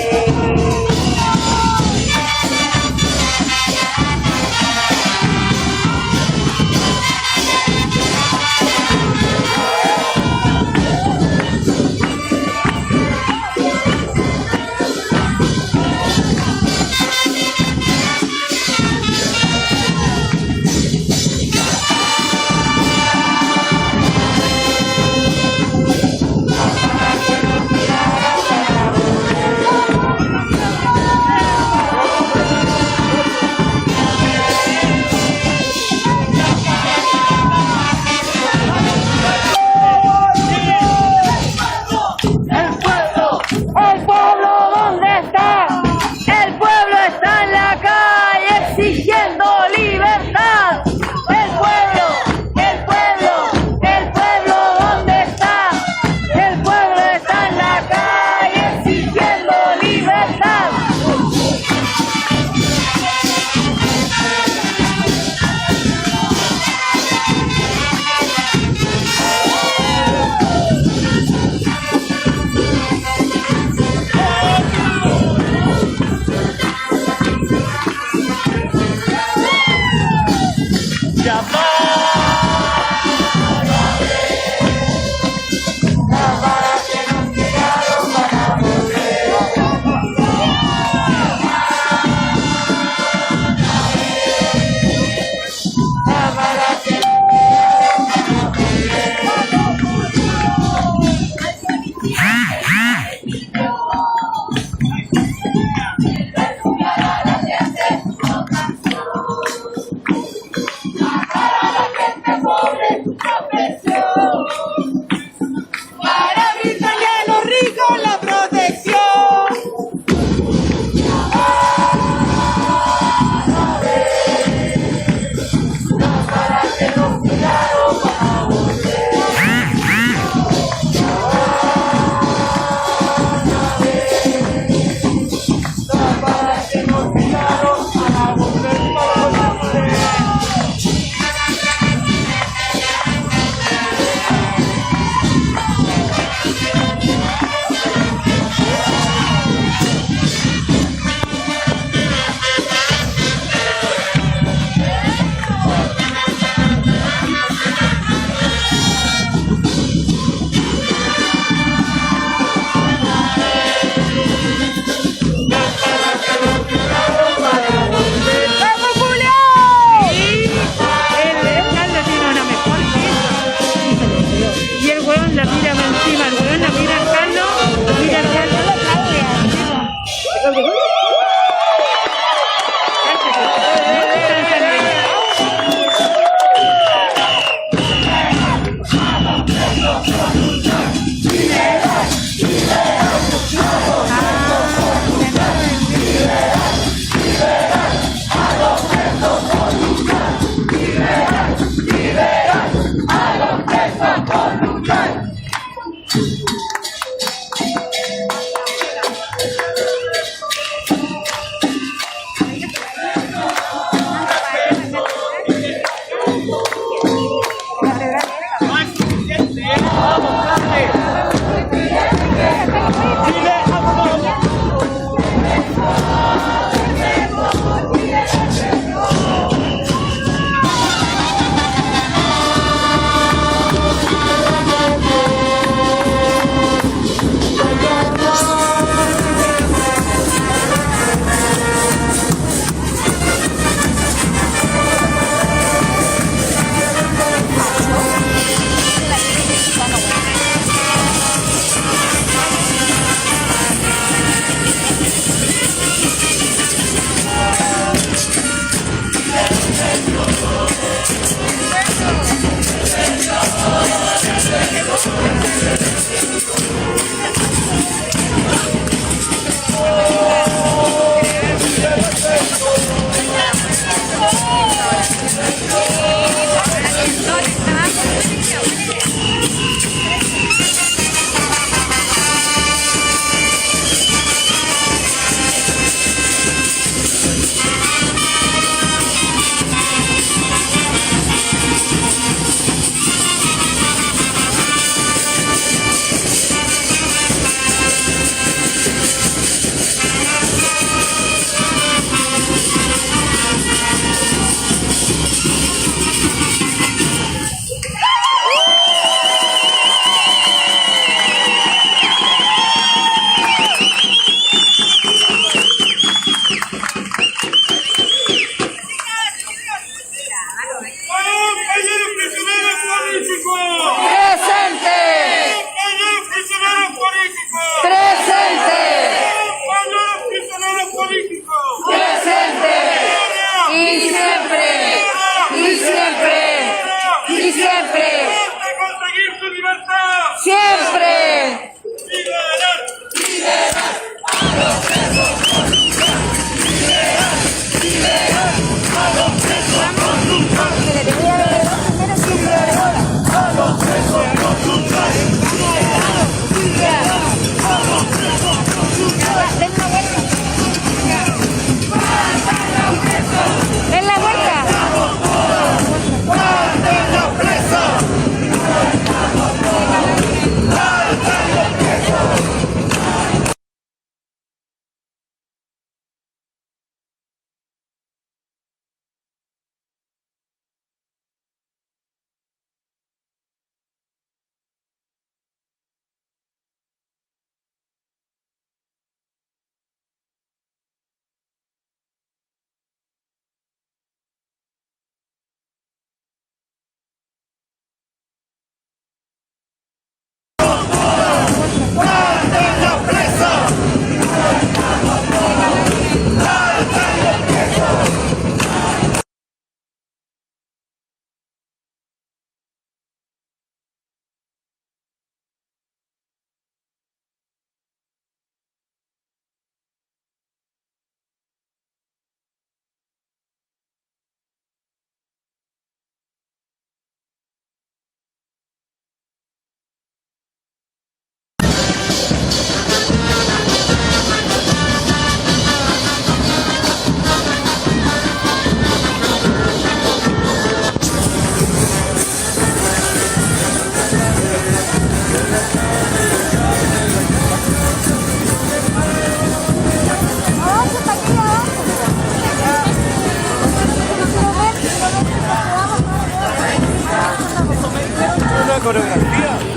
coreografía.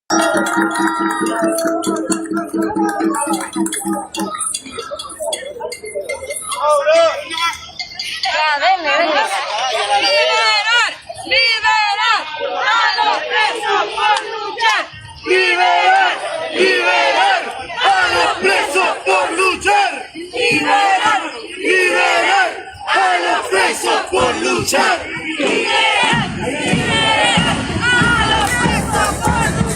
Ya, denle, denle. Liberar a los presos por luchar. Liberar a los presos por luchar. Liberar a los presos por luchar. Liberar a los presos por luchar.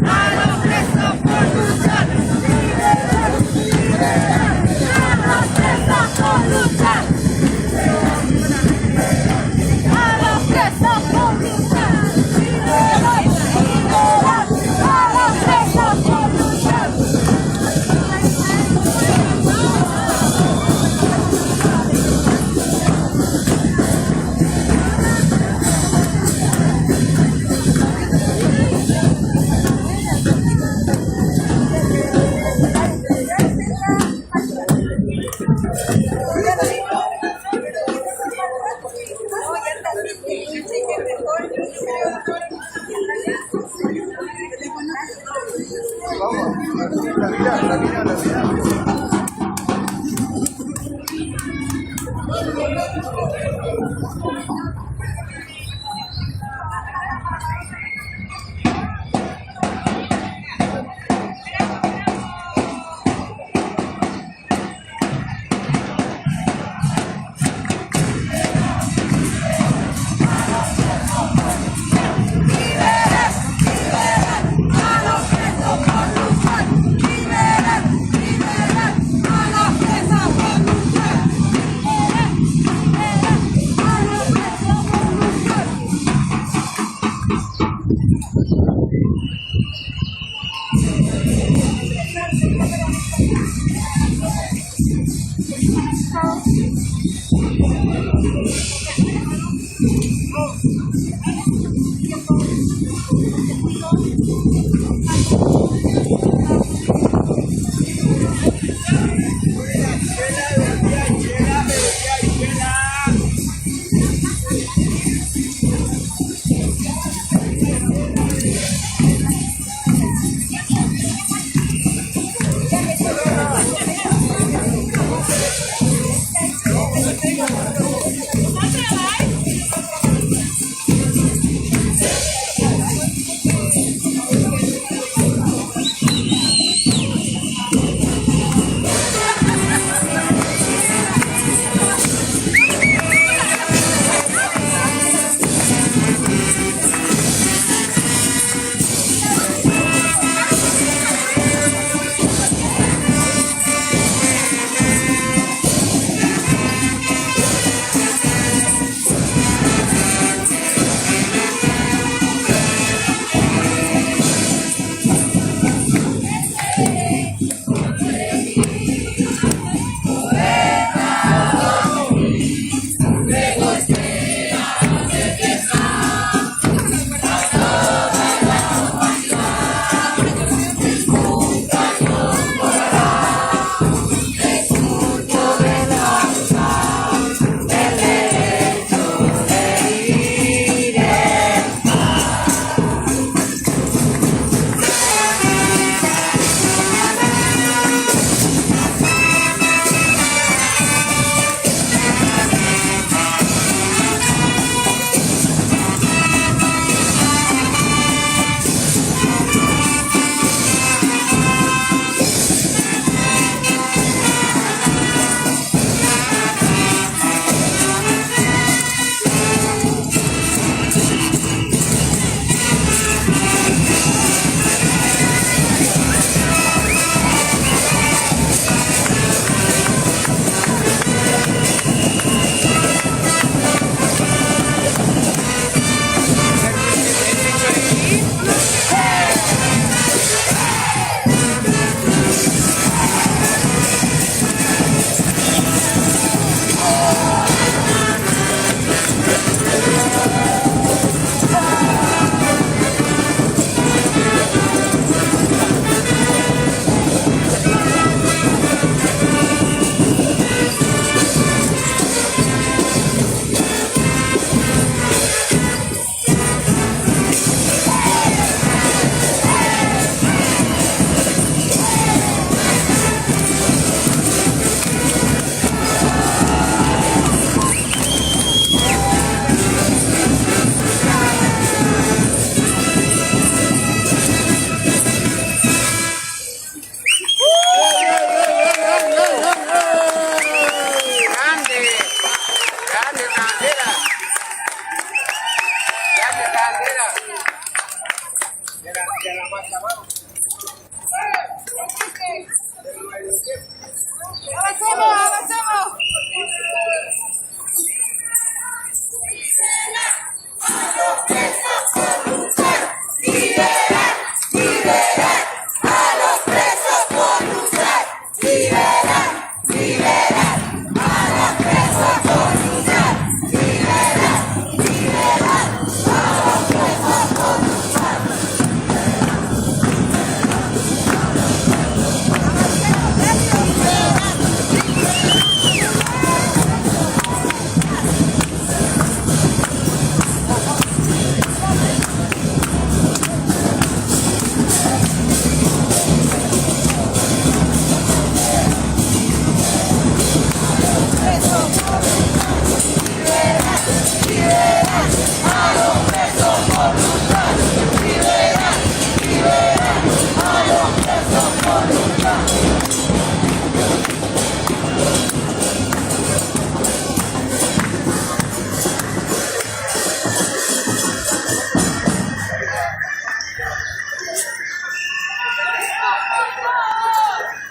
A los presos por luchar. A los presos por luchar. A los presos por luchar. Liberar a los presos por luchar.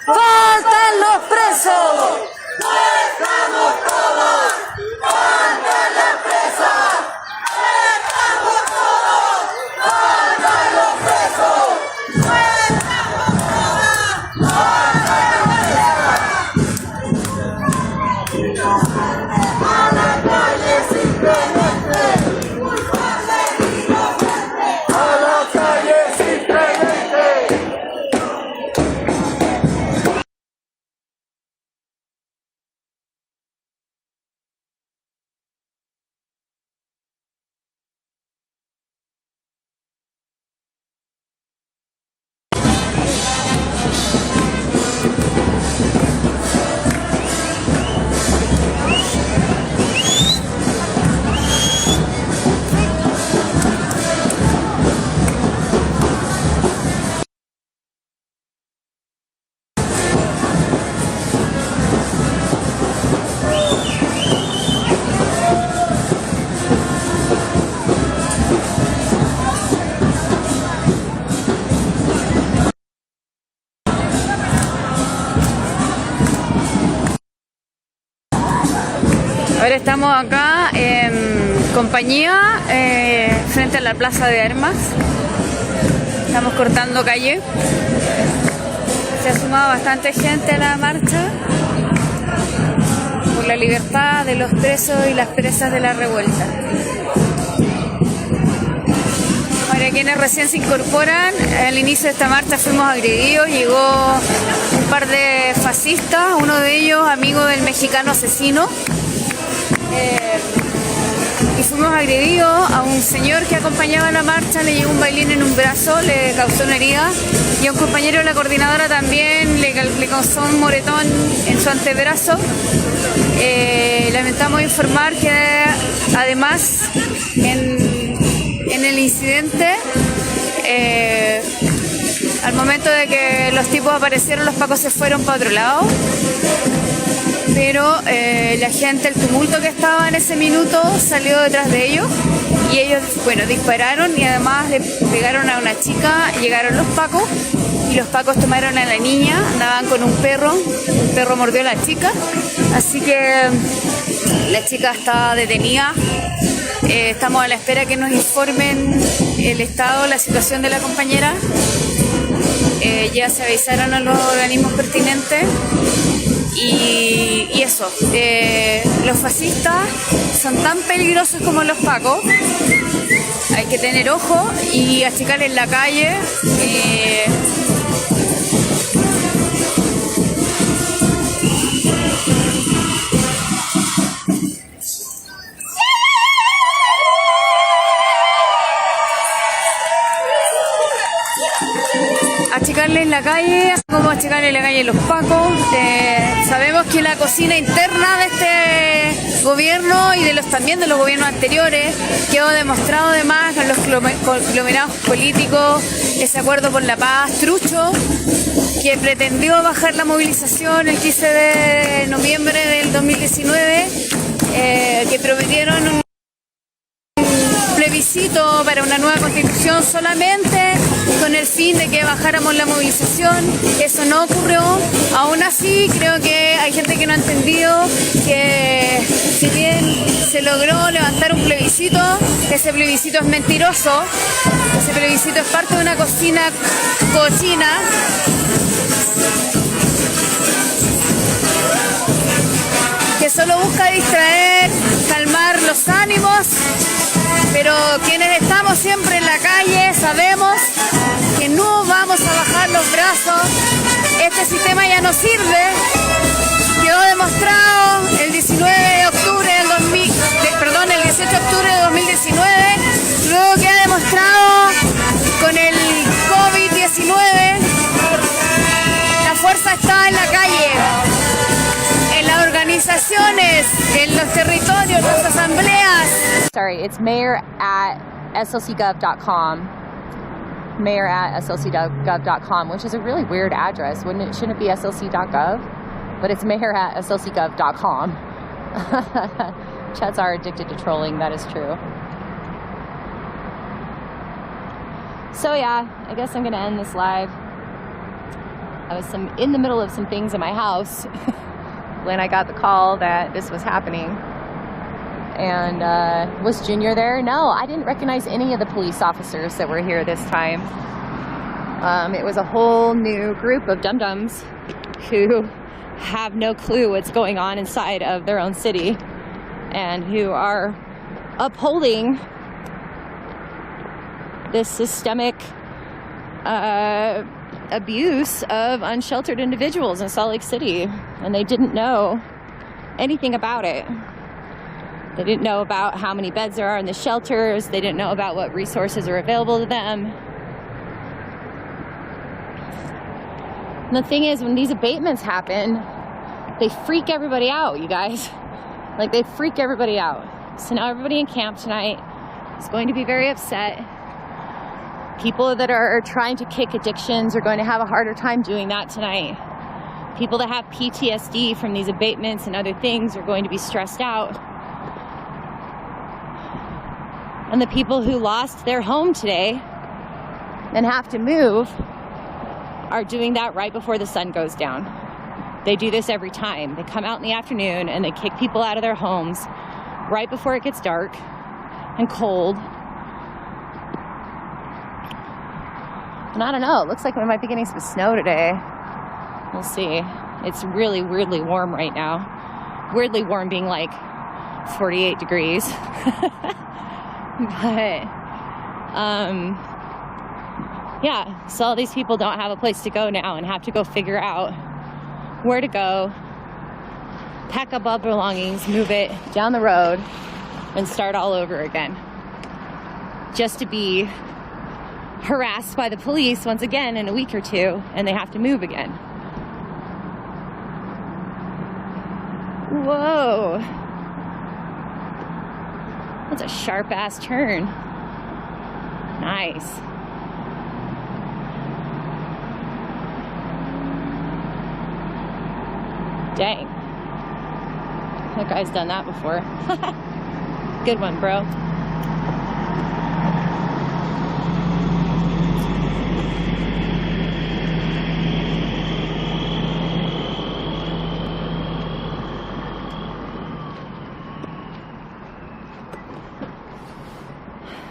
¡Faltan los presos! ¡No estamos todos! ¡Faltan los presos! ¡Estamos todos! ¡Faltan los presos! ¡No estamos todos! ¡Faltan los presos! ¡A la calle simplemente! ¡A la calle simplemente! Ahora estamos acá en compañía frente a la Plaza de Armas. Estamos cortando calle. Se ha sumado bastante gente a la marcha por la libertad de los presos y las presas de la revuelta. Para quienes recién se incorporan, al inicio de esta marcha fuimos agredidos. Llegó un par de fascistas, uno de ellos amigo del mexicano asesino. Y fuimos agredidos. A un señor que acompañaba la marcha le llegó un bailín en un brazo, le causó una herida, y a un compañero de la coordinadora también le causó un moretón en su antebrazo. Lamentamos informar que además en el incidente, al momento de que los tipos aparecieron, los pacos se fueron para otro lado. Pero la gente, el tumulto que estaba en ese minuto salió detrás de ellos y ellos, bueno, dispararon y además le pegaron a una chica. Llegaron los pacos y los pacos tomaron a la niña, andaban con un perro mordió a la chica, así que la chica está detenida. Estamos a la espera que nos informen el estado, la situación de la compañera. Ya se avisaron a los organismos pertinentes. Y eso, los fascistas son tan peligrosos como los pacos, hay que tener ojo y achicarles en la calle. Achicarle en la calle, como achicarle en la calle a los pacos. Sabemos que la cocina interna de este gobierno y también de los gobiernos anteriores quedó demostrado además con los conglomerados políticos, ese acuerdo por la paz trucho que pretendió bajar la movilización el 15 de noviembre del 2019, que prometieron un plebiscito para una nueva constitución solamente con el fin de que bajáramos la movilización. Eso no ocurrió. Aún así, creo que hay gente que no ha entendido que si bien se logró levantar un plebiscito, ese plebiscito es mentiroso, ese plebiscito es parte de una cocina cochina. Que solo busca distraer, calmar los ánimos, pero quienes estamos siempre en la calle sabemos que no vamos a bajar los brazos. Este sistema ya no sirve. Quedó demostrado el 19 de octubre el 18 de octubre de 2019, luego queda demostrado con el COVID-19. La fuerza está en la calle, en las organizaciones, en los territorios, las asambleas. Sorry, it's mayor@slcgov.com. mayor@slcgov.com, which is a really weird address. Shouldn't it be slc.gov? But it's mayor@slcgov.com. Chats are addicted to trolling, that is true. So yeah, I guess I'm gonna end this live. I was in the middle of some things in my house when I got the call that this was happening. And was Junior there? No, I didn't recognize any of the police officers that were here this time. It was a whole new group of dum-dums who have no clue what's going on inside of their own city and who are upholding this systemic abuse of unsheltered individuals in Salt Lake City, and they didn't know anything about it. They didn't know about how many beds there are in the shelters. They didn't know about what resources are available to them. And the thing is, when these abatements happen, they freak everybody out, you guys. Like, they freak everybody out. So now everybody in camp tonight is going to be very upset. People that are trying to kick addictions are going to have a harder time doing that tonight. People that have PTSD from these abatements and other things are going to be stressed out. And the people who lost their home today and have to move are doing that right before the sun goes down. They do this every time. They come out in the afternoon and they kick people out of their homes right before it gets dark and cold. And I don't know, it looks like we might be getting some snow today. We'll see. It's really weirdly warm right now. Weirdly warm being like 48 degrees. But, yeah, so all these people don't have a place to go now and have to go figure out where to go, pack up all their belongings, move it down the road, and start all over again. Just to be harassed by the police once again in a week or two, and they have to move again. Whoa. That's a sharp-ass turn. Nice. Dang. That guy's done that before. Good one, bro.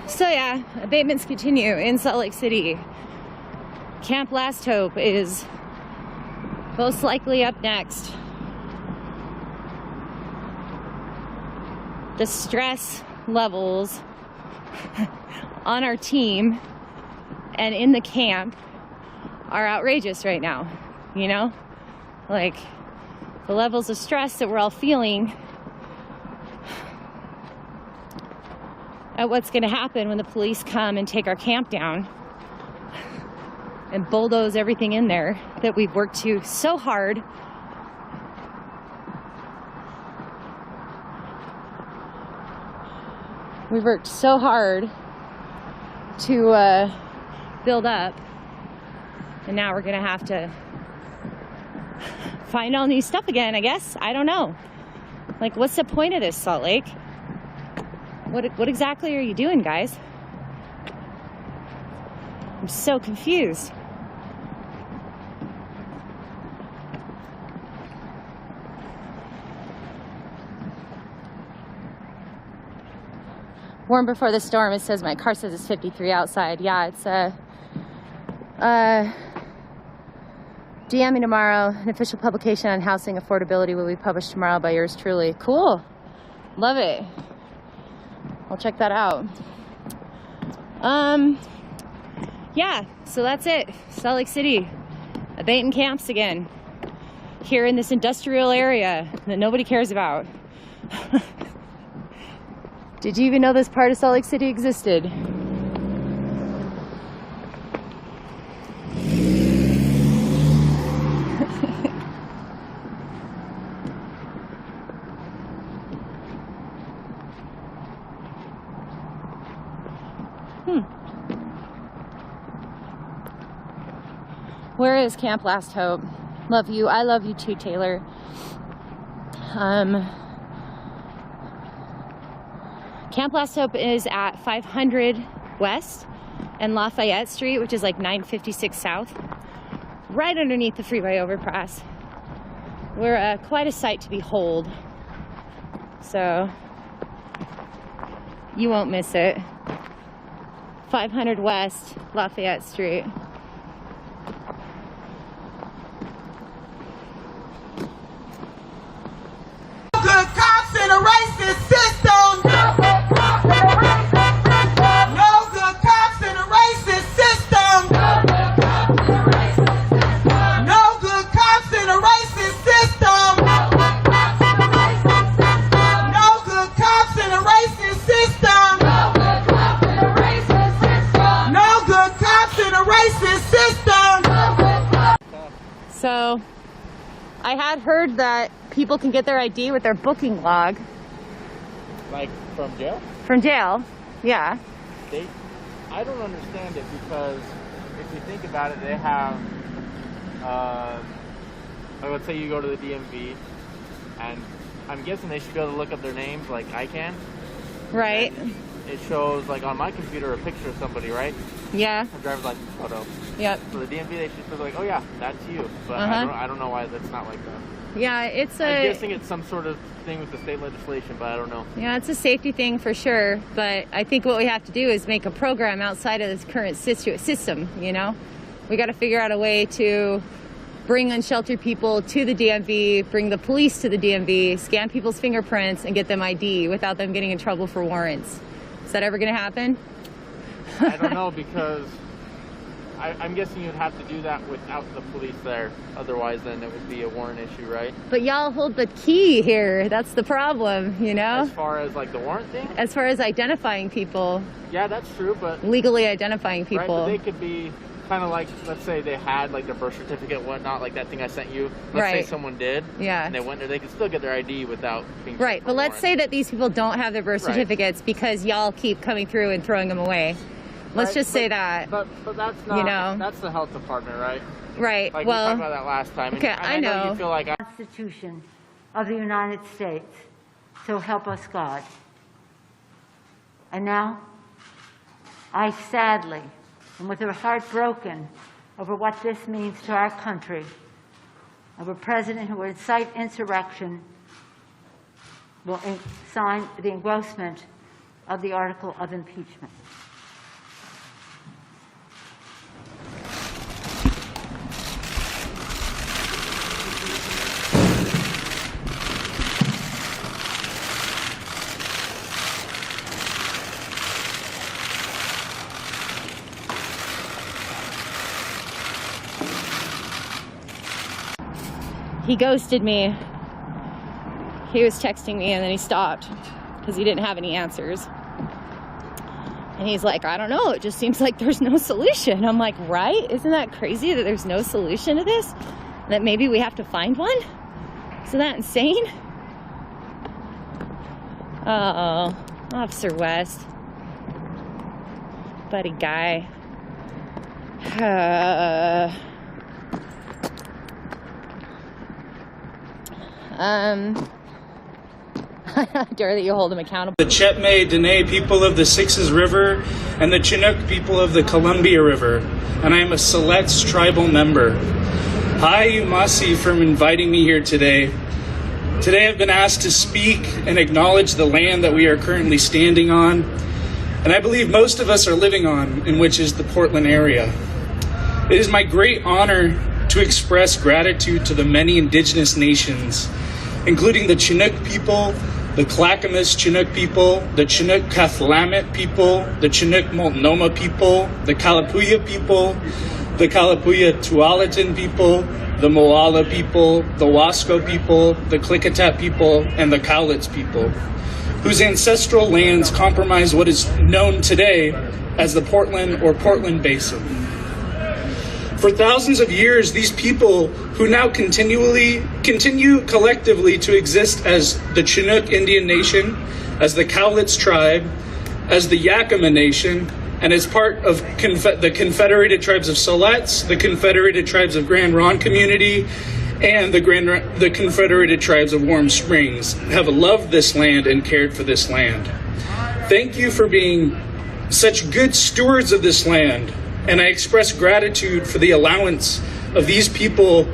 So yeah, abatements continue in Salt Lake City. Camp Last Hope is most likely up next. The stress levels on our team and in the camp are outrageous right now, you know? Like, the levels of stress that we're all feeling at what's going to happen when the police come and take our camp down and bulldoze everything in there that we've worked to so hard. We've worked so hard to build up, and now we're going to have to find all new stuff again, I guess. I don't know. Like, what's the point of this, Salt Lake? What exactly are you doing, guys? I'm so confused. Warm before the storm, it says my car says it's 53 outside. Yeah, it's DM me tomorrow. An official publication on housing affordability will be published tomorrow by yours truly. Cool. Love it. I'll check that out. Yeah, so that's it. Salt Lake City, abating camps again. Here in this industrial area that nobody cares about. Did you even know this part of Salt Lake City existed? Where is Camp Last Hope? Love you. I love you too, Taylor. Camp Last Hope is at 500 West and Lafayette Street, which is like 956 South. right underneath the freeway overpass. We're quite a sight to behold. So you won't miss it. 500 West Lafayette Street. Good cops in a racist system. No good cops in a racist system. No good cops in a racist system. No good cops in a racist system. No good cops in a racist system. So I had heard that people can get their ID with their booking log. Like from jail? From jail, yeah. I don't understand it because if you think about it, they have, like let's say you go to the DMV, and I'm guessing they should be able to look up their names like I can. Right. And it shows like on my computer a picture of somebody, right? Yeah. A driver's license photo. Yep. So the DMV, they should be like, oh yeah, that's you. But I don't know why that's not like that. Yeah, it's I'm guessing it's some sort of thing with the state legislation, but I don't know. Yeah, it's a safety thing for sure, but I think what we have to do is make a program outside of this current system, you know? We got to figure out a way to bring unsheltered people to the DMV, bring the police to the DMV, scan people's fingerprints, and get them ID without them getting in trouble for warrants. Is that ever going to happen? I don't know, because I'm guessing you'd have to do that without the police there. Otherwise, then it would be a warrant issue, right? But y'all hold the key here. That's the problem, you know? As far as like the warrant thing? As far as identifying people. Yeah, that's true, but... Legally identifying people. Right, but they could be kind of like, let's say they had like their birth certificate and whatnot, like that thing I sent you. Let's say someone did. Yeah. And they went there, they could still get their ID without being... Right, but let's say that these people don't have their birth certificates because y'all keep coming through and throwing them away. Let's just say that. But that's not, you know? That's the health department, right? Right, Like well... we talked about that last time. Okay, and I know. You feel like Constitution of the United States. So help us God. And now, I sadly, and with a heart broken over what this means to our country, of a president who would incite insurrection, will sign the engrossment of the article of impeachment. He ghosted me. He was texting me and then he stopped because he didn't have any answers. And he's like, I don't know, it just seems like there's no solution. I'm like, right? Isn't that crazy that there's no solution to this? That maybe we have to find one? Isn't that insane? Uh-oh, Officer West. Buddy guy. I dare that you hold him accountable. The Chetme Dene people of the Sixes River and the Chinook people of the Columbia River, and I am a Siletz tribal member. Hi, Umasi, for inviting me here today. Today I've been asked to speak and acknowledge the land that we are currently standing on, and I believe most of us are living on, in which is the Portland area. It is my great honor to express gratitude to the many Indigenous nations, including the Chinook people, the Clackamas Chinook people, the Chinook Kathlamet people, the Chinook Multnomah people, the Kalapuya people, the Kalapuya Tualatin people, the Moala people, the Wasco people, the Klickitat people, and the Cowlitz people, whose ancestral lands comprise what is known today as the Portland or Portland Basin. For thousands of years, these people who now continue collectively to exist as the Chinook Indian Nation, as the Cowlitz tribe, as the Yakima Nation, and as part of the Confederated Tribes of Siletz, the Confederated Tribes of Grand Ronde Community, and the Confederated Tribes of Warm Springs, have loved this land and cared for this land. Thank you for being such good stewards of this land, and I express gratitude for the allowance of these people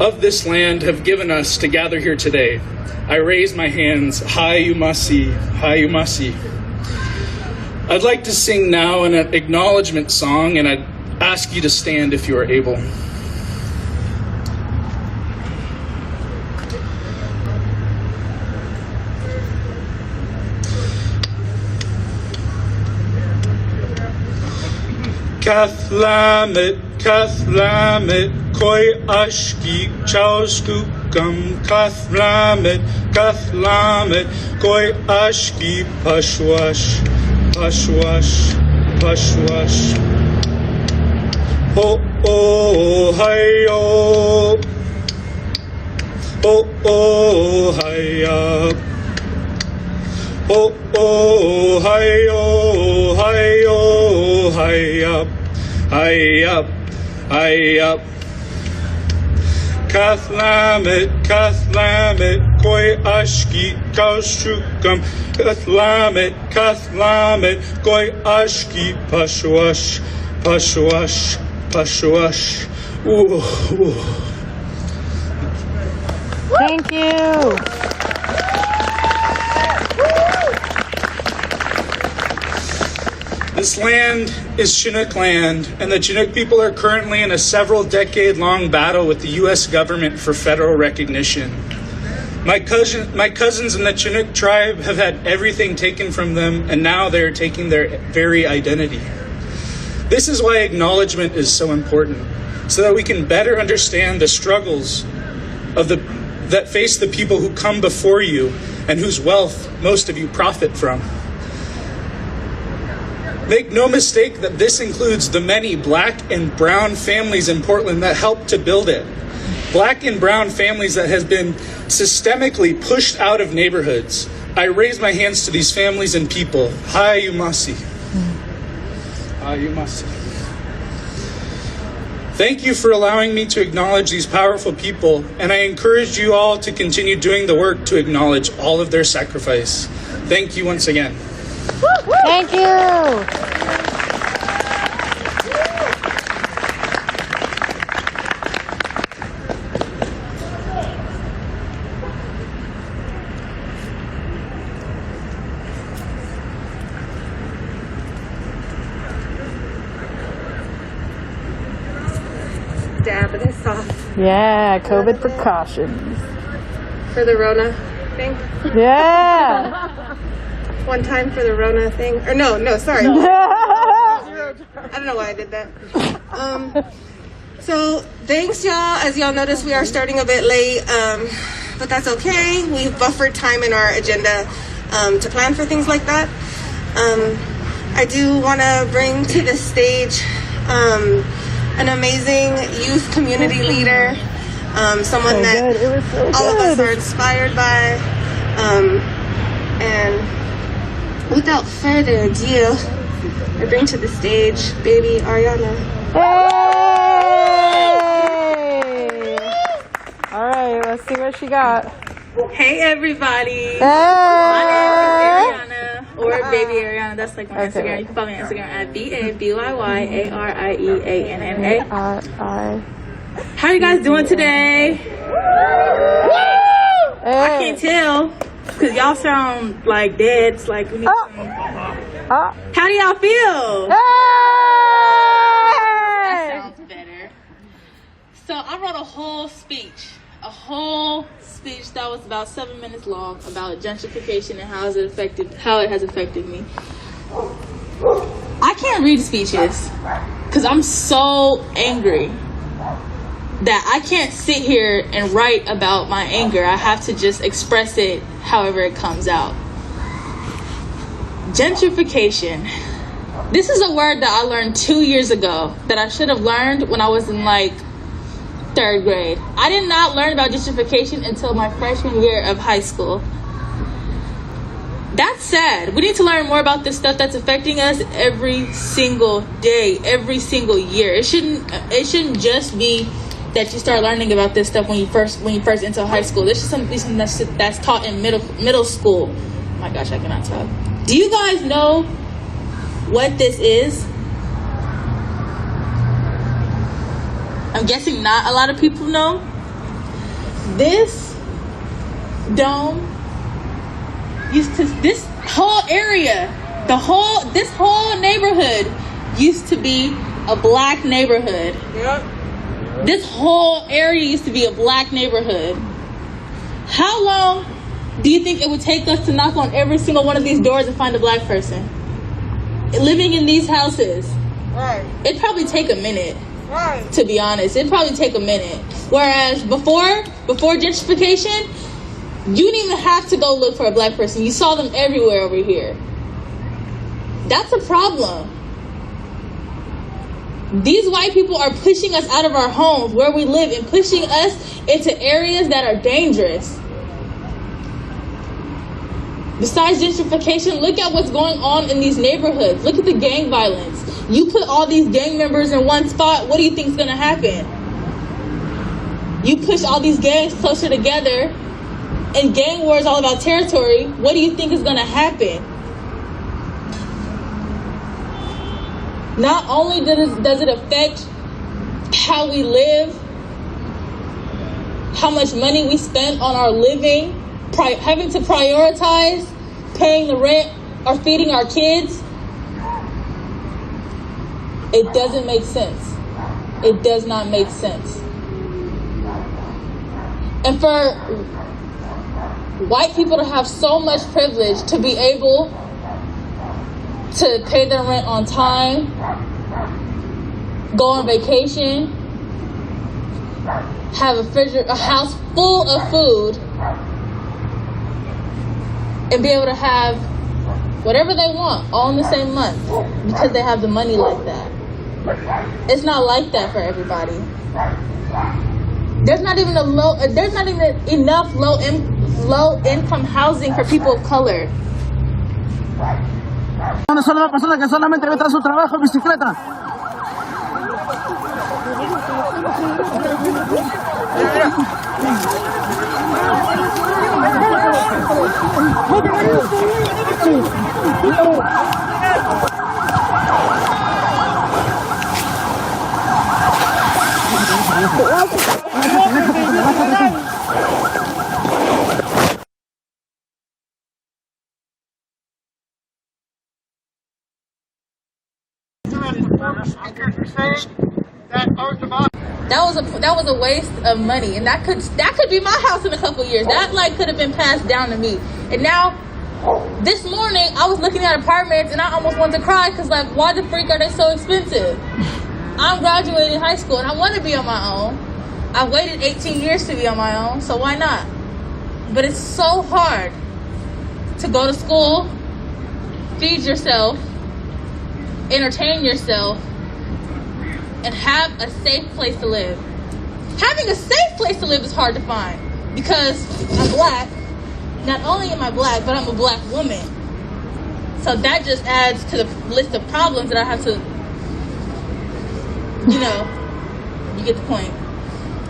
of this land have given us to gather here today, I raise my hands, Hayumasi, Hayumasi. I'd like to sing now an acknowledgement song, and I'd ask you to stand if you are able. Kathlamit, Kathlamit, koi ashki chauskukam. Kathlamit, Kathlamit, koi ashki pashwash, pashwash, pashwash. Oh, oh, hi-yo. Oh, oh, hi-ya. Oh, oh, hi-yo, hi-yo, hi-yup, hi-yup, hi-yup. Kathlamit, Kathlamit, koi ashki kaushukam. Kathlamit, Kathlamit, koi ashki pashwash, pashwash, pashwash. Ooh, ooh. Thank you. This land is Chinook land, and the Chinook people are currently in a several-decade-long battle with the U.S. government for federal recognition. My cousins in the Chinook tribe have had everything taken from them, and now they are taking their very identity. This is why acknowledgement is so important, so that we can better understand the struggles that face the people who come before you and whose wealth most of you profit from. Make no mistake that this includes the many black and brown families in Portland that helped to build it. Black and brown families that have been systemically pushed out of neighborhoods. I raise my hands to these families and people. Hayumasi. Hayumasi. Thank you for allowing me to acknowledge these powerful people, and I encourage you all to continue doing the work to acknowledge all of their sacrifice. Thank you once again. Thank you. Dab this off. Yeah, COVID precautions. For the Rona thing? Yeah. One time for the Rona thing. Or no, sorry. I don't know why I did that. So thanks, y'all. As y'all notice, we are starting a bit late, but that's okay. We've buffered time in our agenda to plan for things like that. I do want to bring to the stage an amazing youth community leader, someone that all of us are inspired by, and without further ado, I bring to the stage baby Ariana. Hey! All right, let's see what she got. Hey everybody! Hey! My name is Ariana, or Baby Ariana. That's like my Instagram. You can follow me on Instagram at BABYYARIEANNA. How are you guys doing today? I can't tell. Because y'all sound like dead. It's like we need some... How do y'all feel? That sounds better. So I wrote a whole speech that was about 7 minutes long about gentrification and how it has affected me. I can't read speeches because I'm so angry that I can't sit here and write about my anger. I have to just express it however it comes out. Gentrification. This is a word that I learned 2 years ago that I should have learned when I was in like 3rd grade. I did not learn about gentrification until my freshman year of high school. That's sad. We need to learn more about this stuff that's affecting us every single day, every single year. It shouldn't just be that you start learning about this stuff when you first enter high school. This is something that's taught in middle school. Oh my gosh, I cannot talk. Do you guys know what this is? I'm guessing not a lot of people know, this dome this whole area, this whole neighborhood used to be a black neighborhood. Yep. This whole area used to be a black neighborhood. How long do you think it would take us to knock on every single one of these doors and find a black person living in these houses? Right. It'd probably take a minute. Right. To be honest, it'd probably take a minute. Whereas before gentrification, you didn't even have to go look for a black person. You saw them everywhere over here. That's a problem. These white people are pushing us out of our homes where we live and pushing us into areas that are dangerous. Besides gentrification, look at what's going on in these neighborhoods. Look at the gang violence. You put all these gang members in one spot, what do you think is going to happen? You push all these gangs closer together, and gang war is all about territory. What do you think is going to happen? Not only does it affect how we live, how much money we spend on our living, having to prioritize paying the rent or feeding our kids, it doesn't make sense. It does not make sense. And for white people to have so much privilege to be able to pay their rent on time, go on vacation, have a house full of food, and be able to have whatever they want all in the same month because they have the money like that. It's not like that for everybody. There's not even enough low income housing for people of color. Una sola persona que solamente ve a su trabajo en bicicleta. That was a waste of money, and that could be my house in a couple years. That could have been passed down to me. And now, this morning I was looking at apartments and I almost wanted to cry because why the freak are they so expensive? I'm graduating high school and I want to be on my own. I waited 18 years to be on my own, so why not? But it's so hard to go to school, feed yourself, entertain yourself, and have a safe place to live. Having a safe place to live is hard to find because I'm black. Not only am I black, but I'm a black woman. So that just adds to the list of problems that I have to, you get the point.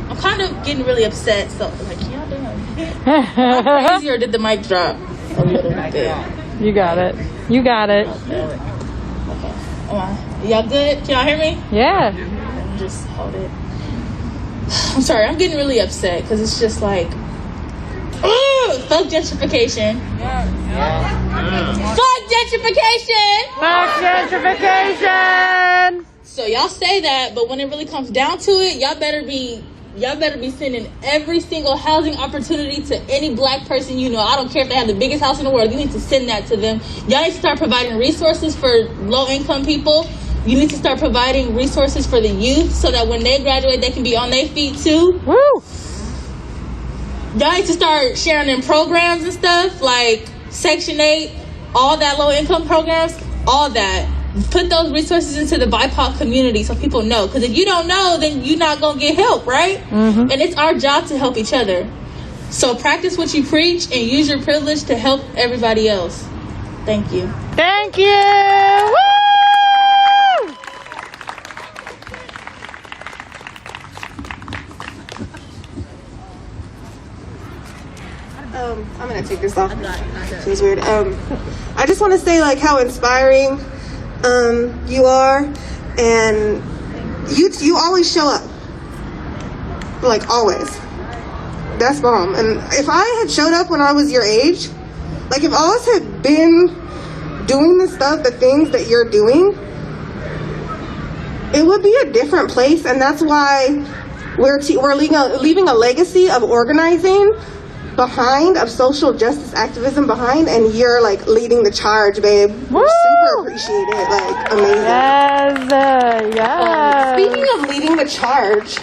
I'm kind of getting really upset, so y'all doing? I'm crazy, or did the mic drop a little bit? You got it. You got it. Okay. Y'all good? Can y'all hear me? Yeah. Just hold it. I'm sorry, I'm getting really upset because it's just fuck gentrification. Fuck gentrification. Fuck gentrification. So y'all say that, but when it really comes down to it, y'all better be sending every single housing opportunity to any black person you know. I don't care if they have the biggest house in the world. You need to send that to them. Y'all need to start providing resources for low-income people. You need to start providing resources for the youth so that when they graduate, they can be on their feet too. Woo! Y'all need to start sharing in programs and stuff like Section 8, all that low-income programs, all that. Put those resources into the BIPOC community so people know. Because if you don't know, then you're not going to get help, right? Mm-hmm. And it's our job to help each other. So practice what you preach and use your privilege to help everybody else. Thank you. Thank you! Woo! I'm going to take this off. It was weird. I just want to say how inspiring you are, and you always show up. like always. That's bomb. And if I had showed up when I was your age, like if all of us had been doing the things that you're doing, it would be a different place. And that's why we're leaving a legacy of organizing behind, of social justice activism behind, and you're like leading the charge, babe. Woo! Super appreciate it, like amazing. Yes. Speaking of leading the charge,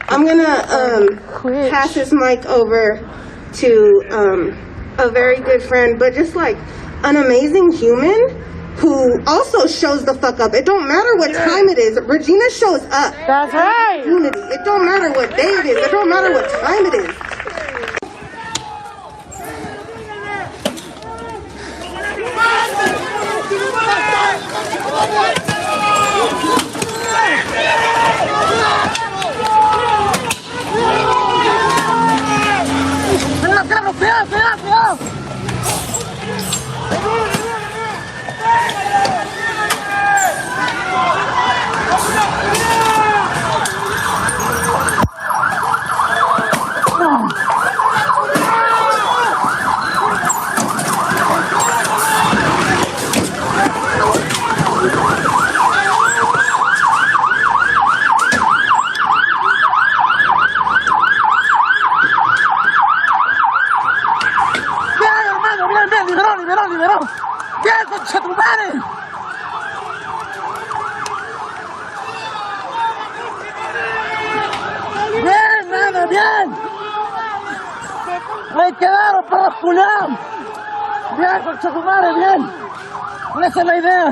I'm gonna pass this mic over to a very good friend, but just like an amazing human who also shows the fuck up. It don't matter what time it is. Regina shows up. That's right. Unity. It don't matter what day it is. It don't matter what time it is. Cuidado. Liberó. ¡Bien, concha tu madre! ¡Bien, nada, bien! ¡Ahí quedaron, perros culiados! ¡Bien, concha tu madre, bien! Esa es la idea.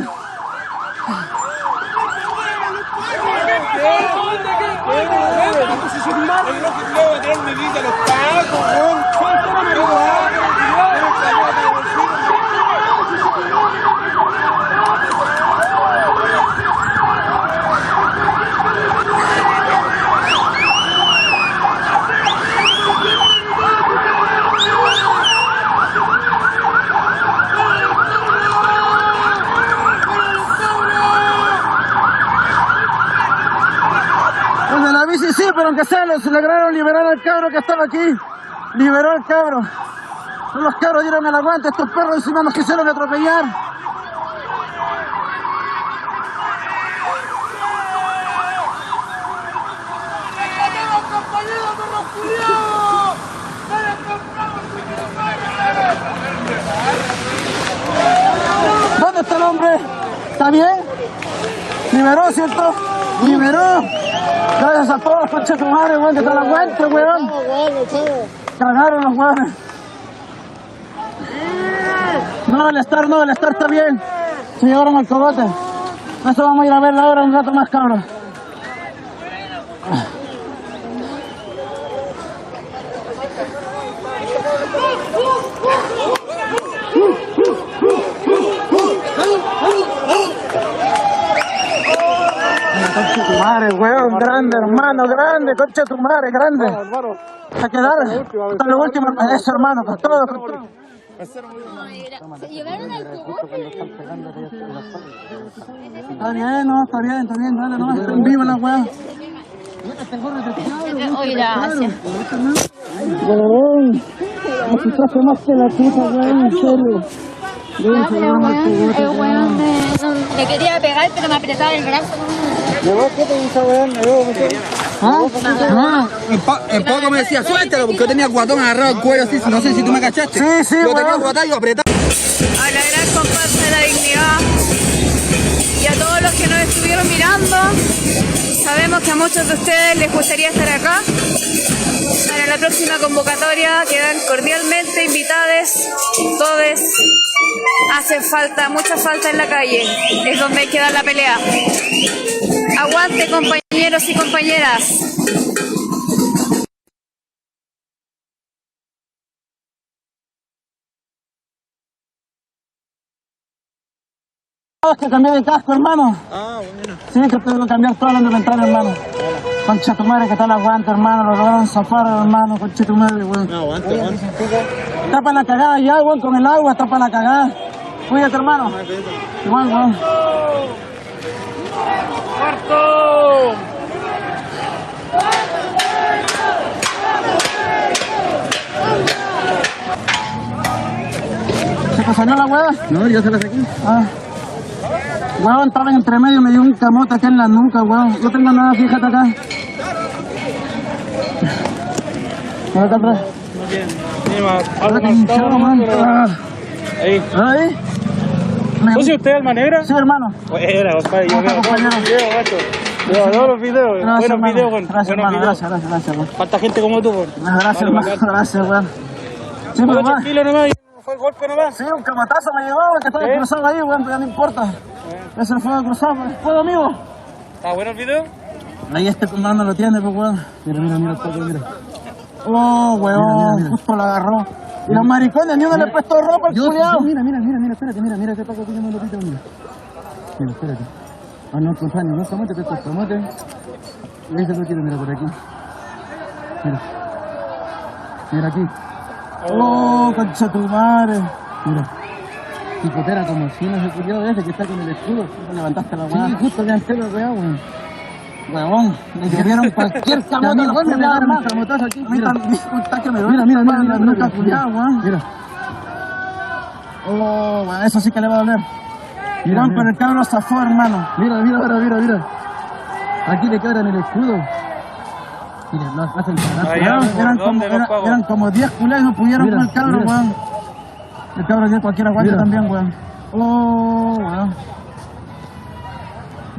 Sí, pero aunque sea, se lograron liberar al cabro que estaba aquí. Liberó al cabro. Los cabros dieron el aguante, estos perros encima nos quisieron atropellar. ¿Dónde está el hombre? ¿Está bien? ¿Liberó, cierto? ¡Liberó! Gracias a todos, concha tu madre, weón, que te la aguante, weón. Cagaron los weones. No, el estar está bien. Se llevaron al cogote. Eso vamos a ir a verla ahora un rato más, cabrón. Concha tu madre, weón, grande, hermano, grande, concha tu madre, grande. A quedar hasta lo último, eso, hermano, con todo, con todo. Se llevaron al cogote. Está bien, no, está bien, dale, no, está en vivo la weá. Oye, gracias. Weón, asustaste más que la puta, weón, en serio. El weón le quería pegar, pero me apretaba el brazo. ¿Qué te hizo, weón? En poco me decía, suéltalo, porque yo tenía el guatón agarrado al cuello así, no sé si tú me cachaste. Sí, yo tenía el guatón y lo apretaba. A la gran comparsa de la dignidad y a todos los que nos estuvieron mirando, sabemos que a muchos de ustedes les gustaría estar acá. Para la próxima convocatoria quedan cordialmente invitados todos. Hace falta, mucha falta en la calle, es donde hay que dar la pelea. Aguante, compañeros y compañeras. Que cambié de casco, hermano. Ah, bueno. Sí, que tengo que cambiar toda la indumentaria, hermano. Concha tu madre, que tal aguante, hermano. Lo lograron zafar, hermano. Concha tu madre, weón. No, aguante. Tapa la cagada ya, weón, con el agua, tapa la cagada. Cuídate, hermano. Igual, weón. ¡Muerto! ¿Te salió la hueá? No, yo se la saqué. Ah. Huevón, estaba entre medio, me dio un camote acá en la nuca, huevón. No tengo nada, fíjate acá. Acá atrás. Muy bien. Ahí. Ahí. ¿Sos usted Alma Negra? Sí, hermano. Bueno, compadre, yo veo todos los videos, macho. Yo veo los videos. Gracias, Buenos videos, güey. Gracias, Buenos hermano. videos. Gracias, güey. Falta gente como tú, güey. Gracias, hermano. Gracias, güey. Sí, Todo mamá. tranquilo nomás. ¿Fue el golpe nomás? Sí, un camotazo me llegó, güey, que estaba cruzado ahí, güey, pero ya no importa. Ese fue cruzado, güey. ¿Puedo, amigo? ¿Está bueno el video? Ahí este comando lo tiene, pues, güey. Mira, mira. Oh, weón, justo lo agarró. Y los maricones, ni uno le ha puesto ropa al culiao. Mira, espérate, este Paco que yo me lo pito, mira. Mira, espérate. Ah, no, compañero, no camote, te camote. Ese lo quiero, mira, por aquí. Mira aquí. Oh, concha tu madre. Mira. Picotera como si no se culiao ese que está con el escudo. Levantaste la weá. Sí, justo levanté la weá, weón. Huevón, me dieron cualquier camote a los culiados, hermano. Camotazo aquí, Mira, disculpa que me duele. mira, Nunca culiado, weón. Mira. Oh, weón, eso sí que le va a doler. Mira, pero el cabro zafó, hermano. Mira. Aquí le quebran el escudo. Mira, lo hacen Eran como 10 culiados y no pudieron con el cabro, weón. El cabro dio cualquier aguante también, weón. Oh, weón.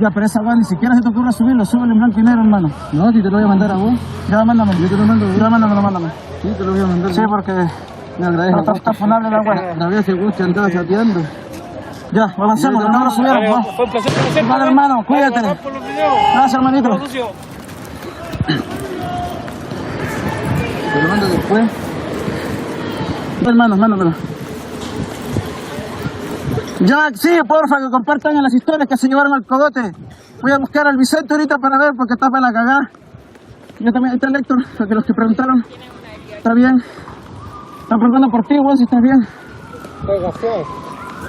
Ya, pero esa weón ni siquiera se te ocurre subirlo, súbelo en blanco y negro, hermano. No, si te lo voy a mandar a vos. Ya, mándame. Yo te lo mando. Ya, mándame. Sí, te lo voy a mandar. Sí, porque me agradezco. está funable la weón. La vez que andaba chateando. Ya, avancemos, no lo subieron. Fue un placer conocerte. Vale, hermano, cuídate. Gracias, hermanito. Te lo mando después. Hermano, mándamelo. Ya, sí, porfa, que compartan en las historias que se llevaron al cogote. Voy a buscar al Vicente ahorita para ver, porque está para la cagada. Yo también, ahí está el Héctor, porque los que preguntaron, ¿está bien? Están preguntando por ti, weón, si estás bien.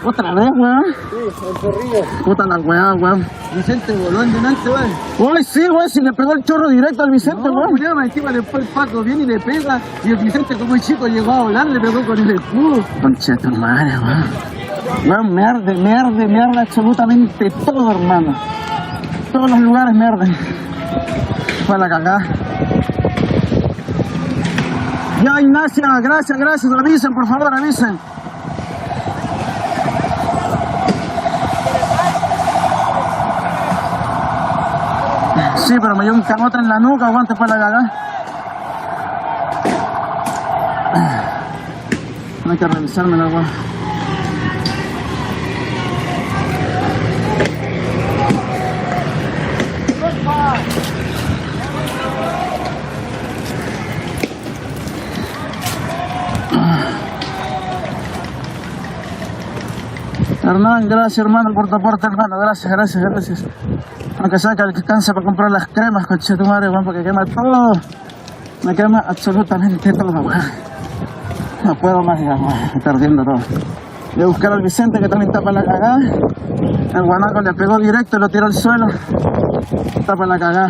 ¿Otra vez, weón? Sí, el zorrillo. Puta la weá, weón. Vicente voló en delante, weón. Uy, sí, weón, si le pegó el chorro directo al Vicente, weón. No, encima después el Paco viene y le pega, y el Vicente como el chico llegó a volar, le pegó con el escudo. Concha tu madre, weón. Weón, me arde absolutamente todo, hermano. Todos los lugares me arden. Fue la cagada. Ya, Ignacia, gracias, avisen, por favor, avisen. Sí, pero me dio un camote en la nuca, aguante para la cagada. No hay que revisarme la weón. Hernán, gracias hermano por tu aporte, hermano, gracias. Aunque sea que alcance para comprar las cremas, coche tu madre, porque quema todo. Me quema absolutamente todo, weón. No puedo más, digamos, está ardiendo todo. Voy a buscar al Vicente que también tapa la cagada. El guanaco le pegó directo y lo tiró al suelo. Tapa la cagada.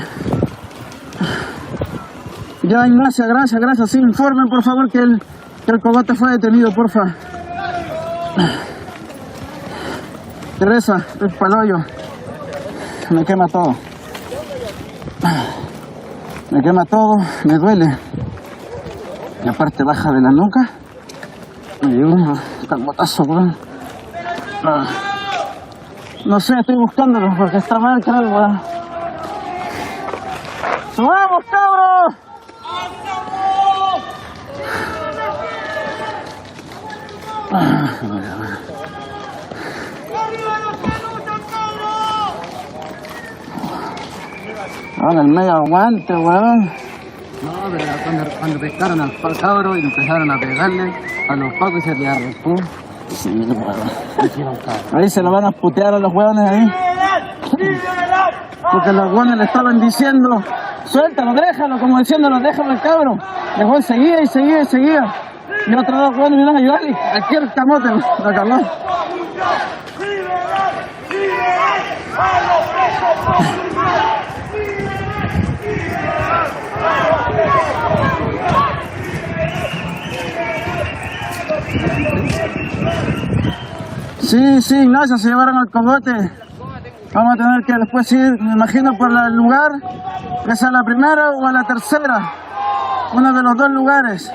Ya, Ignacia, gracias. Sí, informen por favor que el cogote fue detenido, porfa. Teresa, el palollo. Me quema todo. Me duele. La parte baja de la nuca. Me dio un calmotazo, weón. No sé, estoy buscándolo porque está mal, creo, weón. ¡Subamos, cabros! Ahora el medio aguante, weón. No, pero cuando pescaron al cabro y empezaron a pegarle a los pacos y se le arrancó. Sí, weón. Ahí se lo van a putear a los weones ahí. Porque los weones le estaban diciendo, suéltalo, déjalo, como diciéndolo, déjalo al cabro. El weón seguía. Y otros dos weones vinieron a ayudarle. Aquí el camote lo acabó. Sí, sí, Ignacio, se llevaron al cogote. Vamos a tener que después ir, me imagino, por el lugar, que sea la primera o a la tercera. Uno de los dos lugares.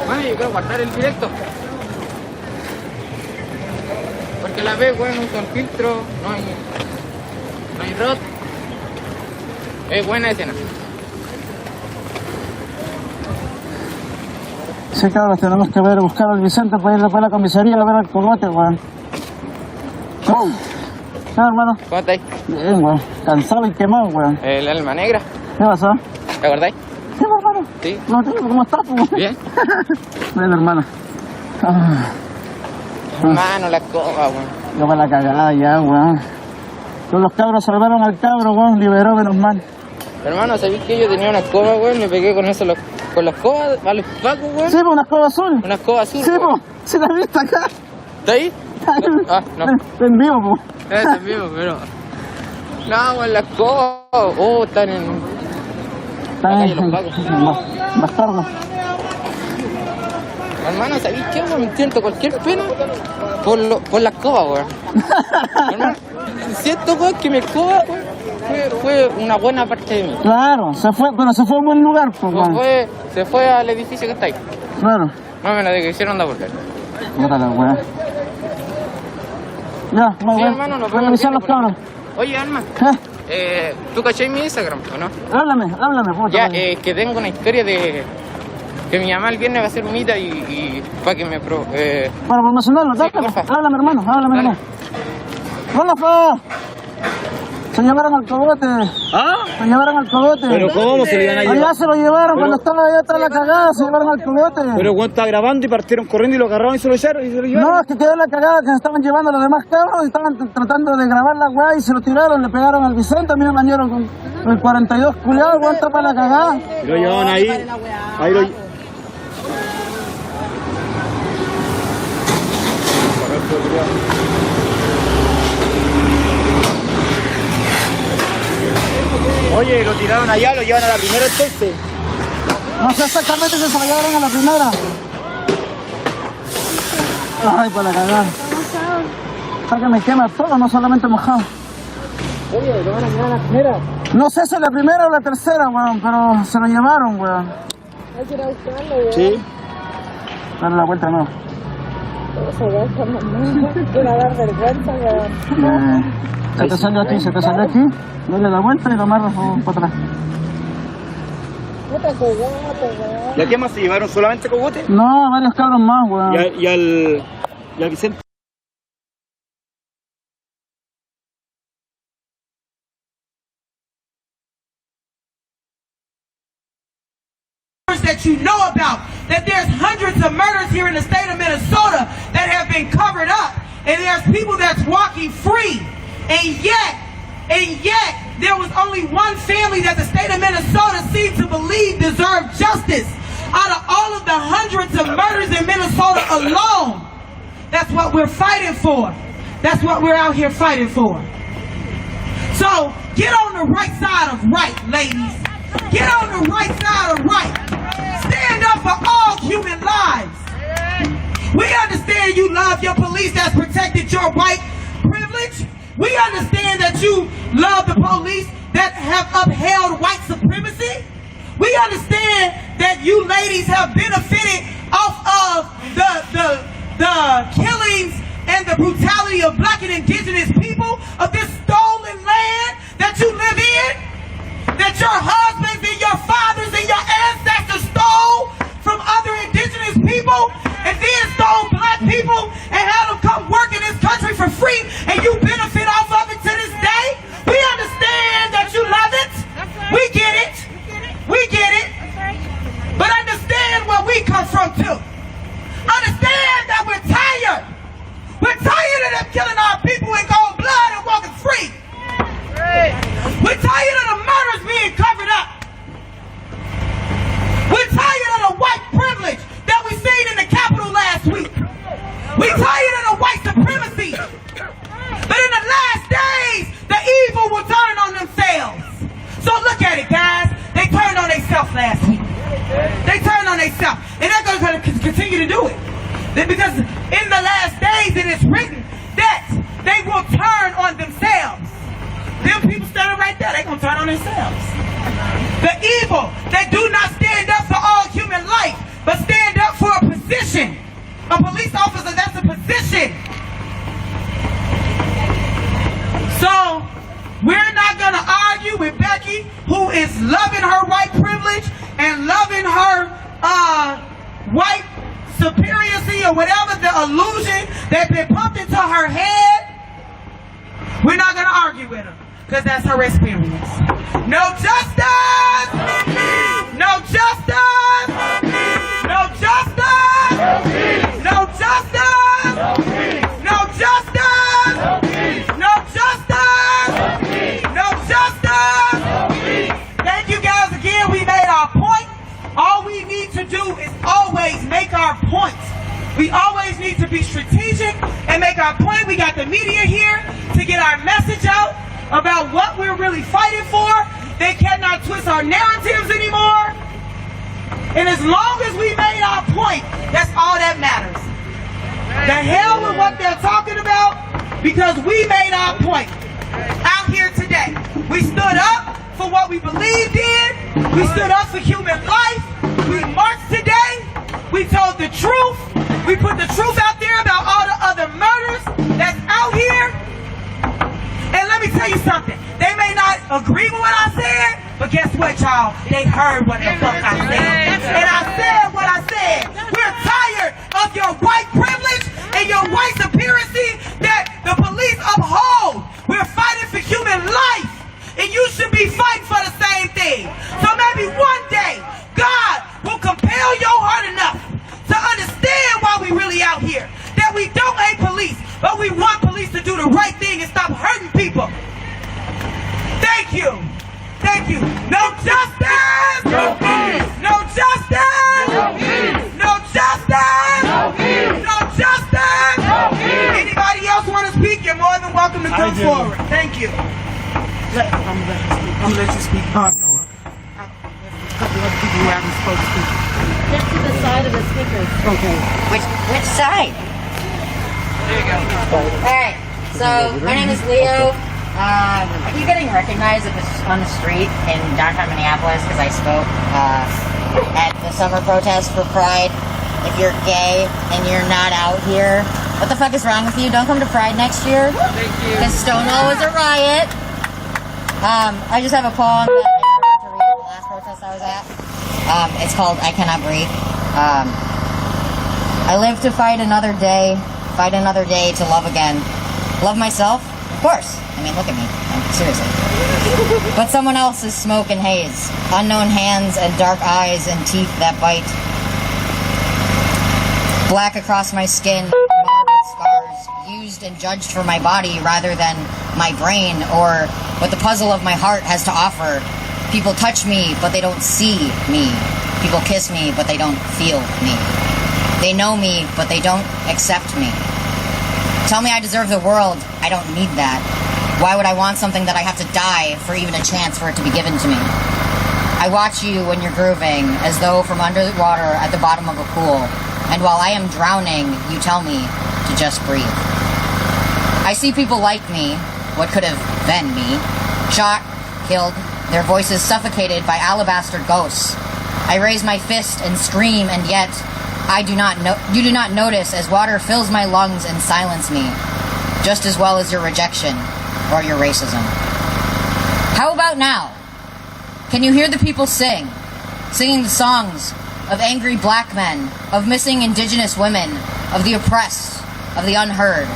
Bueno, yo quiero guardar el directo. Porque la vez, bueno, con filtro, no hay rot. Es buena escena. Sí, cabros, tenemos que buscar al Vicente para ir después a la comisaría a ver al cogote, weón. Ah, hermano. ¿Cómo estáis? Bien, weón. Cansado y quemado, weón. El alma negra. ¿Qué pasó? ¿Te acordáis? Sí, hermano. Sí. No, tío, ¿cómo estás, weón? Bien. Bueno, hermano. Hermano, la coba, weón. Yo me la cagada ya, weón. Todos los cabros salvaron al cabro, weón. Liberó, menos mal. Hermano, ¿sabéis que yo tenía una escoba, weón? Me pegué con eso, con la escoba a los pacos, weón. Sí, pues una escoba azul. Una escoba azul. Sí, pues. Sí, la viste acá. ¿Está ahí? Ah, no. En vivo, pues. Está en vivo, pero... No, weón, la escoba. Oh, están en... Están en los pacos. Bastardo. Hermano, ¿sabéis qué? Me siento cualquier pena por la escoba, weón. Hermano, siento, weón, que mi escoba, weón, fue una buena parte de mí. Claro, pero se fue a un buen lugar, pues, weón. Se fue al edificio que está ahí. Claro. No me la hicieron da volver. Puta la weá. Ya, muy Sí, bien. hermano, nos Voy a vemos avisar bien, los cabros. Oye, Alma. ¿Tú cachai mi Instagram, o no? Háblame, puta. Ya, que tengo una historia de... Que mi mamá el viernes va a hacer unita y para que me... Para promocionarlo, dale. Háblame, hermano, hermano. ¡Hola, Se llevaron al cogote. ¿Ah? Se llevaron al cogote. ¿Pero cómo se lo iban a llevar? Allá se lo llevaron, cuando estaba la cagada, se llevaron al cogote. Pero cuando estaba grabando y partieron corriendo y lo agarraron y se lo echaron. No, es que quedó la cagada que se estaban llevando a los demás cabros y estaban tratando de grabar la weá y se lo tiraron, le pegaron al Vicente, a mí me bañaron con el 42 culiado, weón, está para la cagada. Y lo llevaban ahí. Ahí lo... Oye, lo tiraron allá, lo llevan a la primera entonces. No sé exactamente si se lo llevaron a la primera. Ay, para la cagada. Para que me quema todo, no solamente mojado. Oye, ¿lo van a llevar a la primera? No sé si es la primera o la tercera, weón, pero se lo llevaron, weón. Hay que ir a buscarlo, weón. Sí. Dale la vuelta, no. Esa weón está mamá. Quiero dar vergüenza, weón. Se te salió aquí, dale la vuelta y lo amarras para atrás. Puta cogote, weón. ¿Y a qué más se llevaron? ¿Solamente cogote? No, varios cabros más, weón. ¿Y al Vicente? That you know about, that there's hundreds of murders here in the state of Minnesota that have been covered up, and there's people that's walking free, and yet there was only one family that the state of Minnesota seemed to believe deserved justice out of all of the hundreds of murders in Minnesota alone. That's what we're fighting for. That's what we're out here fighting for. So get on the right side of right, ladies. Get on the right side of right. Stand up for all human lives. We understand you love your police that's protected your white privilege. We understand that you love the police that have upheld white supremacy. We understand that you ladies have benefited off of the killings and the brutality of black and indigenous people, of this stolen land that you live in, that your husbands and your fathers and your ancestors stole from other indigenous people, and then stole black people and had them come work in this country for free, and you benefit off of it to this day. We understand that you love it. We get it. We get it. But understand where we come from too. Understand that we're tired. We're tired of them killing our people in cold blood and walking free. We're tired of the murders being covered up. We're tired of the white privilege that we seen in the Capitol last week. We're tired of the white supremacy. But in the last myself. And they're going to continue to do it. Because in the last days it is written that they will turn on themselves. Them people standing right there, they're going to turn on themselves. The evil, they do not stand up for all human life, but stand up for a position. A police officer, that's a position. So, we're not going to argue with Becky, who is loving her white privilege and loving her white superiority or whatever the illusion that's been pumped into her head. We're not going to argue with her because that's her experience. No justice! No justice! No justice! No justice! No justice! No justice! No justice! Thank you guys again. We made our point. All we need to do is always make our points. We always need to be strategic and make our point. We got the media here to get our message out about what we're really fighting for. They cannot twist our narratives anymore. And as long as we made our point, that's all that matters. The hell with what they're talking about, because we made our point out here today. We stood up for what we believed in. We stood up for human life. We marched today. We told the truth. We put the truth out there about all the other murders that's out here. And let me tell you something. They may not agree with what I said, but guess what, y'all? They heard what the fuck I said. And I said what I said. We're tired of your white privilege and your white superiority that the police uphold. We're fighting for human life. And you should be fighting for the same thing. So maybe one day, God will compel your heart enough to understand why we really out here. That we don't hate police, but we want police to do the right thing and stop hurting people. Thank you. Thank you. No justice! No peace! No justice! No peace! No justice! No peace! No justice! No peace! Anybody else want to speak? You're more than welcome to come forward. Thank you. I'm gonna let you speak. A couple other people who haven't spoken to speak. Get to the side of the speakers. Okay. Which side? There you go. Alright, so my name is Leo. Are you getting recognized on the street in downtown Minneapolis because I spoke at the summer protest for Pride? If you're gay and you're not out here, what the fuck is wrong with you? Don't come to Pride next year. Thank you. Because Stonewall was a riot. I just have a poem that I forgot to read at the last protest I was at. It's called I Cannot Breathe. I live to fight another day to love again. Love myself? Of course. I mean, look at me. Seriously. But someone else's smoke and haze. Unknown hands and dark eyes and teeth that bite. Black across my skin, marred with scars, used and judged for my body rather than my brain or what the puzzle of my heart has to offer. People touch me, but they don't see me. People kiss me, but they don't feel me. They know me, but they don't accept me. Tell me I deserve the world. I don't need that. Why would I want something that I have to die for even a chance for it to be given to me? I watch you when you're grooving, as though from under the water at the bottom of a pool. And while I am drowning, you tell me to just breathe. I see people like me, what could have been me, shot, killed, their voices suffocated by alabaster ghosts. I raise my fist and scream, and yet you do not notice as water fills my lungs and silence me, just as well as your rejection or your racism. How about now? Can you hear the people singing the songs of angry black men, of missing Indigenous women, of the oppressed, of the unheard,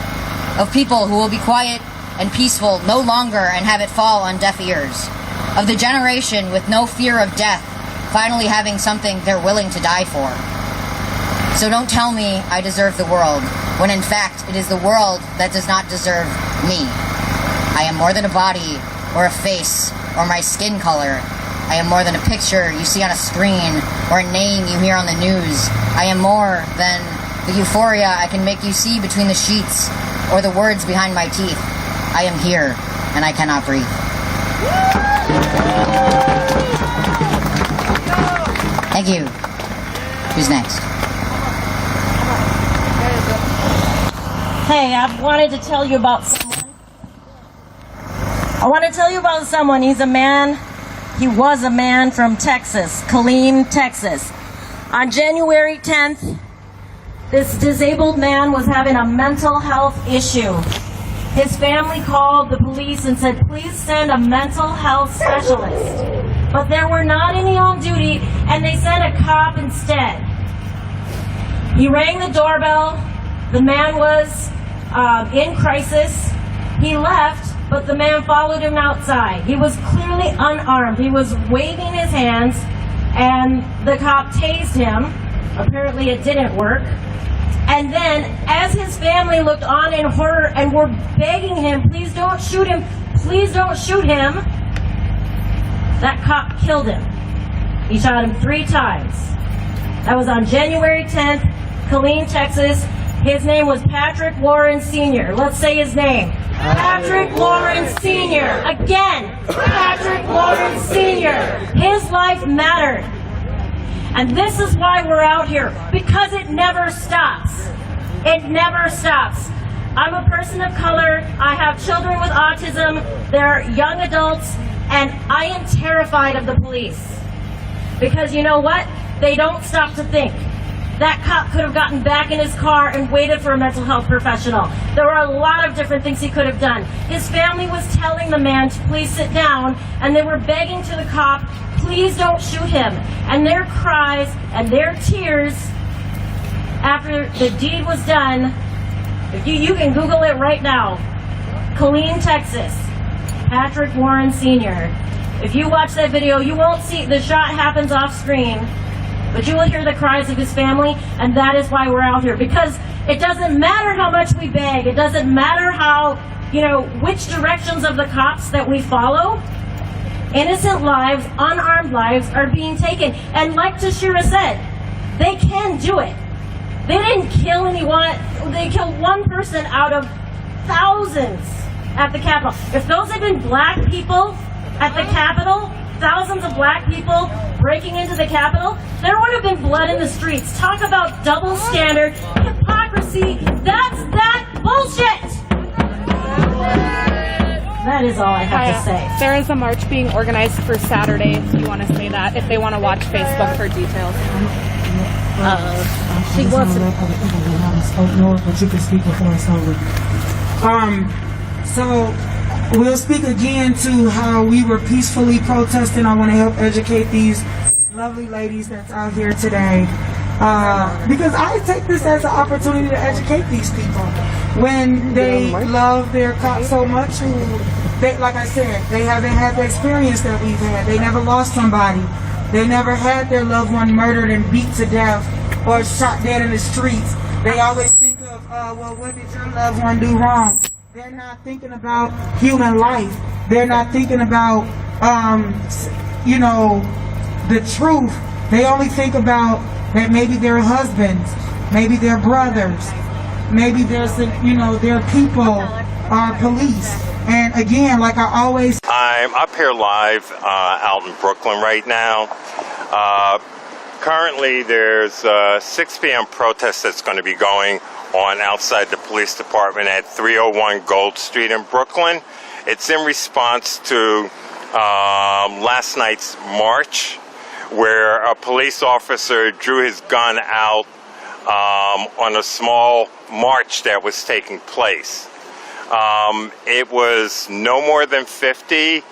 of people who will be quiet and peaceful no longer and have it fall on deaf ears, of the generation with no fear of death finally having something they're willing to die for. So don't tell me I deserve the world, when in fact it is the world that does not deserve me. I am more than a body, or a face, or my skin color. I am more than a picture you see on a screen, or a name you hear on the news. I am more than the euphoria I can make you see between the sheets, or the words behind my teeth. I am here, and I cannot breathe. Thank you. Who's next? Hey, I wanted to tell you about someone. He's a man. He was a man from Texas, Killeen, Texas. On January 10th, this disabled man was having a mental health issue. His family called the police and said, please send a mental health specialist. But there were not any on duty, and they sent a cop instead. He rang the doorbell. The man was in crisis. He left, but the man followed him outside. He was clearly unarmed. He was waving his hands, and the cop tased him. Apparently it didn't work. And then, as his family looked on in horror and were begging him, please don't shoot him, please don't shoot him, that cop killed him. He shot him 3 times. That was on January 10th, Killeen, Texas. His name was Patrick Warren Sr. Let's say his name. Patrick Warren Sr. Again, Patrick Warren Sr. His life mattered. And this is why we're out here, because it never stops. It never stops. I'm a person of color. I have children with autism. They're young adults, and I am terrified of the police. Because you know what? They don't stop to think. That cop could have gotten back in his car and waited for a mental health professional. There were a lot of different things he could have done. His family was telling the man to please sit down, and they were begging to the cop, please don't shoot him. And their cries and their tears after the deed was done, if you can Google it right now. Killeen, Texas, Patrick Warren Sr. If you watch that video, you won't see, the shot happens off screen, but you will hear the cries of his family, and that is why we're out here. Because it doesn't matter how much we beg, it doesn't matter how, which directions of the cops that we follow, innocent lives, unarmed lives are being taken. And like Tashira said, they can do it. They didn't kill anyone, they killed one person out of thousands at the Capitol. If those had been black people at the Capitol, thousands of black people breaking into the Capitol, there would have been blood in the streets. Talk about double standard, hypocrisy, that's that bullshit! That is all I have to say. There is a march being organized for Saturday, if you want to say that, if they want to watch Facebook for details. She wants to. But you can speak before it's over. So we'll speak again to how we were peacefully protesting. I want to help educate these lovely ladies that's out here today. Because I take this as an opportunity to educate these people. When they love their cops so much, like I said, they haven't had the experience that we've had. They never lost somebody. They never had their loved one murdered and beat to death or shot dead in the streets. They always think of, well, what did your loved one do wrong? They're not thinking about human life. They're not thinking about, the truth. They only think about that maybe their husbands, maybe their brothers, maybe their people are police. And again, like I always... I'm up here live out in Brooklyn right now. Currently, there's a 6 p.m. protest that's going to be going on outside the police department at 301 Gold Street in Brooklyn. It's in response to last night's march, where a police officer drew his gun out on a small march that was taking place. It was no more than 50,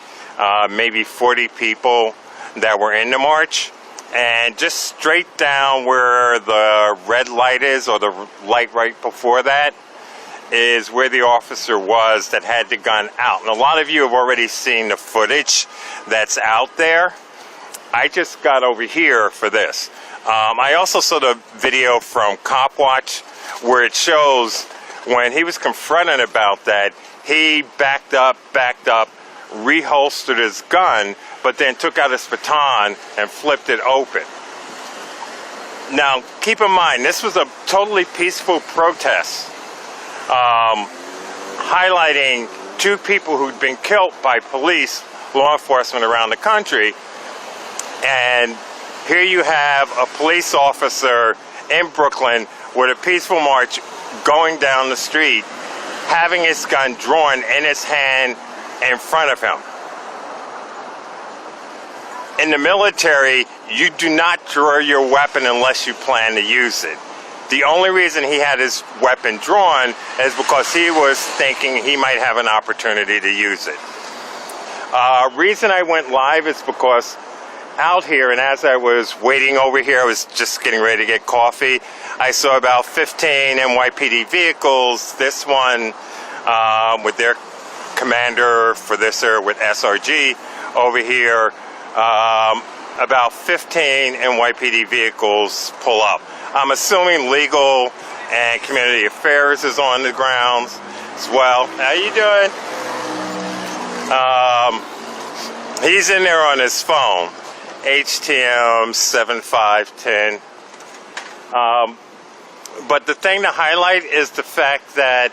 maybe 40 people that were in the march. And just straight down where the red light is, or the light right before that, is where the officer was that had the gun out. And a lot of you have already seen the footage that's out there. I just got over here for this. I also saw the video from Cop Watch where it shows when he was confronted about that, he backed up, reholstered his gun, but then took out his baton and flipped it open. Now, keep in mind, this was a totally peaceful protest, highlighting 2 people who'd been killed by police, law enforcement around the country, and Here you have a police officer in Brooklyn with a peaceful march going down the street, having his gun drawn in his hand in front of him. In the military, you do not draw your weapon unless you plan to use it. The only reason he had his weapon drawn is because he was thinking he might have an opportunity to use it. Reason I went live is because out here, and as I was waiting over here, I was just getting ready to get coffee, I saw about 15 NYPD vehicles, this one with their commander for this area with SRG over here, about 15 NYPD vehicles pull up. I'm assuming legal and community affairs is on the grounds as well. How you doing? He's in there on his phone, HTM 7510. But the thing to highlight is the fact that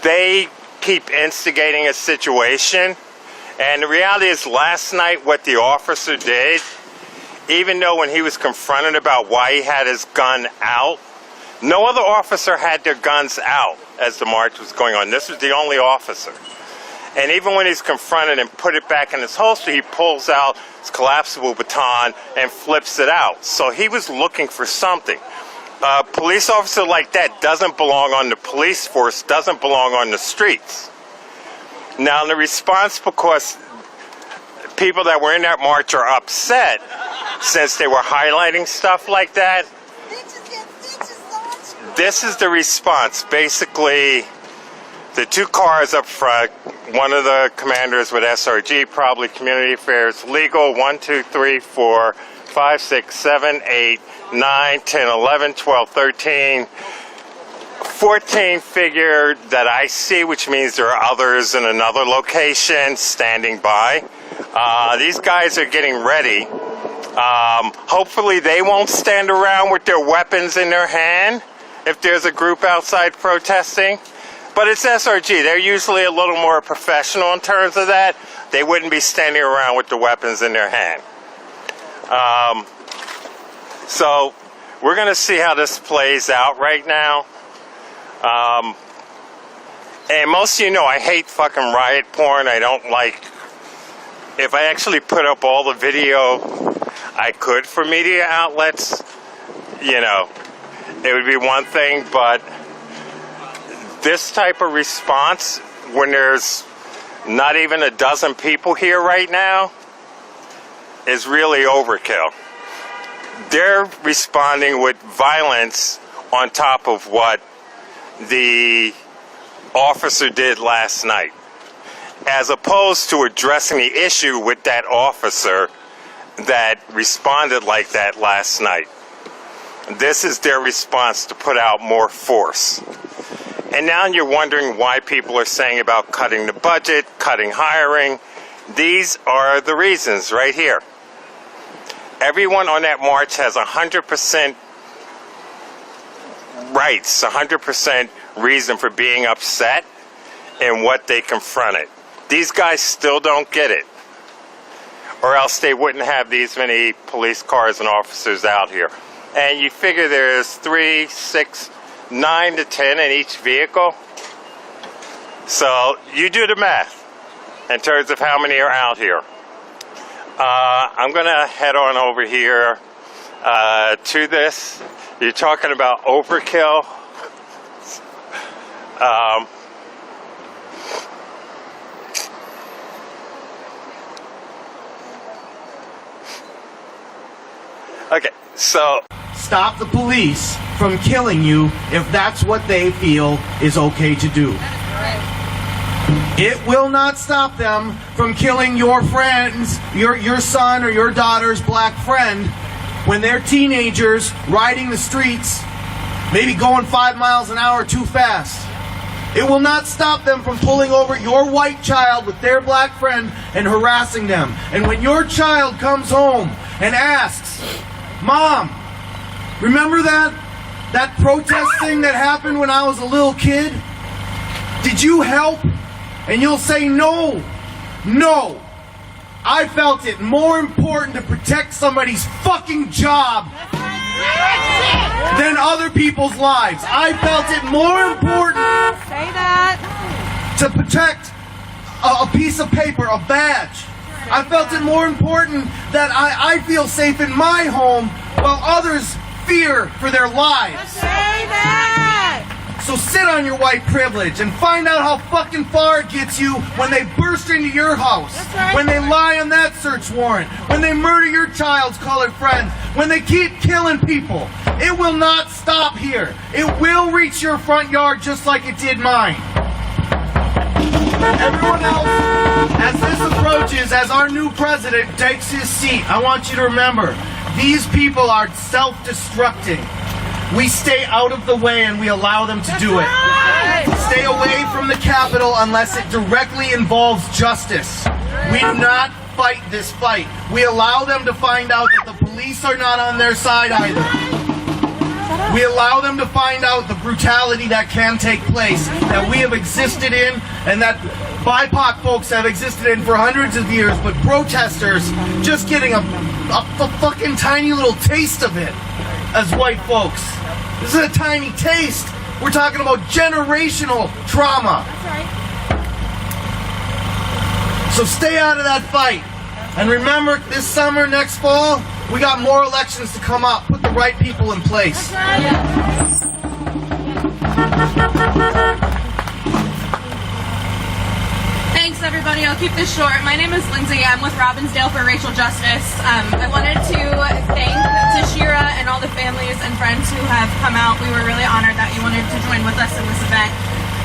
they keep instigating a situation. And the reality is last night what the officer did, even though when he was confronted about why he had his gun out, no other officer had their guns out as the march was going on. This was the only officer. And even when he's confronted and put it back in his holster, he pulls out his collapsible baton and flips it out. So he was looking for something. A police officer like that doesn't belong on the police force, doesn't belong on the streets. Now, the response, because people that were in that march are upset since they were highlighting stuff like that, this is the response. Basically, the two cars up front, one of the commanders with SRG, probably community affairs, legal, 1, 2, 3, 4, 5, 6, 7, 8, 9, 10, 11, 12, 13, 14 figure that I see, which means there are others in another location standing by. These guys are getting ready. Hopefully they won't stand around with their weapons in their hand if there's a group outside protesting. But it's SRG. They're usually a little more professional in terms of that. They wouldn't be standing around with the weapons in their hand. So we're going to see how this plays out right now. And most of you know I hate fucking riot porn. I don't like... If I actually put up all the video I could for media outlets, you know, it would be one thing, but this type of response, when there's not even a dozen people here right now, is really overkill. They're responding with violence on top of what the officer did last night, as opposed to addressing the issue with that officer that responded like that last night. This is their response to put out more force. And now you're wondering why people are saying about cutting the budget, cutting hiring. These are the reasons right here. Everyone on that march has 100% rights, 100% reason for being upset in what they confronted. These guys still don't get it, or else they wouldn't have these many police cars and officers out here. And you figure there's 3, 6, 9 to 10 in each vehicle. So you do the math in terms of how many are out here. I'm going to head on over here to this. You're talking about overkill. Okay, so... Stop the police from killing you if that's what they feel is okay to do. It will not stop them from killing your friends, your son or your daughter's black friend when they're teenagers riding the streets, maybe going 5 miles an hour too fast. It will not stop them from pulling over your white child with their black friend and harassing them. And when your child comes home and asks, Mom, remember that protest thing that happened when I was a little kid? Did you help? And you'll say, no, I felt it more important to protect somebody's fucking job than other people's lives. I felt it more important to protect a piece of paper, a badge. I felt it more important that I feel safe in my home while others fear for their lives. So sit on your white privilege and find out how fucking far it gets you when they burst into your house, when they lie on that search warrant, when they murder your child's colored friend, when they keep killing people. It will not stop here. It will reach your front yard just like it did mine. Everyone else, as this approaches, as our new president takes his seat, I want you to remember, these people are self-destructing. We stay out of the way and we allow them to do it. Stay away from the Capitol unless it directly involves justice. We do not fight this fight. We allow them to find out that the police are not on their side either. We allow them to find out the brutality that can take place, that we have existed in, and that BIPOC folks have existed in for hundreds of years, but protesters just getting a fucking tiny little taste of it as white folks. This is a tiny taste. We're talking about generational trauma. That's right. So stay out of that fight. And remember, this summer, next fall, we got more elections to come up. Put the right people in place. That's right. Thanks, everybody. I'll keep this short. My name is Lindsay. I'm with Robbinsdale for Racial Justice. I wanted to thank Tashira and all the families and friends who have come out. We were really honored that you wanted to join with us in this event.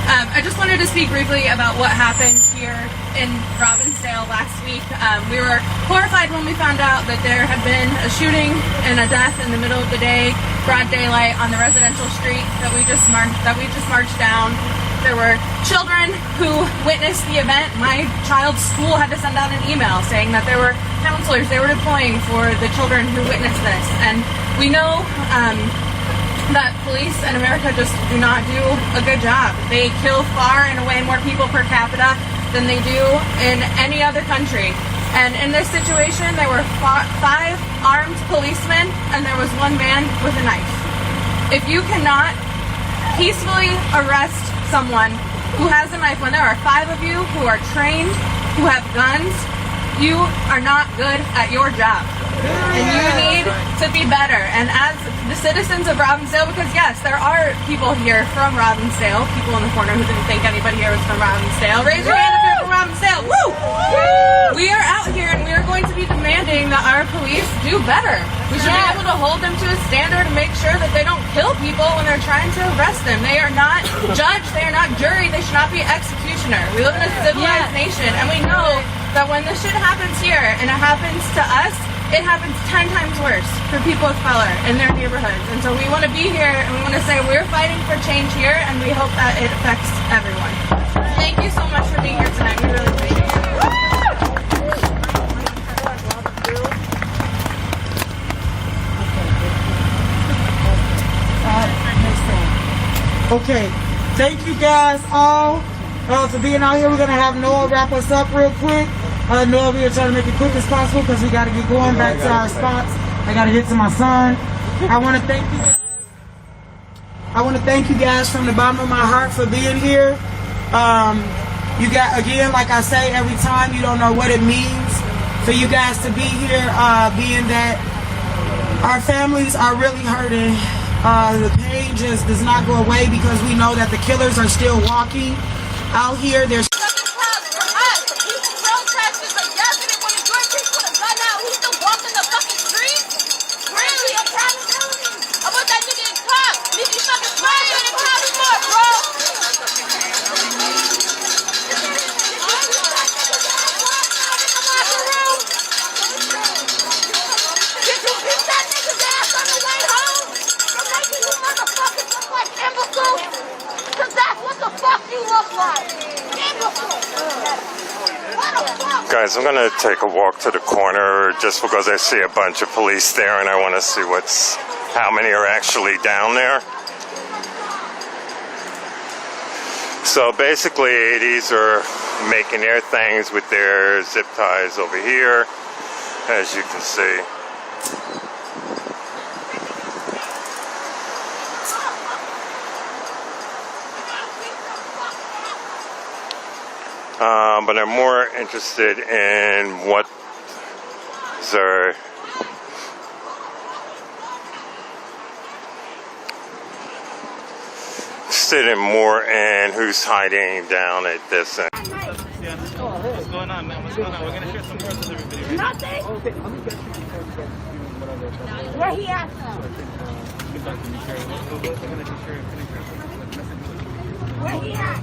I just wanted to speak briefly about what happened here in Robbinsdale last week. We were horrified when we found out that there had been a shooting and a death in the middle of the day, broad daylight, on the residential street that we just marched down. There were children who witnessed the event. My child's school had to send out an email saying that there were counselors they were deploying for the children who witnessed this. And we know that police in America just do not do a good job. They kill far and away more people per capita than they do in any other country. And in this situation, there were 5 armed policemen and there was 1 man with a knife. If you cannot peacefully arrest someone who has a knife when there are 5 of you who are trained, who have guns, you are not good at your job. And you need to be better. And as the citizens of Robbinsdale, because yes, there are people here from Robbinsdale, people in the corner who didn't think anybody here was from Robbinsdale. Raise your hand if you're from Robbinsdale. Woo! We are out here and we are going to be demanding that our police do better. We should be able to hold them to a standard and make sure that they don't kill people when they're trying to arrest them. They are not judge, they are not jury, they should not be executioner. We live in a civilized nation and we know that when this shit happens here and it happens to us, it happens 10 times worse for people of color in their neighborhoods. And so we want to be here and we want to say we're fighting for change here and we hope that it affects everyone. Thank you so much for being here tonight. We really appreciate it. Okay, thank you guys all for being out here. We're going to have Noah wrap us up real quick. Noah, we are trying to make it quick as possible because we got to get going back to our spots. I got to get to my son. I want to thank you guys. I want to thank you guys from the bottom of my heart for being here. You got, again, like I say every time, you don't know what it means for you guys to be here, being that our families are really hurting. The pain just does not go away because we know that the killers are still walking out here. There's Guys, I'm going to take a walk to the corner just because I see a bunch of police there and I want to see how many are actually down there. So basically, these are making their things with their zip ties over here, as you can see. But I'm more interested in what they're interested in more in who's hiding down at this end. What's going on, man? What's going on? We're gonna share some words with everybody. Nothing. Where he at? Where he at?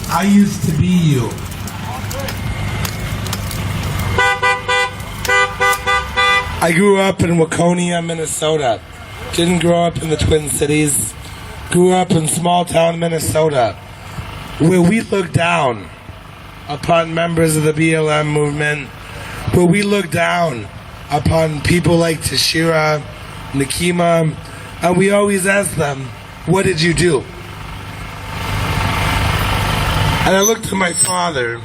I used to be you. I grew up in Waconia, Minnesota. Didn't grow up in the Twin Cities. Grew up in small town Minnesota, where we look down upon members of the BLM movement, where we look down upon people like Tashira, Nakima, and we always ask them, what did you do? And I looked at my father,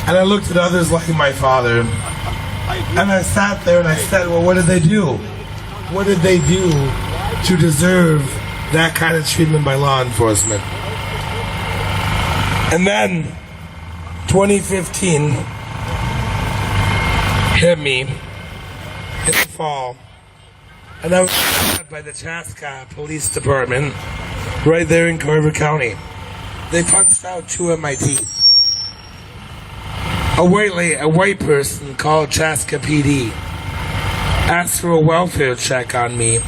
and I looked at others like my father, and I sat there and I said, well, what did they do? What did they do to deserve that kind of treatment by law enforcement? And then 2015 hit me in the fall, and I was shot by the Chaska Police Department right there in Carver County. They punched out 2 of my teeth. A white person called Chaska PD asked for a welfare check on me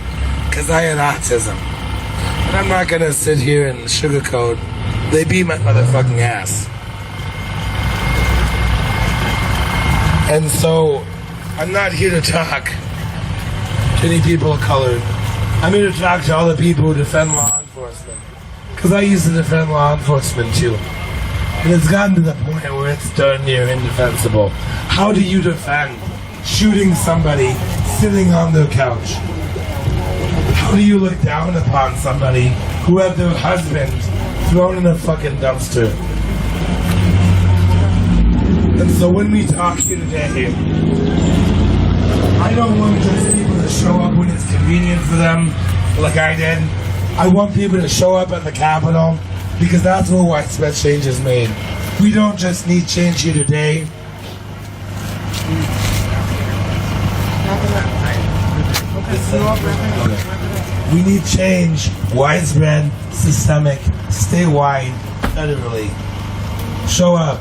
because I had autism. And I'm not going to sit here and sugarcoat. They beat my motherfucking ass. And so, I'm not here to talk to any people of color. I'm here to talk to all the people who defend law enforcement. Because I used to defend law enforcement too. And it's gotten to the point where it's darn near indefensible. How do you defend shooting somebody sitting on their couch? How do you look down upon somebody who had their husband thrown in a fucking dumpster? And so when we talk here today, I don't want just people to show up when it's convenient for them, like I did. I want people to show up at the Capitol because that's where widespread change is made. We don't just need change here today. We need change, widespread, systemic, statewide, federally. Show up.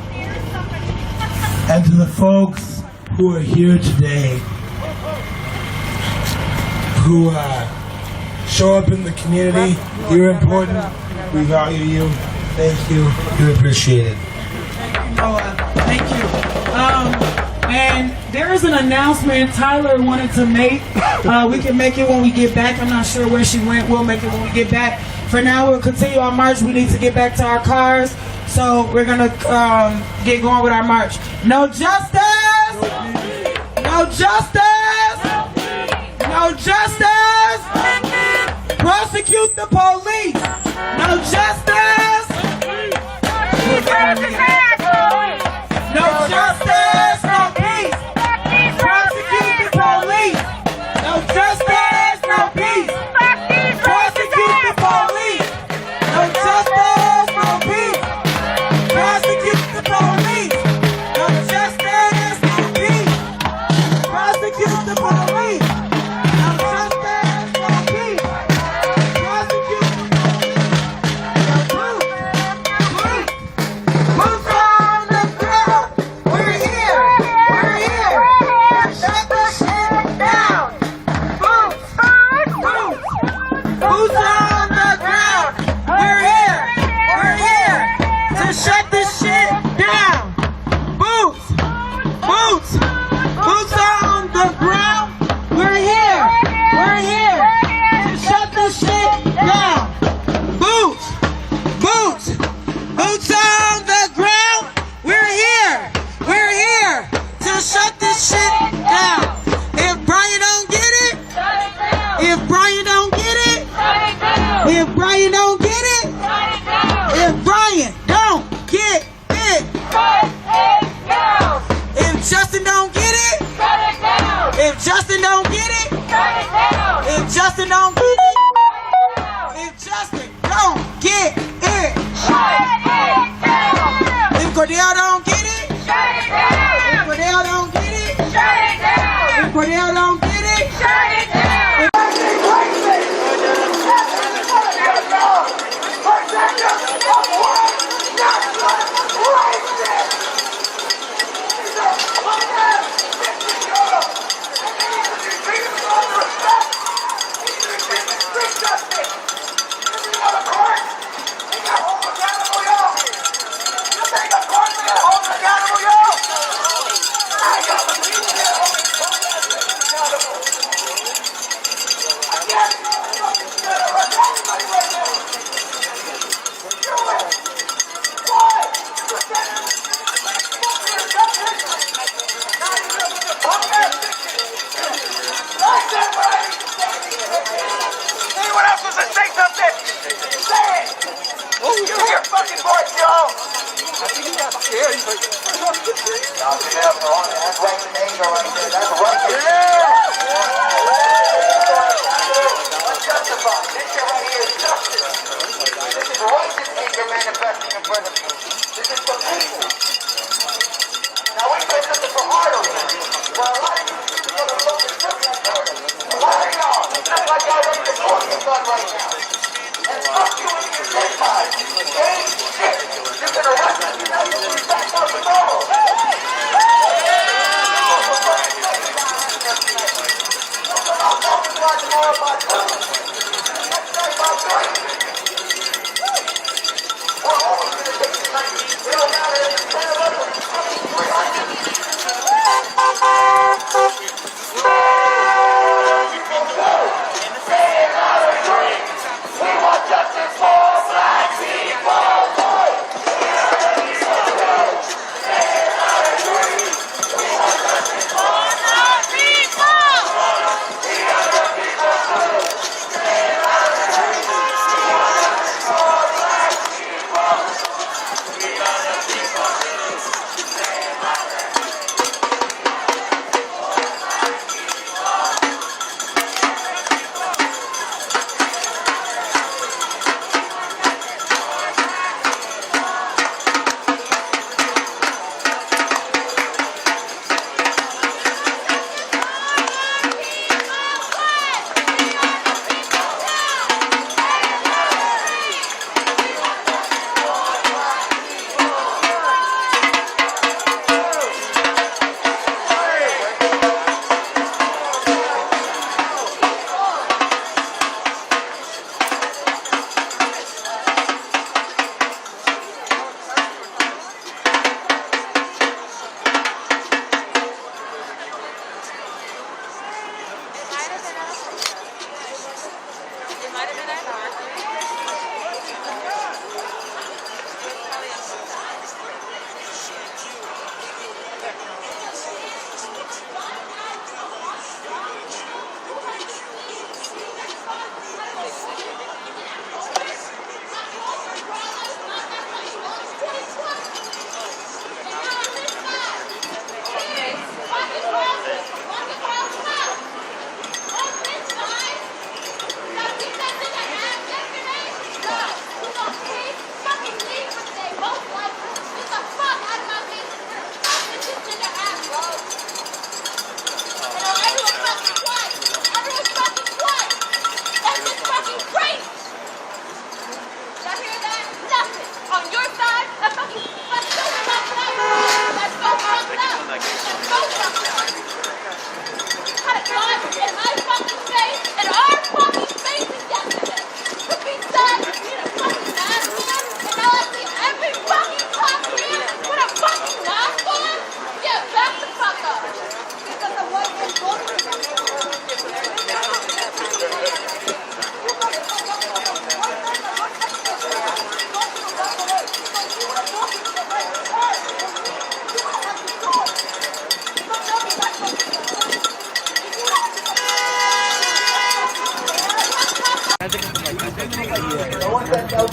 And to the folks who are here today, who show up in the community, you're important, we value you, thank you, you're appreciated. Thank you. And there is an announcement Tyler wanted to make. We can make it when we get back. I'm not sure where she went. We'll make it when we get back. For now, we'll continue our march. We need to get back to our cars. So we're going to get going with our march. No justice! No justice! No justice! Prosecute the police! No justice! No justice! No peace! Prosecute the police! No justice! No peace! Prosecute the police! No justice! No peace! Prosecute the police! No justice! No peace! Prosecute the police! No justice! No peace! Prosecute the police! If Brian don't get it, shut it down. If Justin don't get it, shut it down. If Justin don't get it, shut it down. If Justin don't get it, shut it down. If Justin don't get it, shut it down. If Cordell don't get it, shut it down. If Cordell don't get it, shut it down. If Cordell don't get it, shut it down. Anyone else wants to say something? Say it! Use your fucking voice, yo! I think he got scared. He's like, that's right anger right there. That's right there. Unjustified. This shit right here is justice. This is righteous anger manifesting in front of you. This is the people. Now we say something for heart over here. Well, a lot of you motherfuckers took that word. A lot of y'all. That's like y'all ready to force your gun right now. And fuck you and your dead body. Ain't shit. You're gonna arrest us. You're not gonna be back on the road.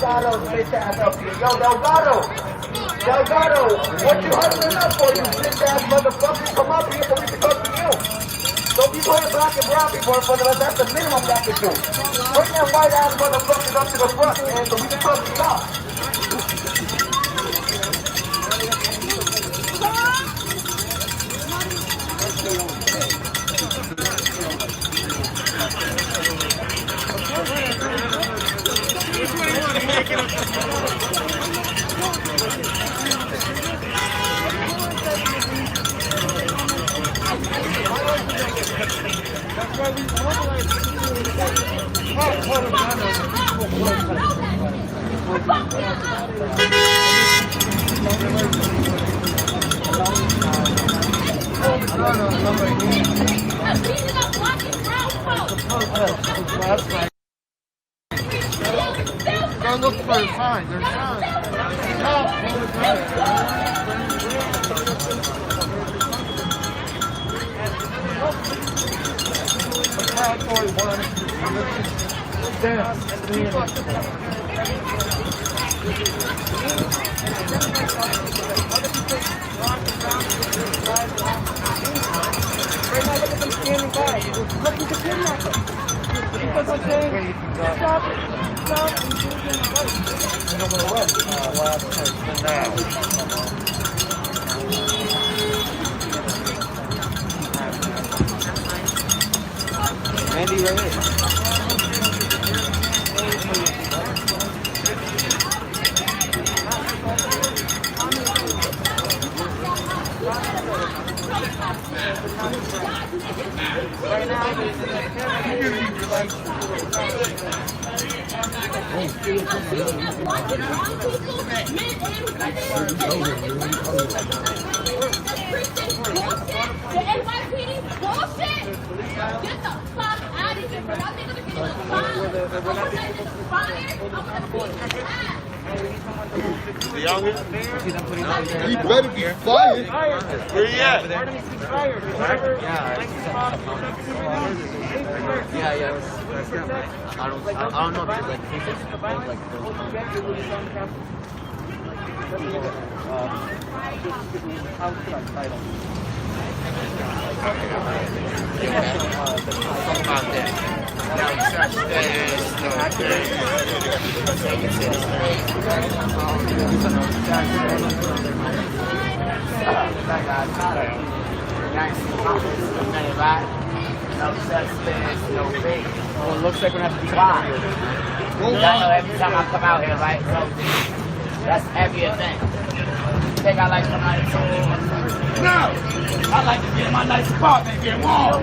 Delgado's bitch ass up here. Yo, Delgado, what you hustling up for, you bitch ass motherfucker? Come up here so we can talk to you. Don't be playing black and brown people in front of us. That's the minimum y'all can do. Bring that white ass motherfuckers up to the front, man, so we can talk to y'all. That's why we mobilize Go look for the signs. There's signs. Andy right here. Get the fuck out of here, bro. Y'all niggas are getting fired. I'm gonna say this is fired. I'm gonna beat his ass. He better be fired. Where he at? Yeah. I don't know if it's like No suspects, no fake. Well, it looks like we're gonna have to be quiet. I know every time I come out here, right? So that's every event. You think I like somebody to No! I like to be in my nice apartment getting warm.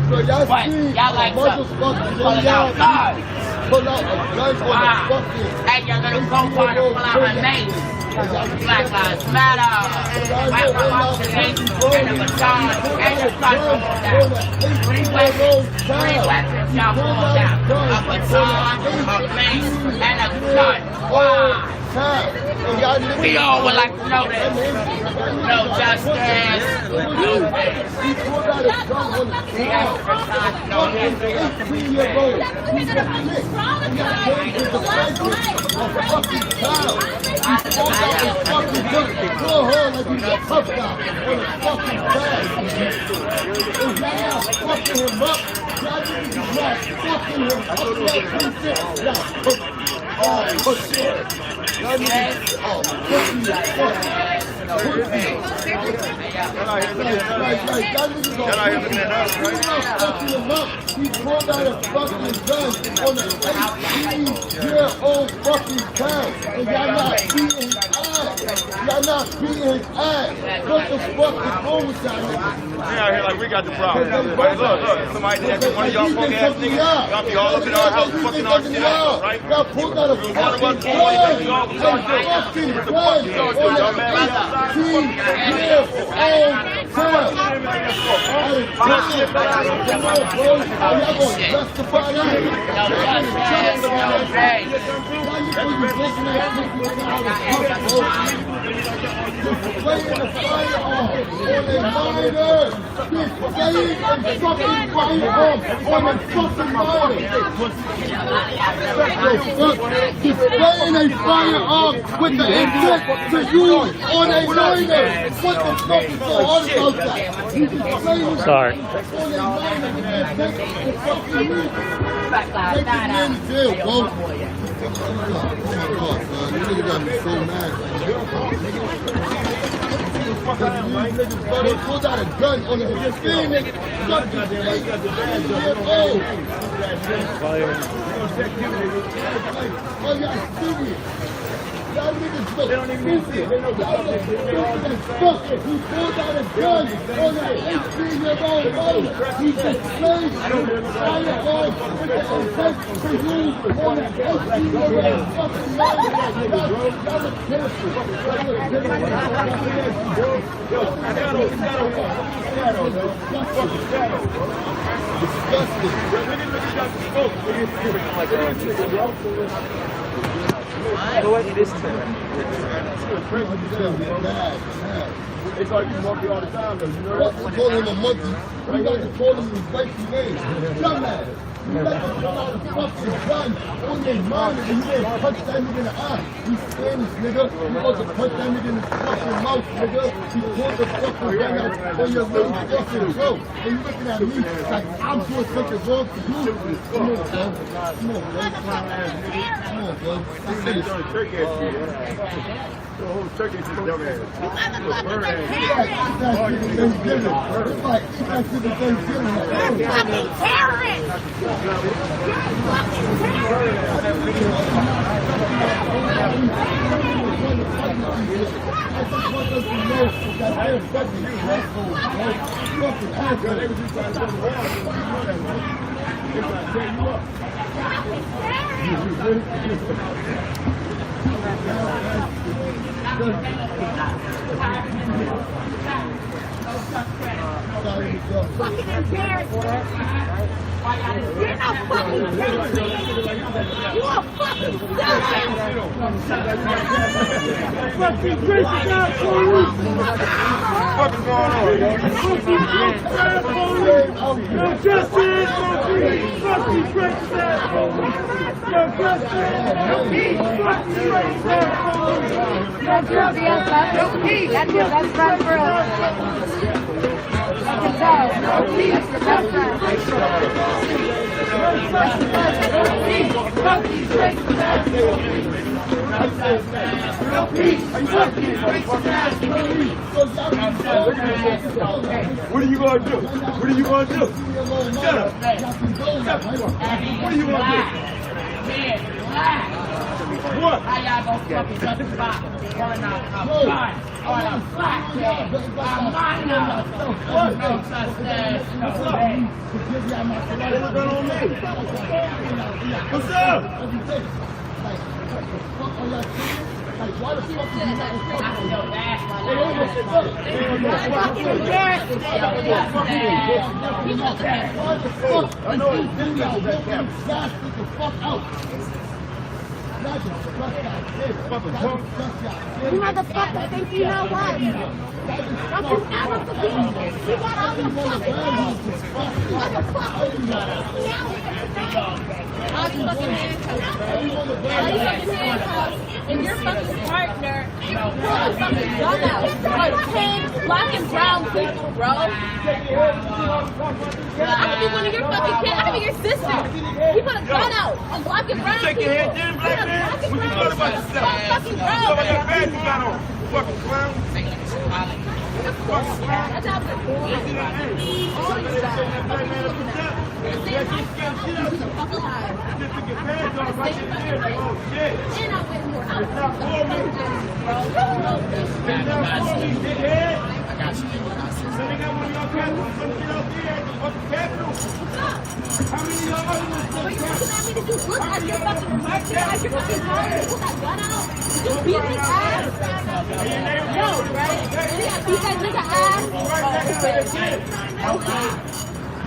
So y'all see y'all like pulling out guns. Pull out a gun for the fucking. Hey, your little co-partner pull out her mace. Black Lives Matter. White revolution and the baton and the gun pulled down. Three weapons y'all pulled down. A baton, a mace, and a gun. Why? We all would like to know this. No justice, no peace. He pulled out a gun on the No history. He got paid to defend a fucking child. He pulled out a fucking gun. Go home like he's a tough guy on a fucking bag. And y'all not fucking him up. Y'all niggas is not fucking him up. Oh, shit. Y'all niggas, pussy as fuck. He pulled out a fucking gun on an 18-year-old fucking child, and y'all not beating his ass. Y'all not beating his ass. What the fuck is wrong with y'all niggas? We out here like we got the problem. Right, look, somebody that one of y'all punk ass niggas, y'all be all up in our house fucking our shit up, right? Y'all pulled out a fucking gun on an 18-year-old child. Y'all gonna justify that? Displaying a firearm with the intent to use on a minor. What the fuck is so hard about that? He's displaying Sorry. on a minor with the intent to fucking use. Take this man to jail, bro. Oh my God, man. You niggas got me so mad. They pulled out a gun on his skin, nigga. Oh, y'all serious? Y'all niggas look stupid. Y'all look stupid as fuck. He pulled out a gun on that 18-year-old boy. He displayed his firearm with the intent to use on that 18-year-old fucking man. Y'all look pitiful. It's like you monkey all the time, though. You know what? We call him a monkey. We got to call him his rightful name. Dumbass. You got to put out a fucking gun on their mind and you didn't punch that nigga in the eye. You Spanish, nigga. You also punch that nigga in the fucking mouth, nigga. You pulled the fucking gun out on your little fucking throat. And you looking at me like I'm doing something wrong to you. Come on, bro. Come on, bro. Come on, bro. The whole turkey is dumb ass. Bird ass. Fucking embarrassing. You're not fucking embarrassing. You are fucking dumbass. Fucking Christian out for you. What's going on? No justice, no peace. Fucking Christian out for you. No justice, no peace. Fucking Christian out for you. No justice, no peace. That's right for us. I can tell. No peace. That's right. What are you gonna do? What are you gonna do? Shut up. What are you gonna do? What? How y'all gonna fucking justify calling out a black man? I'm not no such thing. What's up? You motherfucker think you know what? Don't you ever forget. You got all your fucking hands. Motherfucker. All you fucking handcuffs. And your fucking partner pull a fucking gun out. Like 10 black and brown people, bro. I could be one of your fucking kids. I could be your sister. You put a gun out on black and brown people. Shake your head, then, black man. What you thought about yourself? Fucking What about that bag you got on? Fucking clown. That's how we're born.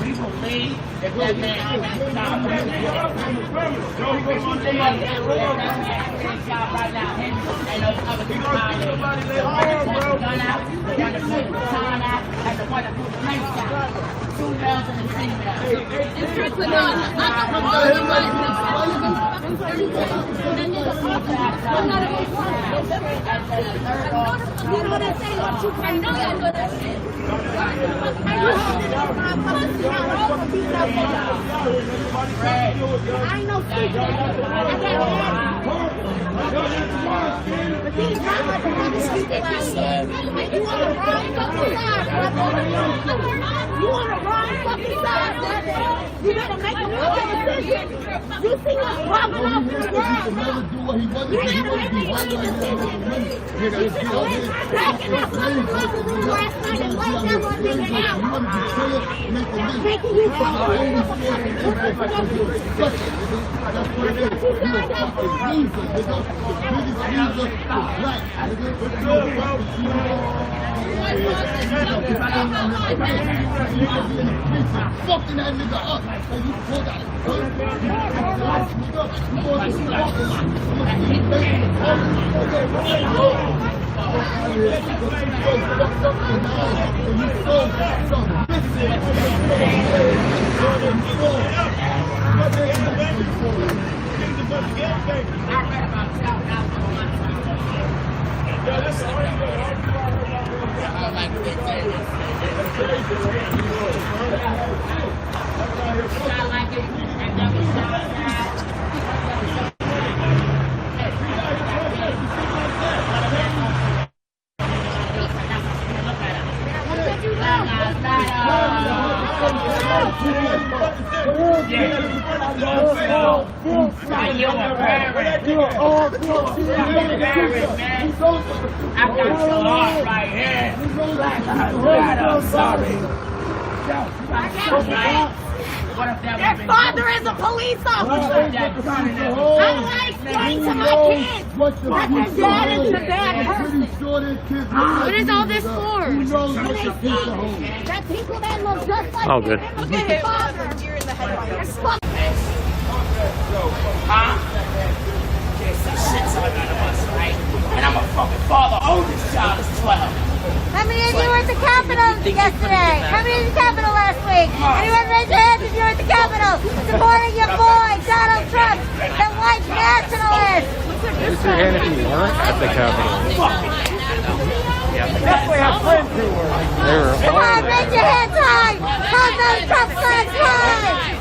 We will leave if that man can't stop right now. Right now, him and those other two colleagues. The one that pulled the gun out, the one that pulled the baton out, and the one that pulled the mace out. Two males and a female. I know secret. But these not like the other people out here. You on the wrong fucking side, brother. You on the wrong fucking side, brother. You gotta make a fucking decision. You see what's wrong with us in the world, bro. You gotta make a fucking decision. You see the way cracking up on the club last night and wiped that one nigga out. That's making you go. Fucking that nigga up. And you pulled out. Their father is a police officer. How do I explain to my kids what their dad is a bad person? What is all this for? And they see that people that look just like Oh, good. look at his father. You're in the headlights. And I'm a fucking father. Oldest child is 12. How many of you were at the Capitol yesterday? How many at the Capitol last week? Anyone raise your hands if you were at the Capitol supporting your boy, Donald Trump, the white nationalist? Raise your hand if you weren't at the Capitol. Definitely have friends who were. They were Come on, raise your hands high. Hold those Trump flags high.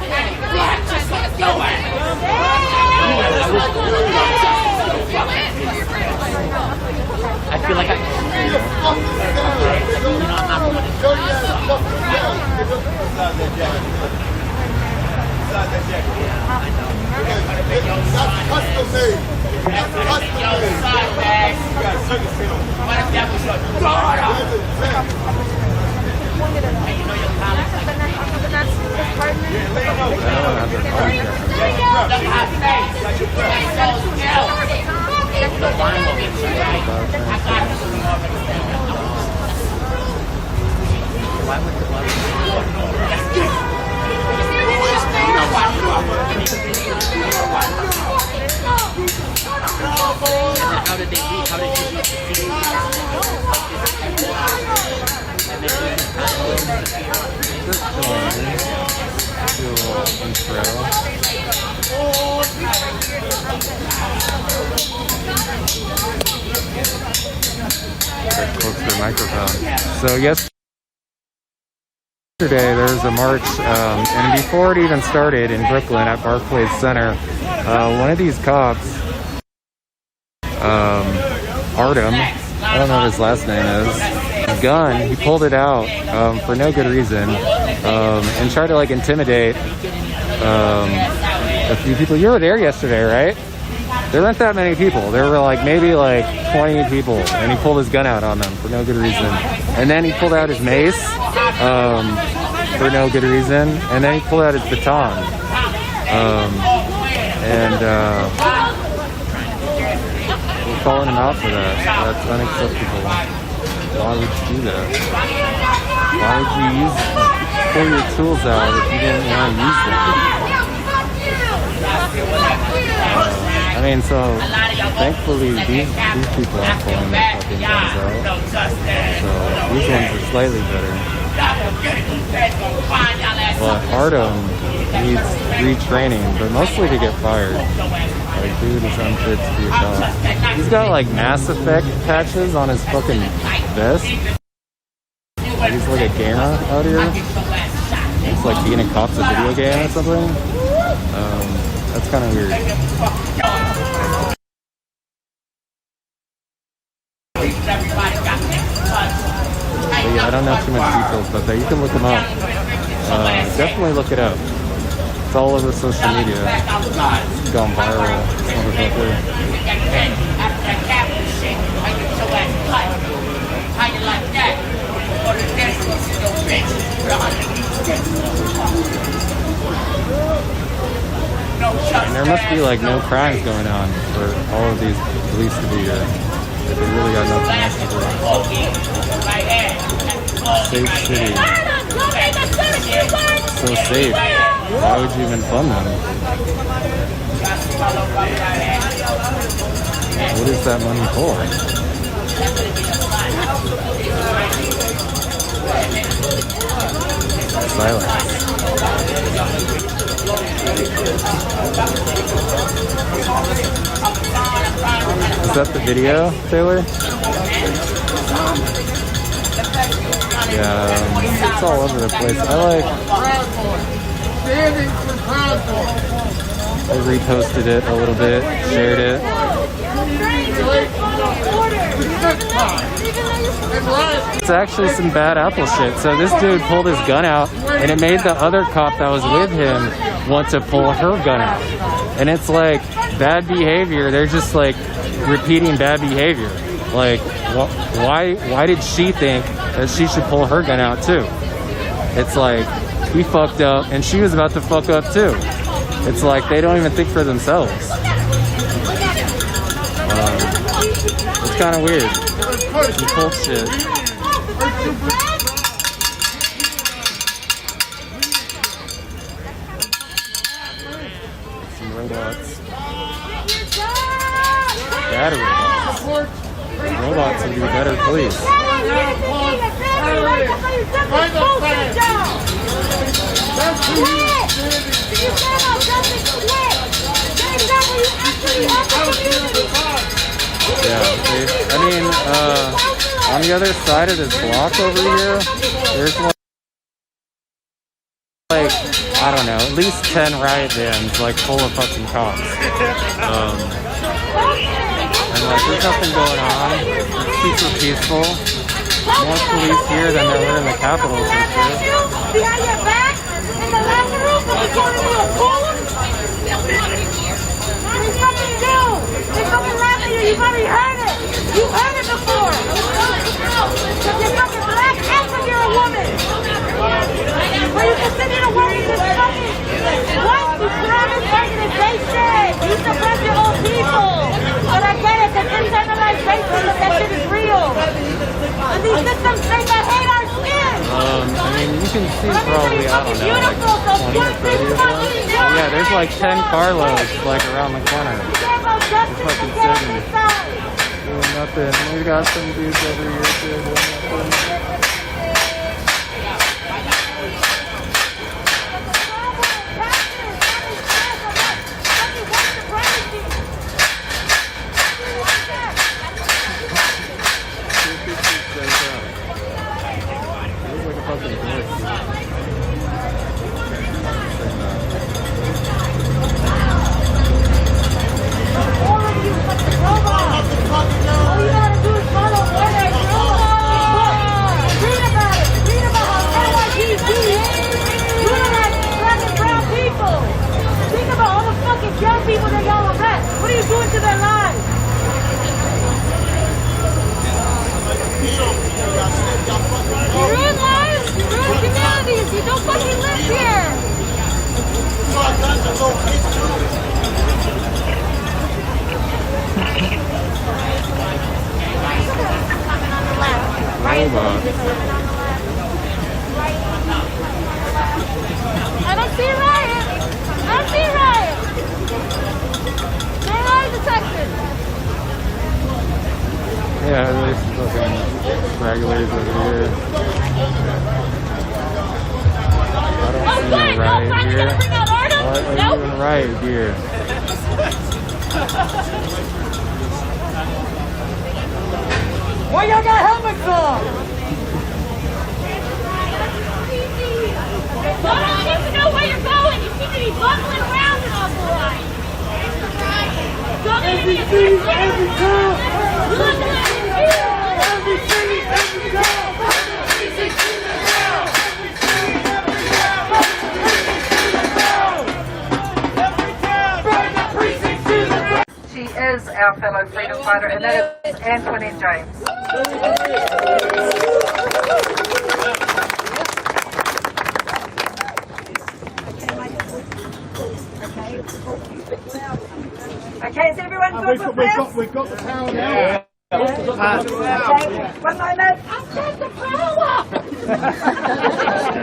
I feel like I'm How did they eat? How did you eat? Close to the microphone. So yesterday there was a march, and before it even started in Brooklyn at Barclays Center, one of these cops, Artem, I don't know what his last name is, his gun, he pulled it out for no good reason, and tried to like intimidate a few people. You were there yesterday, right? There weren't that many people. There were like maybe like 20 people, and he pulled his gun out on them for no good reason. And then he pulled out his mace for no good reason, and then he pulled out his baton. We're calling him out for that. That's unacceptable. why would you do that? Why would you pull your tools out if you didn't want to use them? I mean, so thankfully these people aren't pulling their fucking guns out. So these ones are slightly better. But Artem needs retraining, but mostly to get fired. Like, dude is unfit to be a cop. He's got like Mass Effect patches on his fucking vest. He's like a gamer out here. It's like being a cop's a video game or something. That's kind of weird. But yeah, I don't know too much details about that. You can look them up. Definitely look it up. It's all over social media. It's gone viral. This motherfucker. And there must be like no crimes going on for all of these police to be here. If they really got nothing else to do. Safe city. So safe. Why would you even fund them? What is that money for? Silence. Is that the video, Taylor? Yeah, it's all over the place. I reposted it a little bit, shared it. It's actually some bad apple shit. So this dude pulled his gun out, and it made the other cop that was with him want to pull her gun out. And it's like bad behavior. They're just like repeating bad behavior. Like, why did she think that she should pull her gun out too? It's like, he fucked up, and she was about to fuck up too. It's like they don't even think for themselves. It's kind of weird. Some cult shit. Some robots. Bad robots. Robots would be better police. Yeah, I mean, on the other side of this block over here, there's like, I don't know, at least 10 riot vans, like, full of fucking cops. And like, there's nothing going on. It's super peaceful. More police here than there were in the Capitol, for sure. Behind your back, in the locker room, when you go into a pool. There's nothing to do. They're fucking laughing at you. You've already heard it. You've heard it before. Because you're fucking black and because you're a woman. But you continue to work in this fucking white supremacist organization. You suppress your own people. But I get it. It's internalized racism. That shit is real. And these systems make that hate our skin. I mean, you can see probably, I don't know, like 20 or 30 of them. Yeah, there's like 10 carloads, like, around the corner. It's fucking sitting. Doing nothing. We got some dudes over here, too, doing nothing. robot. I don't see a riot. I don't see a riot. No riot detected. Yeah, there's fucking regulators over here. I don't see a riot here. What are you doing riot here? Why y'all got helmets on? I don't even know where you're going. You seem to be bumbling around in all the light. Every city, every town. Every city, every town. She is our fellow freedom fighter, and that is Antoinette James. Okay, is everyone good with this? We've got the power now. Okay, one moment. I've got the power!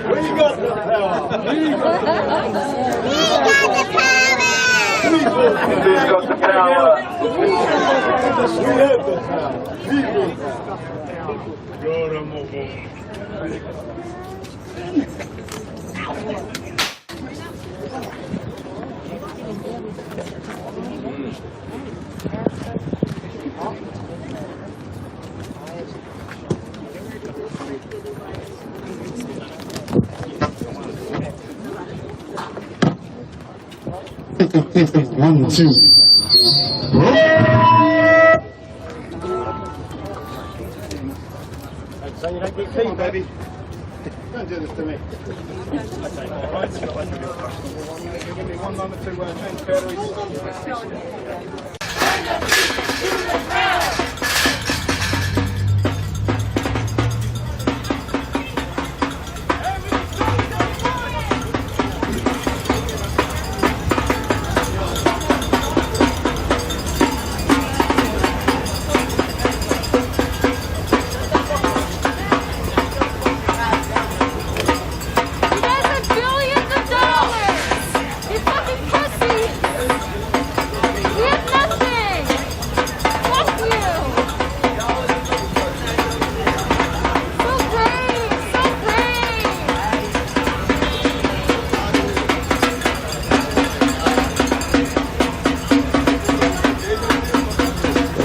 We got the power! We got the power! We got the power! We have the power! People! God, I'm over. One, two. So you don't get tea, baby. Don't do this to me. Give me 1 moment to change batteries.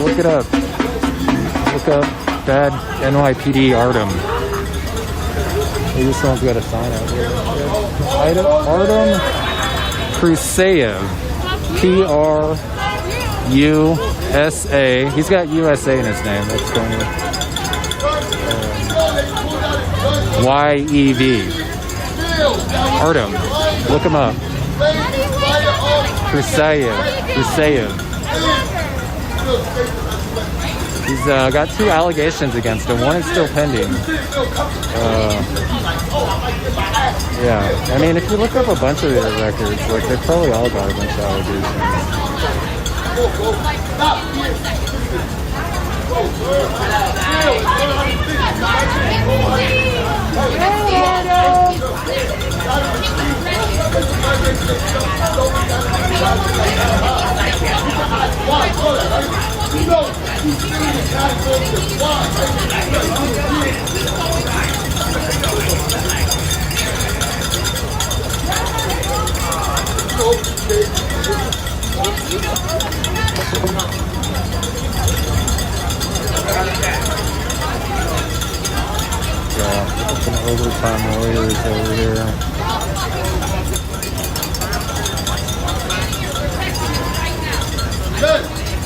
Look it up. Look up bad NYPD Artem. Maybe someone's got a sign out here. Artem Kruseyev. P-R-U-S-A. He's got USA in his name. That's funny. Y-E-V. Artem. Look him up. Kruseyev. He's got 2 allegations against him. One is still pending. Yeah, I mean, if you look up a bunch of their records, like, they've probably all got a bunch of allegations. Yeah, some overtime lawyers over here.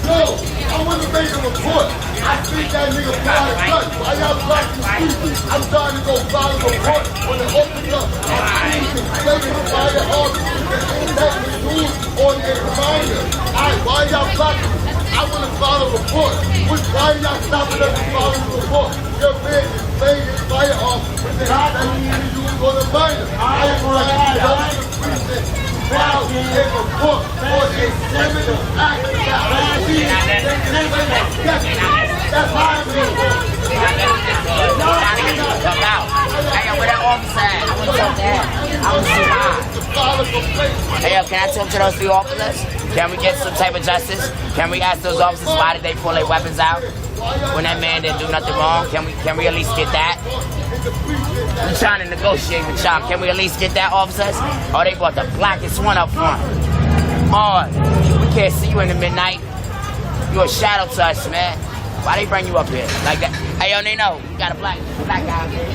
No, I want to make a report. I think that nigga fly a gun. Why y'all blocking the street? I'm trying to go file a report when they open up. I'm taking the fire off and that news on a reminder. Alright, why y'all blocking? I want to file a report. Why y'all stopping us from filing a report? Your man is playing his fire off with the hot that he used on the minor. I am going to go to the precinct. Now a report for a criminal act that that's how Hey, yo, can I talk to those 3 officers? Can we get some type of justice? Can we ask those officers why did they pull their weapons out when that man didn't do nothing wrong? Can we at least get that? I'm trying to negotiate with y'all. Can we at least get that, officers? Oh, they brought the blackest one up front. Oh, we can't see you in the midnight. You a shadow to us, man. Why they bring you up here like that? Hey, yo, Nino, you got a black guy up here.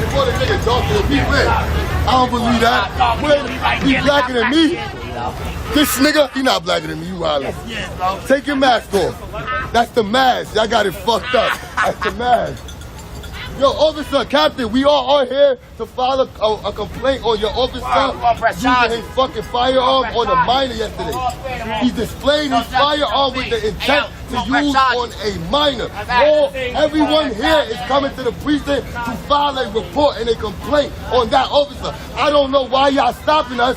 Before the nigga talk to the people, I don't believe that. He blacker than me. This nigga, he not blacker than me. You wildin'. Take your mask off. That's the mask. Y'all got it fucked up. That's the mask. Yo, officer, captain, we all are here to file a complaint on your officer using his fucking firearm on a minor yesterday. He displayed his firearm with the intent to use on a minor. Everyone here is coming to the precinct to file a report and a complaint on that officer. I don't know why y'all stopping us,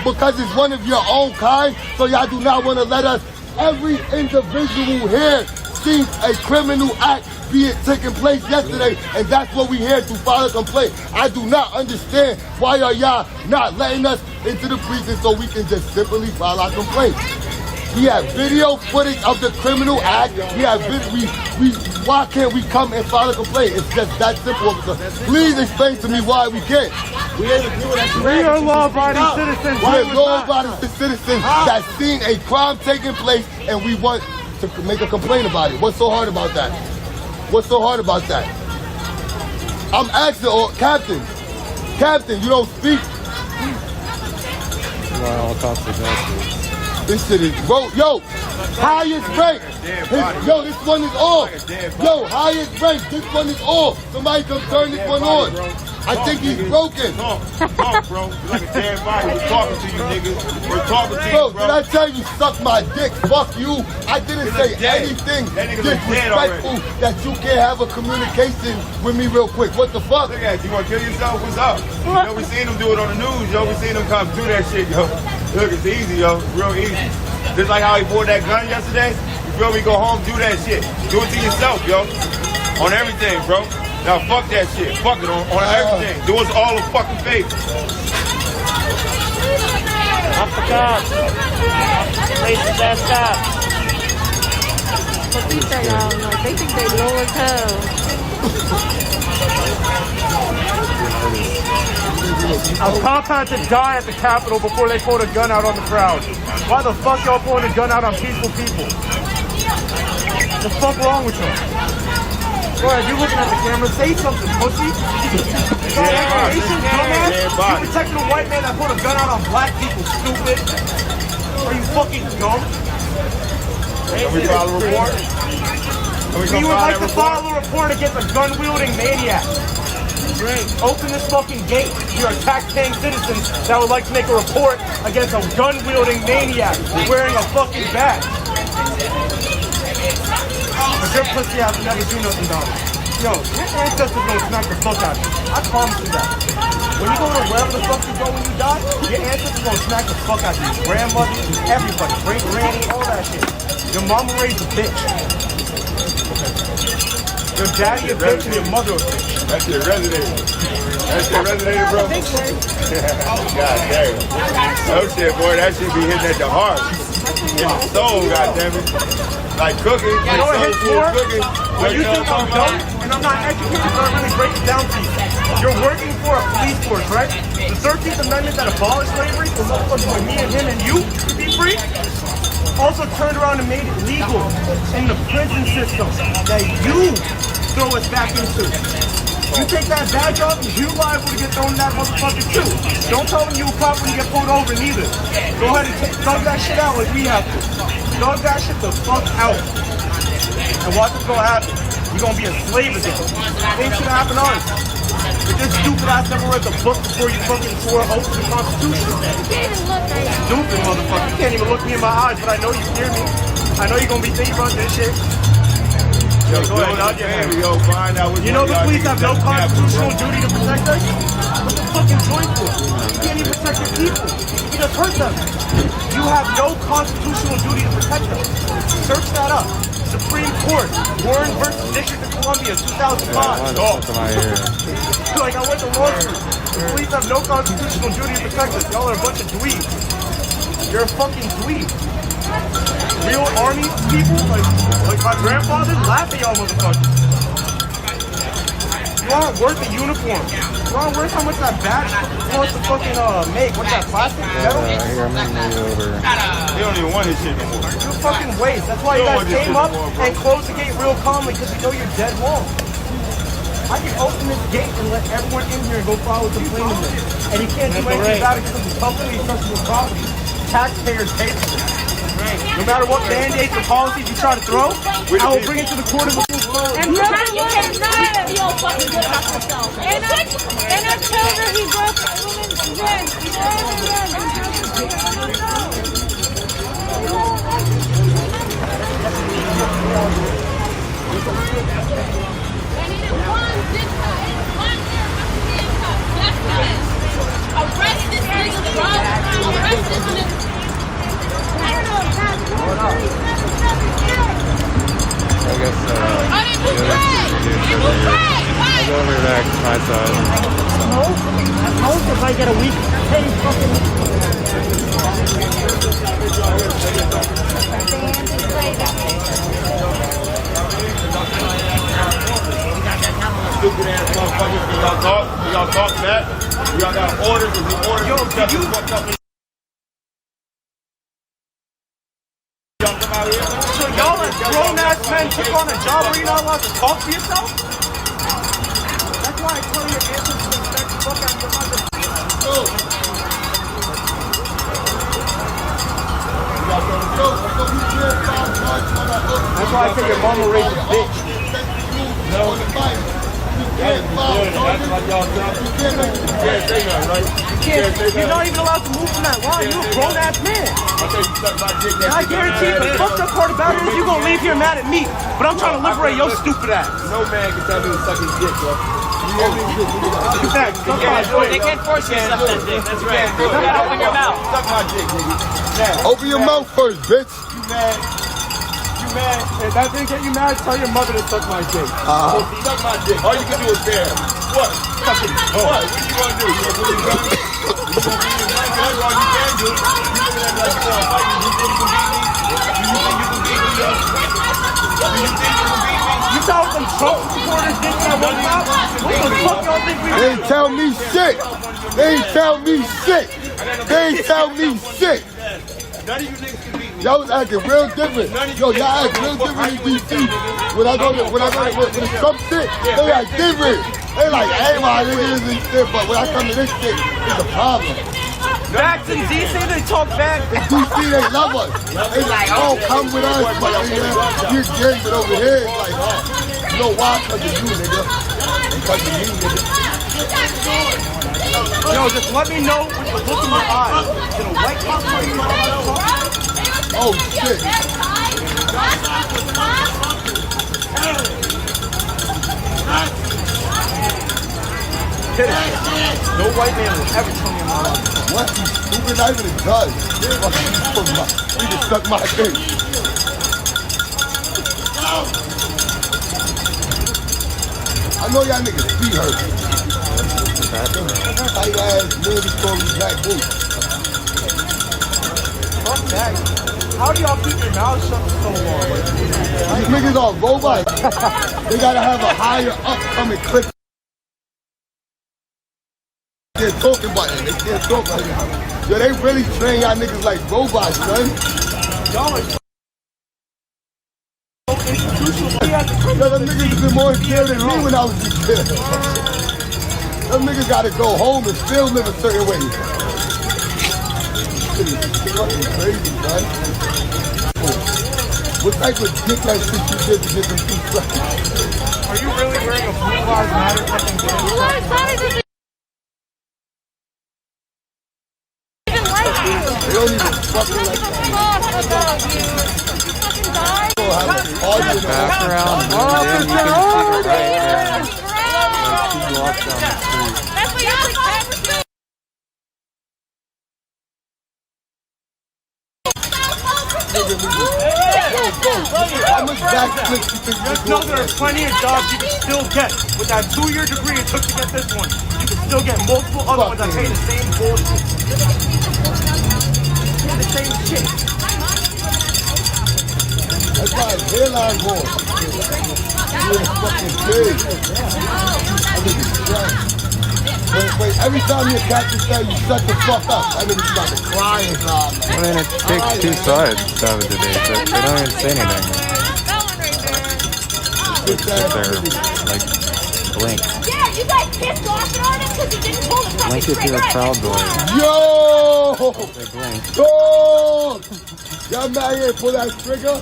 because it's one of your own kind, so y'all do not want to let us. Every individual here sees a criminal act taking place yesterday, and that's what we here to file a complaint. I do not understand why are y'all not letting us into the precinct so we can just simply file our complaint. We have video footage of the criminal act. We have why can't we come and file a complaint? It's just that simple, officer. Please explain to me why we can't. We are law-abiding citizens. We're law-abiding citizens that's seen a crime taking place, and we want to make a complaint about it. What's so hard about that? What's so hard about that? I'm asking, Captain, you don't speak. Well, cost of justice. This shit is, bro, yo, highest rank. Yo, this one is off. Yo, highest rank, this one is off. Somebody come turn this one on. I think he's broken. Talk, bro. You're like a dead body. We're talking to you, niggas. We're talking to you, bro. Did I tell you suck my dick? Fuck you. I didn't say anything disrespectful that you can't have a communication with me real quick. What the fuck? Look at you. You want to kill yourself? What's up? Yo, we seen them do it on the news, yo. We seen them come do that shit, yo. Look, it's easy, yo. It's real easy. Just like how he bought that gun yesterday. You feel me? Go home, do that shit. Do it to yourself, yo. On everything, bro. Now fuck that shit. Fuck it on everything. Do us all a fucking favor. Up the cops. Place the best up. What they say, they think they lower town. A cop had to die at the Capitol before they pulled a gun out on the crowd. Why the fuck y'all pulling a gun out on peaceful people? What the fuck wrong with y'all? Go ahead, you're looking at the camera. Say something, pussy. You protecting a white man that pulled a gun out on black people, stupid. Are you fucking dumb? Can we file a report? We would like to file a report against a gun-wielding maniac. Great. Open this fucking gate. We are tax-paying citizens that would like to make a report against a gun-wielding maniac wearing a fucking badge. But your pussy ass never do nothing about it. Yo, your ancestors gonna smack the fuck out of you. I promise you that. When you go to wherever the fuck you go when you die, your ancestors gonna smack the fuck out of you. Grandmother, everybody, great granny, all that shit. Your mama raised a bitch. Your daddy a bitch and your mother a bitch. That shit resonated. That shit resonated, bro. God damn. Oh shit, boy, that shit be hitting at the heart. In the soul, goddammit. Like cooking. You know what hits more? When you think I'm dumb and I'm not educated, so I really break it down to you. You're working for a police force, right? The 13th Amendment that abolished slavery for motherfuckers like me and him and you to be free also turned around and made it legal in the prison system that you throw us back into. You take that badge off and you're liable to get thrown in that motherfucker too. Don't tell them you a cop when you get pulled over neither. Go ahead and thug that shit out like we have to. Thug that shit the fuck out. And watch what's gonna happen. You're gonna be a slave again. Ain't shit happen on us. But this stupid ass never read the book before you fucking swore oath to the Constitution. Stupid motherfucker. You can't even look me in my eyes, but I know you hear me. I know you're gonna be thinking about this shit. Yo, go ahead, nod your hand. Yo, find out what you know the police have no constitutional duty to protect us? What's the fucking joint for? You can't even protect your people. You just hurt them. You have no constitutional duty to protect them. Search that up. Supreme Court, Warren versus District of Columbia, 2005. Like, I went to law school. The police have no constitutional duty to protect us. Y'all are a bunch of dweebs. You're a fucking dweeb. Real army people, like my grandfather, laugh at y'all motherfuckers. You aren't worth a uniform. You aren't worth how much that badge wants to fucking make. What's that, plastic? Metal? Here, I'm gonna move over. They don't even want this shit no more. You're a fucking waste. That's why you guys came up and closed the gate real calmly, because you know you're dead wrong. I can open this gate and let everyone in here and go file a complaint in this. And you can't do anything about it because it's publicly accessible property. Taxpayers pay for this. No matter what mandates or policies you try to throw, I will bring it to the court of approval. And you cannot feel fucking good about yourself. And I told her he broke a woman's rent. Arrest this nigga, bro. Arrest this nigga. I guess, I'll go over back to my side. Most if I get a week, hey, fucking. Stupid ass motherfuckers. Y'all talk back. Y'all got orders. If you orders, y'all fucked up. So y'all as grown-ass men took on a job where you're not allowed to talk to yourself? That's why I tell you your answers to respect the fuck out of your mother. That's why I say your mama raised a bitch. No. You're not even allowed to move from that line. You're a grown-ass man. And I guarantee you, the fucked up part about it is you're going to leave here mad at me. But I'm trying to liberate your stupid ass. No man can tell me to suck his dick, bro. They can't force you to suck that dick. That's right. You gotta open your mouth. Suck my dick, nigga. Open your mouth first, bitch. You mad? You mad? If that didn't get you mad, tell your mother to suck my dick. Suck my dick. All you can do is bear. What? Fucking what? What you gonna do? You gonna put your gun? You gonna put your gun? That's all you can do. You looking at me like you wanna fight me. You think you can beat me? Do you think you can beat me, yo? Do you think you can beat me? You saw what some Trump supporters did to that one cop? What the fuck y'all think we They ain't tell me shit. They ain't tell me shit. They ain't tell me shit. None of you niggas can beat me. Y'all was acting real different. Yo, y'all act real different in DC. When I go to the Trump shit, they act different. They like, hey, my niggas and shit, but when I come to this shit, it's a problem. Facts in DC, they talk back. In DC, they love us. They like, oh, come with us, but you're gay, but over here, it's like, oh, you know why? Because of you, nigga. Because of you, nigga. Yo, just let me know with the look in your eyes. Did a white cop tell you not allowed to talk? Oh, shit. No white man will ever tell me I'm not allowed to talk. What? Stupid, not even a judge. He just suck my dick. I know y'all niggas feet hurt. Tight ass, movie black boots. Fuck that. How do y'all keep your mouths shut for so long? These niggas are robots. They gotta have a higher upcoming clip. They're talking about it. They can't talk like that. Yo, they really train y'all niggas like robots, son. Y'all are so institutional. Yo, them niggas been more scared than me when I was a kid. Them niggas gotta go home and still live a certain way. This is fucking crazy, son. What type of dick ass shit you did to get them two seconds? Are you really wearing a Blue Lives Matter fucking band? They don't even fucking like that. Back around, and then you can see it right there. There's 2 blocks down the street. That's what you're like. Yo, How much backflips you think Just know there are plenty of jobs you can still get. With that 2-year degree it took to get this one, you can still get multiple other ones that pay the same bullshit. The same shit. That's why his hairline going. You're a fucking pig. Wait, every time you catch yourself, you shut the fuck up. I mean, you got to cry and cry. I mean, it takes two sides to have a debate, but they don't even say anything. They're like, blink. Yeah, you guys pissed off at Artist because he didn't pull the fucking Blink if you're a Proud Boy. Yo! They blink. Dog! Y'all mad here pull that trigger?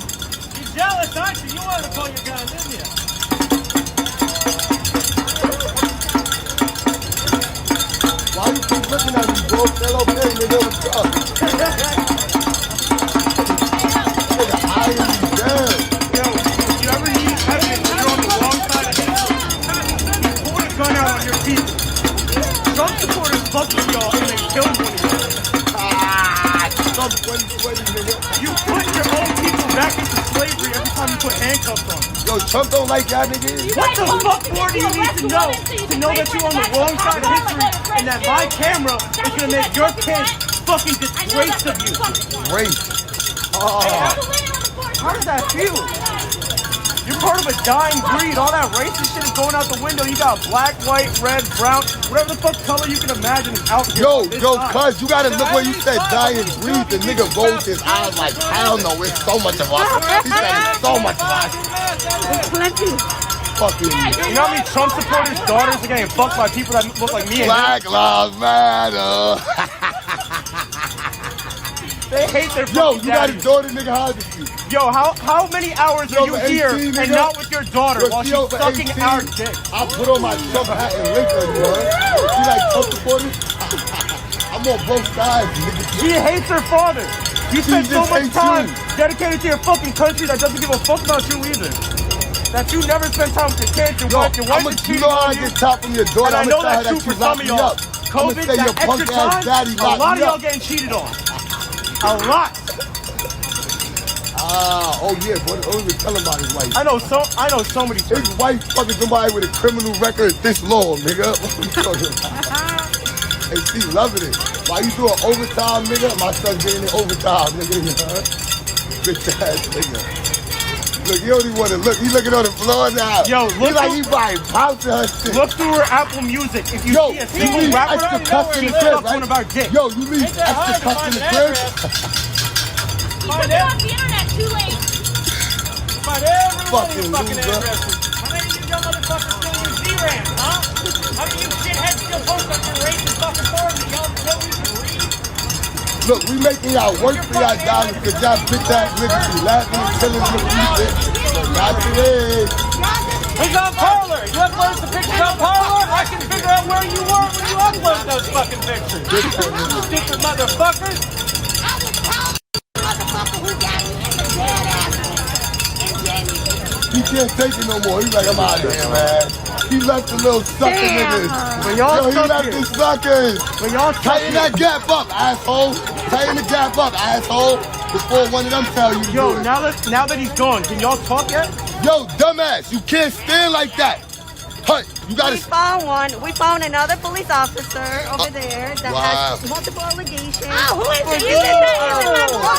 You're jealous, aren't you? You wanted to pull your gun, didn't you? Why you keep looking at me, bro? Tell okay, nigga, what's up? Nigga, I am dead. Yo, if you ever need evidence you're on the wrong side of history, you pull a gun out on your people. Trump supporters fuck with y'all and they kill one of you. Trump 2020, nigga. You put your own people back into slavery every time you put handcuffs on them. Yo, Trump don't like y'all niggas. What the fuck more do you need to know that you're on the wrong side of history and that my camera is gonna make your kids fucking disgraced of you? Great. How does that feel? You're part of a dying breed. All that racist shit is going out the window. You got black, white, red, brown, whatever the fuck color you can imagine is out here. Yo, cuz, you gotta look when you said dying breed. The nigga rolled his eyes like, hell no, it's so much of us. He said it's so much of us. Fucking. You know how many Trump supporters' daughters are getting fucked by people that look like me and Black Lives Matter. They hate their Yo, fucking you got a daddies. daughter, nigga, how old is she? Yo, how many hours are you 18, here nigga. and not with your daughter Yo, while she she's over sucking 18. our dick? I put on my Trump hat and link on you, huh? You like Trump supporters? I'm on both sides, nigga. She hates her father. You spend so just much hates time you. dedicated to your fucking country that doesn't give a fuck about you either. That you never spend time with your kids, your wife is You cheating know how on I you. get top from your daughter. And I I'm know gonna tell her that's true that you for some locked of me y'all. up. I'm COVID, gonna say your that punk extra ass time, daddy a locked lot me of y'all up. getting cheated on. A lot. Oh yeah, but I was telling about his wife. I know so many. His wife fucking somebody with a criminal record this long, nigga. What you talking about? And she loving it. Why you doing overtime, nigga? My son's getting it overtime, nigga. Bitch ass nigga. Look, he don't even want to look. He looking on the floor now. Yo, he like he buying pouncing her shit. Look through her Apple Music. If you see a single leave rapper, extra cuss in she the crib, fucks one of our dicks. Yo, you leave extra cuss in the crib? You took it off the internet too late. Fucking loser. How many of you young motherfuckers still use DRAM, huh? How many of you shitheads still post up your racist fucking forums and y'all know you can read? Look, we making y'all work for y'all dollars because y'all bitch ass niggas be laughing and killing the music. Not today. Who's on Parler? You upload the pictures on Parler? I can figure out where you were when you upload those fucking pictures. Stupid motherfuckers. He can't take it no more. He's like, I'm out of here, man. He left the little sucker niggas. Yo, he left the suckers. Tighten that gap up, asshole. Tighten the gap up, asshole. Before one of them tell you. Yo, now that he's gone, can y'all talk yet? Yo, dumbass, you can't stand like that. Hey, you gotta. We found one. We found another police officer over there that has multiple allegations. Oh, who is it? for Is it being, my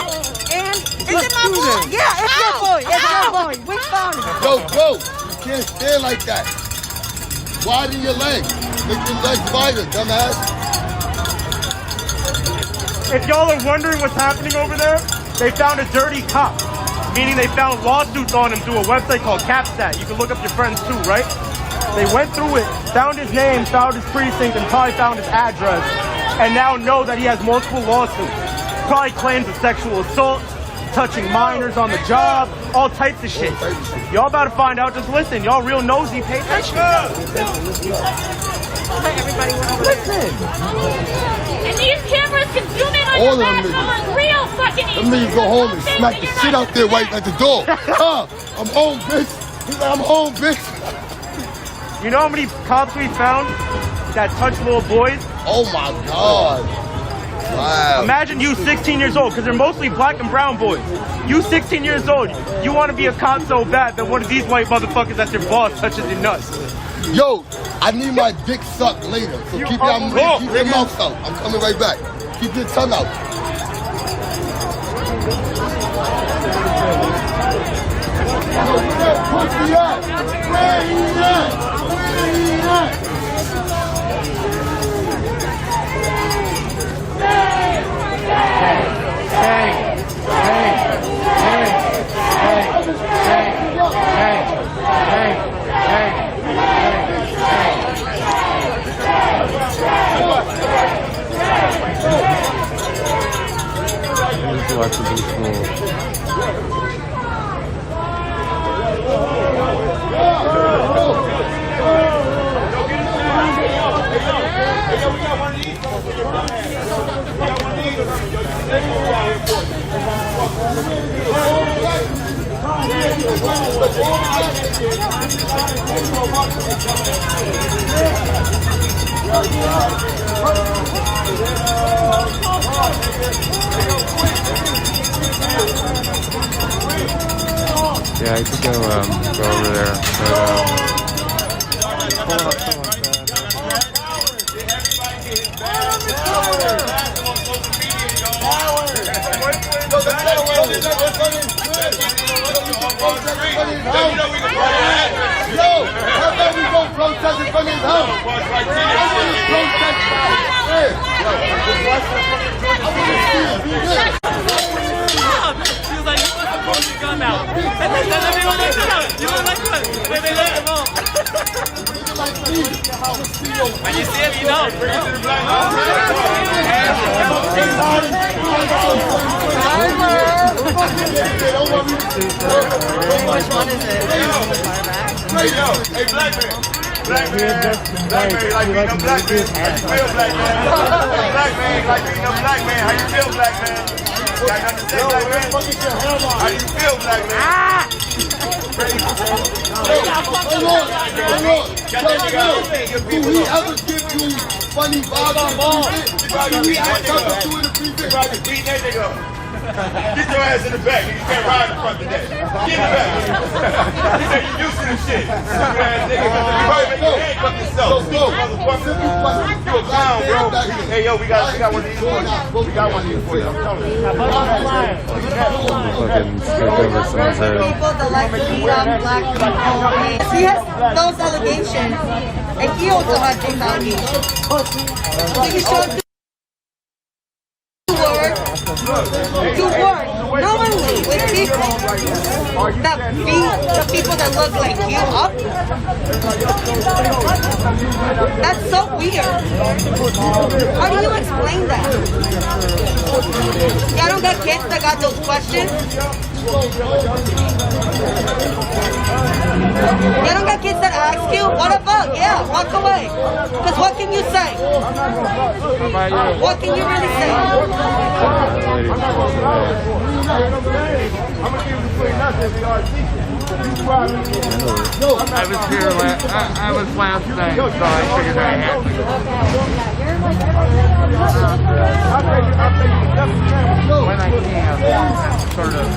and is it my boy? Yeah, it's your boy. It's your boy. We found him. Yo, bro, you can't stand like that. Widen your legs. Make your legs wider, dumbass. If y'all are wondering what's happening over there, they found a dirty cop. Meaning they found lawsuits on him through a website called Capstat. You can look up your friends too, right? They went through it, found his name, found his precinct, and probably found his address. And now know that he has multiple lawsuits. Probably claims of sexual assault, touching minors on the job, all types of shit. Y'all about to find out. Just listen. Y'all real nosy. Pay attention. Listen. And these cameras can zoom in on All your of them back niggas. on real fucking Them niggas go home and smack the shit out there right at the door. I'm home, bitch. He's like, I'm home, bitch. You know how many cops we found that touch little boys? Oh my God. Wow. Imagine you 16 years old, because they're mostly black and brown boys. You 16 years old, you want to be a cop so bad that one of these white motherfuckers that's your boss touches your nuts. Yo, I need my dick sucked later, so keep your mouth out. I'm coming right back. Keep your tongue out. Yo, where that pussy at? Where he at? Where he at? Yeah, I could go over there. Yo, how about we go protest in front of his house? I want to protest. Hey, She was like, you must have pulled your gun out. And then they were like, you look like what? When they let him on. When you see it, you know. Which one is it? Hey, yo, hey, black man. Black man, like being a black man. How you feel, black man? Black man, like being a black man. How you feel, black man? Got nothing to say, black man? How you feel, black man? Do we ever give you funny vibes? Do we ever come to in the precinct? Probably beating that nigga up. Get your ass in the back. You can't ride in front of that. Get in the back. He said you used to this shit. Stupid ass nigga. You probably make your handcuff yourself. Motherfucker. You a clown, bro. Hey, yo, we got one of these for you. We got one of these for you. I'm telling you. Fucking stick over someone's head. People that like to beat up black people. He has those allegations, and he also has those allegations. So you should work knowingly with people that beat the people that look like you up. That's so weird. How do you explain that? Y'all don't got kids that got those questions? You don't got kids that ask you, what about? Yeah, walk away. Because what can you say? What can you really say? I was here I was last night, so I figured I had to. When I can, sort of.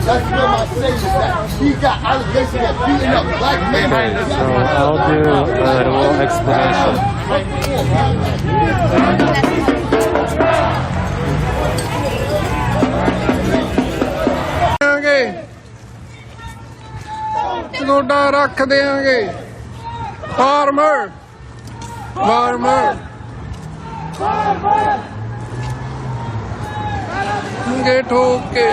That's where my say is at. He got allegations of beating up black men. Okay, so I'll do a little explanation. ਗੋਡਾ ਰੱਖ ਦੇਾਂਗੇ farmer ਗੇ ਠੋਕ ਕੇ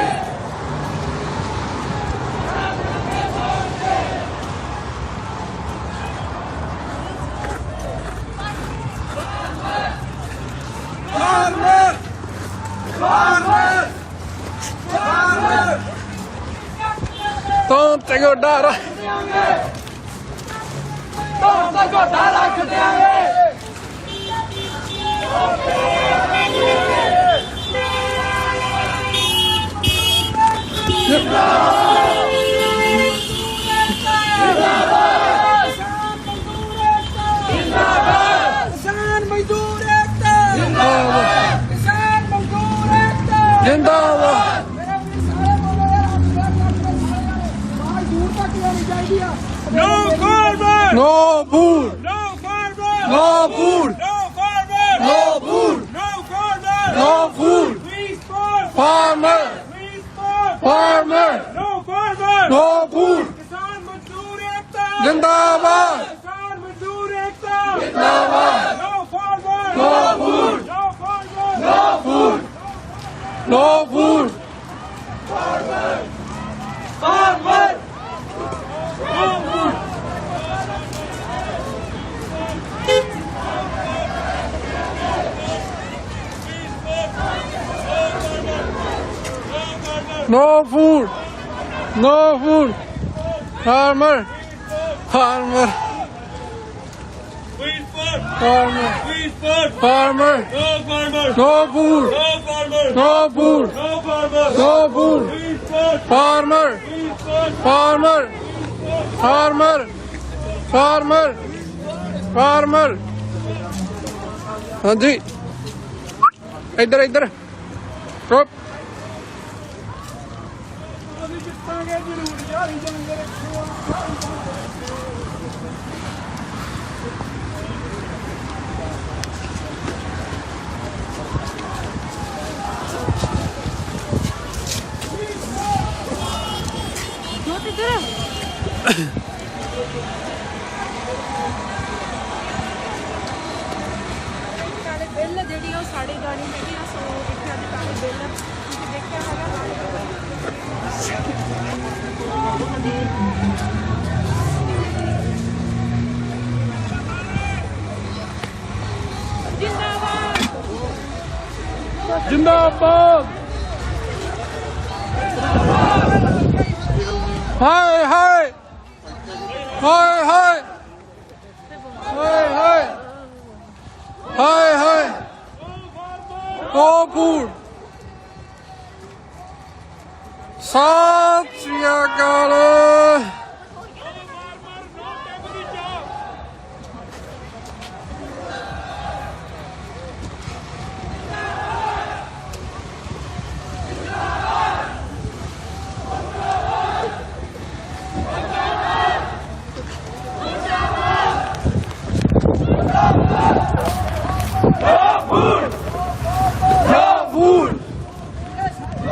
Don't go down. Don't go down. ਜਿੰਦਾਬਾਦ No farmer! No food! No farmer! No food! No farmer! No food! No farmer! No food! Please farm! Farmer! Please farm! Farmer! No farmer! No food! किसान मजदूर एकता! जिंदाबाद! किसान मजदूर एकता! जिंदाबाद! No farmer! No food! No farmer! No food! No food! Farmer! Farmer! No food! No food! No food! Farmer! Farmer! Please farm! Farmer! Please farm! Farmer! No farmer! No food! No farmer! No food! No farmer! No food! Please farm! Farmer! Please farm! Farmer! Farmer! Farmer! Farmer! हाँ जी इधर इधर stop bill ਜਿਹੜੀ ਉਹ ਸਾੜੀ ਗਾਣੀ ਹੈਗੀ ਆ 100 ਰੁਪਏ ਦੀ ਕਾਲੀ bill ਤੁਸੀਂ ਦੇਖਿਆ ਹੈਗਾ जिंदाबाद हाय हाय हाय हाय हाय हाय हाय हाय नो फूड सत श्री अकाल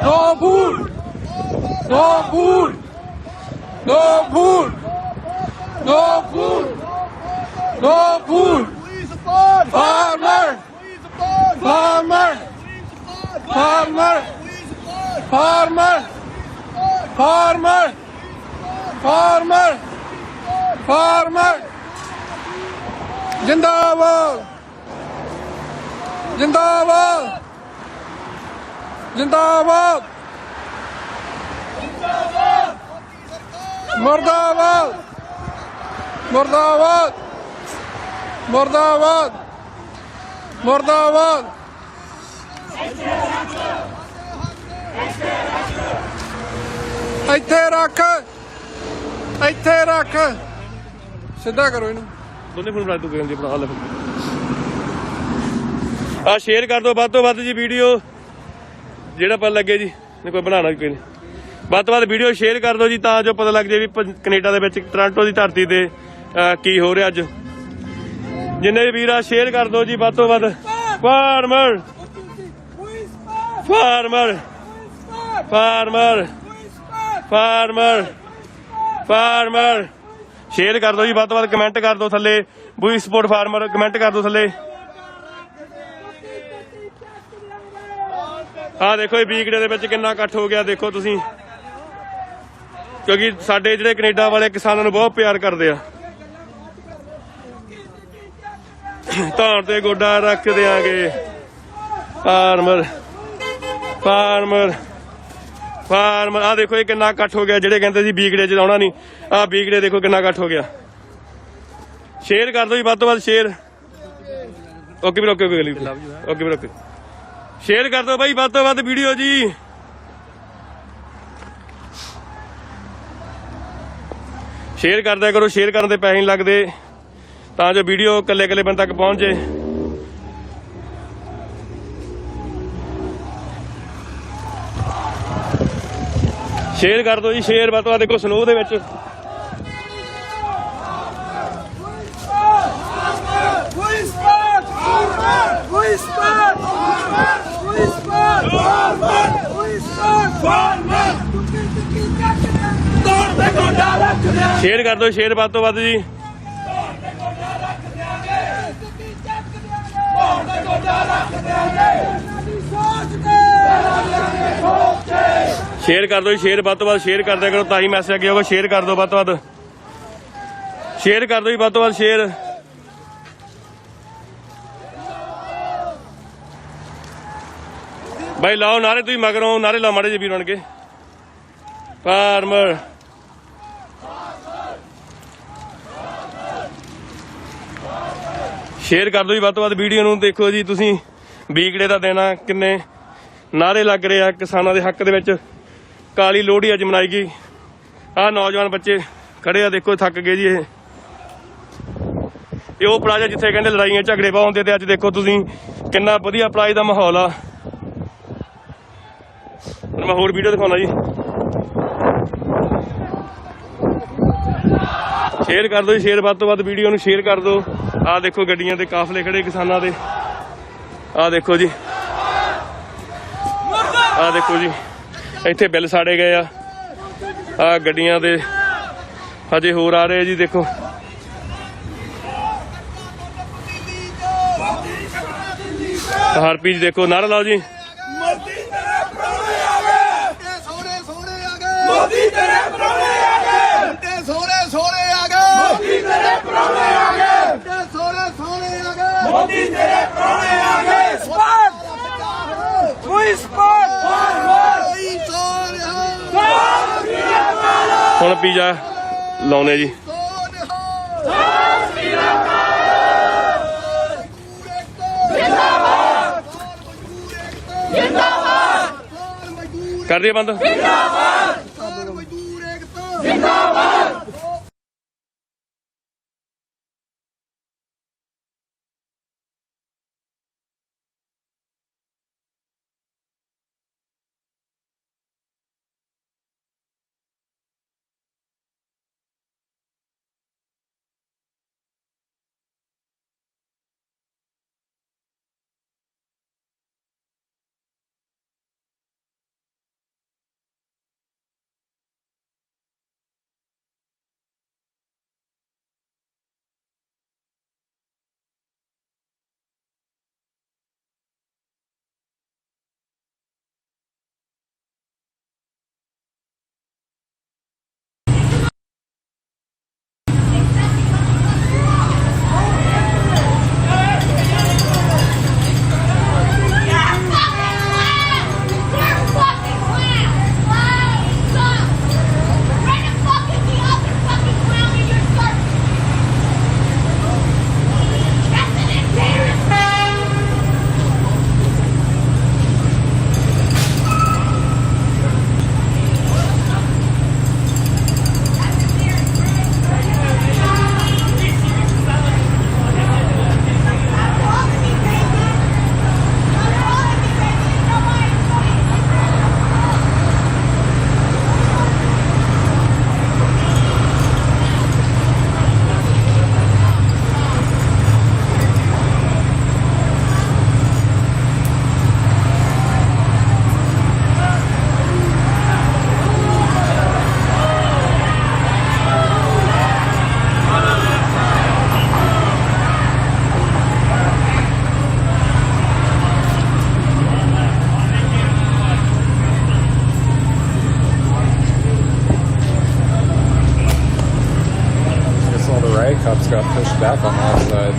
No food! No food! No food! No food! No food! Farmer! Farmer! Farmer! Farmer! Farmer! Farmer! Farmer! Jindabad! Jindabad! जिंदाबाद मुर्दाबाद मुर्दाबाद मुर्दाबाद मुर्दाबाद ਇੱਥੇ ਰੱਖ ਸਿੱਧਾ ਕਰੋ ਇਹਨੂੰ ਦੋਨੇ ਫੋਨ ਬਣਾ ਤੂੰ ਕਹਿੰਦੀ ਬਣਾ ਲੈ ਆ ਸ਼ੇਅਰ ਕਰ ਦਿਓ ਵੱਧ ਤੋਂ ਵੱਧ ਜੀ ਵੀਡੀਓ ਜਿਹੜਾ ਪਤਾ ਲੱਗੇ ਜੀ ਨਹੀਂ ਕੋਈ ਬਣਾਉਣਾ ਕੋਈ ਨਹੀਂ ਵੱਧ ਤੋਂ ਵੱਧ ਵੀਡੀਓ ਸ਼ੇਅਰ ਕਰ ਦਿਓ ਜੀ ਤਾਂ ਜੋ ਪਤਾ ਲੱਗ ਜਾਏ ਵੀ ਕੈਨੇਡਾ ਦੇ ਵਿੱਚ ਟੋਰਾਂਟੋ ਦੀ ਧਰਤੀ ਤੇ ਕੀ ਹੋ ਰਿਹਾ ਅੱਜ ਜਿੰਨੇ ਵੀ ਵੀਰ ਆ ਸ਼ੇਅਰ ਕਰ ਦਿਓ ਜੀ ਵੱਧ ਤੋਂ ਵੱਧ farmer farmer farmer farmer farmer share ਕਰ ਦਿਓ ਜੀ ਵੱਧ ਤੋਂ ਵੱਧ ਕਮੈਂਟ ਕਰ ਦਿਓ ਥੱਲੇ ਵੀ ਸਪੋਰਟ ਫਾਰਮਰ ਕਮੈਂਟ ਕਰ ਦਿਓ ਥੱਲੇ ਆਹ ਦੇਖੋ ਇਹ ਵੀਕਡੇ ਦੇ ਵਿੱਚ ਕਿੰਨਾ ਇਕੱਠ ਹੋ ਗਿਆ ਦੇਖੋ ਤੁਸੀਂ ਕਿਉਂਕਿ ਸਾਡੇ ਜਿਹੜੇ ਕੈਨੇਡਾ ਵਾਲੇ ਕਿਸਾਨਾਂ ਨੂੰ ਬਹੁਤ ਪਿਆਰ ਕਰਦੇ ਆ ਧੌਣ ਤੇ ਗੋਡਾ ਰੱਖ ਦਿਆਂਗੇ ਫਾਰਮਰ ਫਾਰਮਰ ਫਾਰਮਰ ਆਹ ਦੇਖੋ ਇਹ ਕਿੰਨਾ ਇਕੱਠ ਹੋ ਗਿਆ ਜਿਹੜੇ ਕਹਿੰਦੇ ਸੀ ਵੀਕਡੇ 'ਚ ਆਉਣਾ ਨਹੀਂ ਆਹ ਵੀਕਡੇ ਦੇਖੋ ਕਿੰਨਾ ਇਕੱਠ ਹੋ ਗਿਆ ਸ਼ੇਅਰ ਕਰ ਦਿਓ ਜੀ ਵੱਧ ਤੋਂ ਵੱਧ ਸ਼ੇਅਰ ਓਕੇ ਵੀਰ ਓਕੇ ਓਕੇ ਵੀਰ ਓਕੇ ਸ਼ੇਅਰ ਕਰ ਦਿਓ ਬਾਈ ਵੱਧ ਤੋਂ ਵੱਧ ਵੀਡੀਓ ਜੀ ਸ਼ੇਅਰ ਕਰਦਿਆ ਕਰੋ ਸ਼ੇਅਰ ਕਰਨ ਦੇ ਪੈਸੇ ਨਹੀਂ ਲੱਗਦੇ ਤਾਂ ਜੋ ਵੀਡੀਓ ਇਕੱਲੇ ਇਕੱਲੇ ਬੰਦੇ ਤੱਕ ਪਹੁੰਚ ਜੇ ਸ਼ੇਅਰ ਕਰ ਦਿਓ ਜੀ, ਸ਼ੇਅਰ ਵੱਧ ਤੋਂ ਵੱਧ ਦੇਖੋ ਸਨੋ ਦੇ ਵਿੱਚ। ਸ਼ੇਅਰ ਕਰ ਦਿਓ, ਸ਼ੇਅਰ ਵੱਧ ਤੋਂ ਵੱਧ ਜੀ। ਸ਼ੇਅਰ ਕਰ ਦਿਓ, ਸ਼ੇਅਰ ਵੱਧ ਤੋਂ ਵੱਧ ਸ਼ੇਅਰ ਕਰ ਦਿਆ ਕਰੋ, ਤਾਂ ਹੀ ਮੈਸੇਜ ਅੱਗੇ ਹੋਊਗਾ। ਸ਼ੇਅਰ ਕਰ ਦਿਓ ਵੱਧ ਤੋਂ ਵੱਧ, ਸ਼ੇਅਰ ਕਰ ਦਿਓ ਜੀ ਵੱਧ ਤੋਂ ਵੱਧ ਸ਼ੇਅਰ। ਬਾਈ ਲਾਓ ਨਾਰੇ, ਤੁਸੀਂ ਮਗਰੋਂ ਨਾਰੇ ਲਾਓ ਮਾੜੇ ਜਿਹੇ ਵੀਰ ਬਣ ਕੇ। ਫਾਰਮਰ ਸ਼ੇਅਰ ਕਰ ਦਿਓ ਜੀ ਵੱਧ ਤੋਂ ਵੱਧ ਵੀਡੀਓ ਨੂੰ। ਦੇਖੋ ਜੀ ਤੁਸੀਂ ਵੀਕਡੇ ਦਾ ਦਿਨ ਆ, ਕਿੰਨੇ ਨਾਰੇ ਲੱਗ ਰਹੇ ਆ ਕਿਸਾਨਾਂ ਦੇ ਹੱਕ ਦੇ ਵਿੱਚ। ਕਾਲੀ ਲੋਹੜੀ ਅੱਜ ਮਨਾਈ ਗਈ। ਆਹ ਨੌਜਵਾਨ ਬੱਚੇ ਖੜੇ ਆ, ਦੇਖੋ ਥੱਕ ਗਏ ਜੀ। ਇਹ ਉਹ ਪਲਾਜ਼ਾ ਜਿੱਥੇ ਕਹਿੰਦੇ ਲੜਾਈਆਂ ਝਗੜੇ ਬਹੁਤ ਹੁੰਦੇ, ਤੇ ਅੱਜ ਦੇਖੋ ਤੁਸੀਂ ਕਿੰਨਾ ਵਧੀਆ ਪਲਾਜ਼ੇ ਦਾ ਮਾਹੌਲ ਆ। ਮੈਂ ਹੋਰ ਵੀਡੀਓ ਦਿਖਾਉਣਾ ਜੀ। ਸ਼ੇਅਰ ਕਰ ਦਿਓ ਜੀ, ਸ਼ੇਅਰ ਵੱਧ ਤੋਂ ਵੱਧ ਵੀਡੀਓ ਨੂੰ ਸ਼ੇਅਰ ਕਰ ਦਿਓ। ਆਹ ਦੇਖੋ ਗੱਡੀਆਂ ਤੇ ਕਾਫਲੇ ਖੜੇ ਕਿਸਾਨਾਂ ਦੇ। ਆਹ ਦੇਖੋ ਜੀ, ਆਹ ਦੇਖੋ ਜੀ, ਇੱਥੇ ਬਿੱਲ ਸਾੜੇ ਗਏ ਆ। ਆਹ ਗੱਡੀਆਂ ਦੇ ਹਜੇ ਹੋਰ ਆ ਰਹੇ ਜੀ। ਦੇਖੋ ਹਰਪੀਜ ਦੇਖੋ ਨਾਰਾ ਲਾਓ ਜੀ। ਮੋਦੀ ਤੇਰੇ ਪ੍ਰਾਹੁਣੇ ਆ ਗਏ, ਵੱਡੇ ਸੋਹਣੇ ਸੋਹਣੇ ਆ ਗਏ, ਮੋਦੀ ਤੇਰੇ ਪ੍ਰਾਹੁਣੇ ਆ ਗਏ, ਵੱਡੇ ਸੋਹਣੇ ਸੋਹਣੇ ਆ ਗਏ, ਮੋਦੀ ਤੇਰੇ ਪ੍ਰਾਹੁਣੇ ਆ ਗਏ। ਸਪੋਰਟ ਕੋਈ ਸਪੋਰਟ ਕੋਈ ਹੁਣ ਪੀਜ਼ਾ ਲਾਉਣੇ ਜੀ। ਕਰ ਦਿਓ ਬੰਦ। Cops got pushed back on the outside.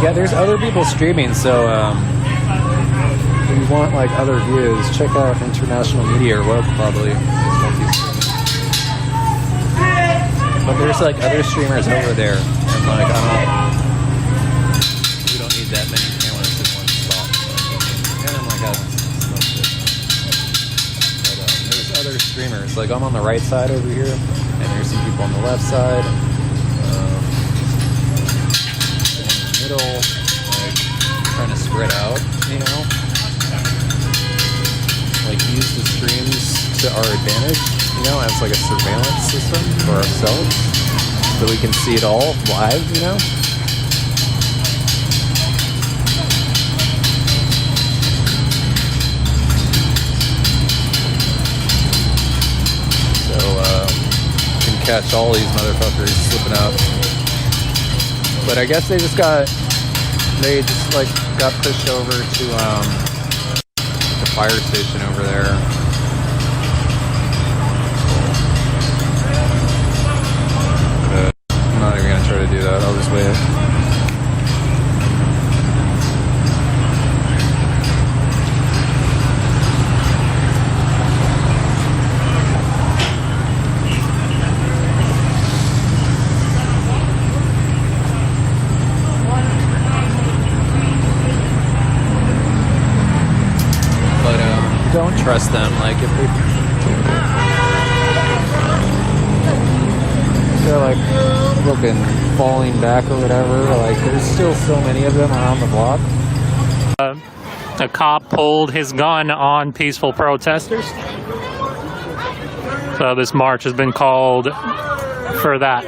Yeah, there's other people streaming, so if you want like other views, check out international media or web probably. But there's like other streamers over there, and like we don't need that many cameras in one spot. And I'm like, there's other streamers. Like I'm on the right side over here, and there's some people on the left side. Someone in the middle, like trying to spread out, you know. works to our advantage, you know, as like a surveillance system for ourselves, so we can see it all live, you know. So you can catch all these motherfuckers slipping up. But I guess they just got pushed over to the fire station over there. But I'm not even gonna try to do that. I'll just wait. Don't trust them. Like if they're like looking falling back or whatever, like there's still so many of them around the block. A cop pulled his gun on peaceful protesters. So this march has been called for that.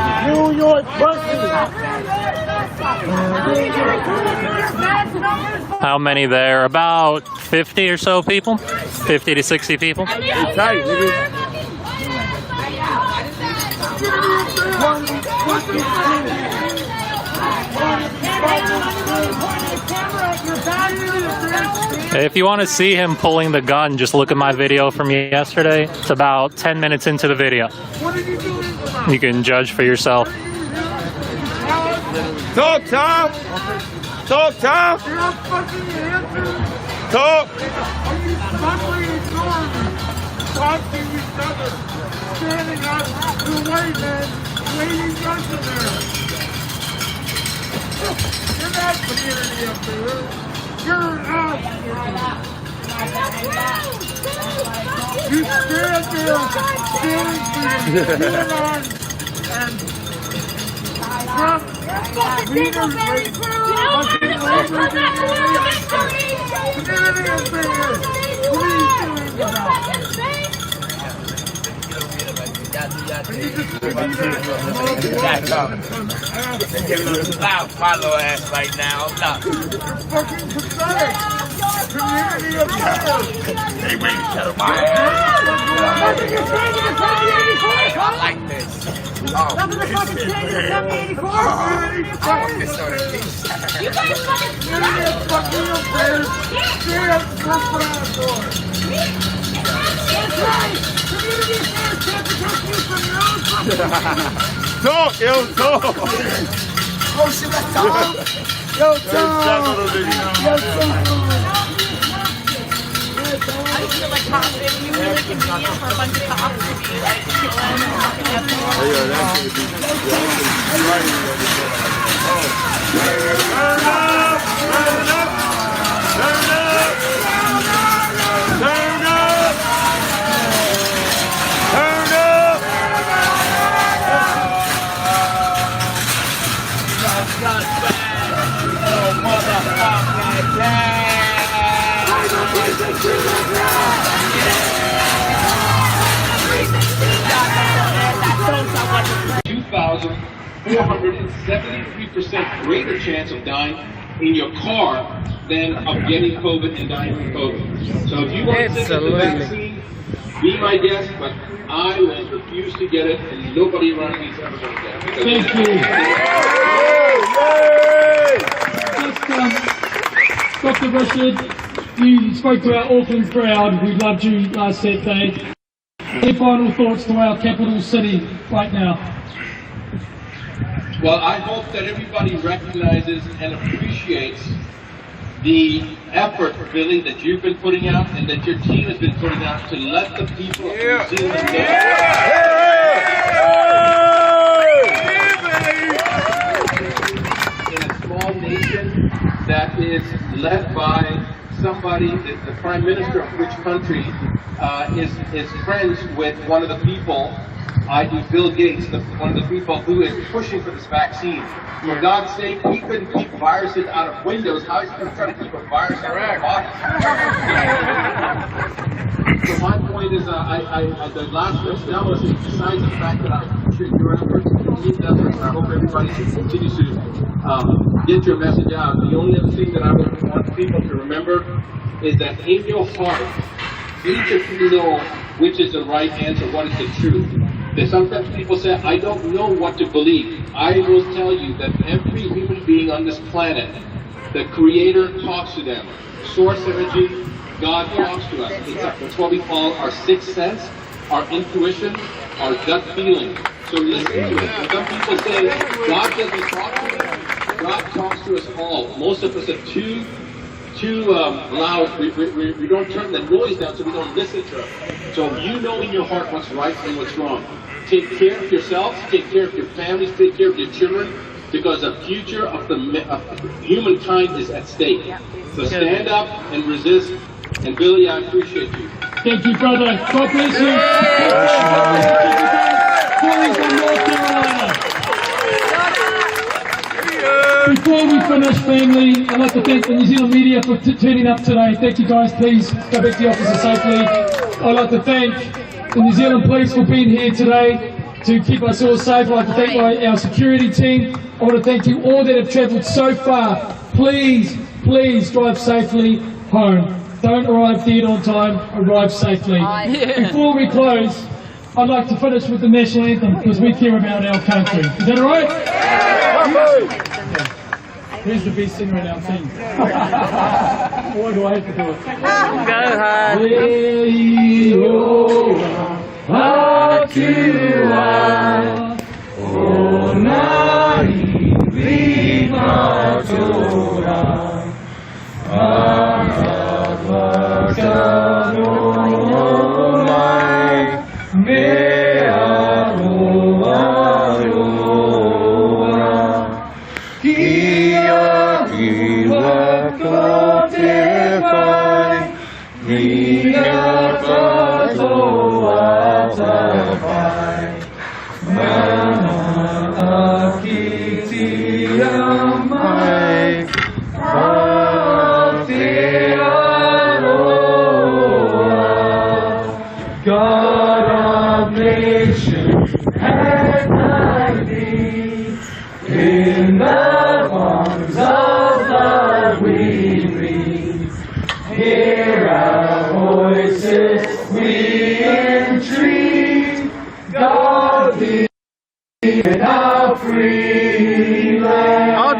New York How many there? About 50 or so people? 50 to 60 people? If you want to see him pulling the gun, just look at my video from yesterday. It's about 10 minutes into the video. You can judge for yourself. Talk, Tom! Talk, Tom! Talk! Standing up to white men, waving guns in there. You're not community up there. You're an ass. You stand there, standing on, and Trump leaders like community up there. Please do it. They're giving us a loud follow ass right now. It's fucking pathetic. Community of power. They wait to tell my I like this. Nothing to fucking change in 784. I want this on a piece. You guys fucking affairs. Stay up for That's right. Community affairs can't protect you from your own fucking Talk, yo, talk! Oh shit, that's Tom! Yo, Tom! Yo, Tom! I feel like cops, it would be really convenient for a bunch of cops to be like chilling and talking at the Turn up! Turn up! Turn up! Turn up! Turn up! $2,473% greater chance of dying in your car than of getting COVID and dying from COVID. So if you want to take the vaccine, be my guest, but I will refuse to get it, and nobody around me is ever going to get it. Thank you. Dr. Richard, you spoke to our Auckland crowd who loved you last Saturday. Any final thoughts to our capital city right now? Well, I hope that everybody recognizes and appreciates the effort, Billy, that you've been putting out and that your team has been putting out to let the people of New Zealand know. In a small nation that is led by somebody, the prime minister of which country is friends with one of the people, i.e. Bill Gates, one of the people who is pushing for this vaccine. For God's sake, he couldn't keep viruses out of windows. How is he going to try to keep a virus out of our bodies? So my point is, the last message that was, besides the fact that I appreciate your efforts, and I hope everybody continues to get your message out. The only other thing that I would want people to remember is that in your heart, each of you know which is the right answer, what is the truth. That sometimes people say, I don't know what to believe. I will tell you that every human being on this planet, the Creator talks to them. Source energy, God talks to us. It's what we call our sixth sense, our intuition, our gut feeling. So listen to it. Some people say, God doesn't talk to us. God talks to us all. Most of us are too loud. We don't turn the noise down so we don't listen to it. So you know in your heart what's right and what's wrong. Take care of yourselves, take care of your families, take care of your children, because the future of humankind is at stake. So stand up and resist. And Billy, I appreciate you. Thank you, brother. God bless you. Before we finish, family, I'd like to thank the New Zealand media for turning up today. Thank you guys. Please go back to the officer safely. I'd like to thank the New Zealand police for being here today to keep us all safe. I'd like to thank our security team. I want to thank you all that have travelled so far. Please, please drive safely home. Don't arrive dead on time, arrive safely. Before we close, I'd like to finish with the national anthem because we care about our country. Is that alright? Who's the best singer in our team? Why do I have to do it? God of nations, and I thee, in the arms of the weary, hear our voices, we entreat, God be in our free land. God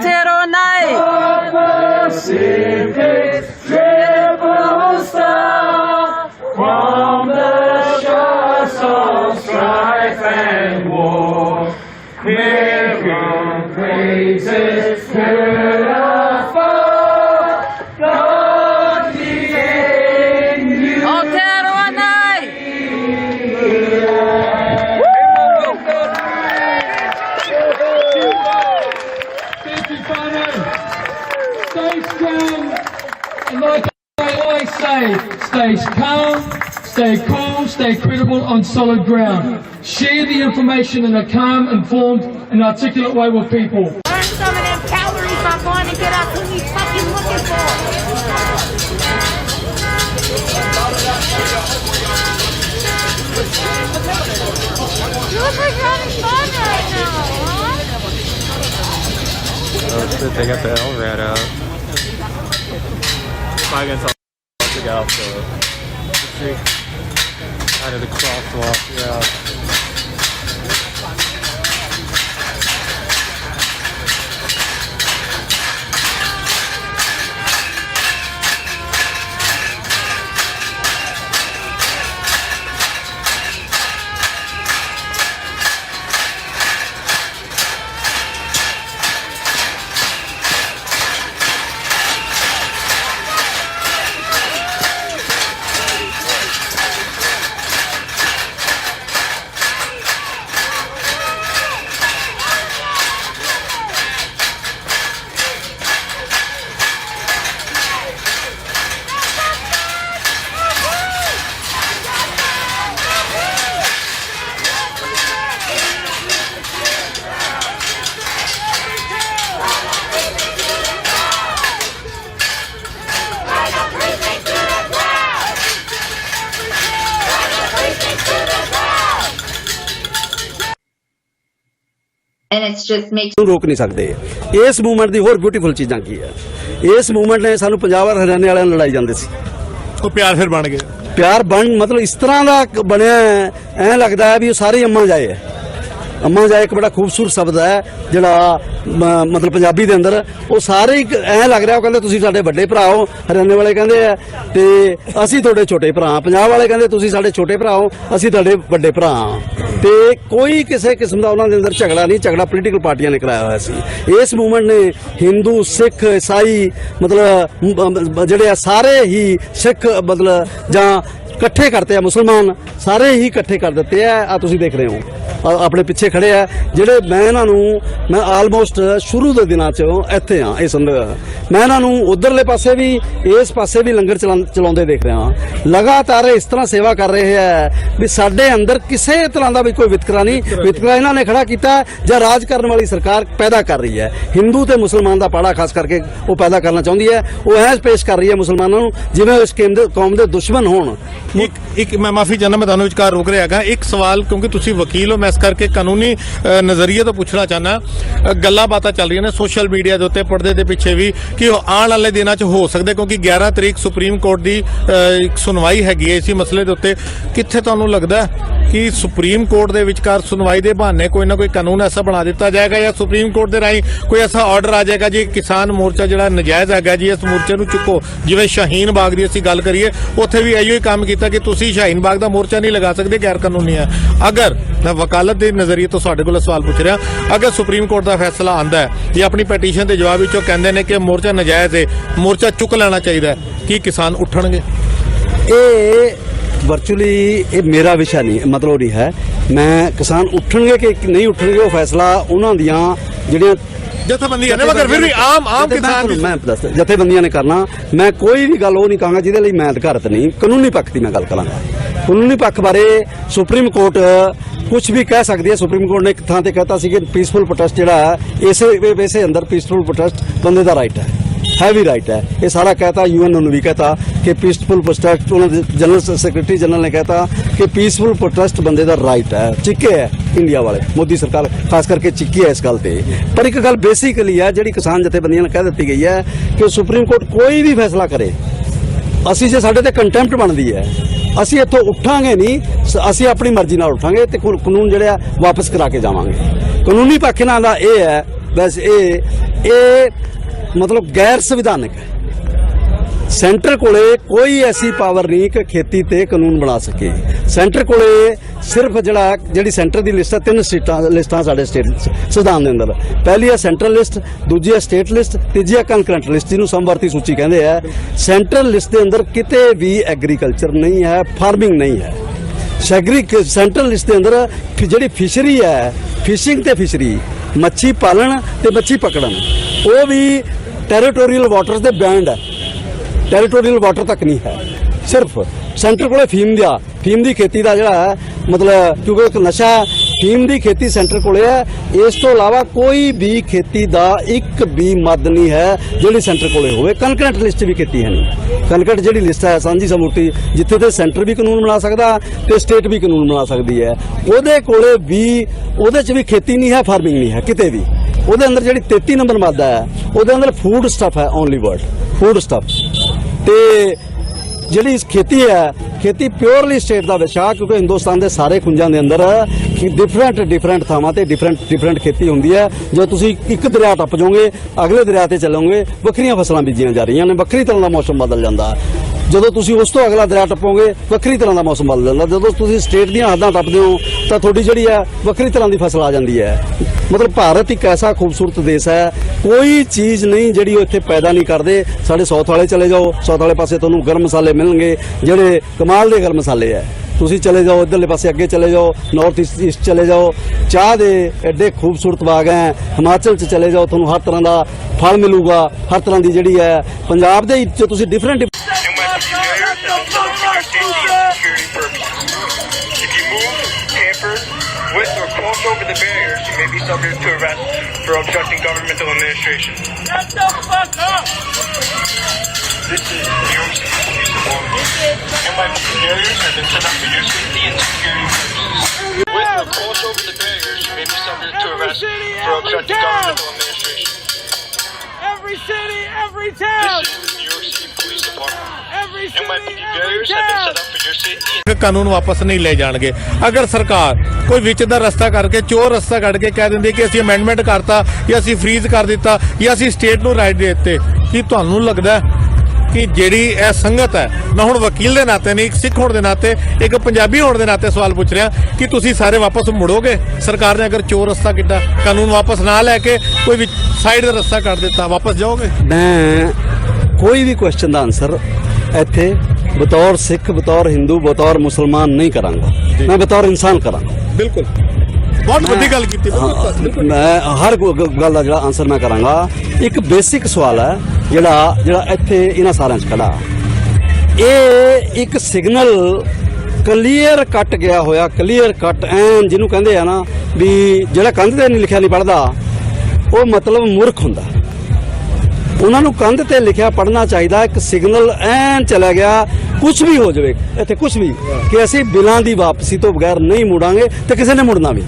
Pacific, triple star, from the shores of strife and war, million praises heard afar, God be in you. Thank you, Father. Stay strong, and like I always say, stay calm, stay cool, stay credible on solid ground. Share the information in a calm, informed, and articulate way with people. Burn some of them calories by going to get us who we fucking looking for. You look like you're having fun right now, huh? they got the LRAD out. 5 minutes off to get off the street. Out of the crosswalk, yeah. And it's just makes रोक नहीं सकते। इस movement की होर beautiful चीज़ां की है, इस मूवमेंट ने सानू पंजाब और हरियाणे वाले लड़ाई जाते सी, वो प्यार फिर बन गया। प्यार बन मतलब इस तरह का बनया ऐ लगता है भी सारे अम्मा जाए है। अम्मा जाए एक बड़ा खूबसूरत शब्द है जिहड़ा मतलब पंजाबी दे अंदर वो सारे ही ऐ लग रहा, कहते तुसीं साडे वड्डे भरा हो, हरियाणे वाले कहते हैं ते असीं तुहाडे छोटे भरा, पंजाब वाले कहते तुसीं साडे छोटे भरा हो, असीं तुहाडे वड्डे भरा हाँ। ते कोई किसी किस्म का उन्होंने अंदर झगड़ा नहीं, झगड़ा पोलीटिकल पार्टियां ने कराया हुआ सी। इस मूवमेंट ने हिंदू सिख ईसाई मतलब जिहड़े सारे ही सिख मतलब जां इकट्ठे करते हैं, मुसलमान सारे ही इकट्ठे कर देते हैं। आ तुसीं देख रहे हो अपने पिछे खड़े है जिहड़े मैं आलमोस्ट शुरू के दिनों इत्थे हाँ इस मैं इन्हों उधरले पासे भी इस पासे भी लंगर चलाते देख रहा हाँ। लगातार इस तरह सेवा कर रहे हैं भी साडे अंदर किसी तरह का भी कोई वितकरा नहीं, वितकरा इन्होंने खड़ा किया या राज करने वाली सरकार पैदा कर रही है। हिंदू ते मुसलमान का पाड़ा खास करके वो पैदा करना चाहती है, वो ऐस पेश कर रही है मुसलमानों जिवें इस कौम के दुश्मन होण। एक मैं माफी चाहना, मैं तुहानूं विचकार रोक रहा है। एक सवाल क्योंकि तुसीं वकील हो, मैं इस करके कानूनी नज़रिए तो पूछना चाहना। गल्लां बातां चल रही ने सोशल मीडिया के उत्ते पर्दे के पिछे भी कि आने वाले दिनों च हो सकता, क्योंकि 11 तरीक सुप्रीम कोर्ट की सुनवाई हैगी है इसी मसले के उत्ते। कित्थे तुहानूं लगदा कि सुप्रीम कोर्ट के विचकार सुनवाई के बहाने कोई ना कोई कानून ऐसा बना दिता जाएगा या सुप्रीम कोर्ट के राही कोई ऐसा ऑर्डर आ जाएगा जी किसान मोर्चा जिहड़ा नजायज़ हैगा जी इस मोर्चे नूं चुको। जिवें शाहीन बाग की असीं गल करिए उत्थे भी इहो ही काम किया कि तुसीं शाहीन बाग का मोर्चा नहीं लगा सकते, गैर कानूनी है। अगर मैं वकालत के नज़रिए तो साडे कोल सवाल पूछ रहा, अगर सुप्रीम कोर्ट का फैसला आंदा है या अपनी पटीशन के जवाब विचों कहंदे ने कि मोर्चा नजायज़ है, मोर्चा चुक लेना चाहिए, कि किसान उठणगे? वर्चुअली ये मेरा विषय नहीं मतलब नहीं है, मैं किसान उठणगे कि नहीं उठणगे वो फैसला उन्हां दियां जिहड़ियां जथेबंदियां ने, मगर फिर भी आम किसान मैं दस जथेबंदियां ने करना। मैं कोई भी गल वो नहीं कहूँगा जिहदे लई मैं अधिकारत नहीं, कानूनी पक्ष की मैं गल करांगा। कानूनी पक्ष बारे सुप्रीम कोर्ट कुछ भी कह सकती है। सुप्रीम कोर्ट ने एक थां ते कहता सी कि पीसफुल प्रोटेस्ट जिहड़ा है इसे अंदर पीसफुल प्रोटेस्ट बंदे का राइट है भी राइट है। ये सारा कहता UN ने भी कहता कि पीसफुल प्रोटेस्ट, उन्होंने जनरल सेक्रेटरी जनरल ने कहता कि पीसफुल प्रोटेस्ट बंदे का राइट है। चिक्के है इंडिया वाले, मोदी सरकार खास करके चिक्की है इस गल पे। पर एक गल बेसिकली है जी किसान जथेबंदियां ने कह दी गई है कि सुप्रीम कोर्ट कोई भी फैसला करे, असी जे साडे ते कंटेम्प्ट बनती है असी इत्थों उठांगे नहीं, असी अपनी मर्जी नाल उठांगे ते कानून जिहड़ा वापस करा के जावांगे। कानूनी पक्ष इन्हां दा ये है बस ये मतलब गैर संविधानिक है। सेंटर कोले कोई ऐसी पावर नहीं कि खेती ते कानून बना सके। सेंटर कोले सिर्फ जिहड़ी सेंटर की लिस्ट है 3 लिस्टां साडे स्टेट संविधान के अंदर, पहली है सेंट्रल लिस्ट, दूजी है स्टेट लिस्ट, तीजी है कंकरेंट लिस्ट जिन्होंने समवर्ती सूची कहते हैं। सेंट्रल लिस्ट के अंदर किते भी एग्रीकल्चर नहीं है, फार्मिंग नहीं है। सेंट्रल लिस्ट के अंदर जिहड़ी फिशरी है, फिशिंग ते फिशरी, मच्छी पालन ते मच्छी पकड़न, वो भी टेरिटोरीयल वाटर्स दे बैंड है, टेरिटोरीयल वाटर तक नहीं है। सिर्फ सेंटर को फीम की खेती का जोड़ा है मतलब क्योंकि एक नशा फीम की खेती सेंटर को है। इस तो अलावा कोई भी खेती का एक भी मद नहीं है जी सेंटर को हो। कंकरेंट लिस्ट भी खेती है नहीं। कंकरेंट जी लिस्ट है सांझी समूटी जिथे तो सेंटर भी कानून बना सकता तो स्टेट भी कानून बना सकती है। वो भी खेती नहीं है, फार्मिंग नहीं है किते भी। ਉਹਦੇ ਅੰਦਰ ਜਿਹੜੀ 33 ਨੰਬਰ ਮਾਦਾ ਹੈ ਉਹਦੇ ਅੰਦਰ ਫੂਡ ਸਟੱਫ ਹੈ, ਓਨਲੀ ਵਰਡ ਫੂਡ ਸਟੱਫ। ਤੇ ਜਿਹੜੀ ਖੇਤੀ ਹੈ, ਖੇਤੀ ਪਿਓਰਲੀ ਸਟੇਟ ਦਾ ਵਿਸ਼ਾ, ਕਿਉਂਕਿ ਹਿੰਦੁਸਤਾਨ ਦੇ ਸਾਰੇ ਖੁੰਝਾਂ ਦੇ ਅੰਦਰ ਡਿਫਰੈਂਟ ਥਾਵਾਂ ਤੇ ਡਿਫਰੈਂਟ ਖੇਤੀ ਹੁੰਦੀ ਹੈ। ਜਦੋਂ ਤੁਸੀਂ ਇੱਕ ਦਰਿਆ ਟੱਪ ਜਾਓਗੇ ਅਗਲੇ ਦਰਿਆ ਤੇ ਚੱਲੋਗੇ, ਵੱਖਰੀਆਂ ਫਸਲਾਂ ਬੀਜੀਆਂ ਜਾ ਰਹੀਆਂ ਨੇ, ਵੱਖਰੀ ਤਰ੍ਹਾਂ ਦਾ ਮੌਸਮ ਬਦਲ ਜਾਂਦਾ। ਜਦੋਂ ਤੁਸੀਂ ਉਸ ਤੋਂ ਅਗਲਾ ਦਰਿਆ ਟੱਪੋਗੇ ਵੱਖਰੀ ਤਰ੍ਹਾਂ ਦਾ ਮੌਸਮ ਬਦਲ ਜਾਂਦਾ। ਜਦੋਂ ਤੁਸੀਂ ਸਟੇਟ ਦੀਆਂ ਹੱਦਾਂ ਟੱਪਦੇ ਹੋ ਤਾਂ ਤੁਹਾਡੀ ਜਿਹੜੀ ਹੈ ਵੱਖਰੀ ਤਰ੍ਹਾਂ ਦੀ ਫਸਲ ਆ ਜਾਂਦੀ ਹੈ। ਮਤਲਬ ਭਾਰਤ ਇੱਕ ਐਸਾ ਖੂਬਸੂਰਤ ਦੇਸ਼ ਹੈ, ਕੋਈ ਚੀਜ਼ ਨਹੀਂ ਜਿਹੜੀ ਉਹ ਇੱਥੇ ਪੈਦਾ ਨਹੀਂ ਕਰਦੇ। ਸਾਡੇ ਸਾਊਥ ਵਾਲੇ ਚਲੇ ਜਾਓ, ਸਾਊਥ ਵਾਲੇ ਪਾਸੇ ਤੁਹਾਨੂੰ ਗਰਮ ਮਸਾਲੇ ਮਿਲਣਗੇ ਜਿਹੜੇ ਕਮਾਲ ਦੇ ਗਰਮ ਮਸਾਲੇ ਹੈ। ਤੁਸੀਂ ਚਲੇ ਜਾਓ ਇੱਧਰਲੇ ਪਾਸੇ, ਅੱਗੇ ਚਲੇ ਜਾਓ ਨਾਰਥ ਈਸਟ ਚਲੇ ਜਾਓ, ਚਾਹ ਦੇ ਐਡੇ ਖੂਬਸੂਰਤ ਬਾਗ ਹੈ। ਹਿਮਾਚਲ 'ਚ ਚਲੇ ਜਾਓ, ਤੁਹਾਨੂੰ ਹਰ ਤਰ੍ਹਾਂ ਦਾ ਫਲ ਮਿਲੂਗਾ, ਹਰ ਤਰ੍ਹਾਂ ਦੀ ਜਿਹੜੀ ਹੈ। ਪੰਜਾਬ ਦੇ ਵਿੱਚ ਤੁਸੀਂ different with or cross over the barriers, you may be subject to arrest for obstructing governmental administration. Shut the fuck up! This is New York City Police Department. NYPD barriers have been set up for your safety and security purposes. With or cross over the barriers, you may be subject to arrest for obstructing governmental administration. Every city, every town. This is the New York City Police Department. NYPD barriers have been set up for your safety. ਕਾਨੂੰਨ ਵਾਪਸ ਨਹੀਂ ਲੈ ਜਾਣਗੇ। ਅਗਰ ਸਰਕਾਰ ਕੋਈ ਵਿੱਚ ਦਾ ਰਸਤਾ ਕਰਕੇ, ਚੋਰ ਰਸਤਾ ਕੱਢ ਕੇ ਕਹਿ ਦਿੰਦੀ ਕਿ ਅਸੀਂ ਅਮੈਂਡਮੈਂਟ ਕਰਤਾ ਜਾਂ ਅਸੀਂ ਫ੍ਰੀਜ਼ ਕਰ ਦਿੱਤਾ ਜਾਂ ਅਸੀਂ ਸਟੇਟ ਨੂੰ ਰਾਈਟ ਦੇ ਦਿੱਤੇ, ਕੀ ਤੁਹਾਨੂੰ ਲੱਗਦਾ ਕਿ ਜਿਹੜੀ ਇਹ ਸੰਗਤ ਹੈ, ਮੈਂ ਹੁਣ ਵਕੀਲ ਦੇ ਨਾਤੇ ਨਹੀਂ, ਇੱਕ ਸਿੱਖ ਹੋਣ ਦੇ ਨਾਤੇ, ਇੱਕ ਪੰਜਾਬੀ ਹੋਣ ਦੇ ਨਾਤੇ ਸਵਾਲ ਪੁੱਛ ਰਿਹਾ ਕਿ ਤੁਸੀਂ ਸਾਰੇ ਵਾਪਸ ਮੁੜੋਗੇ? ਸਰਕਾਰ ਨੇ ਅਗਰ ਚੋਰ ਰਸਤਾ ਕੀਤਾ, ਕਾਨੂੰਨ ਵਾਪਸ ਨਾ ਲੈ ਕੇ ਕੋਈ ਵਿੱਚ ਸਾਈਡ ਦਾ ਰਸਤਾ ਕੱਢ ਦਿੱਤਾ, ਵਾਪਸ ਜਾਓਗੇ? ਮੈਂ ਕੋਈ ਵੀ ਕੁਐਸਚਨ ਦਾ ਆਨਸਰ ਇੱਥੇ ਬਤੌਰ ਸਿੱਖ, ਬਤੌਰ ਹਿੰਦੂ, ਬਤੌਰ ਮੁਸਲਮਾਨ ਨਹੀਂ ਕਰਾਂਗਾ। ਮੈਂ ਬਤੌਰ ਇਨਸਾਨ ਕਰਾਂਗਾ। ਬਿਲਕੁਲ, ਬਹੁਤ ਵੱਡੀ ਗੱਲ ਕੀਤੀ। ਮੈਂ ਹਰ ਗੱਲ ਦਾ ਜਿਹੜਾ ਆਨਸਰ ਮੈਂ ਕਰਾਂਗਾ। ਇੱਕ ਬੇਸਿਕ ਸਵਾਲ ਹੈ ਜਿਹੜਾ ਇੱਥੇ ਇਹਨਾਂ ਸਾਰਿਆਂ 'ਚ ਖੜਾ, ਇਹ ਇੱਕ ਸਿਗਨਲ ਕਲੀਅਰ ਕੱਟ ਗਿਆ ਹੋਇਆ, ਕਲੀਅਰ ਕੱਟ ਐਨ ਜਿਹਨੂੰ ਕਹਿੰਦੇ ਆ ਨਾ ਵੀ ਜਿਹੜਾ ਕੰਧ ਤੇ ਨਹੀਂ ਲਿਖਿਆ ਨਹੀਂ ਪੜ੍ਹਦਾ, ਉਹ ਮਤਲਬ ਮੂਰਖ ਹੁੰਦਾ। ਉਹਨਾਂ ਨੂੰ ਕੰਧ ਤੇ ਲਿਖਿਆ ਪੜ੍ਹਨਾ ਚਾਹੀਦਾ। ਇੱਕ ਸਿਗਨਲ ਐਨ ਚਲਾ ਗਿਆ, ਕੁਝ ਵੀ ਹੋ ਜਾਵੇ ਇੱਥੇ, ਕੁਝ ਵੀ, ਕਿ ਅਸੀਂ ਬਿਲਾਂ ਦੀ ਵਾਪਸੀ ਤੋਂ ਬਗੈਰ ਨਹੀਂ ਮੁੜਾਂਗੇ ਤੇ ਕਿਸੇ ਨੇ ਮੁੜਨਾ ਵੀ।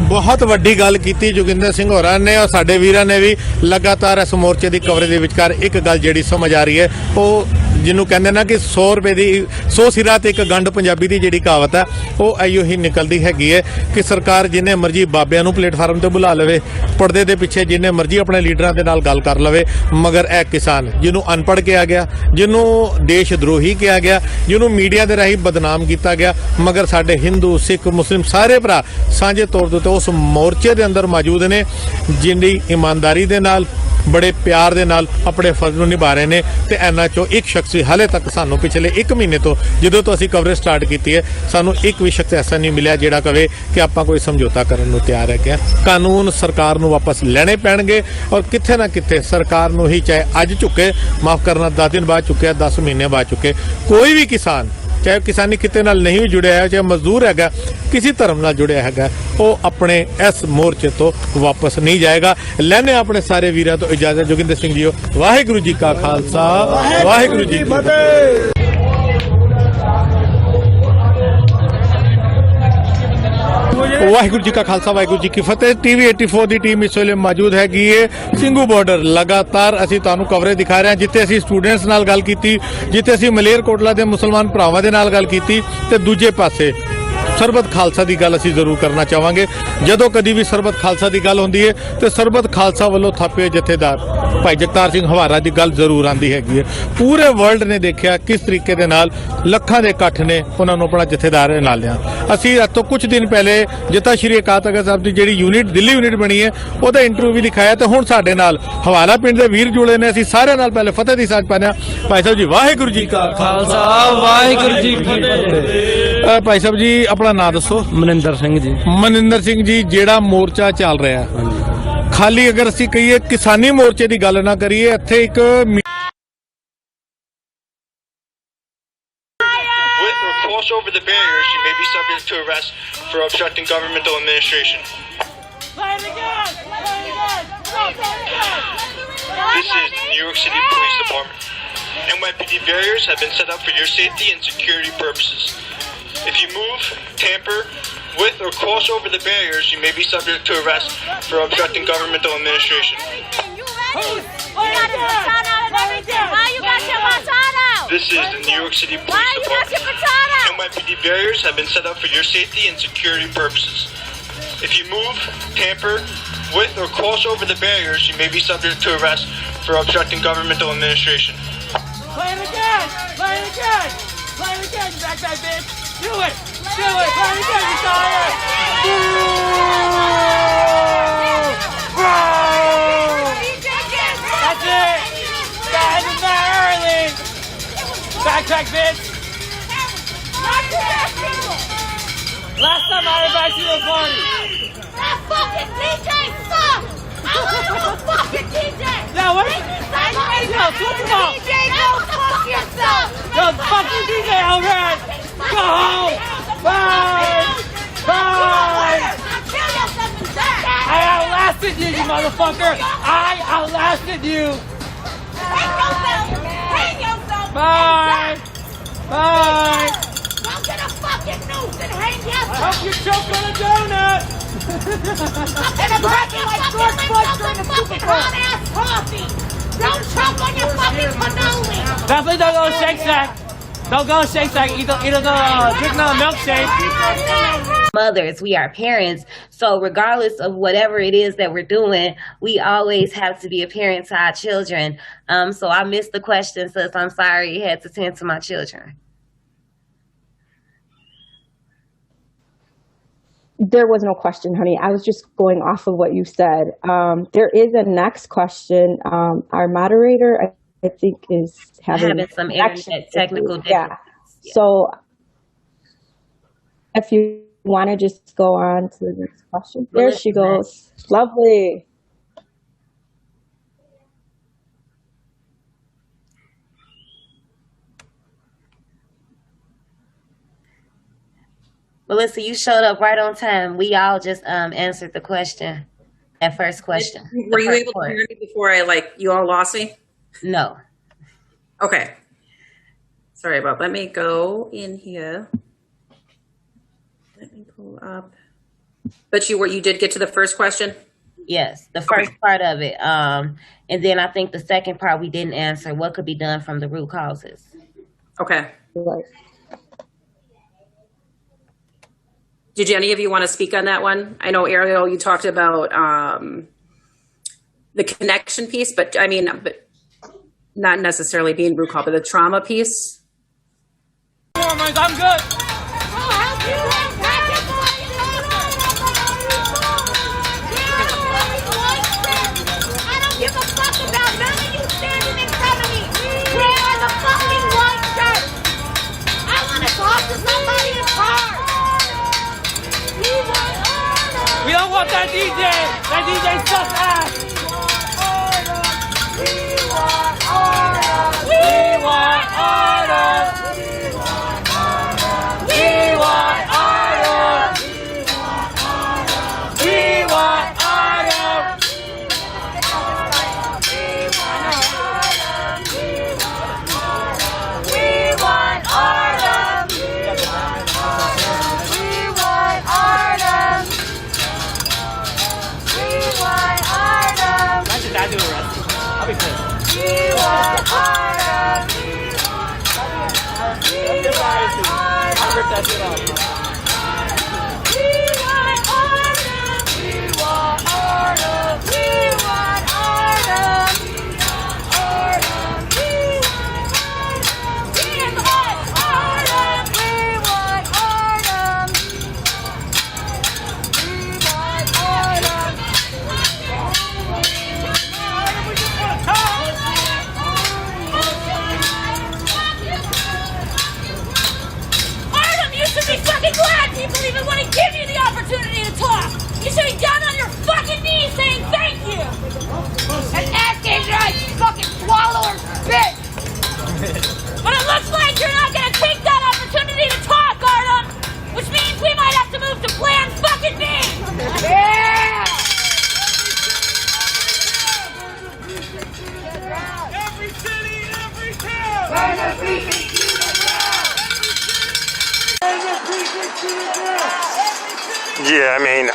ਬਹੁਤ ਵੱਡੀ ਗੱਲ ਕੀਤੀ ਜੋਗਿੰਦਰ ਸਿੰਘ ਹੋਰਾਂ ਨੇ, ਔਰ ਸਾਡੇ ਵੀਰਾਂ ਨੇ ਵੀ ਲਗਾਤਾਰ ਇਸ ਮੋਰਚੇ ਦੀ ਕਵਰੇਜ ਦੇ ਵਿਚਕਾਰ ਇੱਕ ਗੱਲ ਜਿਹੜੀ ਸਮਝ ਆ ਰਹੀ ਹੈ, ਉਹ ਜਿਹਨੂੰ ਕਹਿੰਦੇ ਨਾ ਕਿ 100 ਰੁਪਏ ਦੀ 100 ਸਿਰਾਂ ਤੇ ਇੱਕ ਗੰਢ, ਪੰਜਾਬੀ ਦੀ ਜਿਹੜੀ ਕਹਾਵਤ ਹੈ, ਉਹ ਆਈਓ ਹੀ ਨਿਕਲਦੀ ਹੈਗੀ ਹੈ ਕਿ ਸਰਕਾਰ ਜਿੰਨੇ ਮਰਜ਼ੀ ਬਾਬਿਆਂ ਨੂੰ ਪਲੇਟਫਾਰਮ ਤੇ ਬੁਲਾ ਲਵੇ, ਪਰਦੇ ਦੇ ਪਿੱਛੇ ਜਿੰਨੇ ਮਰਜ਼ੀ ਆਪਣੇ ਲੀਡਰਾਂ ਦੇ ਨਾਲ ਗੱਲ ਕਰ ਲਵੇ, ਮਗਰ ਇਹ ਕਿਸਾਨ ਜਿਹਨੂੰ ਅਨਪੜ੍ਹ ਕਿਹਾ ਗਿਆ, ਜਿਹਨੂੰ ਦੇਸ਼ ਦਰੋਹੀ ਕਿਹਾ ਗਿਆ, ਜਿਹਨੂੰ ਮੀਡੀਆ ਦੇ ਰਾਹੀਂ ਬਦਨਾਮ ਕੀਤਾ ਗਿਆ, ਮਗਰ ਸਾਡੇ ਹਿੰਦੂ, ਸਿੱਖ, ਮੁਸਲਿਮ ਸਾਰੇ ਭਰਾ ਸਾਂਝੇ ਤੌਰ ਦੇ ਉੱਤੇ ਉਸ ਮੋਰਚੇ ਦੇ ਅੰਦਰ ਮੌਜੂਦ ਨੇ, ਜਿਹੜੀ ਇਮਾਨਦਾਰੀ ਦੇ ਨਾਲ, ਬੜੇ ਪਿਆਰ ਦੇ ਨਾਲ ਆਪਣੇ ਫਰਜ਼ ਨੂੰ ਨਿਭਾ ਰਹੇ ਨੇ। ਤੇ ਇਹਨਾਂ ਚੋਂ ਇੱਕ ਸ਼ਖਸ ਹਾਲੇ ਤੱਕ ਸਾਨੂੰ ਪਿਛਲੇ 1 ਮਹੀਨੇ ਤੋਂ ਜਦੋਂ ਤੋਂ ਅਸੀਂ ਕਵਰੇਜ ਸਟਾਰਟ ਕੀਤੀ ਹੈ, ਸਾਨੂੰ ਇੱਕ ਵੀ ਸ਼ਖਸ ਐਸਾ ਨਹੀਂ ਮਿਲਿਆ ਜਿਹੜਾ ਕਵੇ ਕਿ ਆਪਾਂ ਕੋਈ ਸਮਝੌਤਾ ਕਰਨ ਨੂੰ ਤਿਆਰ ਹੈ। ਕਿ ਕਾਨੂੰਨ ਸਰਕਾਰ ਨੂੰ ਵਾਪਸ ਲੈਣੇ ਪੈਣਗੇ, ਔਰ ਕਿੱਥੇ ਨਾ ਕਿੱਥੇ ਸਰਕਾਰ ਨੂੰ ਹੀ, ਚਾਹੇ ਅੱਜ ਝੁਕੇ, ਮਾਫ ਕਰਨਾ 10 ਦਿਨ ਬਾਅਦ ਚੁੱਕਿਆ, 10 ਮਹੀਨੇ ਬਾਅਦ ਚੁੱਕੇ, ਕੋਈ ਵੀ ਕਿਸਾਨ, ਚਾਹੇ ਕਿਸਾਨੀ ਕਿਤੇ ਨਾਲ ਨਹੀਂ ਵੀ ਜੁੜਿਆ ਹੈ, ਚਾਹੇ ਮਜ਼ਦੂਰ ਹੈਗਾ, ਕਿਸੇ ਧਰਮ ਨਾਲ ਜੁੜਿਆ ਹੈਗਾ, ਉਹ ਆਪਣੇ ਇਸ ਮੋਰਚੇ ਤੋਂ ਵਾਪਸ ਨਹੀਂ ਜਾਏਗਾ। ਲੈਣੇ ਆਪਣੇ ਸਾਰੇ ਵੀਰਾਂ ਤੋਂ ਇਜਾਜ਼ਤ। ਜੋਗਿੰਦਰ ਸਿੰਘ ਜੀਓ, ਵਾਹਿਗੁਰੂ ਜੀ ਕਾ ਖਾਲਸਾ, ਵਾਹਿਗੁਰੂ ਜੀ ਕੀ ਫਤਿਹ। ਵਾਹਿਗੁਰੂ ਜੀ ਕਾ ਖਾਲਸਾ, ਵਾਹਿਗੁਰੂ ਜੀ ਕੀ ਫਤਿਹ। TV 84 ਦੀ ਟੀਮ ਇਸ ਵੇਲੇ ਮੌਜੂਦ ਹੈਗੀ ਹੈ ਸਿੰਘੂ ਬਾਰਡਰ। ਲਗਾਤਾਰ ਅਸੀਂ ਤੁਹਾਨੂੰ ਕਵਰੇਜ ਦਿਖਾ ਰਹੇ ਹਾਂ, ਜਿੱਥੇ ਅਸੀਂ ਸਟੂਡੈਂਟਸ ਨਾਲ ਗੱਲ ਕੀਤੀ, ਜਿੱਥੇ ਅਸੀਂ ਮਲੇਰਕੋਟਲਾ ਦੇ ਮੁਸਲਮਾਨ ਭਰਾਵਾਂ ਦੇ ਨਾਲ ਗੱਲ ਕੀਤੀ, ਤੇ ਦੂਜੇ ਪਾਸੇ ਸਰਬਤ ਖਾਲਸਾ ਦੀ ਗੱਲ ਅਸੀਂ ਜ਼ਰੂਰ ਕਰਨਾ ਚਾਹਾਂਗੇ। ਜਦੋਂ ਕਦੀ ਵੀ ਸਰਬਤ ਖਾਲਸਾ ਦੀ ਗੱਲ ਹੁੰਦੀ ਹੈ ਤੇ ਸਰਬਤ ਖਾਲਸਾ ਵੱਲੋਂ ਥਾਪੇ ਜਥੇਦਾਰ ਭਾਈ ਜਗਤਾਰ ਸਿੰਘ ਹਵਾਰਾ ਦੀ ਗੱਲ ਜ਼ਰੂਰ ਆਉਂਦੀ ਹੈਗੀ ਹੈ। ਪੂਰੇ ਵਰਲਡ ਨੇ ਦੇਖਿਆ ਕਿਸ ਤਰੀਕੇ ਦੇ ਨਾਲ ਲੱਖਾਂ ਦੇ ਇਕੱਠ ਨੇ ਉਹਨਾਂ ਨੂੰ ਆਪਣਾ ਜਥੇਦਾਰ ਨਾਲ ਲਿਆ। ਅਸੀਂ ਅੱਜ ਤੋਂ ਕੁਝ ਦਿਨ ਪਹਿਲੇ ਜਥਾ ਸ਼੍ਰੀ ਅਕਾਲ ਤਖਤ ਸਾਹਿਬ ਦੀ ਜਿਹੜੀ ਯੂਨਿਟ, ਦਿੱਲੀ ਯੂਨਿਟ ਬਣੀ ਹੈ, ਉਹਦਾ ਇੰਟਰਵਿਊ ਵੀ ਦਿਖਾਇਆ, ਤੇ ਹੁਣ ਸਾਡੇ ਨਾਲ ਹਵਾਲਾ ਪਿੰਡ ਦੇ ਵੀਰ ਜੁੜੇ ਨੇ। ਅਸੀਂ ਸਾਰਿਆਂ ਨਾਲ ਪਹਿਲੇ ਫਤਿਹ ਦੀ ਸਾਂਝ ਪਾਉਂਦੇ ਹਾਂ। ਭਾਈ ਸਾਹਿਬ ਜੀ, ਵਾਹਿਗੁਰੂ ਜੀ ਕਾ ਖਾਲਸਾ, ਵਾਹਿਗੁਰੂ ਜੀ ਕੀ ਫਤਿਹ। ਭਾਈ ਸਾਹਿਬ ਜੀ, ਆਪਣਾ ਨਾਮ ਦੱਸੋ। ਮਨਿੰਦਰ ਸਿੰਘ ਜੀ। ਮਨਿੰਦਰ ਸਿੰਘ ਜੀ, ਜਿਹੜਾ ਮੋਰਚਾ ਚੱਲ ਰਿਹਾ, ਖਾਲੀ ਅਗਰ ਅਸੀਂ ਕਹੀਏ ਕਿਸਾਨੀ ਮੋਰਚੇ ਦੀ ਗੱਲ ਨਾ ਕਰੀਏ, ਇੱਥੇ ਇੱਕ cross over the barriers, you may be subject to arrest for obstructing governmental administration. This is the New York City Police Department. NYPD barriers have been set up for your safety and security purposes. If you move, tamper with or cross over the barriers, you may be subject to arrest for obstructing governmental administration. This is the New York City Police Department. NYPD barriers have been set up for your safety and security purposes. If you move, tamper with, or cross over the barriers, you may be subject to arrest for obstructing governmental administration. Play it again! Play it again! Play it again, you backside bitch! Do it! Do it! Play it again, you tired! That's it! That is not early! Backtrack, bitch! Last time I invited you to a party! That fucking DJ sucks! I want to fucking DJ! Yo, what? Yo, switch them up! DJ, go fuck yourself! Yo, fuck you, DJ, alright! Go home! Bye! Bye! I outlasted you, you motherfucker! I outlasted you! Hang yourself! Bye! Bye! Go get a fucking noose and hang yourself! Hope you choke on a donut! And a fucking like George Bush during the Super Bowl! Hot-ass coffee! Don't choke on your fucking cannoli! Definitely don't go to Shake Shack! Don't go to Shake Shack, either go drink another milkshake. Mothers, we are parents, so regardless of whatever it is that we're doing, we always have to be a parent to our children. So I missed the question, sis. I'm sorry, I had to tend to my children. There was no question, honey. I was just going off of what you said. There is a next question. Our moderator, I think, is having some internet technical difficulties. Yeah. So if you want to just go on to the next question. There she goes. Lovely. Melissa, you showed up right on time. We all just answered the question, that first question. Were you able to hear me before you all lost me? No. Okay. Sorry about that. Let me go in here. Let me pull up. But you did get to the first question? Yes, the first part of it. And then I think the second part we didn't answer. What could be done from the root causes? Okay. Did any of you want to speak on that one? I know, Ariel, you talked about the connection piece, but I mean, not necessarily being root cause, but the trauma piece. I'm good. Give a fuck about none of you standing in front of me. Where are the fucking white shirts? I want to talk to somebody in the car. We don't want that DJ. That DJ sucks ass. We want order. We want order. We want order. We want order. I do arrest you. I'll be pissed. We want order. I'll rip that shit off. We want order. We want order. We want order. Order. We want order. We want order. We want order. You should be fucking glad people even want to give you the opportunity to talk. You should be down on your fucking knees saying thank you. And asking your fucking swallower bitch. But it looks like you're not going to take that opportunity to talk, Artem. Which means we might have to move to Plan fucking B. Yeah! Every city, every town. Burn the precinct to the ground. Burn the precinct to the ground. Yeah, I mean,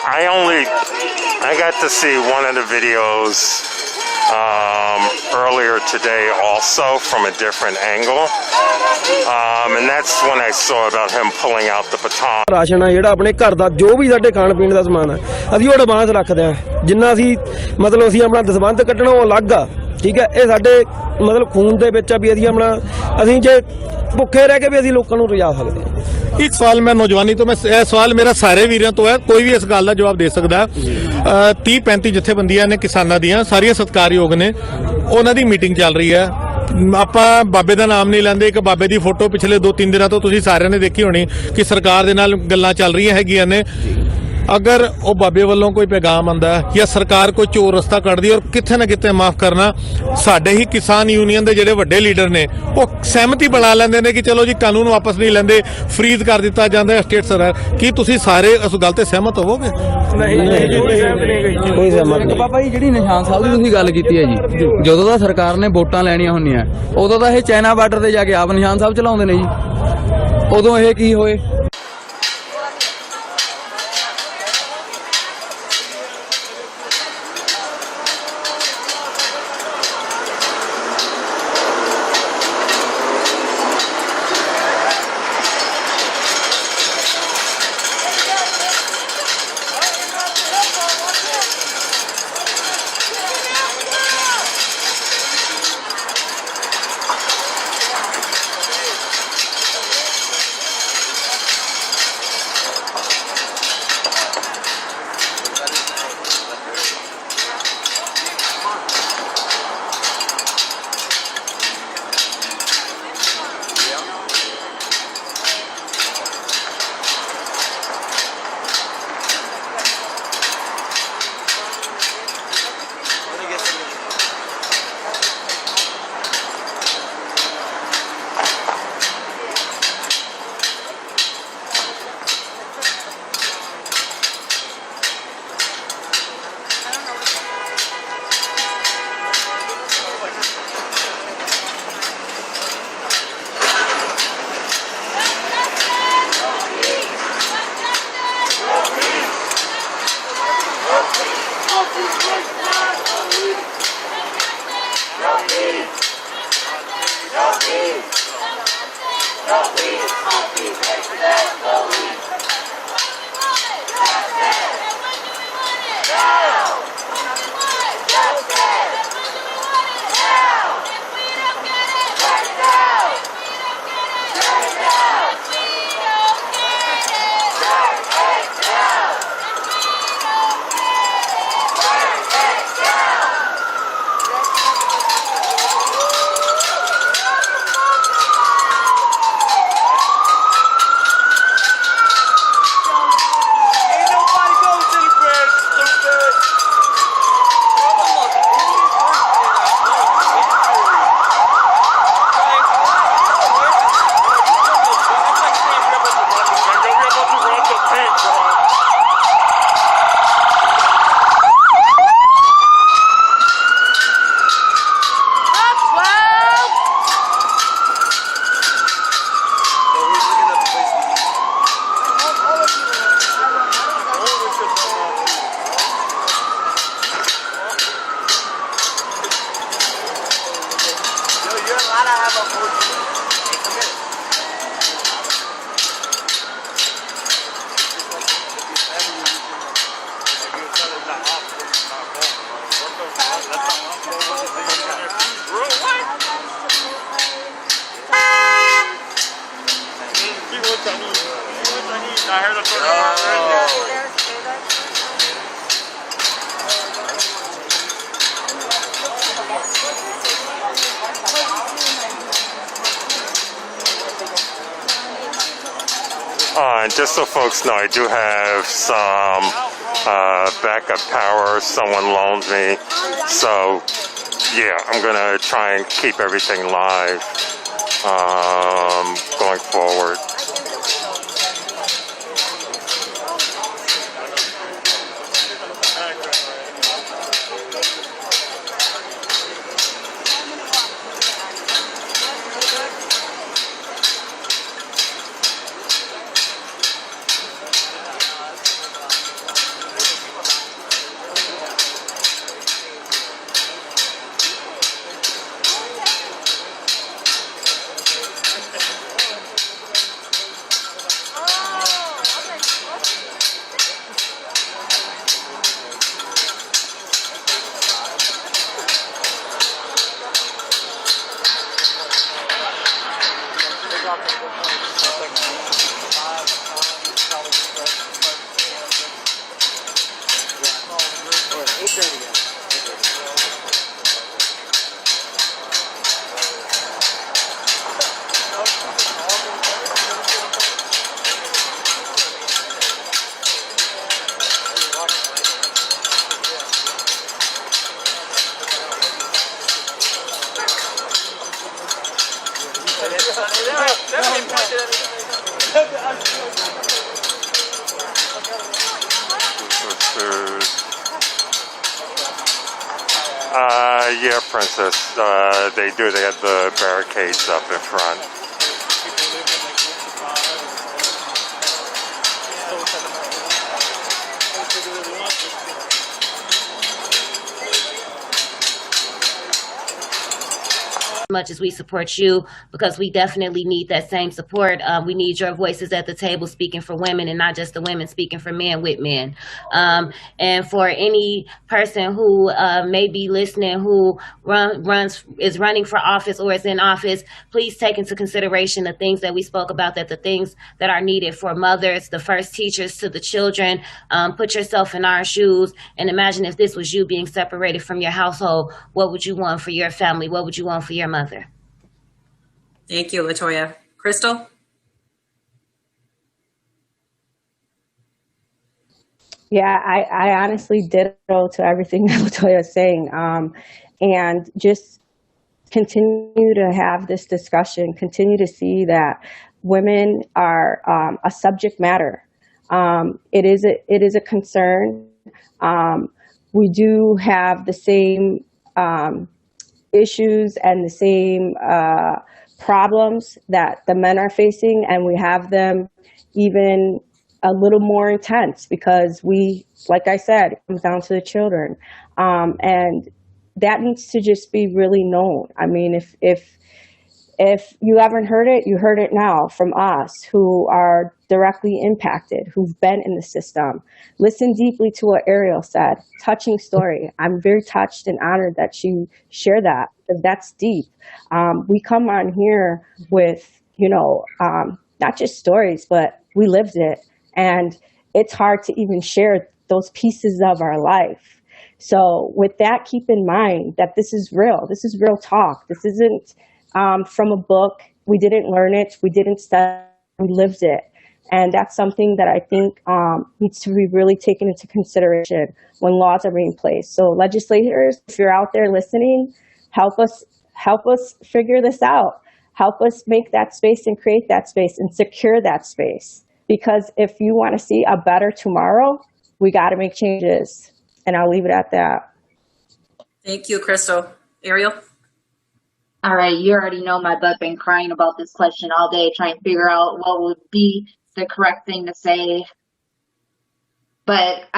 I got to see one of the videos earlier today also from a different angle, and that's when I saw about him pulling out the baton. Ration ਆ ਜਿਹੜਾ ਆਪਣੇ ਘਰ ਦਾ ਜੋ ਵੀ ਸਾਡੇ ਖਾਣ ਪੀਣ ਦਾ ਸਮਾਨ ਹੈ ਅਸੀਂ ਉਹ ਐਡਵਾਂਸ ਰੱਖਦੇ ਆ, ਜਿੰਨਾ ਅਸੀਂ ਮਤਲਬ ਅਸੀਂ ਆਪਣਾ ਦਸਵੰਧ ਕੱਢਣਾ ਉਹ ਅਲੱਗ ਆ, ਠੀਕ ਹੈ। ਇਹ ਸਾਡੇ ਮਤਲਬ ਖੂਨ ਦੇ ਵਿੱਚ ਆ ਵੀ ਅਸੀਂ ਜੇ ਭੁੱਖੇ ਰਹਿ ਕੇ ਵੀ ਅਸੀਂ ਲੋਕਾਂ ਨੂੰ ਰਜਾ ਸਕਦੇ ਹਾਂ। ਇੱਕ ਸਵਾਲ ਮੈਂ ਨੌਜਵਾਨੀ ਤੋਂ, ਇਹ ਸਵਾਲ ਮੇਰਾ ਸਾਰੇ ਵੀਰਾਂ ਤੋਂ ਹੈ, ਕੋਈ ਵੀ ਇਸ ਗੱਲ ਦਾ ਜਵਾਬ ਦੇ ਸਕਦਾ। 30-35 ਜਥੇਬੰਦੀਆਂ ਨੇ ਕਿਸਾਨਾਂ ਦੀਆਂ, ਸਾਰੀਆਂ ਸਤਿਕਾਰਯੋਗ ਨੇ, ਉਹਨਾਂ ਦੀ ਮੀਟਿੰਗ ਚੱਲ ਰਹੀ ਹੈ। ਆਪਾਂ ਬਾਬੇ ਦਾ ਨਾਮ ਨਹੀਂ ਲੈਂਦੇ, ਇੱਕ ਬਾਬੇ ਦੀ ਫੋਟੋ ਪਿਛਲੇ 2-3 ਦਿਨਾਂ ਤੋਂ ਤੁਸੀਂ ਸਾਰਿਆਂ ਨੇ ਦੇਖੀ ਹੋਣੀ ਕਿ ਸਰਕਾਰ ਦੇ ਨਾਲ ਗੱਲਾਂ ਚੱਲ ਰਹੀਆਂ ਹੈਗੀਆਂ ਨੇ। ਅਗਰ ਉਹ ਬਾਬੇ ਵੱਲੋਂ ਕੋਈ ਪੈਗਾਮ ਆਉਂਦਾ ਜਾਂ ਸਰਕਾਰ ਕੋਈ ਚੋਰ ਰਸਤਾ ਕੱਢਦੀ, ਔਰ ਕਿਤੇ ਨਾ ਕਿਤੇ ਮਾਫ ਕਰਨਾ ਸਾਡੇ ਹੀ ਕਿਸਾਨ ਯੂਨੀਅਨ ਦੇ ਜਿਹੜੇ ਵੱਡੇ ਲੀਡਰ ਨੇ ਉਹ ਸਹਿਮਤੀ ਬਣਾ ਲੈਂਦੇ ਨੇ ਕਿ ਚਲੋ ਜੀ ਕਾਨੂੰਨ ਵਾਪਸ ਨਹੀਂ ਲੈਂਦੇ, ਫਰੀਜ਼ ਕਰ ਦਿੱਤਾ ਜਾਂਦਾ ਸਟੇਟ ਸਰਕਾਰ। ਕੀ ਤੁਸੀਂ ਸਾਰੇ ਉਸ ਗੱਲ ਤੇ ਸਹਿਮਤ ਹੋਵੋਗੇ? ਕੋਈ ਸਹਿਮਤ ਨਹੀਂ। ਬਾਬਾ ਜੀ, ਜਿਹੜੀ ਨਿਸ਼ਾਨ ਸਾਹਿਬ ਦੀ ਤੁਸੀਂ ਗੱਲ ਕੀਤੀ ਹੈ ਜੀ, ਜਦੋਂ ਦਾ ਸਰਕਾਰ ਨੇ ਵੋਟਾਂ ਲੈਣੀਆਂ ਹੁੰਦੀਆਂ ਉਦੋਂ ਤਾਂ ਇਹ ਚਾਈਨਾ ਬਾਰਡਰ ਤੇ ਜਾ ਕੇ ਆਪ ਨਿਸ਼ਾਨ ਸਾਹਿਬ ਚਲਾਉਂਦੇ ਨੇ ਜੀ। ਉਦੋਂ ਇਹ ਕੀ ਹੋਏ? Just so folks know, I do have some backup power someone loaned me. So, yeah, I'm going to try and keep everything live going forward. Yeah, Princess. They do. They have the barricades up in front. Much as we support you, because we definitely need that same support. We need your voices at the table speaking for women, and not just the women speaking for men with men. And for any person who may be listening who is running for office or is in office, please take into consideration the things that we spoke about, that the things that are needed for mothers, the first teachers to the children. Put yourself in our shoes and imagine if this was you being separated from your household. What would you want for your family? What would you want for your mother? Thank you, LaToya. Crystal? Yeah, I honestly ditto to everything that LaToya is saying. And just continue to have this discussion, continue to see that women are a subject matter. It is a concern. We do have the same issues and the same problems that the men are facing, and we have them even a little more intense because we, like I said, it comes down to the children. And that needs to just be really known. I mean, if you haven't heard it, you heard it now from us who are directly impacted, who've been in the system. Listen deeply to what Ariel said. Touching story. I'm very touched and honored that you share that, because that's deep. We come on here with, not just stories, but we lived it. And it's hard to even share those pieces of our life. So with that, keep in mind that this is real. This is real talk. This isn't from a book. We didn't learn it. We didn't study. We lived it. And that's something that I think needs to be really taken into consideration when laws are being placed. So legislators, if you're out there listening, help us figure this out. Help us make that space and create that space and secure that space. Because if you want to see a better tomorrow, we got to make changes. And I'll leave it at that. Thank you, Crystal. Ariel? All right, you already know my butt been crying about this question all day, trying to figure out what would be the correct thing to say. But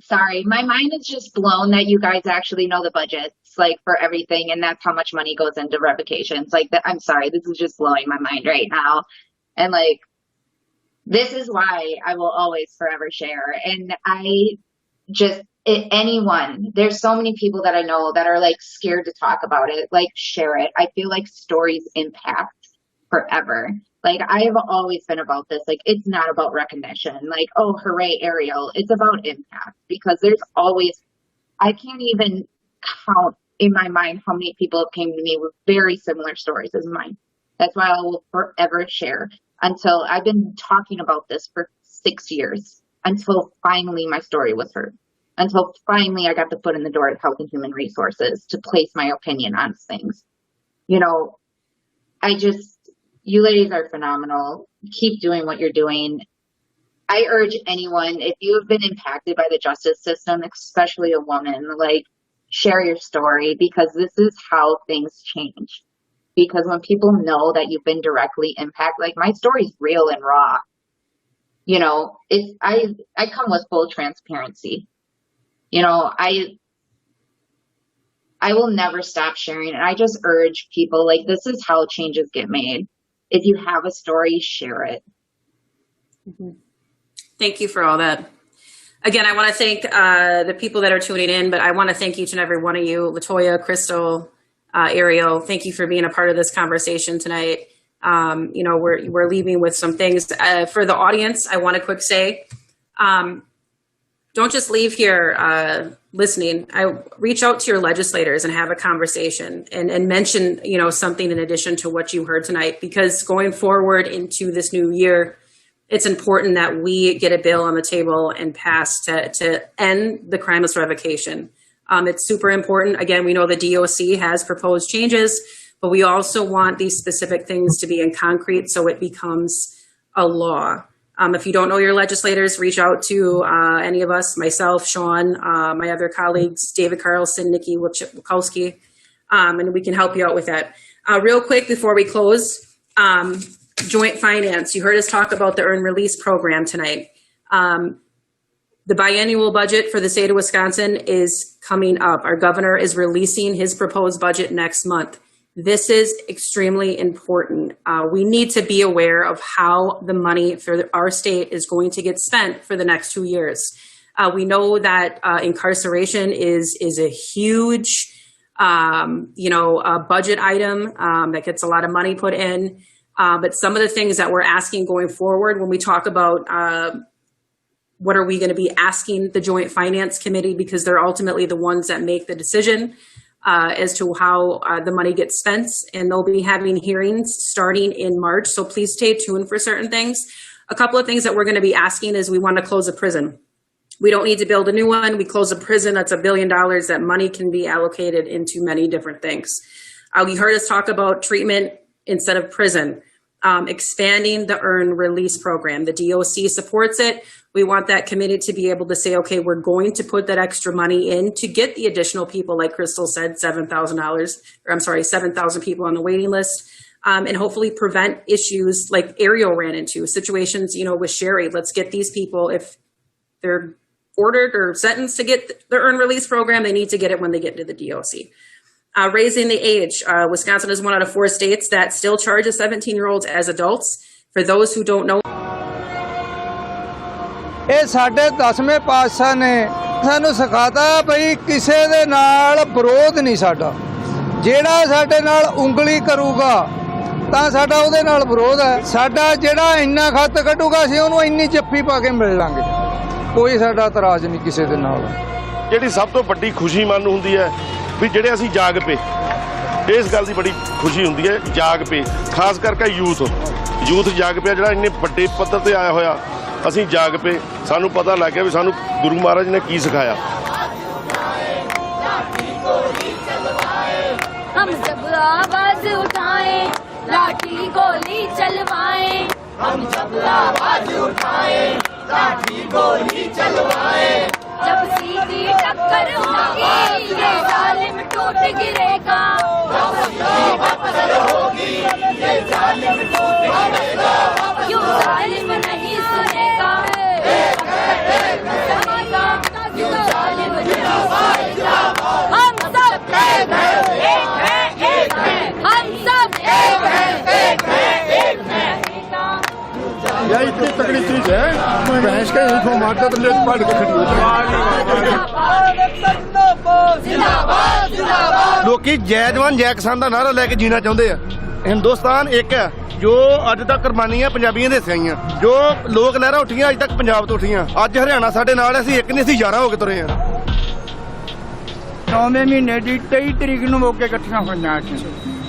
sorry, my mind is just blown that you guys actually know the budgets, like, for everything, and that's how much money goes into revocations. Like, I'm sorry, this is just blowing my mind right now. And, like, this is why I will always forever share. And anyone, there's so many people that I know that are, like, scared to talk about it, like, share it. I feel like stories impact forever. Like, I have always been about this. Like, it's not about recognition. Like, oh, hooray, Ariel. It's about impact, because there's always, I can't even count in my mind how many people have came to me with very similar stories as mine. That's why I will forever share, until I've been talking about this for 6 years, until finally my story was heard. Until finally I got the foot in the door at Health and Human Resources to place my opinion on things. You ladies are phenomenal. Keep doing what you're doing. I urge anyone, if you have been impacted by the justice system, especially a woman, like, share your story, because this is how things change. Because when people know that you've been directly impacted, like, my story's real and raw. I come with full transparency. I will never stop sharing. And I just urge people, like, this is how changes get made. If you have a story, share it. Thank you for all that. Again, I want to thank the people that are tuning in, but I want to thank each and every one of you, LaToya, Crystal, Ariel. Thank you for being a part of this conversation tonight. We're leaving with some things. For the audience, I want to quick say, don't just leave here listening. Reach out to your legislators and have a conversation and mention, something in addition to what you heard tonight, because going forward into this new year, it's important that we get a bill on the table and pass to end the crimeless revocation. It's super important. Again, we know the DOC has proposed changes. but we also want these specific things to be in concrete so it becomes a law. If you don't know your legislators, reach out to any of us, myself, Sean, my other colleagues, David Carlson, Nikki Wachowski, and we can help you out with that. Real quick before we close, joint finance. You heard us talk about the earn release program tonight. The biannual budget for the state of Wisconsin is coming up. Our governor is releasing his proposed budget next month. This is extremely important. We need to be aware of how the money for our state is going to get spent for the next 2 years. We know that incarceration is a huge, budget item that gets a lot of money put in. But some of the things that we're asking going forward when we talk about what are we going to be asking the Joint Finance Committee, because they're ultimately the ones that make the decision as to how the money gets spent, and they'll be having hearings starting in March. So please stay tuned for certain things. A couple of things that we're going to be asking is we want to close a prison. We don't need to build a new one. We close a prison. That's $1 billion. That money can be allocated into many different things. You heard us talk about treatment instead of prison. Expanding the earn release program. The DOC supports it. We want that committee to be able to say, okay, we're going to put that extra money in to get the additional people, like Crystal said, $7,000 people on the waiting list, and hopefully prevent issues like Ariel ran into, situations, with Sherry. Let's get these people, if they're ordered or sentenced to get the earn release program, they need to get it when they get into the DOC. Raising the age. Wisconsin is one out of 4 states that still charges 17-year-olds as adults. For those who don't know, ਇਹ ਸਾਡੇ 10ਵੇਂ ਪਾਤਸ਼ਾਹ ਨੇ ਸਾਨੂੰ ਸਿਖਾਤਾ ਬਈ ਕਿਸੇ ਦੇ ਨਾਲ ਵਿਰੋਧ ਨਹੀਂ ਸਾਡਾ। ਜਿਹੜਾ ਸਾਡੇ ਨਾਲ ਉਂਗਲੀ ਕਰੂਗਾ ਤਾਂ ਸਾਡਾ ਉਹਦੇ ਨਾਲ ਵਿਰੋਧ ਹੈ। ਸਾਡਾ ਜਿਹੜਾ ਇੰਨਾ ਖੱਤ ਕੱਢੂਗਾ ਅਸੀਂ ਉਹਨੂੰ ਇੰਨੀ ਜੱਫੀ ਪਾ ਕੇ ਮਿਲ ਲਾਂਗੇ। ਕੋਈ ਸਾਡਾ ਇਤਰਾਜ਼ ਨਹੀਂ ਕਿਸੇ ਦੇ ਨਾਲ। ਜਿਹੜੀ ਸਭ ਤੋਂ ਵੱਡੀ ਖੁਸ਼ੀ ਮਨ ਨੂੰ ਹੁੰਦੀ ਹੈ ਵੀ ਜਿਹੜੇ ਅਸੀਂ ਜਾਗ ਪਏ, ਇਸ ਗੱਲ ਦੀ ਬੜੀ ਖੁਸ਼ੀ ਹੁੰਦੀ ਹੈ। ਜਾਗ ਪਏ, ਖਾਸ ਕਰਕੇ ਯੂਥ ਜਾਗ ਪਿਆ, ਜਿਹੜਾ ਇੰਨੇ ਵੱਡੇ ਪੱਧਰ ਤੇ ਆਇਆ ਹੋਇਆ। ਅਸੀਂ ਜਾਗ ਪਏ, ਸਾਨੂੰ ਪਤਾ ਲੱਗ ਗਿਆ ਵੀ ਸਾਨੂੰ ਗੁਰੂ ਮਹਾਰਾਜ ਨੇ ਕੀ ਸਿਖਾਇਆ। हम जब आवाज उठाएं, लाठी गोली चलवाएं। हम जब आवाज उठाएं, लाठी गोली चलवाएं। जब सीधी टक्कर होगी, ये जालिम टूट गिरेगा। जब सीधी टक्कर होगी, ये जालिम टूट गिरेगा। यूं जालिम नहीं सुनेगा, यूं जालिम नहीं सुनेगा। हम सब एक हैं, एक हैं। हम सब एक हैं, एक हैं, एक हैं। यार इतनी तगड़ी चीज है, भैंस का यही को मारता तो लेट पड़ के खड़ी हो जाए। लोकी जय जवान जय किसान ਦਾ ਨਾਰਾ ਲੈ ਕੇ ਜੀਣਾ ਚਾਹੁੰਦੇ ਆ। ਹਿੰਦੁਸਤਾਨ ਇੱਕ ਹੈ। ਜੋ ਅੱਜ ਤੱਕ ਕੁਰਬਾਨੀਆਂ ਪੰਜਾਬੀਆਂ ਦੇ ਸਿਆਈਆਂ, ਜੋ ਲੋਕ ਲਹਿਰਾਂ ਉੱਠੀਆਂ ਅੱਜ ਤੱਕ ਪੰਜਾਬ ਤੋਂ ਉੱਠੀਆਂ। ਅੱਜ ਹਰਿਆਣਾ ਸਾਡੇ ਨਾਲ, ਅਸੀਂ ਇੱਕ ਨਹੀਂ, ਅਸੀਂ 11 ਹੋ ਕੇ ਤੁਰੇ ਆ। 9ਵੇਂ ਮਹੀਨੇ ਦੀ 23 ਤਰੀਕ ਨੂੰ ਹੋ ਕੇ ਇਕੱਠੀਆਂ ਹੋਈਆਂ ਸੀ।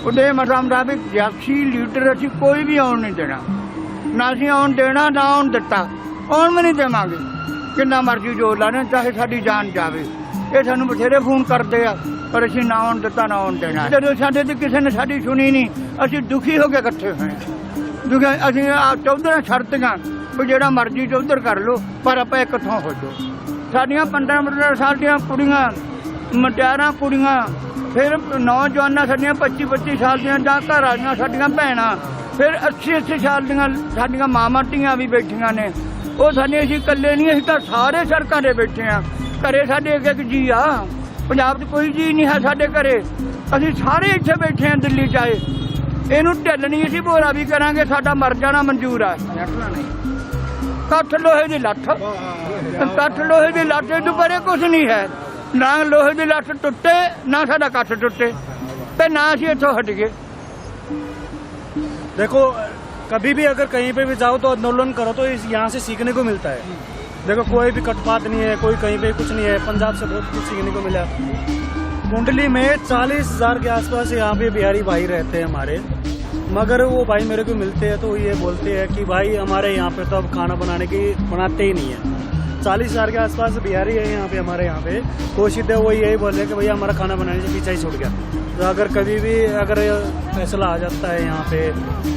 ਉਹਦੇ ਮੁਤਾਬਿਕ ਸਿਆਸੀ ਲੀਡਰ ਅਸੀਂ ਕੋਈ ਵੀ ਆਉਣ ਨਹੀਂ ਦੇਣਾ, ਨਾ ਅਸੀਂ ਆਉਣ ਦੇਣਾ ਨਾ ਆਉਣ ਦਿੱਤਾ, ਆਉਣ ਵੀ ਨਹੀਂ ਦੇਵਾਂਗੇ। ਕਿੰਨਾ ਮਰਜ਼ੀ ਜ਼ੋਰ ਲਾਣੇ, ਚਾਹੇ ਸਾਡੀ ਜਾਨ ਜਾਵੇ। ਇਹ ਸਾਨੂੰ ਬਥੇਰੇ ਫੋਨ ਕਰਦੇ ਆ, ਪਰ ਅਸੀਂ ਨਾ ਆਉਣ ਦਿੱਤਾ ਨਾ ਆਉਣ ਦੇਣਾ। ਜਦੋਂ ਸਾਡੇ ਤੇ ਕਿਸੇ ਨੇ ਸਾਡੀ ਸੁਣੀ ਨਹੀਂ, ਅਸੀਂ ਦੁਖੀ ਹੋ ਕੇ ਇਕੱਠੇ ਹੋਏ। ਅਸੀਂ ਚੌਧਰਾਂ ਛੱਡਤੀਆਂ ਵੀ ਜਿਹੜਾ ਮਰਜ਼ੀ ਚੌਧਰ ਕਰ ਲਓ, ਪਰ ਆਪਾਂ ਇਕੱਠੋਂ ਹੋ ਜਾਓ। ਸਾਡੀਆਂ 15 ਸਾਲ ਦੀਆਂ ਕੁੜੀਆਂ, ਮੁਟਿਆਰਾਂ ਕੁੜੀਆਂ, ਫਿਰ ਨੌਜਵਾਨਾਂ ਸਾਡੀਆਂ 25 ਸਾਲ ਦੀਆਂ ਜਾਂ ਘਰ ਵਾਲੀਆਂ ਸਾਡੀਆਂ ਭੈਣਾਂ, ਫਿਰ 80 ਸਾਲ ਦੀਆਂ ਸਾਡੀਆਂ ਮਾਵਾਂ ਧੀਆਂ ਵੀ ਬੈਠੀਆਂ ਨੇ। ਉਹ ਸਾਡੇ ਅਸੀਂ ਇਕੱਲੇ ਨਹੀਂ, ਅਸੀਂ ਤਾਂ ਸਾਰੇ ਸੜਕਾਂ 'ਤੇ ਬੈਠੇ ਆ। ਘਰੇ ਸਾਡੇ ਇੱਕ ਜੀ ਆ, ਪੰਜਾਬ 'ਚ ਕੋਈ ਜੀ ਨਹੀਂ ਹੈ ਸਾਡੇ ਘਰੇ। ਅਸੀਂ ਸਾਰੇ ਇੱਥੇ ਬੈਠੇ ਆ ਦਿੱਲੀ 'ਚ ਆਏ। ਇਹਨੂੰ ਢਿੱਲ ਨਹੀਂ ਅਸੀਂ ਭੋਰਾ ਵੀ ਕਰਾਂਗੇ, ਸਾਡਾ ਮਰ ਜਾਣਾ ਮਨਜ਼ੂਰ ਆ। ਕੱਠ ਲੋਹੇ ਦੀ ਲੱਠ, ਕੱਠ ਲੋਹੇ ਦੀ ਲੱਠ ਤੋਂ ਪਰੇ ਕੁਛ ਨਹੀਂ ਹੈ। ਨਾ ਲੋਹੇ ਦੀ ਲੱਠ ਟੁੱਟੇ, ਨਾ ਸਾਡਾ ਕੱਠ ਟੁੱਟੇ, ਤੇ ਨਾ ਅਸੀਂ ਇੱਥੋਂ ਹਟ ਗਏ। देखो कभी भी अगर कहीं पे भी जाओ तो आंदोलन करो तो यहाँ से सीखने को मिलता है। देखो कोई भी कटपात नहीं है, कोई कहीं पे कुछ नहीं है। पंजाब से बहुत कुछ सीखने को मिला। कुंडली में 40,000 के आसपास यहाँ पे बिहारी भाई रहते हैं हमारे, मगर वो भाई मेरे को मिलते हैं तो ये बोलते हैं कि भाई हमारे यहाँ पे तो अब खाना बनाते ही नहीं है। 40,000 के आसपास बिहारी है यहाँ पे, हमारे यहाँ पे कोशिश है वो यही बोल रहे कि भैया हमारा खाना बनाने से पीछा ही छूट गया। तो अगर कभी भी अगर फैसला आ जाता है यहाँ पे,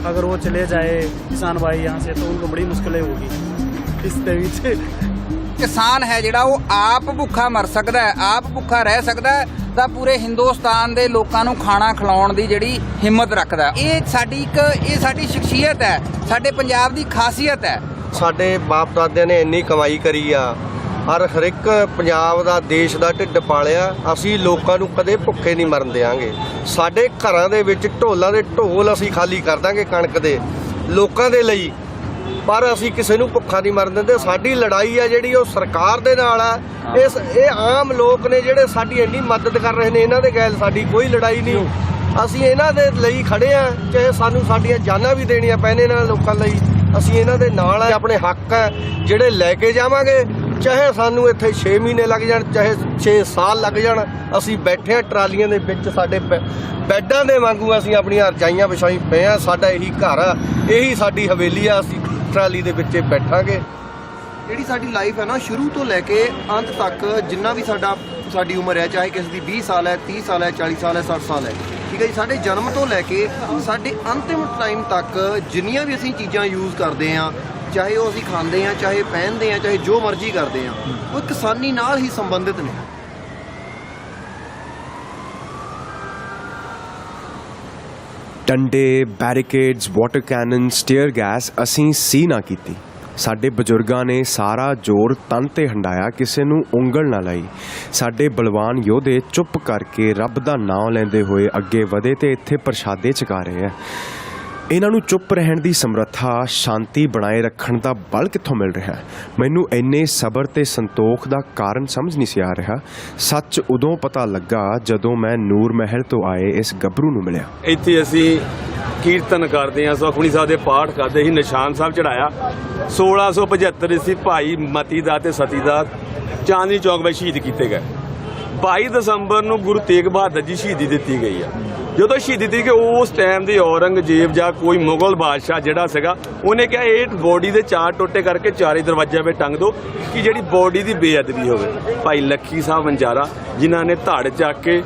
अगर वो चले जाए किसान भाई यहाँ से, तो उनको बड़ी मुश्किलें होगी इस तरीके से। किसान है ਜਿਹੜਾ ਉਹ ਆਪ ਭੁੱਖਾ ਮਰ ਸਕਦਾ ਹੈ, ਆਪ ਭੁੱਖਾ ਰਹਿ ਸਕਦਾ ਹੈ, ਤਾਂ ਪੂਰੇ ਹਿੰਦੁਸਤਾਨ ਦੇ ਲੋਕਾਂ ਨੂੰ ਖਾਣਾ ਖਿਲਾਉਣ ਦੀ ਜਿਹੜੀ ਹਿੰਮਤ ਰੱਖਦਾ। ਇਹ ਸਾਡੀ ਸ਼ਖਸੀਅਤ ਹੈ, ਸਾਡੇ ਪੰਜਾਬ ਦੀ ਖਾਸੀਅਤ ਹੈ। ਸਾਡੇ ਬਾਪ ਦਾਦਿਆਂ ਨੇ ਇੰਨੀ ਕਮਾਈ ਕਰੀ ਆ, ਹਰ ਇੱਕ ਪੰਜਾਬ ਦਾ ਦੇਸ਼ ਦਾ ਢਿੱਡ ਪਾਲਿਆ। ਅਸੀਂ ਲੋਕਾਂ ਨੂੰ ਕਦੇ ਭੁੱਖੇ ਨਹੀਂ ਮਰਨ ਦਿਆਂਗੇ। ਸਾਡੇ ਘਰਾਂ ਦੇ ਵਿੱਚ ਢੋਲਾਂ ਦੇ ਢੋਲ ਅਸੀਂ ਖਾਲੀ ਕਰ ਦਾਂਗੇ ਕਣਕ ਦੇ ਲੋਕਾਂ ਦੇ ਲਈ, ਪਰ ਅਸੀਂ ਕਿਸੇ ਨੂੰ ਭੁੱਖਾ ਨਹੀਂ ਮਰਨ ਦਿੰਦੇ। ਸਾਡੀ ਲੜਾਈ ਆ ਜਿਹੜੀ ਉਹ ਸਰਕਾਰ ਦੇ ਨਾਲ ਆ। ਇਹ ਆਮ ਲੋਕ ਨੇ ਜਿਹੜੇ ਸਾਡੀ ਇੰਨੀ ਮਦਦ ਕਰ ਰਹੇ ਨੇ, ਇਹਨਾਂ ਦੇ ਗੈਲ ਸਾਡੀ ਕੋਈ ਲੜਾਈ ਨਹੀਂ। ਅਸੀਂ ਇਹਨਾਂ ਦੇ ਲਈ ਖੜੇ ਆ, ਚਾਹੇ ਸਾਨੂੰ ਸਾਡੀਆਂ ਜਾਨਾਂ ਵੀ ਦੇਣੀਆਂ ਪੈਣ ਇਹਨਾਂ ਲੋਕਾਂ ਲਈ, ਅਸੀਂ ਇਹਨਾਂ ਦੇ ਨਾਲ ਆ। ਆਪਣੇ ਹੱਕ ਆ ਜਿਹੜੇ ਲੈ ਕੇ ਜਾਵਾਂਗੇ, ਚਾਹੇ ਸਾਨੂੰ ਇੱਥੇ 6 ਮਹੀਨੇ ਲੱਗ ਜਾਣ, ਚਾਹੇ 6 ਸਾਲ ਲੱਗ ਜਾਣ। ਅਸੀਂ ਬੈਠੇ ਆ ਟਰਾਲੀਆਂ ਦੇ ਵਿੱਚ, ਸਾਡੇ ਬੈੱਡਾਂ ਦੇ ਵਾਂਗੂ ਅਸੀਂ ਆਪਣੀਆਂ ਰਜਾਈਆਂ ਵਿਛਾਈ ਪਏ ਆ। ਸਾਡਾ ਇਹੀ ਘਰ ਆ, ਇਹੀ ਸਾਡੀ ਹਵੇਲੀ ਆ। ਅਸੀਂ ਟਰਾਲੀ ਦੇ ਵਿੱਚ ਬੈਠਾਂਗੇ। ਜਿਹੜੀ ਸਾਡੀ ਲਾਈਫ ਹੈ ਨਾ, ਸ਼ੁਰੂ ਤੋਂ ਲੈ ਕੇ ਅੰਤ ਤੱਕ, ਜਿੰਨਾ ਵੀ ਸਾਡੀ ਉਮਰ ਹੈ, ਚਾਹੇ ਕਿਸੇ ਦੀ 20 ਸਾਲ ਹੈ, 30 ਸਾਲ ਹੈ, 40 ਸਾਲ ਹੈ, 60 ਸਾਲ ਹੈ, ਠੀਕ ਹੈ ਜੀ। ਸਾਡੇ ਜਨਮ ਤੋਂ ਲੈ ਕੇ ਸਾਡੇ ਅੰਤਿਮ ਟਾਈਮ ਤੱਕ ਜਿੰਨੀਆਂ ਵੀ ਅਸੀਂ ਚੀਜ਼ਾਂ ਯੂਜ਼ ਕਰਦੇ ਹਾਂ, ਚਾਹੇ ਉਹ ਅਸੀਂ ਖਾਂਦੇ ਹਾਂ, ਚਾਹੇ ਪਹਿਨਦੇ ਹਾਂ, ਚਾਹੇ ਜੋ ਮਰਜ਼ੀ ਕਰਦੇ ਹਾਂ, ਉਹ ਕਿਸਾਨੀ ਨਾਲ ਹੀ ਸੰਬੰਧਿਤ ਨੇ। ਡੰਡੇ, barricades, water cannon, tear gas ਅਸੀਂ ਸੀ ਨਾ ਕੀਤੀ। ਸਾਡੇ ਬਜ਼ੁਰਗਾਂ ਨੇ ਸਾਰਾ ਜ਼ੋਰ ਤਨ ਤੇ ਹੰਡਾਇਆ, ਕਿਸੇ ਨੂੰ ਉਂਗਲ ਨਾ ਲਾਈ। ਸਾਡੇ ਬਲਵਾਨ ਯੋਧੇ ਚੁੱਪ ਕਰਕੇ ਰੱਬ ਦਾ ਨਾਮ ਲੈਂਦੇ ਹੋਏ ਅੱਗੇ ਵਧੇ ਤੇ ਇੱਥੇ ਪ੍ਰਸ਼ਾਦੇ ਛਕਾ ਰਹੇ ਆ। ਇਹਨਾਂ ਨੂੰ ਚੁੱਪ ਰਹਿਣ ਦੀ ਸਮਰੱਥਾ, ਸ਼ਾਂਤੀ ਬਣਾਏ ਰੱਖਣ ਦਾ ਬਲ ਕਿੱਥੋਂ ਮਿਲ ਰਿਹਾ? ਮੈਨੂੰ ਇੰਨੇ ਸਬਰ ਤੇ ਸੰਤੋਖ ਦਾ ਕਾਰਨ ਸਮਝ ਨਹੀਂ ਸੀ ਆ ਰਿਹਾ। ਸੱਚ ਉਦੋਂ ਪਤਾ ਲੱਗਾ ਜਦੋਂ ਮੈਂ ਨੂਰ ਮਹਿਲ ਤੋਂ ਆਏ ਇਸ ਗੱਭਰੂ ਨੂੰ ਮਿਲਿਆ। ਇੱਥੇ ਅਸੀਂ ਕੀਰਤਨ ਕਰਦੇ ਹਾਂ, ਸੁਖਮਨੀ ਸਾਹਿਬ ਦੇ ਪਾਠ ਕਰਦੇ ਸੀ, ਨਿਸ਼ਾਨ ਸਾਹਿਬ ਚੜਾਇਆ। 1675 ਸੀ ਭਾਈ ਮਤੀ ਦਾ ਤੇ ਸਤੀ ਦਾ ਚਾਂਦਨੀ ਚੌਕ ਵਿੱਚ ਸ਼ਹੀਦ ਕੀਤੇ ਗਏ। 22 ਦਸੰਬਰ ਨੂੰ ਗੁਰੂ ਤੇਗ ਬਹਾਦਰ ਜੀ ਸ਼ਹੀਦੀ ਦਿੱਤੀ ਗਈ ਆ। ਜਦੋਂ ਸ਼ਹੀਦੀ ਦਿੱਤੀ ਗਈ, ਉਸ ਟਾਈਮ ਦੇ ਔਰੰਗਜ਼ੇਬ ਜਾਂ ਕੋਈ ਮੁਗਲ ਬਾਦਸ਼ਾਹ ਜਿਹੜਾ ਸੀਗਾ, ਉਹਨੇ ਕਿਹਾ ਇਹ ਬੋਡੀ ਦੇ 4 ਟੋਟੇ ਕਰਕੇ 4 ਦਰਵਾਜ਼ਿਆਂ 'ਤੇ ਟੰਗ ਦਿਓ ਕਿ ਜਿਹੜੀ ਬੋਡੀ ਦੀ ਬੇਅਦਬੀ ਹੋਵੇ। ਭਾਈ ਲੱਖੀ ਸਾਹਿਬ ਵੰਜਾਰਾ ਜਿਨ੍ਹਾਂ ਨੇ ਧੜ ਚੱਕ ਕੇ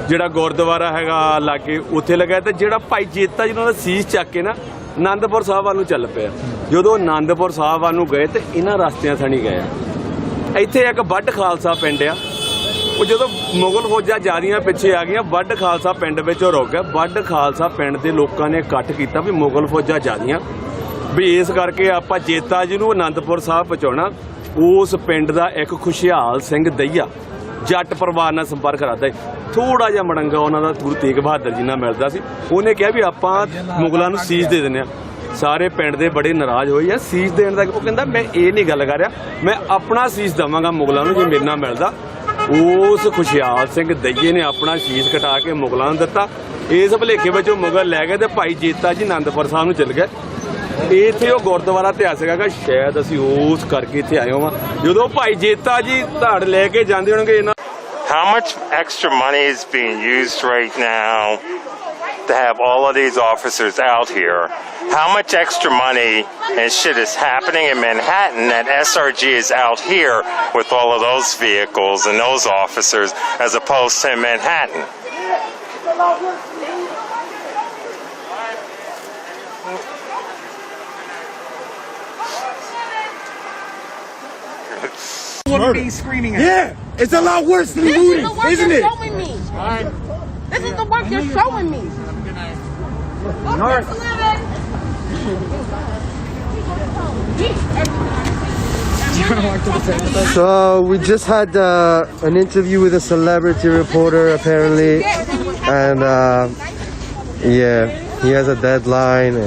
ਜਿਹੜਾ ਗੁਰਦੁਆਰਾ ਹੈਗਾ ਲਾਗੇ ਉੱਥੇ ਲਗਾਇਆ, ਤੇ ਜਿਹੜਾ ਭਾਈ ਜੇਤਾ ਜਿਹਨਾਂ ਦਾ ਸੀਸ ਚੱਕ ਕੇ ਨਾ ਆਨੰਦਪੁਰ ਸਾਹਿਬ ਵੱਲ ਨੂੰ ਚੱਲ ਪਿਆ। ਜਦੋਂ ਆਨੰਦਪੁਰ ਸਾਹਿਬ ਵੱਲ ਨੂੰ ਗਏ ਤੇ ਇਹਨਾਂ ਰਸਤਿਆਂ ਥਣੀ ਗਏ। ਇੱਥੇ ਇੱਕ ਵੱਡ ਖਾਲਸਾ ਪਿੰਡ ਆ, ਉਹ ਜਦੋਂ ਮੁਗਲ ਫੌਜਾਂ ਜ਼ਿਆਦੀਆਂ ਪਿੱਛੇ ਆ ਗਈਆਂ, ਵੱਡ ਖਾਲਸਾ ਪਿੰਡ ਵਿੱਚ ਉਹ ਰੁਕ ਗਿਆ। ਵੱਡ ਖਾਲਸਾ ਪਿੰਡ ਦੇ ਲੋਕਾਂ ਨੇ ਇਕੱਠ ਕੀਤਾ ਵੀ ਮੁਗਲ ਫੌਜਾਂ ਜ਼ਿਆਦੀਆਂ, ਵੀ ਇਸ ਕਰਕੇ ਆਪਾਂ ਜੇਤਾ ਜੀ ਨੂੰ ਆਨੰਦਪੁਰ ਸਾਹਿਬ ਪਹੁੰਚਾਉਣਾ। ਉਸ ਪਿੰਡ ਦਾ ਇੱਕ ਖੁਸ਼ਹਾਲ ਸਿੰਘ ਦਈਆ ਜੱਟ ਪਰਿਵਾਰ ਨਾਲ ਸੰਪਰਕ ਰੱਖਦਾ, ਥੋੜਾ ਜਿਹਾ ਮੜੰਗਾ ਉਹਨਾਂ ਦਾ ਗੁਰੂ ਤੇਗ ਬਹਾਦਰ ਜੀ ਨਾਲ ਮਿਲਦਾ ਸੀ। ਉਹਨੇ ਕਿਹਾ ਵੀ ਆਪਾਂ ਮੁਗਲਾਂ ਨੂੰ ਸੀਸ ਦੇ ਦਿੰਦੇ ਹਾਂ। ਸਾਰੇ ਪਿੰਡ ਦੇ ਬੜੇ ਨਾਰਾਜ਼ ਹੋਏ ਆ ਸੀਸ ਦੇਣ ਦਾ। ਉਹ ਕਹਿੰਦਾ ਮੈਂ ਇਹ ਨਹੀਂ ਗੱਲ ਕਰ ਰਿਹਾ, ਮੈਂ ਆਪਣਾ ਸੀਸ ਦੇਵਾਂਗਾ ਮੁਗਲਾਂ ਨੂੰ ਜੇ ਮੇਰੇ ਨਾਲ ਮਿਲਦਾ। ਉਸ ਖੁਸ਼ਹਾਲ ਸਿੰਘ ਦਈਏ ਨੇ ਆਪਣਾ ਸ਼ੀਸ਼ ਕਟਾ ਕੇ ਮੁਗਲਾਂ ਨੂੰ ਦਿੱਤਾ। ਇਸ ਭੁਲੇਖੇ ਵਿੱਚ ਉਹ ਮੁਗਲ ਲੈ ਗਏ ਤੇ ਭਾਈ ਜੇਤਾ ਜੀ ਆਨੰਦਪੁਰ ਸਾਹਿਬ ਨੂੰ ਚਲ ਗਏ। ਇੱਥੇ ਉਹ ਗੁਰਦੁਆਰਾ ਇਤਿਹਾਸਿਕ ਹੈਗਾ, ਸ਼ਾਇਦ ਅਸੀਂ ਉਸ ਕਰਕੇ ਇੱਥੇ ਆਏ ਹਾਂ। ਜਦੋਂ ਭਾਈ ਜੇਤਾ ਜੀ ਧੜ ਲੈ ਕੇ ਜਾਂਦੇ ਹੋਣਗੇ ਇਹਨਾਂ। How much extra money is being used right now to have all of these officers out here? How much extra money and shit is happening in Manhattan that SRG is out here with all of those vehicles and those officers as opposed to in Manhattan? What are you screaming at? Yeah, it's a lot worse than looting, isn't it? Showing me. This is the work you're showing me. So we just had an interview with a celebrity reporter apparently, and yeah, he has a deadline.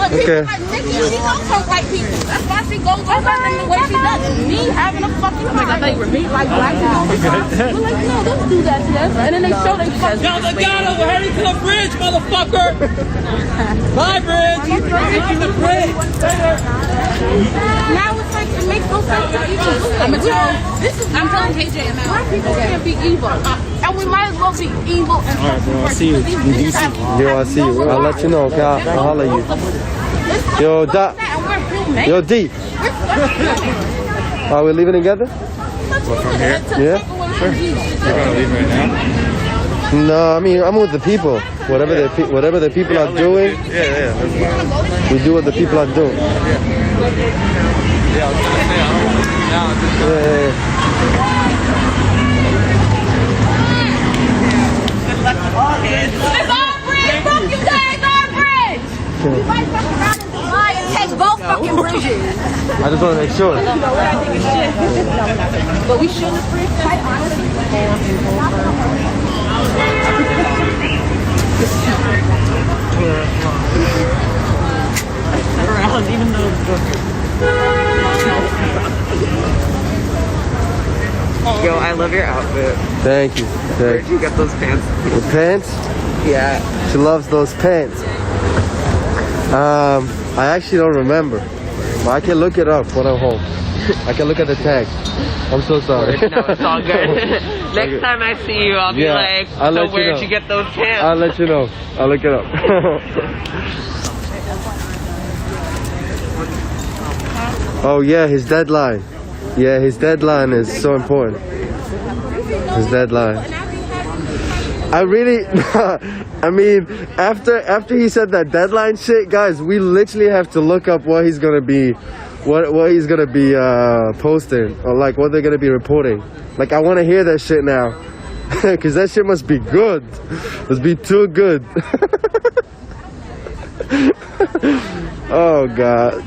Okay. She knows her white people. That's why she goes about them the way she does. And me having a fucking time. I thought you were me like black people. We're like, no, don't do that to us. And then they show they fucking. Y'all the God over Harrington Bridge, motherfucker. Bye, Bridge. You're the bridge. Now it's like it makes no sense to even look at. I'm telling KJ and black people can't be evil. And we might as well be evil and Alright, bro, I'll see you in DC. Yo, I'll see you. I'll let you know, okay? I'll holler you. Yo, D. Yo, D. We're Are we leaving together? Well, from here? Yeah. Sure. You're gonna leave right now? No, I mean I'm with the people. Whatever the people are doing, Yeah. we do what the people are doing. Yeah. It's our bridge! Fuck you guys, our bridge! You might fuck around and lie and take both fucking bridges. I just want to make sure. I think it's shit. But we shouldn't quite honestly. Around, even though Yo, I love your outfit. Thank you. Where'd you get those pants? The pants? Yeah. She loves those pants. I actually don't remember. But I can look it up when I'm home. I can look at the tag. I'm so sorry. No, it's all good. Next time I see you, I'll be like, so where'd you get those pants? I'll let you know. I'll look it up. Oh yeah, his deadline. Yeah, his deadline is so important. His deadline. I really, I mean, after he said that deadline shit, guys, we literally have to look up what he's gonna be, what he's gonna be posting, or like what they're gonna be reporting. Like I want to hear that shit now, cause that shit must be good. Must be too good. Oh God.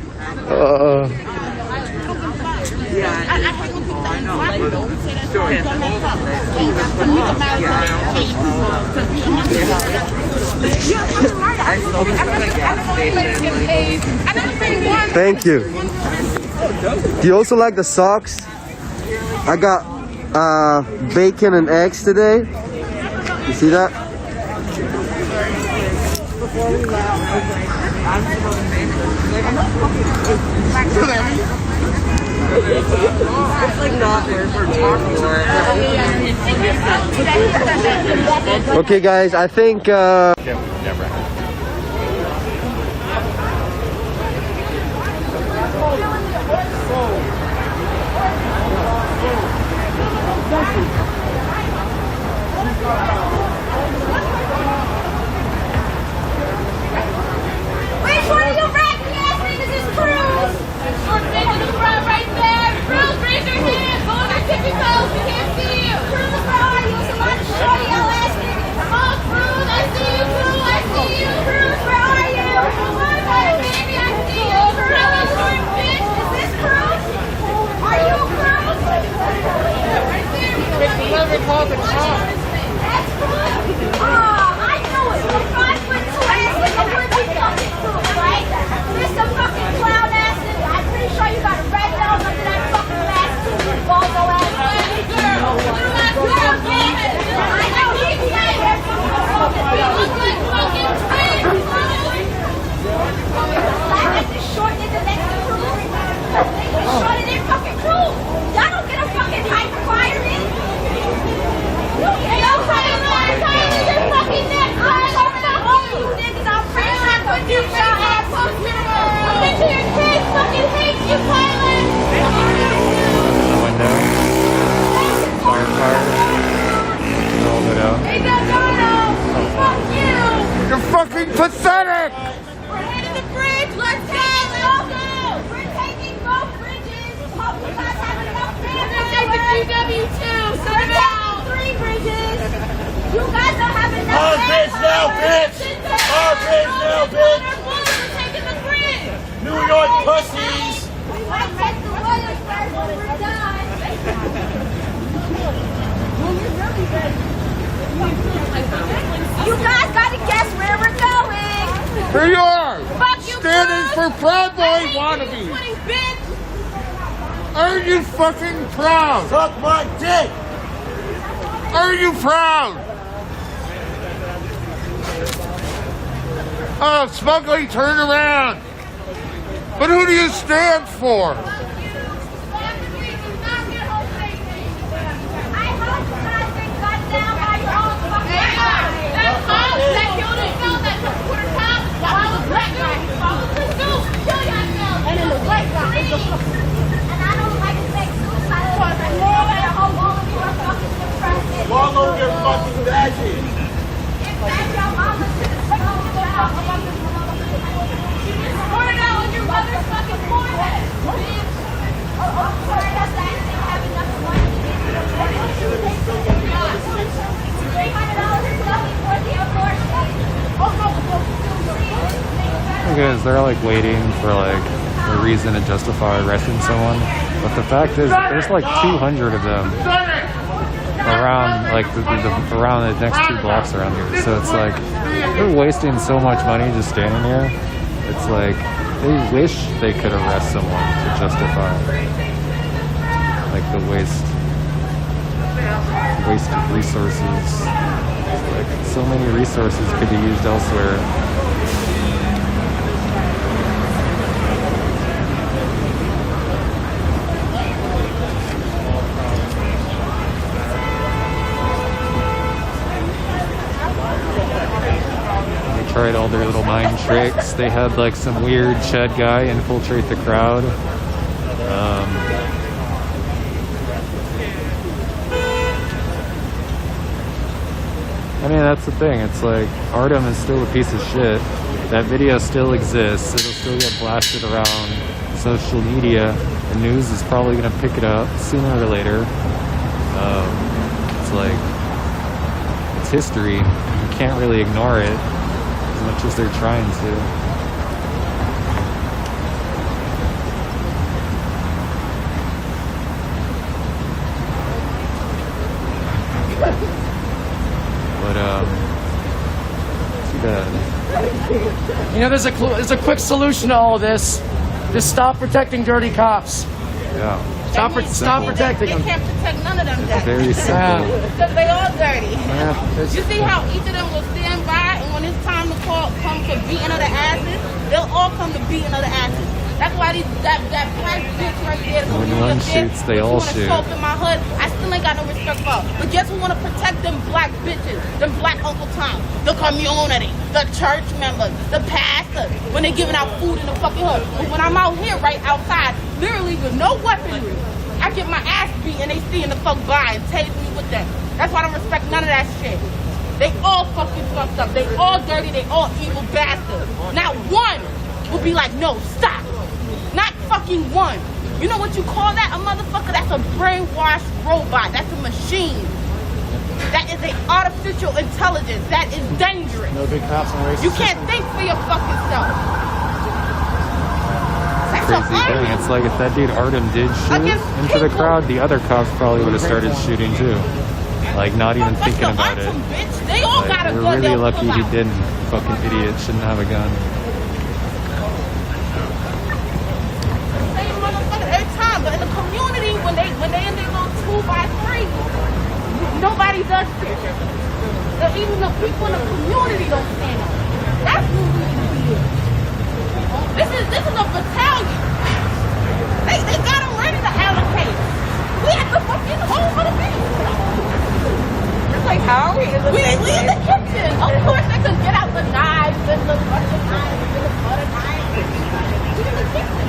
Thank you. Do you also like the socks? I got bacon and eggs today. You see that? It's like not worth talking about. Okay, guys, I think. Which one of you raggedy ass niggas is Cruz? Short nigga in the front right there. Cruz, raise your hand. Go on your tippy toes. We can't see you. Cruz, where are you? Somebody shorty y'all ass niggas. Come on, Cruz. I see you, Cruz. I see you. Cruz, where are you? Come on, baby. I see you. Cruz, short bitch. Is this Cruz? Are you Cruz? Yeah, right there. It's 11 called the top. That's Cruz? I knew it. The 5'2" ass nigga would be fucking Cruz, right? This a fucking clown ass nigga. I'm pretty sure you got a red nose under that fucking mask too, you bozo ass nigga. Girl, I know he's saying that you look like fucking twins. Laugh at this short nigga next to Cruz. He's shorter than fucking Cruz. Y'all don't get a fucking hype fire in. You get no Tyler, you're fucking neck. I'm over the hole, you niggas. I'm pretty sure I put you your ass up here. I bet you your kids fucking hate you, Tyler. Window. Fire car. Roll it out. Hey, Dono, fuck you. You're fucking pathetic! We're heading the bridge. Let's go. We're taking both bridges. Hope you guys have enough bandwidth. We're taking the QW2. We're taking 3 bridges. You guys don't have enough Our bridge now, bitch! Our bridge now, bitch! We're taking the bridge. New York pussies! We might take the Williamsburg when we're done. You guys gotta guess where we're going. Here you are! Fuck you, Standing Cruz. for Proud Boy I hate you, wannabes! twitting bitch. Are you fucking proud? Suck my dick! Are you proud? Oh, smugly turn around! But who do you stand for? And then the white guy is the Because they're like waiting for like a reason to justify arresting someone, but the fact is there's like 200 of them around like around the next 2 blocks around here. So it's like they're wasting so much money just standing here. It's like they wish they could arrest someone to justify like the waste of resources. Like so many resources could be used elsewhere. Tried all their little mind tricks. They had like some weird Chad guy infiltrate the crowd. I mean, that's the thing. It's like Artem is still a piece of shit. That video still exists. It'll still get blasted around social media. The news is probably going to pick it up sooner or later. It's like it's history. You can't really ignore it. As much as they're trying to. But too bad. You know, there's a quick solution to all of this. Just stop protecting dirty cops. Yeah. Stop protecting them. They can't protect none of them. It's very simple. Because they all dirty. Yeah, You see how each of them will stand by, and when it's time to come for beating of the asses, they'll all come to beating of the asses. That's why that black bitch right there, the When one shoots, they all shoot. show up in my hood, I still ain't got no respect for her. But guess who want to protect them black bitches, them black Uncle Tom, the community, the church members, the pastors, when they giving out food in the fucking hood. But when I'm out here right outside, literally with no weaponry, I get my ass beat and they seeing the fuck by and tase me with them. That's why I don't respect none of that shit. They all fucking fucked up. They all dirty. They all evil bastards. Not one will be like, no, stop. Not fucking one. You know what you call that? A motherfucker? That's a brainwashed robot. That's a machine. That is an artificial intelligence. That is dangerous. No big cops and racists. You can't think for your fucking self. Crazy thing. It's like if that dude Artem did shoot into the crowd, the other cops probably would have started shooting too. Like not even thinking about it. They all Like, got a we're gun. really lucky he didn't. Fucking idiot. Shouldn't have a gun. Same motherfucker every time. But in the community, when they in their little 2x3, nobody does shit. Even the people in the community don't stand up. That's who we need to be in. This is a battalion. They got them ready to allocate. We at the fucking home of the people. It's like, how are we in the we in the kitchen. Of course they could get out the knives and the fucking knives and the butter knives. We in the kitchen.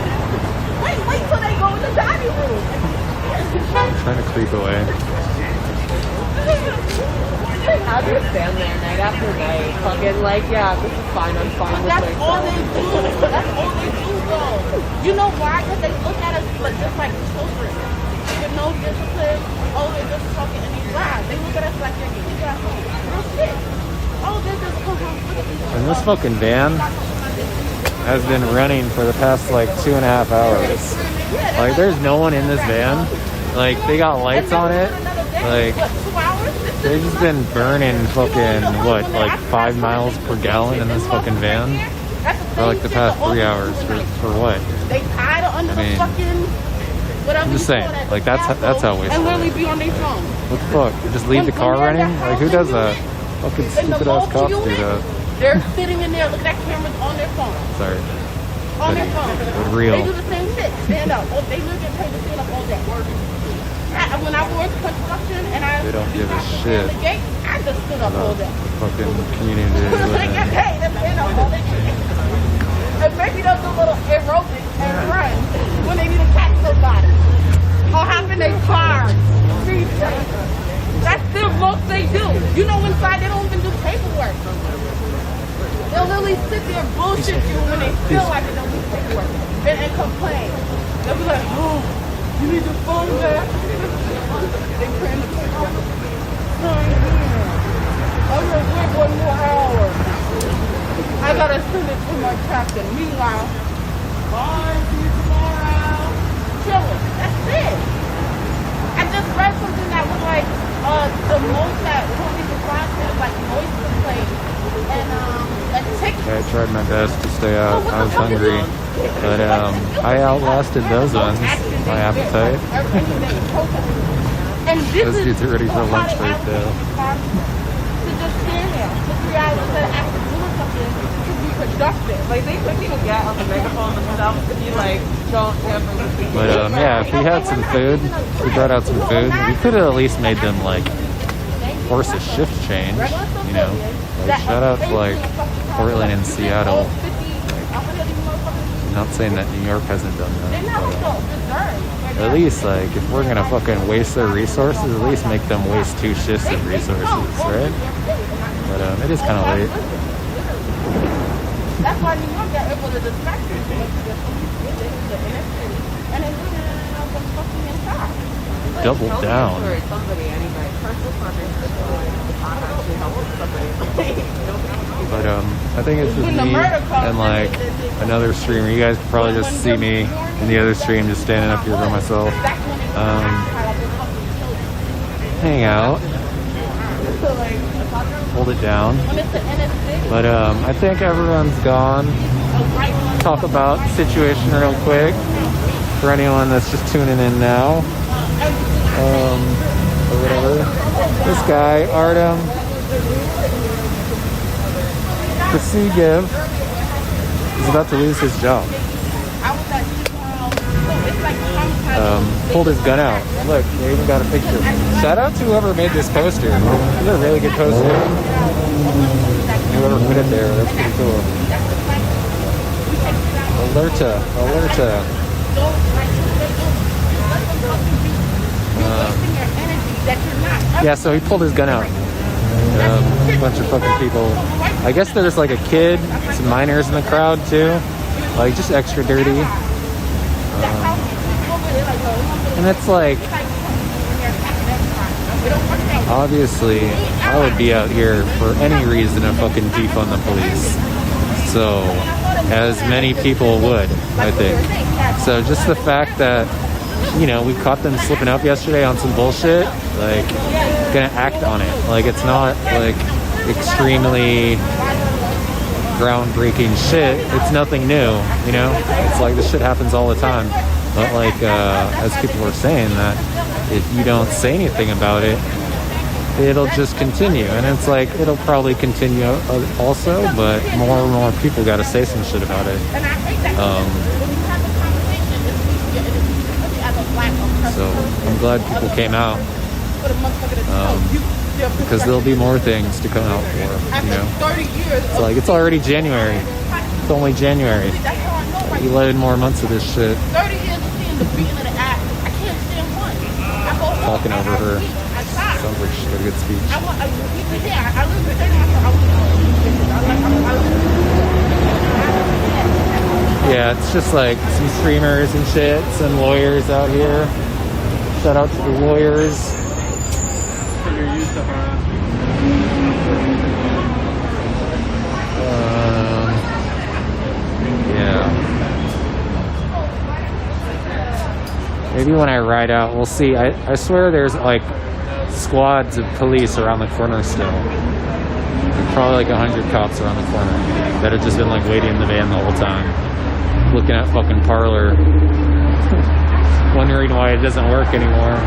Wait till they go in the dining room. I'm trying to creep away. How do you stand there night after night, fucking like, yeah, this is fine, I'm fine with That's myself. all they do. That's all they do, though. You know why? Because they look at us just like children. With no discipline. Oh, they're just fucking in these lives. They look at us like they're kids. Real shit. Oh, they're just And this fucking van has been running for the past like 2.5 hours. Like there's no one in this van. Like they got lights on it. Like they've just been burning fucking what, like 5 miles per gallon in this fucking van for like the past 3 hours. For what? They tied it under the fucking whatever. I'm just saying, like that's how and wasteful. literally be on their phone. What the fuck? Just leave the car running? Like who does that? Fucking stupid ass cops do that. They're sitting in there, look at that cameras on their phone. Sorry. On their phone. But real. They do the same shit. Stand up. Oh, they literally get paid to stand up all day. When I worked construction and They don't give a shit. the gate, I just stood up all day. Fucking community. They get paid to stand up all day. And maybe they'll do a little aerobics and run when they need to catch somebody. Or hop in their car. That's the most they do. You know, inside they don't even do paperwork. They'll literally sit there and bullshit you when they feel like they don't do paperwork and complain. They'll be like, oh, you need your phone back. They print the paperwork. I'm gonna wait 1 more hour. I gotta send it to my captain. Meanwhile, bye, see you tomorrow. Chilling. That's it. I just read something that was like the most that police response was like noise complaints and I tried my best to stay out. I was hungry, but I outlasted those ones. My appetite. Those dudes are ready for lunch break though. To just stand there for 3 hours instead of actually doing something to be productive. Like they couldn't even get on the megaphone themselves to be like, don't ever listen. But yeah, if we had some food, we brought out some food. We could have at least made them like force a shift change. You know, like shout out to like Portland and Seattle. I'm not saying that New York hasn't done that, but at least like if we're gonna fucking waste their resources, at least make them waste 2 shifts of resources, right? But it is kind of late. That's why New York got able to distract you the and then them fucking inside. Double down. But I think it's just me and like another streamer. You guys can probably just see me in the other stream just standing up here by myself. Hang out. Hold it down. But I think everyone's gone. Talk about the situation real quick for anyone that's just tuning in now. Or whatever. This guy, Artem Proxy is about to lose his job. Pulled his gun out. Look, they even got a picture. Shout out to whoever made this poster. This is a really good poster. Whoever put it there, that's pretty cool. Alerta. Yeah, so he pulled his gun out. A bunch of fucking people. I guess there's like a kid, some minors in the crowd too. Like just extra dirty. And it's like, obviously, I would be out here for any reason to fucking defund the police. So, as many people would, I think. So just the fact that, you know, we caught them slipping up yesterday on some bullshit, like, gonna act on it. Like, it's not, like, extremely groundbreaking shit. It's nothing new, you know? It's like, this shit happens all the time. But, like, as people were saying, that if you don't say anything about it, it'll just continue. And it's like, it'll probably continue also, but more and more people gotta say some shit about it. So I'm glad people came out, because there'll be more things to come out for, you know. It's like, it's already January. It's only January. 11 more months of this shit. Talking over her. Sounds like she had a good speech. Yeah, it's just like some streamers and shit, some lawyers out here. Shout out to the lawyers. Yeah. Maybe when I ride out, we'll see. I swear there's like squads of police around the corner still. There's probably like 100 cops around the corner that have just been like waiting in the van the whole time, looking at fucking Parlor, wondering why it doesn't work anymore.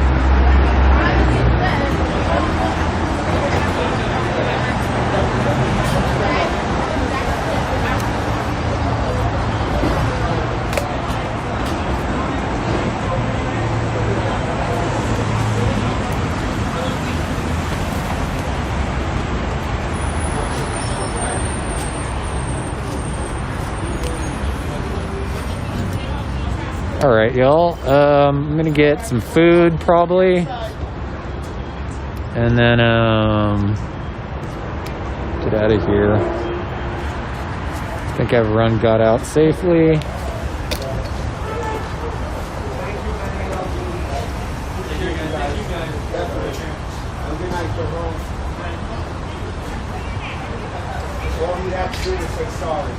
Alright, y'all. I'm gonna get some food, probably. And then, get out of here. I think everyone got out safely. All you have to do is say sorry.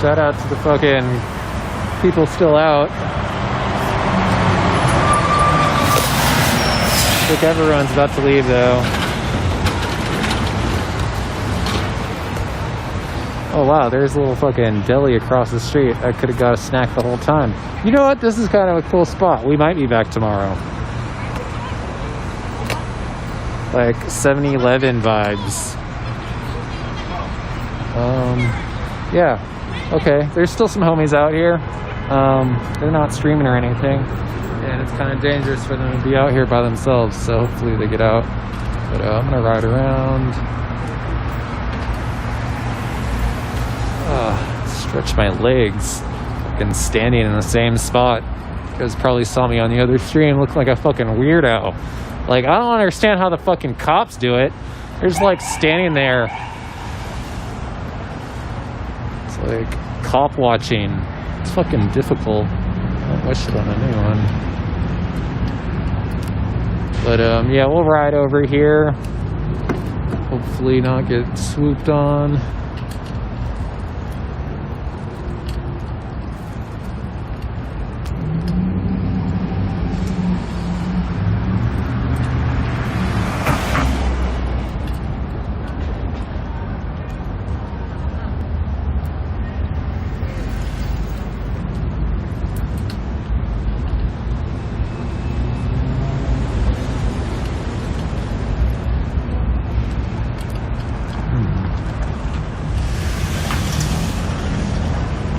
Shout out to the fucking people still out. I think everyone's about to leave though. Oh wow, there's a little fucking deli across the street. I could have got a snack the whole time. You know what? This is kind of a cool spot. We might be back tomorrow. Like 7-Eleven vibes. Yeah. Okay, there's still some homies out here. They're not streaming or anything, and it's kind of dangerous for them to be out here by themselves, so hopefully they get out. But I'm gonna ride around, stretch my legs, fucking standing in the same spot. You guys probably saw me on the other stream looking like a fucking weirdo. Like, I don't understand how the fucking cops do it. They're just like standing there. It's like cop watching. It's fucking difficult. I wish it on a new one. But yeah, we'll ride over here. Hopefully not get swooped on.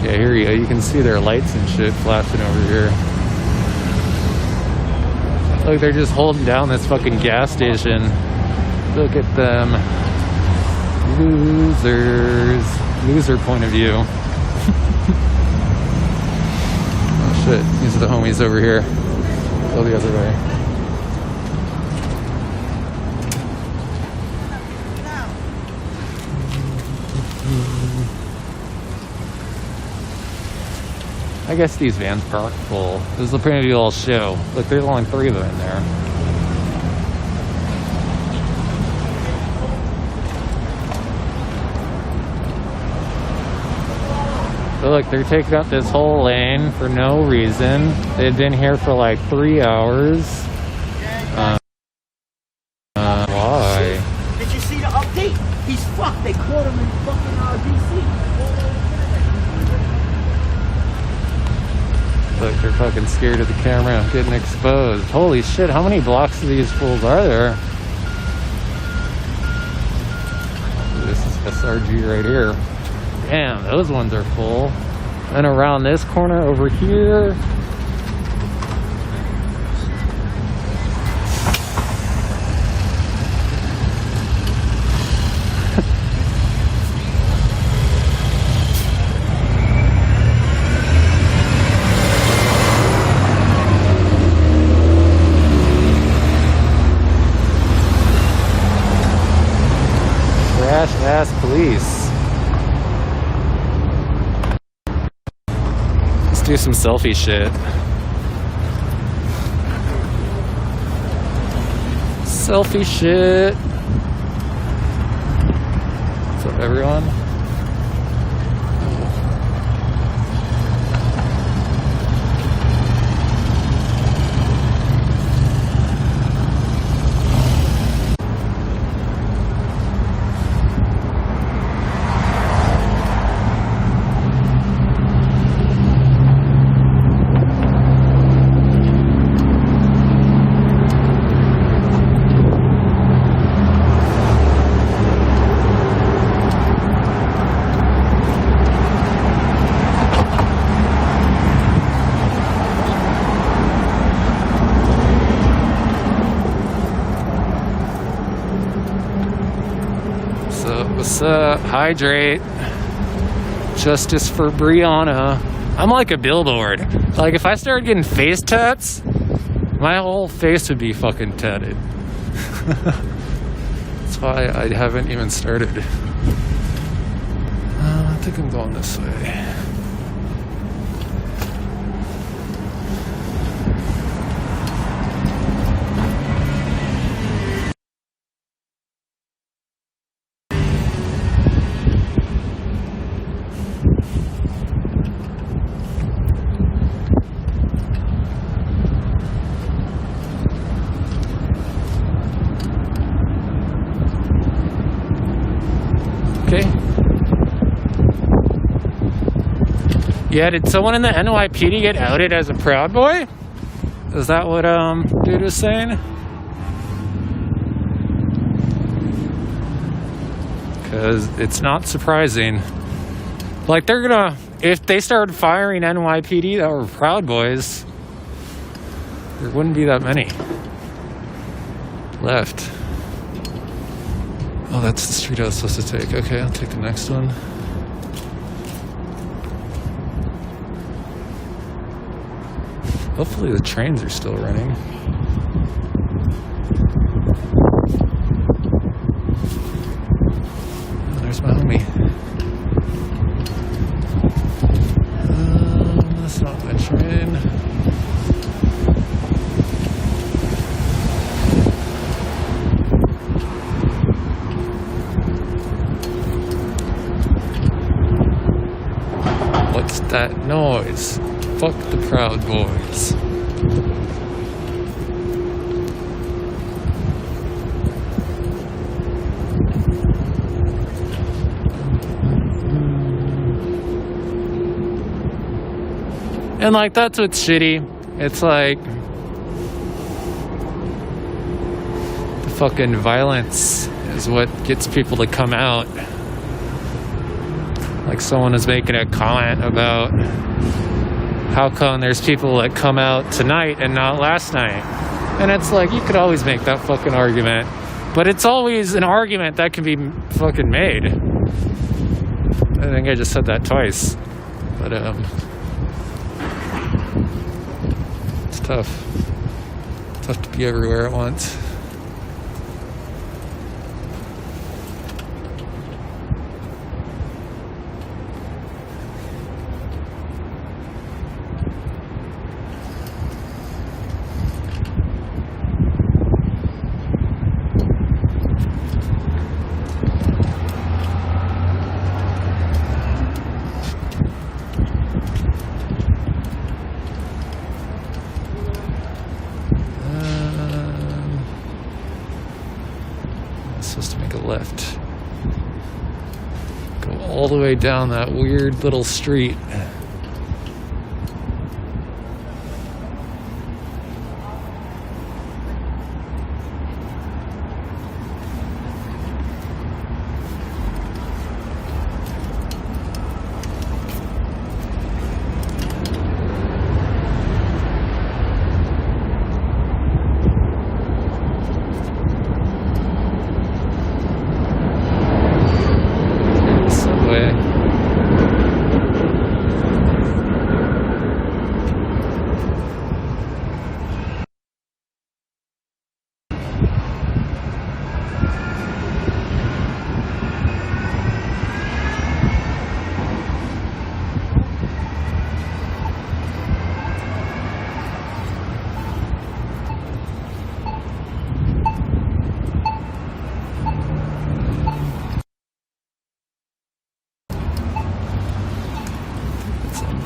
Yeah, here you can see their lights and shit flashing over here. Look, they're just holding down this fucking gas station. Look at them. Losers. Loser point of view. Oh shit, these are the homies over here. Go the other way. I guess these vans park full. This is a pretty little show. Look, there's only 3 of them in there. So look, they're taking up this whole lane for no reason. They've been here for like 3 hours. Why? Did you see the update? He's fucked. They caught him in fucking DC. Look, they're fucking scared of the camera getting exposed. Holy shit, how many blocks of these fools are there? This is SRG right here. Damn, those ones are full. And around this corner over here. do some selfie shit. Selfie shit. What's up, everyone? What's up? Hydrate. Justice for Brianna. I'm like a billboard. Like, if I started getting face tats, my whole face would be fucking tatted. That's why I haven't even started. I think I'm going this way. Yeah, did someone in the NYPD get outed as a Proud Boy? Is that what dude was saying? Because it's not surprising. Like, they're gonna, if they started firing NYPD that were Proud Boys, there wouldn't be that many left. Oh, that's the street I was supposed to take. Okay, I'll take the next one. Hopefully the trains are still running. Oh, there's my homie. That's not my train. What's that noise? Fuck the Proud Boys. And like, that's what's shitty. It's like the fucking violence is what gets people to come out. Like, someone is making a comment about how come there's people that come out tonight and not last night? And it's like, you could always make that fucking argument. But it's always an argument that can be fucking made. I think I just said that twice. But, it's tough. Tough to be everywhere at once. Left. Go all the way down that weird little street.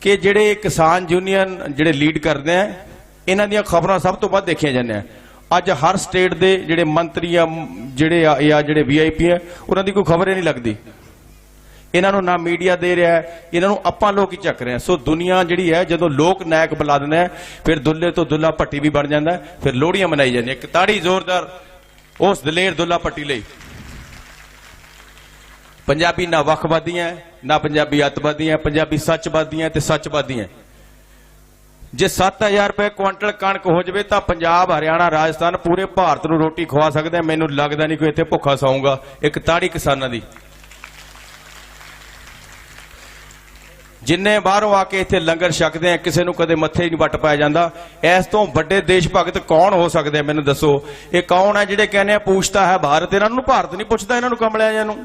ਕਿ ਜਿਹੜੇ ਕਿਸਾਨ union ਜਿਹੜੇ lead ਕਰਦੇ ਆ ਇਹਨਾਂ ਦੀਆਂ ਖਬਰਾਂ ਸਭ ਤੋਂ ਵੱਧ ਦੇਖੀਆਂ ਜਾਂਦੀਆਂ। ਅੱਜ ਹਰ ਸਟੇਟ ਦੇ ਜਿਹੜੇ ਮੰਤਰੀ ਆ ਜਿਹੜੇ ਆ ਜਿਹੜੇ VIP ਆ ਉਹਨਾਂ ਦੀ ਕੋਈ ਖਬਰ ਹੀ ਨਹੀਂ ਲੱਗਦੀ। ਇਹਨਾਂ ਨੂੰ ਨਾ ਮੀਡੀਆ ਦੇ ਰਿਹਾ ਹੈ, ਇਹਨਾਂ ਨੂੰ ਆਪਾਂ ਲੋਕ ਹੀ ਚੱਕ ਰਹੇ ਆ। ਸੋ ਦੁਨੀਆ ਜਿਹੜੀ ਹੈ ਜਦੋਂ ਲੋਕ ਨਾਇਕ ਬੁਲਾ ਦਿੰਦੇ ਆ ਫਿਰ ਦੁੱਲੇ ਤੋਂ ਦੁੱਲਾ ਭੱਟੀ ਵੀ ਬਣ ਜਾਂਦਾ, ਫਿਰ ਲੋਹੜੀਆਂ ਮਨਾਈ ਜਾਂਦੀਆਂ। ਇੱਕ ਤਾੜੀ ਜ਼ੋਰਦਾਰ ਉਸ ਦਲੇਰ ਦੁੱਲਾ ਭੱਟੀ ਲਈ। ਪੰਜਾਬੀ ਨਾ ਵੱਖਵਾਦੀਆਂ ਨਾ ਪੰਜਾਬੀ ਅੱਤਵਾਦੀਆਂ, ਪੰਜਾਬੀ ਸੱਚਵਾਦੀਆਂ ਤੇ ਸੱਚਵਾਦੀਆਂ। ਜੇ 7000 ਰੁਪਏ ਕੁਆਂਟਲ ਕਣਕ ਹੋ ਜਾਵੇ ਤਾਂ ਪੰਜਾਬ, ਹਰਿਆਣਾ, ਰਾਜਸਥਾਨ ਪੂਰੇ ਭਾਰਤ ਨੂੰ ਰੋਟੀ ਖਵਾ ਸਕਦਾ। ਮੈਨੂੰ ਲੱਗਦਾ ਨਹੀਂ ਕੋਈ ਇੱਥੇ ਭੁੱਖਾ ਸੌਂਗਾ। ਇੱਕ ਤਾੜੀ ਕਿਸਾਨਾਂ ਦੀ। ਜਿੰਨੇ ਬਾਹਰੋਂ ਆ ਕੇ ਇੱਥੇ ਲੰਗਰ ਛਕਦੇ ਆ ਕਿਸੇ ਨੂੰ ਕਦੇ ਮੱਥੇ ਹੀ ਨਹੀਂ ਵੱਟ ਪਾਇਆ ਜਾਂਦਾ। ਇਸ ਤੋਂ ਵੱਡੇ ਦੇਸ਼ ਭਗਤ ਕੌਣ ਹੋ ਸਕਦੇ ਮੈਨੂੰ ਦੱਸੋ? ਇਹ ਕੌਣ ਹੈ ਜਿਹੜੇ ਕਹਿੰਦੇ ਆ ਪੁੱਛਤਾ ਹੈ ਭਾਰਤ? ਇਹਨਾਂ ਨੂੰ ਭਾਰਤ ਨਹੀਂ ਪੁੱਛਦਾ, ਇਹਨਾਂ ਨੂੰ ਕਮਲਿਆਂ ਜਿਹਾਂ ਨੂੰ।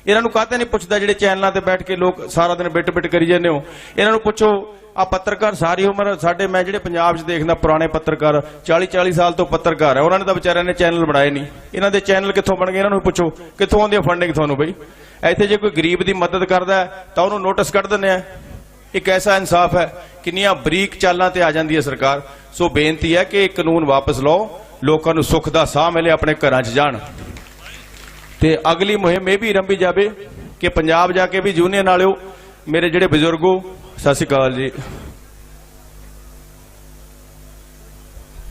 ਇਹਨਾਂ ਨੂੰ ਕਾਹਤੇ ਨਹੀਂ ਪੁੱਛਦਾ ਜਿਹੜੇ ਚੈਨਲਾਂ ਤੇ ਬੈਠ ਕੇ ਲੋਕ ਸਾਰਾ ਦਿਨ ਬਿੱਟ ਕਰੀ ਜਾਂਦੇ ਹੋ? ਇਹਨਾਂ ਨੂੰ ਪੁੱਛੋ। ਆ ਪੱਤਰਕਾਰ ਸਾਰੀ ਉਮਰ ਸਾਡੇ, ਮੈਂ ਜਿਹੜੇ ਪੰਜਾਬ 'ਚ ਦੇਖਦਾ ਪੁਰਾਣੇ ਪੱਤਰਕਾਰ 40-40 ਸਾਲ ਤੋਂ ਪੱਤਰਕਾਰ ਹੈ, ਉਹਨਾਂ ਨੇ ਤਾਂ ਵਿਚਾਰਿਆਂ ਨੇ ਚੈਨਲ ਬਣਾਏ ਨਹੀਂ। ਇਹਨਾਂ ਦੇ ਚੈਨਲ ਕਿੱਥੋਂ ਬਣ ਗਏ? ਇਹਨਾਂ ਨੂੰ ਪੁੱਛੋ ਕਿੱਥੋਂ ਆਉਂਦੀ ਹੈ ਫੰਡਿੰਗ ਤੁਹਾਨੂੰ ਬਈ? ਇੱਥੇ ਜੇ ਕੋਈ ਗਰੀਬ ਦੀ ਮਦਦ ਕਰਦਾ ਤਾਂ ਉਹਨੂੰ ਨੋਟਿਸ ਕੱਢ ਦਿੰਦੇ ਆ। ਇੱਕ ਐਸਾ ਇਨਸਾਫ ਹੈ। ਕਿੰਨੀਆਂ ਬਰੀਕ ਚਾਲਾਂ ਤੇ ਆ ਜਾਂਦੀ ਹੈ ਸਰਕਾਰ। ਸੋ ਬੇਨਤੀ ਹੈ ਕਿ ਇਹ ਕਾਨੂੰਨ ਵਾਪਸ ਲਓ, ਲੋਕਾਂ ਨੂੰ ਸੁੱਖ ਦਾ ਸਾਹ ਮਿਲੇ, ਆਪਣੇ ਘਰਾਂ 'ਚ ਜਾਣ। ਤੇ ਅਗਲੀ ਮੁਹਿੰਮ ਇਹ ਵੀ ਰੰਭੀ ਜਾਵੇ ਕਿ ਪੰਜਾਬ ਜਾ ਕੇ ਵੀ ਯੂਨੀਅਨ ਵਾਲਿਓ, ਮੇਰੇ ਜਿਹੜੇ ਬਜ਼ੁਰਗੋ, ਸਤਿ ਸ਼੍ਰੀ ਅਕਾਲ ਜੀ।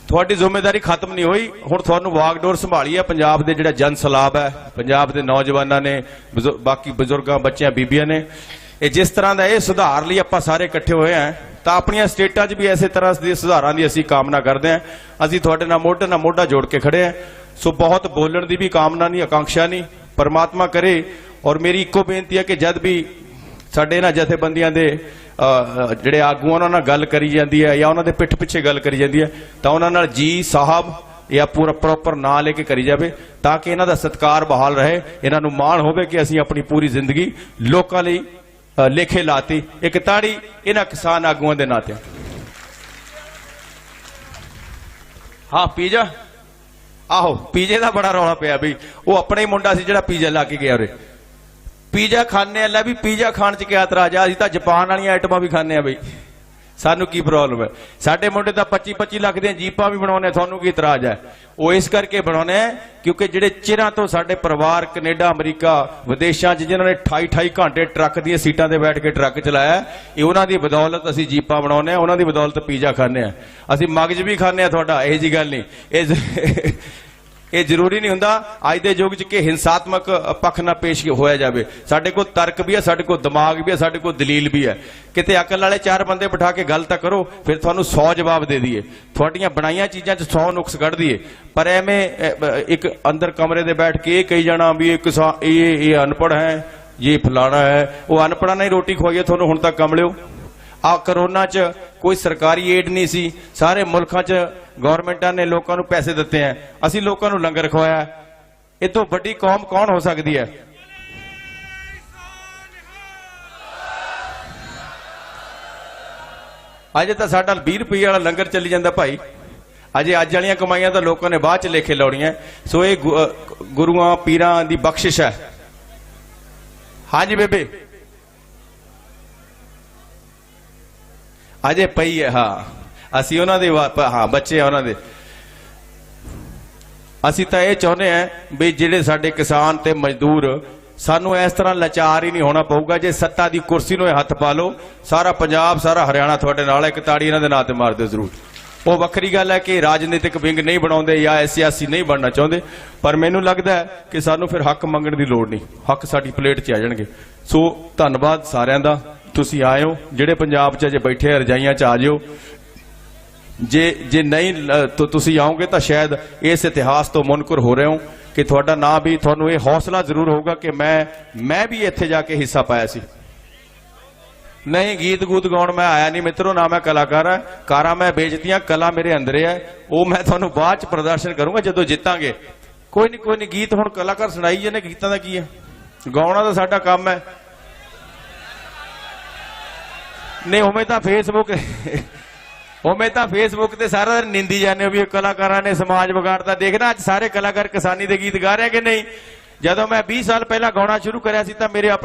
ਤੁਹਾਡੀ ਜ਼ਿੰਮੇਵਾਰੀ ਖਤਮ ਨਹੀਂ ਹੋਈ। ਹੁਣ ਤੁਹਾਨੂੰ ਵਾਗਡੋਰ ਸੰਭਾਲੀ ਹੈ ਪੰਜਾਬ ਦੇ ਜਿਹੜਾ ਜਨ ਸਲਾਬ ਹੈ, ਪੰਜਾਬ ਦੇ ਨੌਜਵਾਨਾਂ ਨੇ, ਬਾਕੀ ਬਜ਼ੁਰਗਾਂ, ਬੱਚਿਆਂ, ਬੀਬੀਆਂ ਨੇ। ਇਹ ਜਿਸ ਤਰ੍ਹਾਂ ਦਾ ਇਹ ਸੁਧਾਰ ਲਈ ਆਪਾਂ ਸਾਰੇ ਇਕੱਠੇ ਹੋਏ ਆ ਤਾਂ ਆਪਣੀਆਂ ਸਟੇਟਾਂ 'ਚ ਵੀ ਇਸੇ ਤਰ੍ਹਾਂ ਦੇ ਸੁਧਾਰਾਂ ਦੀ ਅਸੀਂ ਕਾਮਨਾ ਕਰਦੇ ਹਾਂ। ਅਸੀਂ ਤੁਹਾਡੇ ਨਾਲ ਮੋਢਾ ਜੋੜ ਕੇ ਖੜੇ ਆ। ਸੋ ਬਹੁਤ ਬੋਲਣ ਦੀ ਵੀ ਕਾਮਨਾ ਨਹੀਂ, ਆਕਾਂक्षा ਨਹੀਂ। ਪਰਮਾਤਮਾ ਕਰੇ। ਔਰ ਮੇਰੀ ਇੱਕੋ ਬੇਨਤੀ ਹੈ ਕਿ ਜਦ ਵੀ ਸਾਡੇ ਨਾਲ ਜਥੇਬੰਦੀਆਂ ਦੇ ਜਿਹੜੇ ਆਗੂ ਉਹਨਾਂ ਨਾਲ ਗੱਲ ਕਰੀ ਜਾਂਦੀ ਹੈ ਜਾਂ ਉਹਨਾਂ ਦੇ ਪਿੱਠ ਪਿੱਛੇ ਗੱਲ ਕਰੀ ਜਾਂਦੀ ਹੈ ਤਾਂ ਉਹਨਾਂ ਨਾਲ ਜੀ ਸਾਹਿਬ ਜਾਂ ਪੂਰਾ ਪ੍ਰੋਪਰ ਨਾਂ ਲੈ ਕੇ ਕਰੀ ਜਾਵੇ, ਤਾਂ ਕਿ ਇਹਨਾਂ ਦਾ ਸਤਿਕਾਰ ਬਹਾਲ ਰਹੇ, ਇਹਨਾਂ ਨੂੰ ਮਾਣ ਹੋਵੇ ਕਿ ਅਸੀਂ ਆਪਣੀ ਪੂਰੀ ਜ਼ਿੰਦਗੀ ਲੋਕਾਂ ਲਈ ਲੇਖੇ ਲਾਤੀ। ਇੱਕ ਤਾੜੀ ਇਹਨਾਂ ਕਿਸਾਨ ਆਗੂਆਂ ਦੇ ਨਾਂ ਤੇ। ਹਾਂ ਪੀਜ਼ਾ, ਆਹੋ ਪੀਜ਼ੇ ਦਾ ਬੜਾ ਰੌਲਾ ਪਿਆ ਬਈ। ਉਹ ਆਪਣਾ ਹੀ ਮੁੰਡਾ ਸੀ ਜਿਹੜਾ ਪੀਜ਼ਾ ਲਾ ਕੇ ਗਿਆ ਉਰੇ। ਪੀਜ਼ਾ ਖਾਣੇ ਆ, ਲੈ ਵੀ ਪੀਜ਼ਾ ਖਾਣ 'ਚ ਕਿਆ ਇਤਰਾਜ਼ ਆ? ਅਸੀਂ ਤਾਂ ਜਾਪਾਨ ਵਾਲੀਆਂ ਆਈਟਮਾਂ ਵੀ ਖਾਣੇ ਆ ਬਈ, ਸਾਨੂੰ ਕੀ ਪ੍ਰੋਬਲਮ ਹੈ? ਸਾਡੇ ਮੁੰਡੇ ਤਾਂ 25-25 ਲੱਖ ਦੀਆਂ ਜੀਪਾਂ ਵੀ ਬਣਾਉਣੇ, ਤੁਹਾਨੂੰ ਕੀ ਇਤਰਾਜ਼ ਹੈ? ਉਹ ਇਸ ਕਰਕੇ ਬਣਾਉਣੇ ਕਿਉਂਕਿ ਜਿਹੜੇ ਚਿਰਾਂ ਤੋਂ ਸਾਡੇ ਪਰਿਵਾਰ ਕੈਨੇਡਾ, ਅਮਰੀਕਾ, ਵਿਦੇਸ਼ਾਂ 'ਚ ਜਿਨ੍ਹਾਂ ਨੇ 28-28 ਘੰਟੇ ਟਰੱਕ ਦੀਆਂ ਸੀਟਾਂ ਤੇ ਬੈਠ ਕੇ ਟਰੱਕ ਚਲਾਇਆ, ਇਹ ਉਹਨਾਂ ਦੀ ਬਦੌਲਤ ਅਸੀਂ ਜੀਪਾਂ ਬਣਾਉਣੇ ਆ, ਉਹਨਾਂ ਦੀ ਬਦੌਲਤ ਪੀਜ਼ਾ ਖਾਣੇ ਆ। ਅਸੀਂ ਮਗਜ ਵੀ ਖਾਣੇ ਆ ਤੁਹਾਡਾ, ਇਹੋ ਜਿਹੀ ਗੱਲ ਨਹੀਂ। ਇਹ ਜ਼ਰੂਰੀ ਨਹੀਂ ਹੁੰਦਾ ਅੱਜ ਦੇ ਯੁੱਗ 'ਚ ਕਿ ਹਿੰਸਾਤਮਕ ਪੱਖ ਨਾਲ ਪੇਸ਼ ਹੋਇਆ ਜਾਵੇ। ਸਾਡੇ ਕੋਲ ਤਰਕ ਵੀ ਹੈ, ਸਾਡੇ ਕੋਲ ਦਿਮਾਗ ਵੀ ਹੈ, ਸਾਡੇ ਕੋਲ ਦਲੀਲ ਵੀ ਹੈ। ਕਿਤੇ ਅਕਲ ਵਾਲੇ 4 ਬੰਦੇ ਬਿਠਾ ਕੇ ਗੱਲ ਤਾਂ ਕਰੋ, ਫਿਰ ਤੁਹਾਨੂੰ 100 ਜਵਾਬ ਦੇ ਦਈਏ। ਤੁਹਾਡੀਆਂ ਬਣਾਈਆਂ ਚੀਜ਼ਾਂ 'ਚ 100 ਨੁਕਸ ਕੱਢ ਦਈਏ। ਪਰ ਐਵੇਂ ਇੱਕ ਅੰਦਰ ਕਮਰੇ ਦੇ ਬੈਠ ਕੇ ਇਹ ਕਹੀ ਜਾਣਾ ਵੀ ਇਹ ਅਨਪੜ੍ਹ ਹੈ, ਇਹ ਫਲਾਣਾ ਹੈ। ਉਹ ਅਨਪੜ੍ਹਾਂ ਨਾਲ ਹੀ ਰੋਟੀ ਖਵਾਈਏ ਤੁਹਾਨੂੰ ਹੁਣ ਤੱਕ ਕਮਲਿਓ। ਆ ਕਰੋਨਾ 'ਚ ਕੋਈ ਸਰਕਾਰੀ ਏਡ ਨਹੀਂ ਸੀ, ਸਾਰੇ ਮੁਲਕਾਂ 'ਚ ਗਵਰਨਮੈਂਟਾਂ ਨੇ ਲੋਕਾਂ ਨੂੰ ਪੈਸੇ ਦਿੱਤੇ ਆ, ਅਸੀਂ ਲੋਕਾਂ ਨੂੰ ਲੰਗਰ ਖਵਾਇਆ। ਇਹ ਤੋਂ ਵੱਡੀ ਕੌਮ ਕੌਣ ਹੋ ਸਕਦੀ ਹੈ? ਅਜੇ ਤਾਂ ਸਾਡਾ 20 ਰੁਪਏ ਵਾਲਾ ਲੰਗਰ ਚੱਲੀ ਜਾਂਦਾ ਭਾਈ। ਅਜੇ ਅੱਜ ਵਾਲੀਆਂ ਕਮਾਈਆਂ ਤਾਂ ਲੋਕਾਂ ਨੇ ਬਾਅਦ 'ਚ ਲੇਖੇ ਲਾਉਣੀਆਂ। ਸੋ ਇਹ ਗੁਰੂਆਂ ਪੀਰਾਂ ਦੀ ਬਖਸ਼ਿਸ਼ ਹੈ। ਹਾਂਜੀ ਬੇਬੇ ਅਜੇ ਪਈ ਹੈ। ਹਾਂ ਅਸੀਂ ਉਹਨਾਂ ਦੇ ਹਾਂ ਬੱਚੇ ਆ ਉਹਨਾਂ ਦੇ। ਅਸੀਂ ਤਾਂ ਇਹ ਚਾਹੁੰਦੇ ਹਾਂ ਵੀ ਜਿਹੜੇ ਸਾਡੇ ਕਿਸਾਨ ਤੇ ਮਜ਼ਦੂਰ, ਸਾਨੂੰ ਇਸ ਤਰ੍ਹਾਂ ਲਾਚਾਰ ਹੀ ਨਹੀਂ ਹੋਣਾ ਪਊਗਾ। ਜੇ ਸੱਤਾ ਦੀ ਕੁਰਸੀ ਨੂੰ ਹੱਥ ਪਾ ਲਓ, ਸਾਰਾ ਪੰਜਾਬ, ਸਾਰਾ ਹਰਿਆਣਾ ਤੁਹਾਡੇ ਨਾਲ ਹੈ। ਇੱਕ ਤਾੜੀ ਇਹਨਾਂ ਦੇ ਨਾਂ ਤੇ ਮਾਰ ਦਿਓ ਜ਼ਰੂਰ। ਉਹ ਵੱਖਰੀ ਗੱਲ ਹੈ ਕਿ ਰਾਜਨੀਤਿਕ ਵਿੰਗ ਨਹੀਂ ਬਣਾਉਂਦੇ ਜਾਂ ਸਿਆਸੀ ਨਹੀਂ ਬਣਨਾ ਚਾਹੁੰਦੇ, ਪਰ ਮੈਨੂੰ ਲੱਗਦਾ ਕਿ ਸਾਨੂੰ ਫਿਰ ਹੱਕ ਮੰਗਣ ਦੀ ਲੋੜ ਨਹੀਂ, ਹੱਕ ਸਾਡੀ ਪਲੇਟ 'ਚ ਆ ਜਾਣਗੇ। ਸੋ ਧੰਨਵਾਦ ਸਾਰਿਆਂ ਦਾ, ਤੁਸੀਂ ਆਏ ਹੋ। ਜਿਹੜੇ ਪੰਜਾਬ 'ਚ ਅਜੇ ਬੈਠੇ ਆ ਰਜਾਈਆਂ 'ਚ ਆ ਜਿਓ। ਜੇ ਨਹੀਂ ਤੁਸੀਂ ਆਓਗੇ ਤਾਂ ਸ਼ਾਇਦ ਇਸ ਇਤਿਹਾਸ ਤੋਂ ਮੁਨਕਰ ਹੋ ਰਹੇ ਹੋ ਕਿ ਤੁਹਾਡਾ ਨਾਂ ਵੀ, ਤੁਹਾਨੂੰ ਇਹ ਹੌਸਲਾ ਜ਼ਰੂਰ ਹੋਊਗਾ ਕਿ ਮੈਂ ਵੀ ਇੱਥੇ ਜਾ ਕੇ ਹਿੱਸਾ ਪਾਇਆ ਸੀ। ਨਹੀਂ ਗੀਤ ਗੂਤ ਗਾਉਣ ਮੈਂ ਆਇਆ ਨਹੀਂ ਮਿੱਤਰੋ, ਨਾ ਮੈਂ ਕਲਾਕਾਰ ਹਾਂ। ਕਾਰਾਂ ਮੈਂ ਵੇਚਦੀਆਂ, ਕਲਾ ਮੇਰੇ ਅੰਦਰੇ ਹੈ। ਉਹ ਮੈਂ ਤੁਹਾਨੂੰ ਬਾਅਦ 'ਚ ਪ੍ਰਦਰਸ਼ਨ ਕਰੂੰਗਾ ਜਦੋਂ ਜਿੱਤਾਂਗੇ। ਕੋਈ ਨਹੀਂ ਗੀਤ ਹੁਣ ਕਲਾਕਾਰ ਸੁਣਾਈ ਜਾਂਦੇ, ਗੀਤਾਂ ਦਾ ਕੀ ਹੈ? ਗਾਉਣਾ ਤਾਂ ਸਾਡਾ ਕੰਮ ਹੈ। ਨਹੀਂ ਉਵੇਂ ਤਾਂ ਫੇਸਬੁੱਕ ਤੇ ਸਾਰਾ ਦਿਨ ਨਿੰਦੀ ਜਾਂਦੇ ਹੋ ਵੀ ਕਲਾਕਾਰਾਂ ਨੇ ਸਮਾਜ ਵਿਗਾੜਦਾ। ਦੇਖਣਾ ਅੱਜ ਸਾਰੇ ਕਲਾਕਾਰ ਕਿਸਾਨੀ ਦੇ ਗੀਤ ਗਾ ਰਹੇ ਕਿ ਨਹੀਂ। ਜਦੋਂ ਮੈਂ 20 ਸਾਲ ਪਹਿਲਾਂ ਗਾਉਣਾ ਸ਼ੁਰੂ ਕਰਿਆ ਸੀ ਤਾਂ ਮੇਰੇ